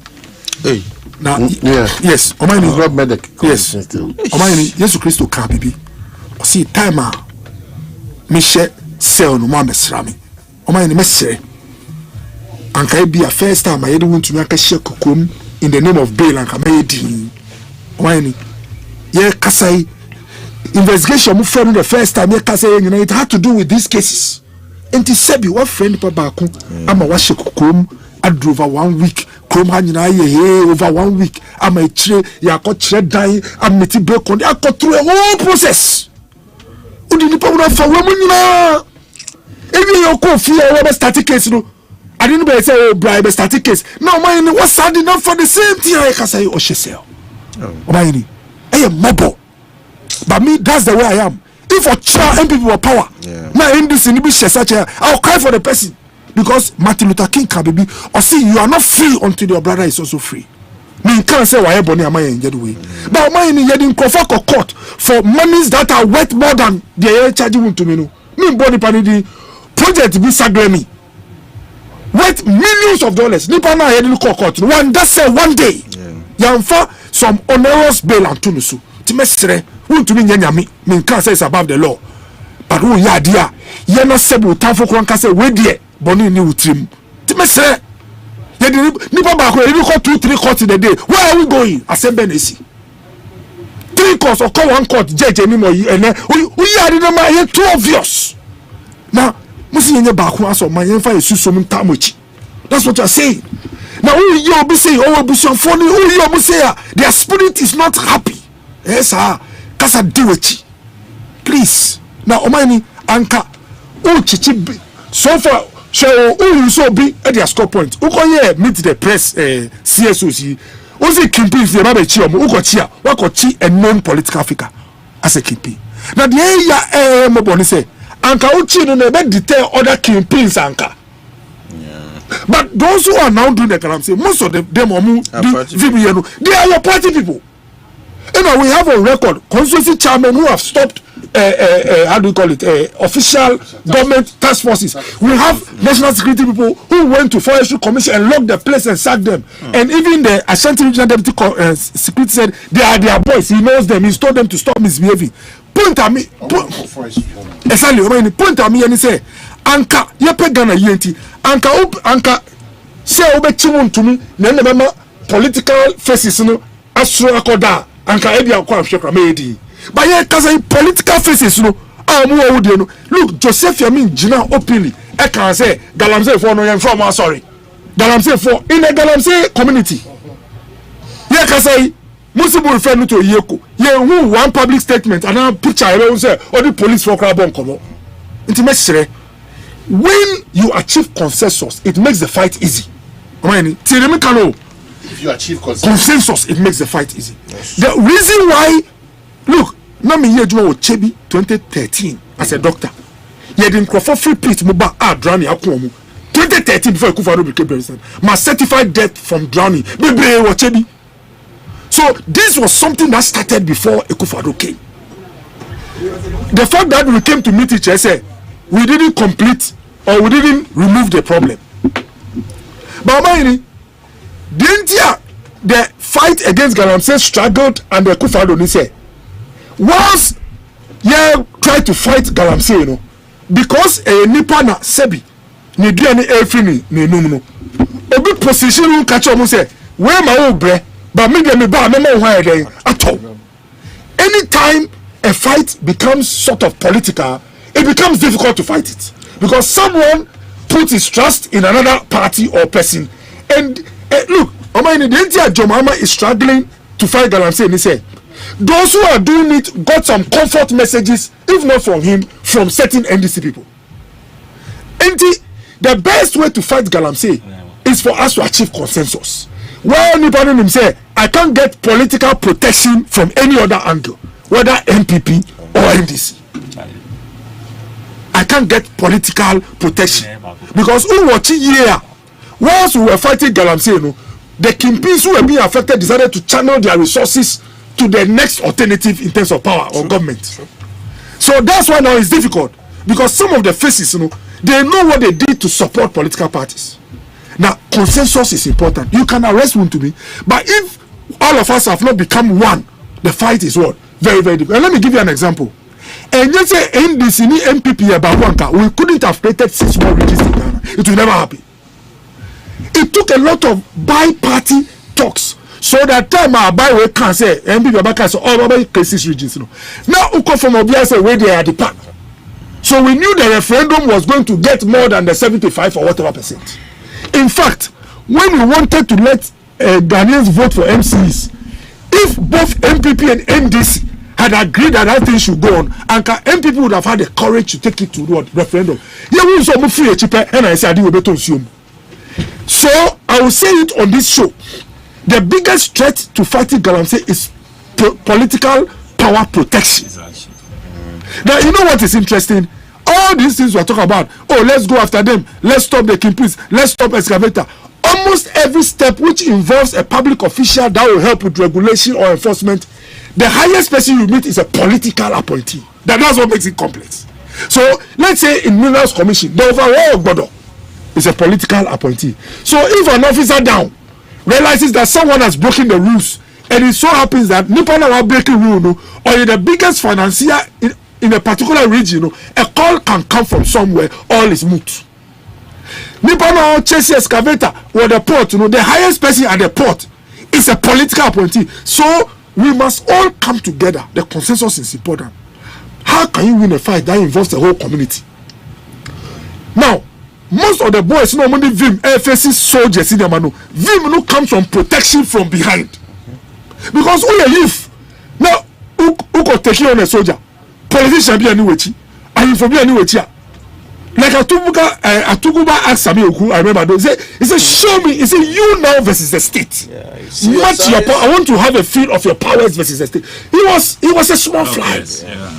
Hey, now, yes, Omanhene Rob Medic. Yes, Omanhene, yes, Christo can be. See, timer, Michelle sell no mamma srami. Omanhene Messe. And can be a first time I don't want to make a share cocoon in the name of bail and Kamedi. Omanhene, yeah, Kasai. Investigation move from the first time it had to do with these cases. And to Sebi, what friend Pabaku, I'm a wash chrome, I drove over 1 week, chrome hanging over 1 week. I'm a tree, ya got tread dying, I'm meeting broke on. I got through a whole process. Who did the problem for women now? If you go fear a static case, no, I didn't say, oh, bribe a static case. No, mine was sad enough for the same thing I can say, or she sell. Mine, I am mobile. But me, that's the way I am. If a child and people were power, now in this in such a, I'll cry for the person because Martin Luther King can be. Or see, you are not free until your brother is also free. Me can't say why Bonnie am I in way. But mine in Yedin Kofako court for monies that are worth more than the charging to me. No, me body panidi project be sagremi worth millions of dollars. Nipa na Yedin court one that say one day. Yamfa some onerous bail and tunusu. Timestre. Who to me nyanyami me can say it's above the law, but who ya dia ye no sebu Tafo kronka say we die boni ni utrim ti mesre ye di nipa ba ko e ko 2-3 courts in the day. Where are we going? Assembenesi 3 courts or call 1 court judge any more and we are the number here too obvious. Now musi yenye ba ko aso man yen fa yesuso mu tamochi. That's what you are saying. Now who you be say oh bushon for who you be say their spirit is not happy. Yes sir. Kasa diwechi, please. Now, Omanhene anka chichi so far. So you so be at their score point. Uko meet the press CSOC. Ozi kimpi if you remember uko chia wako chi a non-political figure as a kimpi. Now the area moboni say anka uchi no nebe detail other kimpins anka. But those who are now doing the kalam say most of them they are your party people. You know, we have a record, constituency chairman who have stopped, how do you call it, official government task forces. We have national security people who went to forestry commission and locked the place and sacked them. And even the Ashanti Regional Deputy Security said they are their boys. He knows them. He's told them to stop misbehaving. Point at me. Exactly. Point at me and he say, Anka, yepe Ghana yenti. Anka, say obe chimun to me. Nene political faces no asro akoda. Anka ebi akwa mshekra meedi. But ye kasa political faces no. No. Look, Joseph Yamin Jina openly. I can say Galamsey for no yen from sorry. Galamsey for in the Galamsey community. Ye kasa Musibu refer to Yeko. Ye who one public statement and now picture I say all the police for crabon come. Intimacy. When you achieve consensus, it makes the fight easy. If you achieve consensus, it makes the fight easy. Yes. The reason why, look, Nami Yejuma with Chebi 2013 as a doctor. Ye didn't call for free pitch muba drowning 2013 before Ekufado became president. My certified death from drowning. So this was something that started before Ekufado came. The fact that we came to meet each other, we didn't complete or we didn't remove the problem. But Omanhene, the fight against Galamsey struggled and the Ekufado said, once you try to fight Galamsey, you know, because a Nipana Sebi, ni duani everything ni no. Obi position will catch up and say, where my old bre, but me ba me why at all. Anytime a fight becomes sort of political, it becomes difficult to fight it because someone put his trust in another party or person. And look, Omanhene, the entire Jomama is struggling to fight Galamsey, and he said, those who are doing it got some comfort messages, if not from him, from certain NDC people. And the best way to fight Galamsey is for us to achieve consensus. Where anybody him say, I can't get political protection from any other angle, whether MPP or NDC. I can't get political protection because who watch here? Whilst we were fighting Galamsey, the kingpins who were being affected decided to channel their resources to the next alternative in terms of power or government. So that's why now it's difficult, because some of the faces, they know what they did to support political parties. Now, consensus is important. You can arrest one to me, but if all of us have not become one, the fight is what? Very, very difficult. And let me give you an example. And you say NDC, MPP, about we couldn't have created 6 more regions in Ghana. It will never happen. It took a lot of bi-party talks. So that time our by-way can say, MPP can say, oh, Baba, 6 regions. Now, Uko from Obia say, where they are the park. So we knew the referendum was going to get more than the 75 or whatever percent. In fact, when we wanted to let Ghanaians vote for MCs, if both MPP and NDC had agreed that that thing should go on, and MPP would have had the courage to take it to the referendum. So I will say it on this show. The biggest threat to fighting Galamsey is political power protection. Now, you know what is interesting? All these things we are talking about, oh, let's go after them, let's stop the kingpins, let's stop excavator. Almost every step which involves a public official that will help with regulation or enforcement, the highest person you meet is a political appointee. That's what makes it complex. So let's say in Minerals Commission, the overall board is a political appointee. So if an officer down realizes that someone has broken the rules, and it so happens that Nipana are breaking rule, or you're the biggest financier in a particular region, a call can come from somewhere, all is moot. Nipana or Chelsea excavator or the port, the highest person at the port is a political appointee. So we must all come together. The consensus is important. How can you win a fight that involves the whole community? Now, most of the boys normally Vim faces soldiers in the manu. Vim no comes from protection from behind. Because all you live now, who could take you on a soldier? Politician be anyway, and for be anyway. Like Atuguba asked Sami Oku, I remember those. He said, show me. He said, you now versus the state. Match your power. I want to have a feel of your powers versus the state. He was a small fly. Yeah.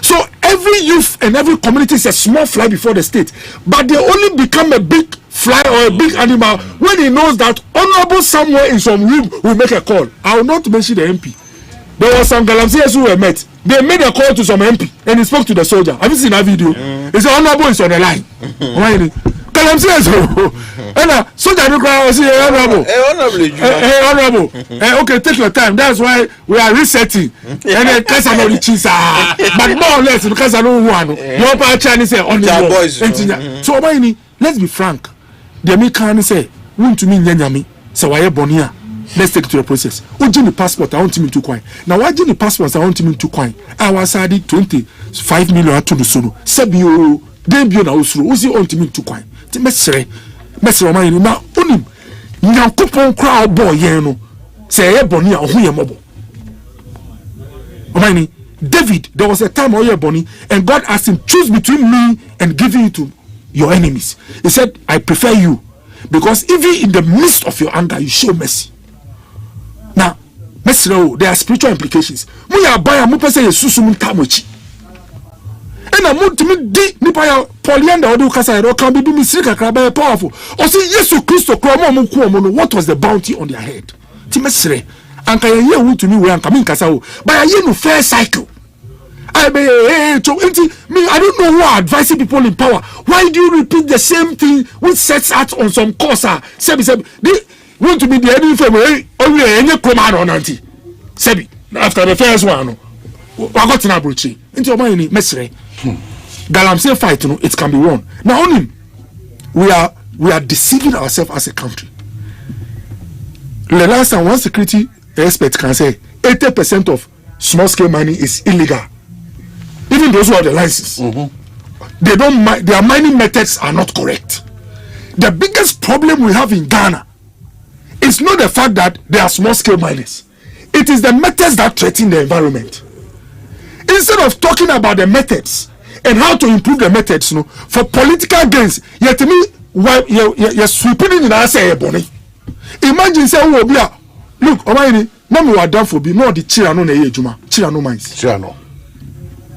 So every youth and every community is a small fly before the state, but they only become a big fly or a big animal when he knows that honorable somewhere in some room will make a call. I will not mention the MP. There were some Galamseyers who were met. They made a call to some MP and he spoke to the soldier. Have you seen that video? He said, honorable is on the line. Galamseyers, and soldier don't cry. Say, honorable. Okay, take your time. That's why we are resetting. And then Kasa no reaches. But more or less, because I don't want. Your power Chinese say honorable. So, let's be frank. The American say, "Want to me nyanyami? So why bonia?" Let's take it to the process. Ojini passport, I want him to coin. Now, why Jini passports, I want him to coin? I was added 25 million to the solo. Sebio, then be on our through. Who's the ultimate to coin? The messer, Omanhene. Now, unim. Now, coupon crowd boy, say, Bonia, or who mobile. Omanhene, David, there was a time where Bonnie, and God asked him, choose between me and giving it to your enemies. He said, I prefer you, because even in the midst of your anger, you show mercy. Now, there are spiritual implications. We are buying a person susum tamochi. And I'm not to me deep nipaya polyanda or do kasa can be misrika crabby powerful. Or say yes to Christo Cromo. What was the bounty on their head? Timesre and can you to me where I'm coming casao by a year no fair cycle. I may I don't know who are advising people in power. Why do you repeat the same thing which sets out on some course? They want to be the enemy family only any command on auntie. Sebi after the first one. I got in Abruchi into Omanhene Mesre. Galamsey fight, it can be won. Now only we are deceiving ourselves as a country. The last time one security expert can say 80% of small scale mining is illegal. Even those who have the license, they don't. Their mining methods are not correct. the biggest problem we have in Ghana is not the fact that there are small scale miners. It is the methods that threaten the environment. Instead of talking about the methods and how to improve the methods, for political gains, yet to me, you're sweeping in our say, Bonnie. Imagine say, oh, look, Omanhene, no me done for be no the Chirano na ejuma, Chirano mines. Chirano.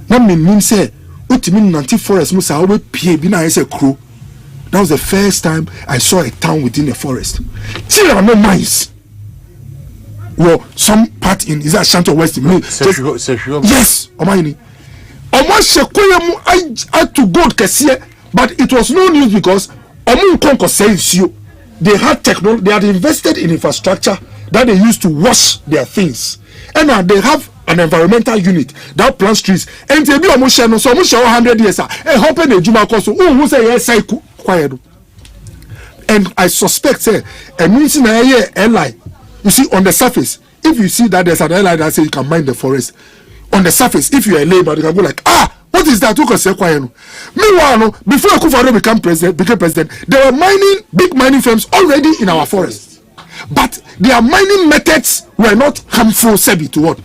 No mean say, ultimately nanti forest musa always pay be na a crow. That was the first time I saw a town within a forest. Chirano mines. Well, some part in is Ashanti West. Yes, Omanhene. Almost I to go Kessie, but it was no news because Omun Konko says you. They had technology, they had invested in infrastructure that they used to wash their things. And now they have an environmental unit that plants trees. And they be almost so almost 100 years. And hoping the Juma Koso, who say yes, I quiet. And I suspect, say, a means in a airline. You see, on the surface, if you see that there's an airline that says you can mine the forest, on the surface, if you're a labor, you can go like, what is that? Meanwhile, before Akufo-Addo became president, there were big mining firms already in our forest. But their mining methods were not harmful, Sebi, to what?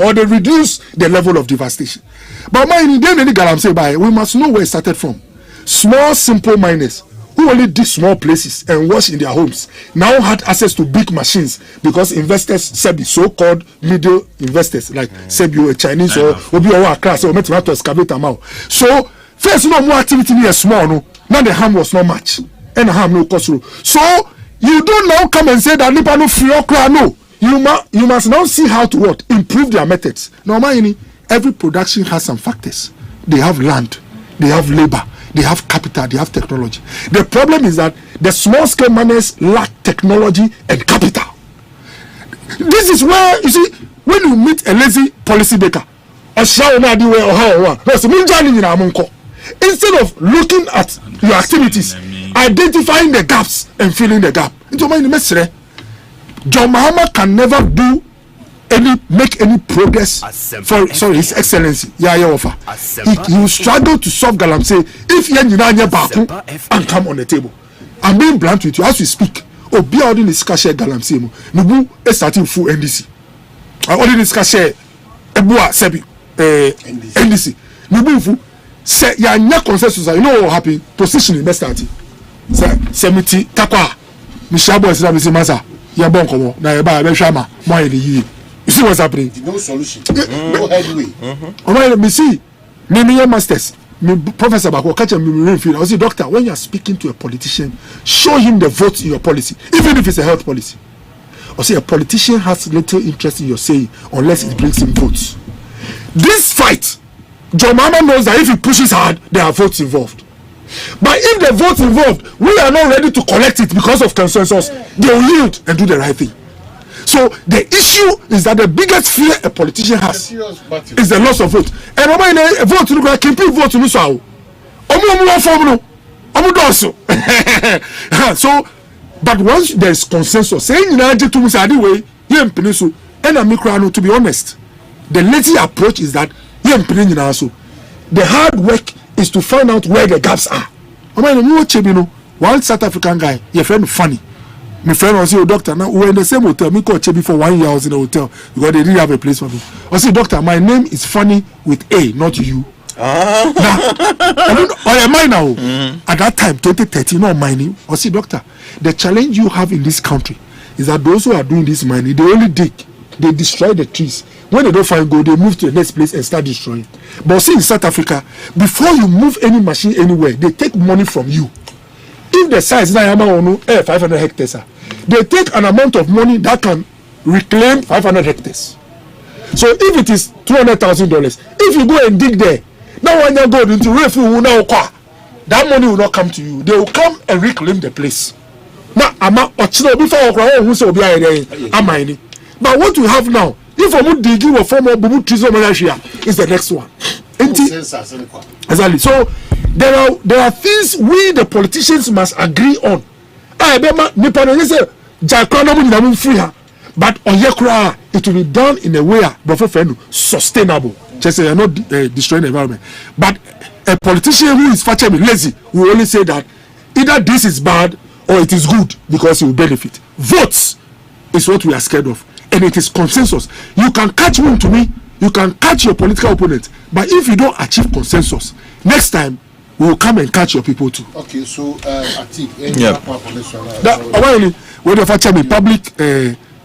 Or they reduce the level of devastation. But mining, we must know where it started from. Small, simple miners who only did small places and wash in their homes now had access to big machines because investors, Sebi, so-called middle investors like Sebi, a Chinese or Obi or Accra, or met to excavate them out. So first, more activity near small, now the harm was not much, and the harm no cost. So you don't now come and say that Nipa no free okra. No, you must now see how to what improve their methods. Normally, every production has some factors. They have land, they have labor. They have capital, they have technology. The problem is that the small scale miners lack technology and capital. This is where, you see, when you meet a lazy policy maker, instead of looking at your activities, identifying the gaps and filling the gap. John Mahama can never make any progress for His Excellency Yaya Offer. He will struggle to solve Galamsey if Yenanya Baku and come on the table. I'm being blunt with you as we speak. Be out in this cashier Galamsey. Nubu is starting full NDC. I already discussed Ebua Sebi NDC. Nubu say Yanya consensus. You know what happened? Position in best starting. Semiti Takwa. Mishabo is Rabbi Maza. Yabonko. Na Eba Beshama. More in the year. You see what's happening? No solution. No headway. Alright, me see. Me masters. Me Professor Bako catch me I say, doctor, when you are speaking to a politician, show him the votes in your policy, even if it's a health policy. Or say a politician has little interest in your saying unless it brings him votes. This fight, John Mahama knows that if he pushes hard, there are votes involved. But if the votes involved, we are not ready to collect it because of consensus, they will yield and do the right thing. So the issue is that the biggest fear a politician has is the loss of vote. And a vote to the can vote to Nusa. So, but once there is consensus, saying in Nigeria to Musa anyway, here in Peninsula, and Amikrano, to be honest, the lazy approach is that here in Peninsula, the hard work is to find out where the gaps are. One South African guy, your friend Funny. My friend was your doctor. Now we're in the same hotel. Me called Chebi for 1 year. I was in the hotel because they didn't have a place for me. I said, doctor, my name is Funny with A, not you. Now, I mine now. At that time, 2013, not mining. I said, doctor, the challenge you have in this country is that those who are doing this mining, they only dig, they destroy the trees. When they don't find gold, they move to the next place and start destroying. But see, in South Africa, before you move any machine anywhere, they take money from you. If the size is 500 hectares, they take an amount of money that can reclaim 500 hectares. So if it is $200,000, if you go and dig there, now when you go into refuge, that money will not come to you. They will come and reclaim the place. Now, but what we have now, if I'm digging or form of Bubu trees is the next one. Exactly. So there are things we the politicians must agree on. But it will be done in a way sustainable. Just say not destroying the environment. But a politician who is lazy will only say that either this is bad or it is good because it will benefit. Votes is what we are scared of, and it is consensus. You can catch one to me, you can catch your political opponent, but if you don't achieve consensus, next time we will come and catch your people too. Okay, so Atik, when you catch me public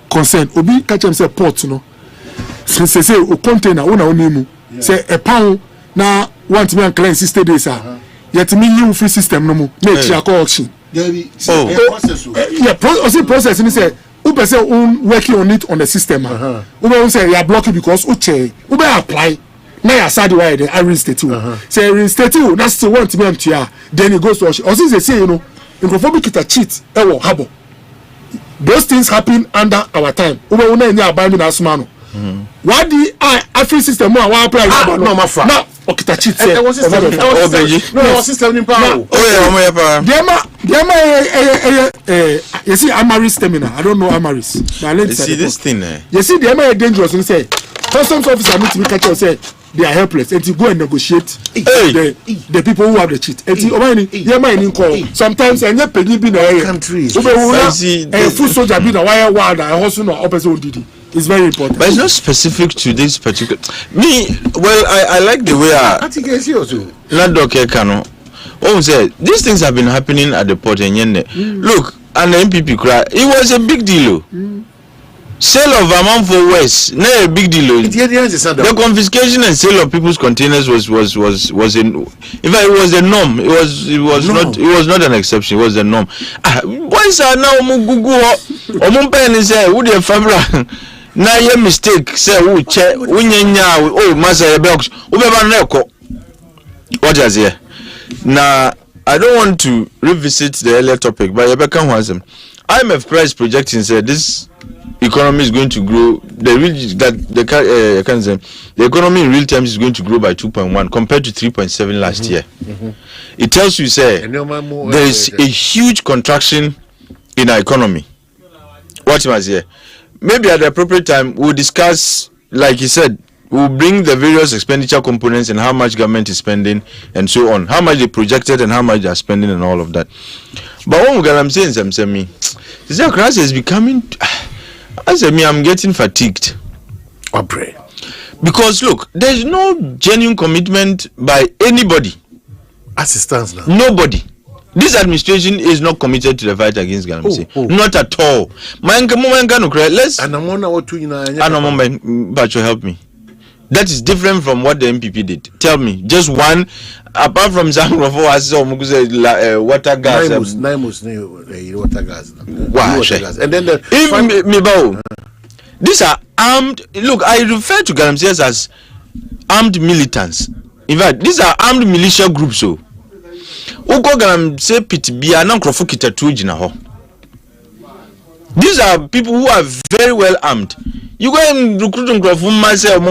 consent, obi catch him say port no. Since say o container una onimu say a pound na want me and claim 60 days yet me you free system no mu na echi auction. Process ni say ube say working on it on the system ube say you are blocking because uche ube apply na ya side why the reinstate you say reinstate you na still want me to ya then it goes to auction. Or since they say you know infophobic it a cheat ewo habo. Those things happen under our time. Ube una nya buy me na asmano. Why the Afri system more one apply no mafa now okita cheat say no system in power you see Amaris terminal. I don't know Amaris. You see this thing you see the MA dangerous and say customs officer need to be catch say they are helpless and to go and negotiate the people who have the cheat and Omanhene call sometimes and yet pay be na countries full soldier be na wire ward and also no opposite didi. It's very important. But it's not specific to this particular. Me, well, I like the way I think I see also. Not Dr. Kano. Oh, say these things have been happening at the port and Yende. Look, and the MPP cry. It was a big deal. Sale of Amman for West, not a big deal. The confiscation and sale of people's containers was in fact it was the norm. It was not an exception. It was the norm. Boys are now Omunpen say who the family. Na ye mistake say who che unyenya masa ye box ubeba neko. What is here? Now I don't want to revisit the earlier topic, but Yebeka Hansem. IMF price projecting said this economy is going to grow. The economy in real terms is going to grow by 2.1 compared to 3.7 last year. It tells you say there is a huge contraction in our economy. What was here? Maybe at the appropriate time we'll discuss, like he said, we'll bring the various expenditure components and how much government is spending and so on, how much they projected and how much they are spending and all of that. But what I'm saying, this crisis is becoming. As I'm getting fatigued. Because look, there's no genuine commitment by anybody. As it stands now. Nobody. This administration is not committed to the fight against galamsey. Not at all. Let's but you help me. That is different from what the MPP did. Tell me, just one, apart from Zangrofo as water gas. Water gas. Wow. And then these are armed. Look, I refer to galamseys as armed militants. In fact, these are armed militia groups. So, these are people who are very well armed. You go and recruit them from myself,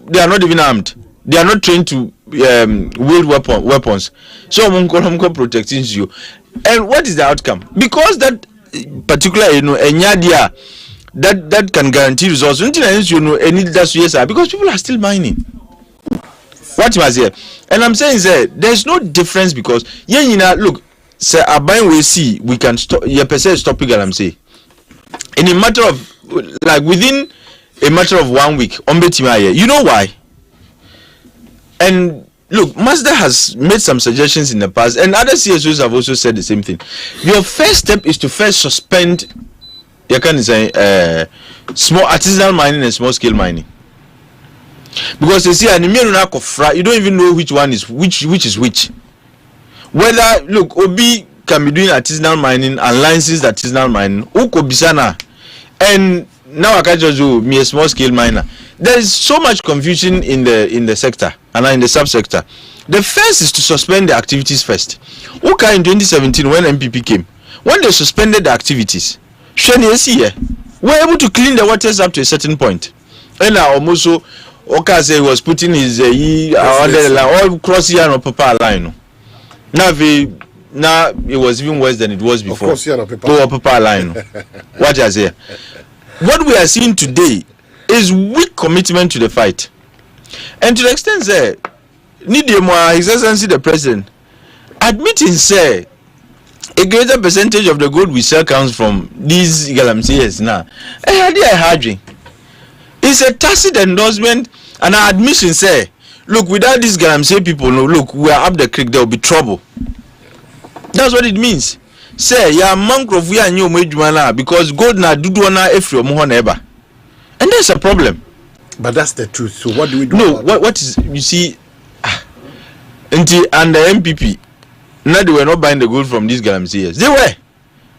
they are not even armed. They are not trained to wield weapons. So Munko protecting you. And what is the outcome? Because that particular, Enyadia that can guarantee results. Because people are still mining. What was here? And I'm saying there's no difference because look, say we see we can stop stopping what I'm saying. In a matter of like within a matter of 1 week, you know why? And look, Mazda has made some suggestions in the past, and other CSOs have also said the same thing. Your first step is to first suspend small artisanal mining and small scale mining. Because you see, you don't even know which one is which is which. Whether look, Obi can be doing artisanal mining and licensed artisanal mining, and now I can just do me a small scale miner. There is so much confusion in the sector and in the subsector. The first is to suspend the activities first. Okay, in 2017 when MPP came, when they suspended the activities, we're able to clean the waters up to a certain point. And now almost so Oka say he was putting his under the line, all cross here on Papa line. Now it was even worse than it was before. Papa line. What is here? What we are seeing today is weak commitment to the fight. And to the extent His Excellency the President admitting a greater percentage of the gold we sell comes from these galamsees now. It's a tacit endorsement and our admission say, look, without these galamsey people, no, look, we are up the creek, there will be trouble. That's what it means. Say, ya mangrove we are new majumana because gold na duduana efri omuho eba. And that's a problem. But that's the truth. So what do we do? No, what is, you see, and the MPP, now they were not buying the gold from these galamsees. They were.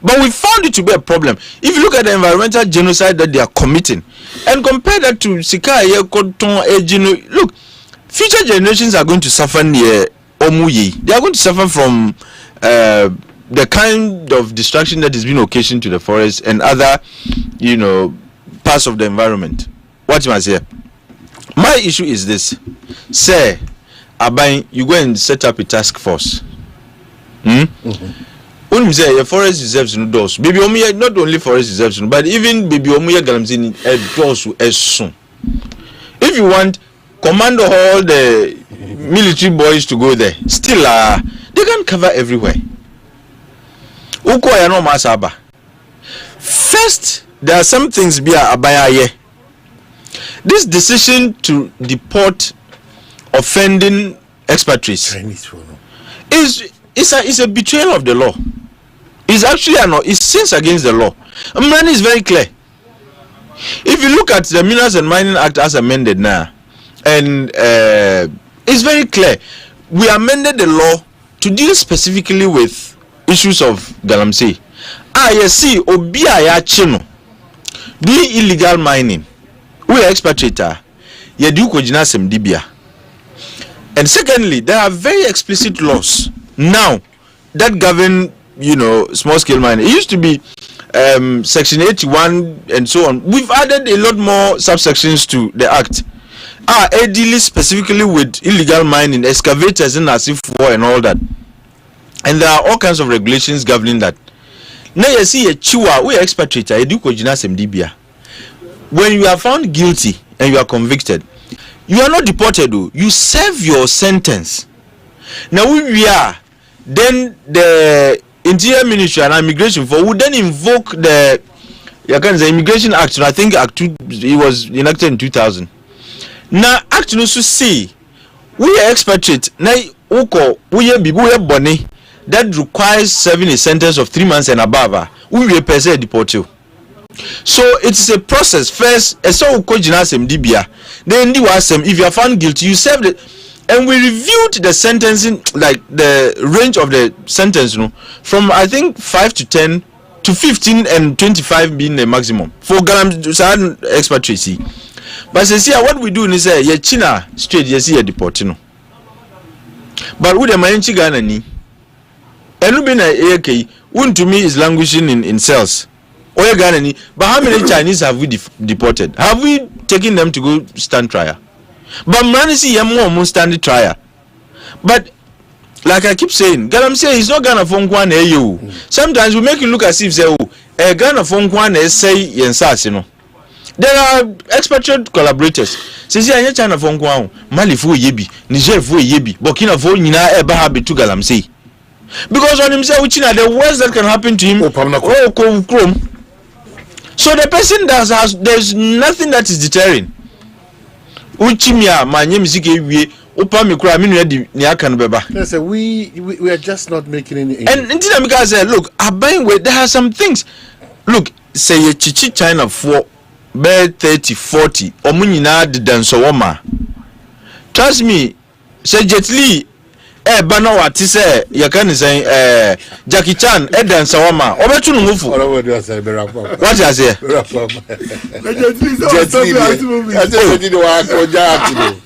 But we found it to be a problem. If you look at the environmental genocide that they are committing and compare that to Sikaye, Koton, Ejino, look, future generations are going to suffer near Omuye. They are going to suffer from the kind of destruction that has been occasioned to the forest and other, parts of the environment. What you must say? My issue is this. Say, Abai, you go and set up a task force. When you say your forest reserves no doors, baby omuye not only forest reserves, but even baby omuye galamsey doors as soon. If you want, command all the military boys to go there. Still, they can cover everywhere. Uko ya no masaba. First, there are some things be abaya. This decision to deport offending expatriates is a betrayal of the law. It's actually it's sins against the law. Money is very clear. If you look at the Minerals and Mining Act as amended now, and it's very clear, we amended the law to deal specifically with issues of galamsey. Yes, see, obia ya chino doing illegal mining. We are expatriate. You do kojina semdibia. And secondly, there are very explicit laws now that govern, small scale mining. It used to be section 81 and so on. We've added a lot more subsections to the act. Dealing specifically with illegal mining, excavators in Assafuah and all that. And there are all kinds of regulations governing that. Now you see a chiwa, we are expatriate. You do kojina semdibia. When you are found guilty and you are convicted, you are not deported though. You serve your sentence. Now we are, then the Interior Ministry and Immigration for would then invoke the Immigration Act. I think Act 2, it was enacted in 2000. Now Act no so see we are expatriate. Now we are boni that requires serving a sentence of 3 months and above. We will per se deport you. So it is a process. First, so then if you are found guilty, you served it, and we reviewed the sentencing, like the range of the sentence, from I think 5 to 10 to 15 and 25 being the maximum for expatriacy. But see what we do is say China straight a deportino. But with the Mayanchi Ghana ni, and AK, to me is languishing in cells. But how many Chinese have we deported? Have we taken them to go stand trial? But Manisi Yamu stand trial. But like I keep saying, Galamsey is not Ghana phone kwan EU. Sometimes we make it look as if say, a Ghana phone kwan say yensas, There are expatriate collaborators. Says ya China phone kwan, Mali fu yebi, Niger fu yebi, Burkina Faso nyina eba ha betu Galamsey. Because on himself, which are the worst that can happen to him, Chrome. So the person there's nothing that is deterring. Uchimia, my name is Ike. Yes, we are just not making any. And until I say, look, there are some things. Look, say Chichi China for 30, 40, Omunina the Dansawama. Trust me, say Jet Li. Bana wati say yakani say Jackie Chan dance wama obetu no move what you say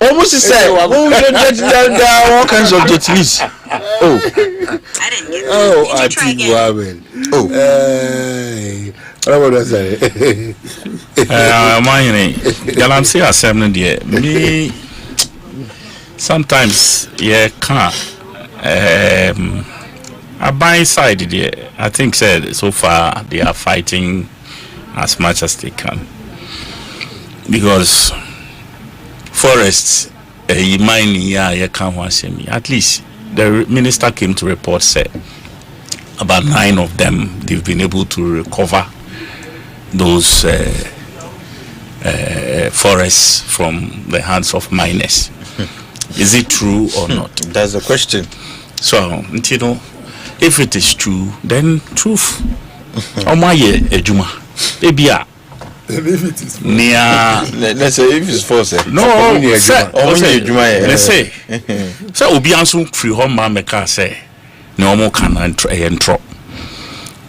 almost say all kinds of Jet Lis. I think what was I say? Omanhene, Galamsey assembly there. Me sometimes can't. A buying side there, I think said so far they are fighting as much as they can because forests mining can't want me. At least the minister came to report said about 9 of them, they've been able to recover those forests from the hands of miners. Is it true or not? That's the question. So, you know, if it is true, then truth. Omaye ejuma. Ebia. If it is let's say if it's false. No, let's say. So obi anso free home ma meka say no more can enter.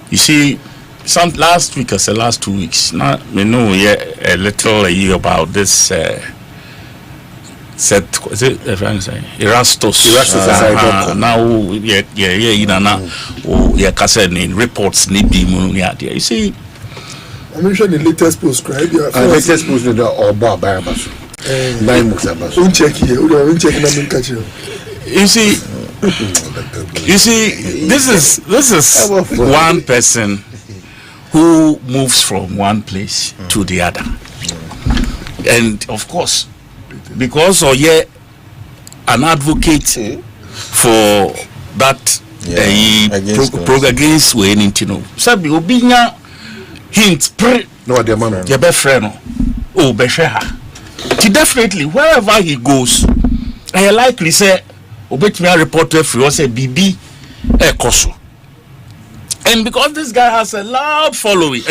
You see, some last week or the last 2 weeks, now we know a little about this set is it Erastus now reports need be you see. I mentioned the latest post, right? Latest post with the Oba Barabasu. 9 months about. Don't check here. Don't check in. You see, this is one person who moves from one place to the other, and of course, because an advocate for that against winning, you know, Sabi Obinya. Hint, no, the man. Your best friend, oh, Besheha. Definitely, wherever he goes, I likely say, obey me a reporter for say BB Ekosu. And because this guy has a large following,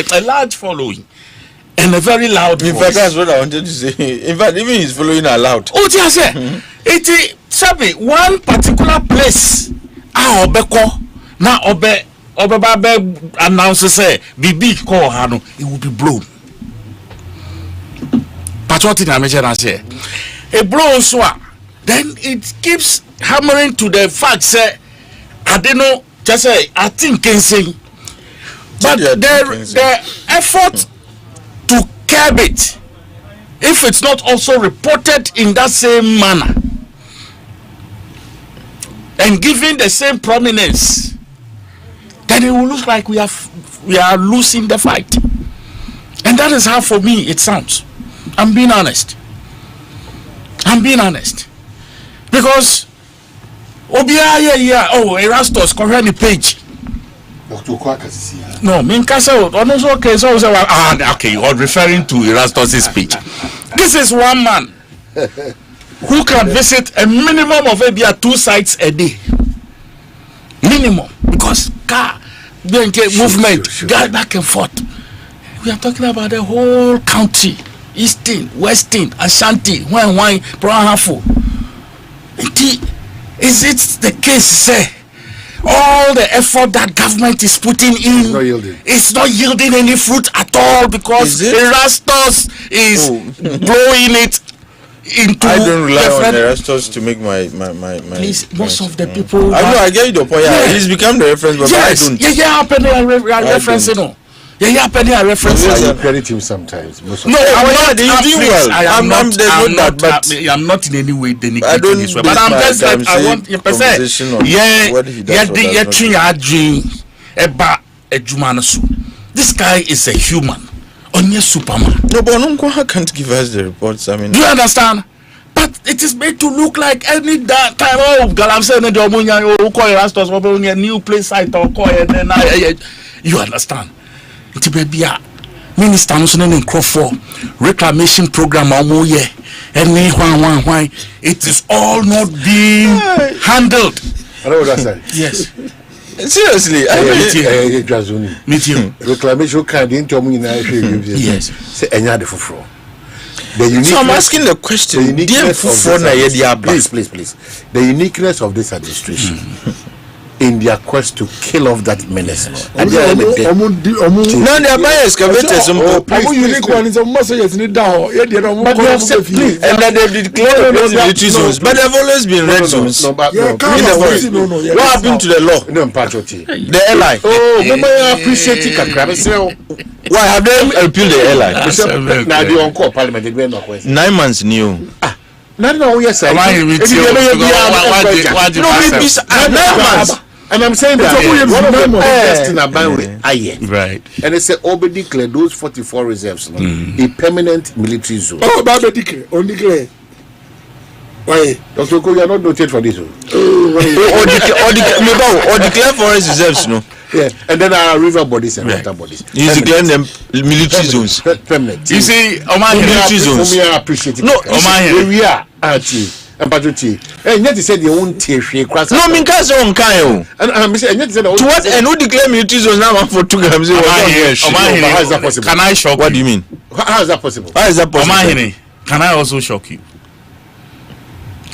and a very loud voice. In fact, that's what I wanted to say. In fact, even his following are loud. Oh, just say, it Sabi, one particular place, Obeko, now Obe. Obababe announces say BB call Hano, it will be blown. But what did I mention? I say a blow so then it keeps hammering to the fact say I don't know, just say I think can say, but the effort to curb it, if it's not also reported in that same manner and given the same prominence, then it will look like we are losing the fight. And that is how for me it sounds. I'm being honest. Because Erastus correct the page. No, okay, okay, you're referring to Erastus' speech. This is one man who can visit a minimum of maybe 2 sites a day. Minimum, because car movement back and forth. We are talking about the whole county, Eastern, Western, Ashanti, wine, Brahafo. Is it the case, say, all the effort that government is putting in is not yielding any fruit at all because Erastus is blowing it into. I don't rely on Erastus to make my Please, most of the people. I know, I get your point. Yeah. He's become the reference, but I don't. Reference, you know. Reference. I credit him sometimes. No, I'm not in any way denigrating his work, but I'm just like I want your percent. This guy is a human. Only Superman. No, but Onunko can't give us the reports. I mean, do you understand? But it is made to look like any that time. Oh, Galam said, new place site or you understand? It be minister no so for reclamation program and why it is all not being handled. I know what I said. Yes. Seriously, me too. Reclamation card into yes. Say any for. So I'm asking the question. Please. The uniqueness of this administration in their quest to kill off that menace. Now they are buying excavators. And then they've declared military zones, but they've always been red zones. What happened to the law? The airline. I appreciate it. Why have they repealed the airline? Now they on call parliament. 9 months new. No, yes, sir. 9 months. And I'm saying that one of the best in Abanwe, right? And they say, Obe declare those 44 reserves a permanent military zone. Oh, Baba declare, on declare. Why, Dr. Oko, you are not noted for this. Or declare forest reserves, no. Yeah, and then our river bodies and water bodies. You declare them military zones. Permanent. You see, military zones. We are appreciating. No, we are empathy. And yet, he said, you won't tear free. No, Minkas on Kayo. And I'm saying, to what? And who declare military zones now for 2 grams? How is that possible? Can I shock? What do you mean? How is that possible? How is that possible? Omanhene, can I also shock you?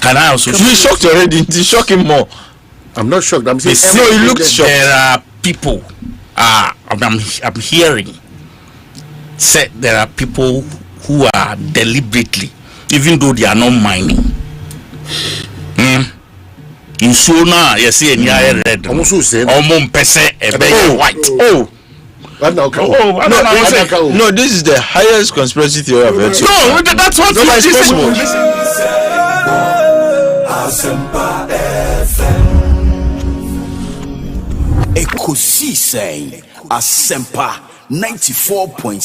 Can I also shock you? Shocked already. To shock him more. I'm not shocked. I'm saying no, you looked shocked. There are people. I'm hearing. Said there are people who are deliberately, even though they are not mining. In Sona, you see, and you red. Almost say, white. No, this is the highest conspiracy theory I've heard. No, that's what nobody's possible. Assafuah FM. Ekosiisen Assafuah 94.7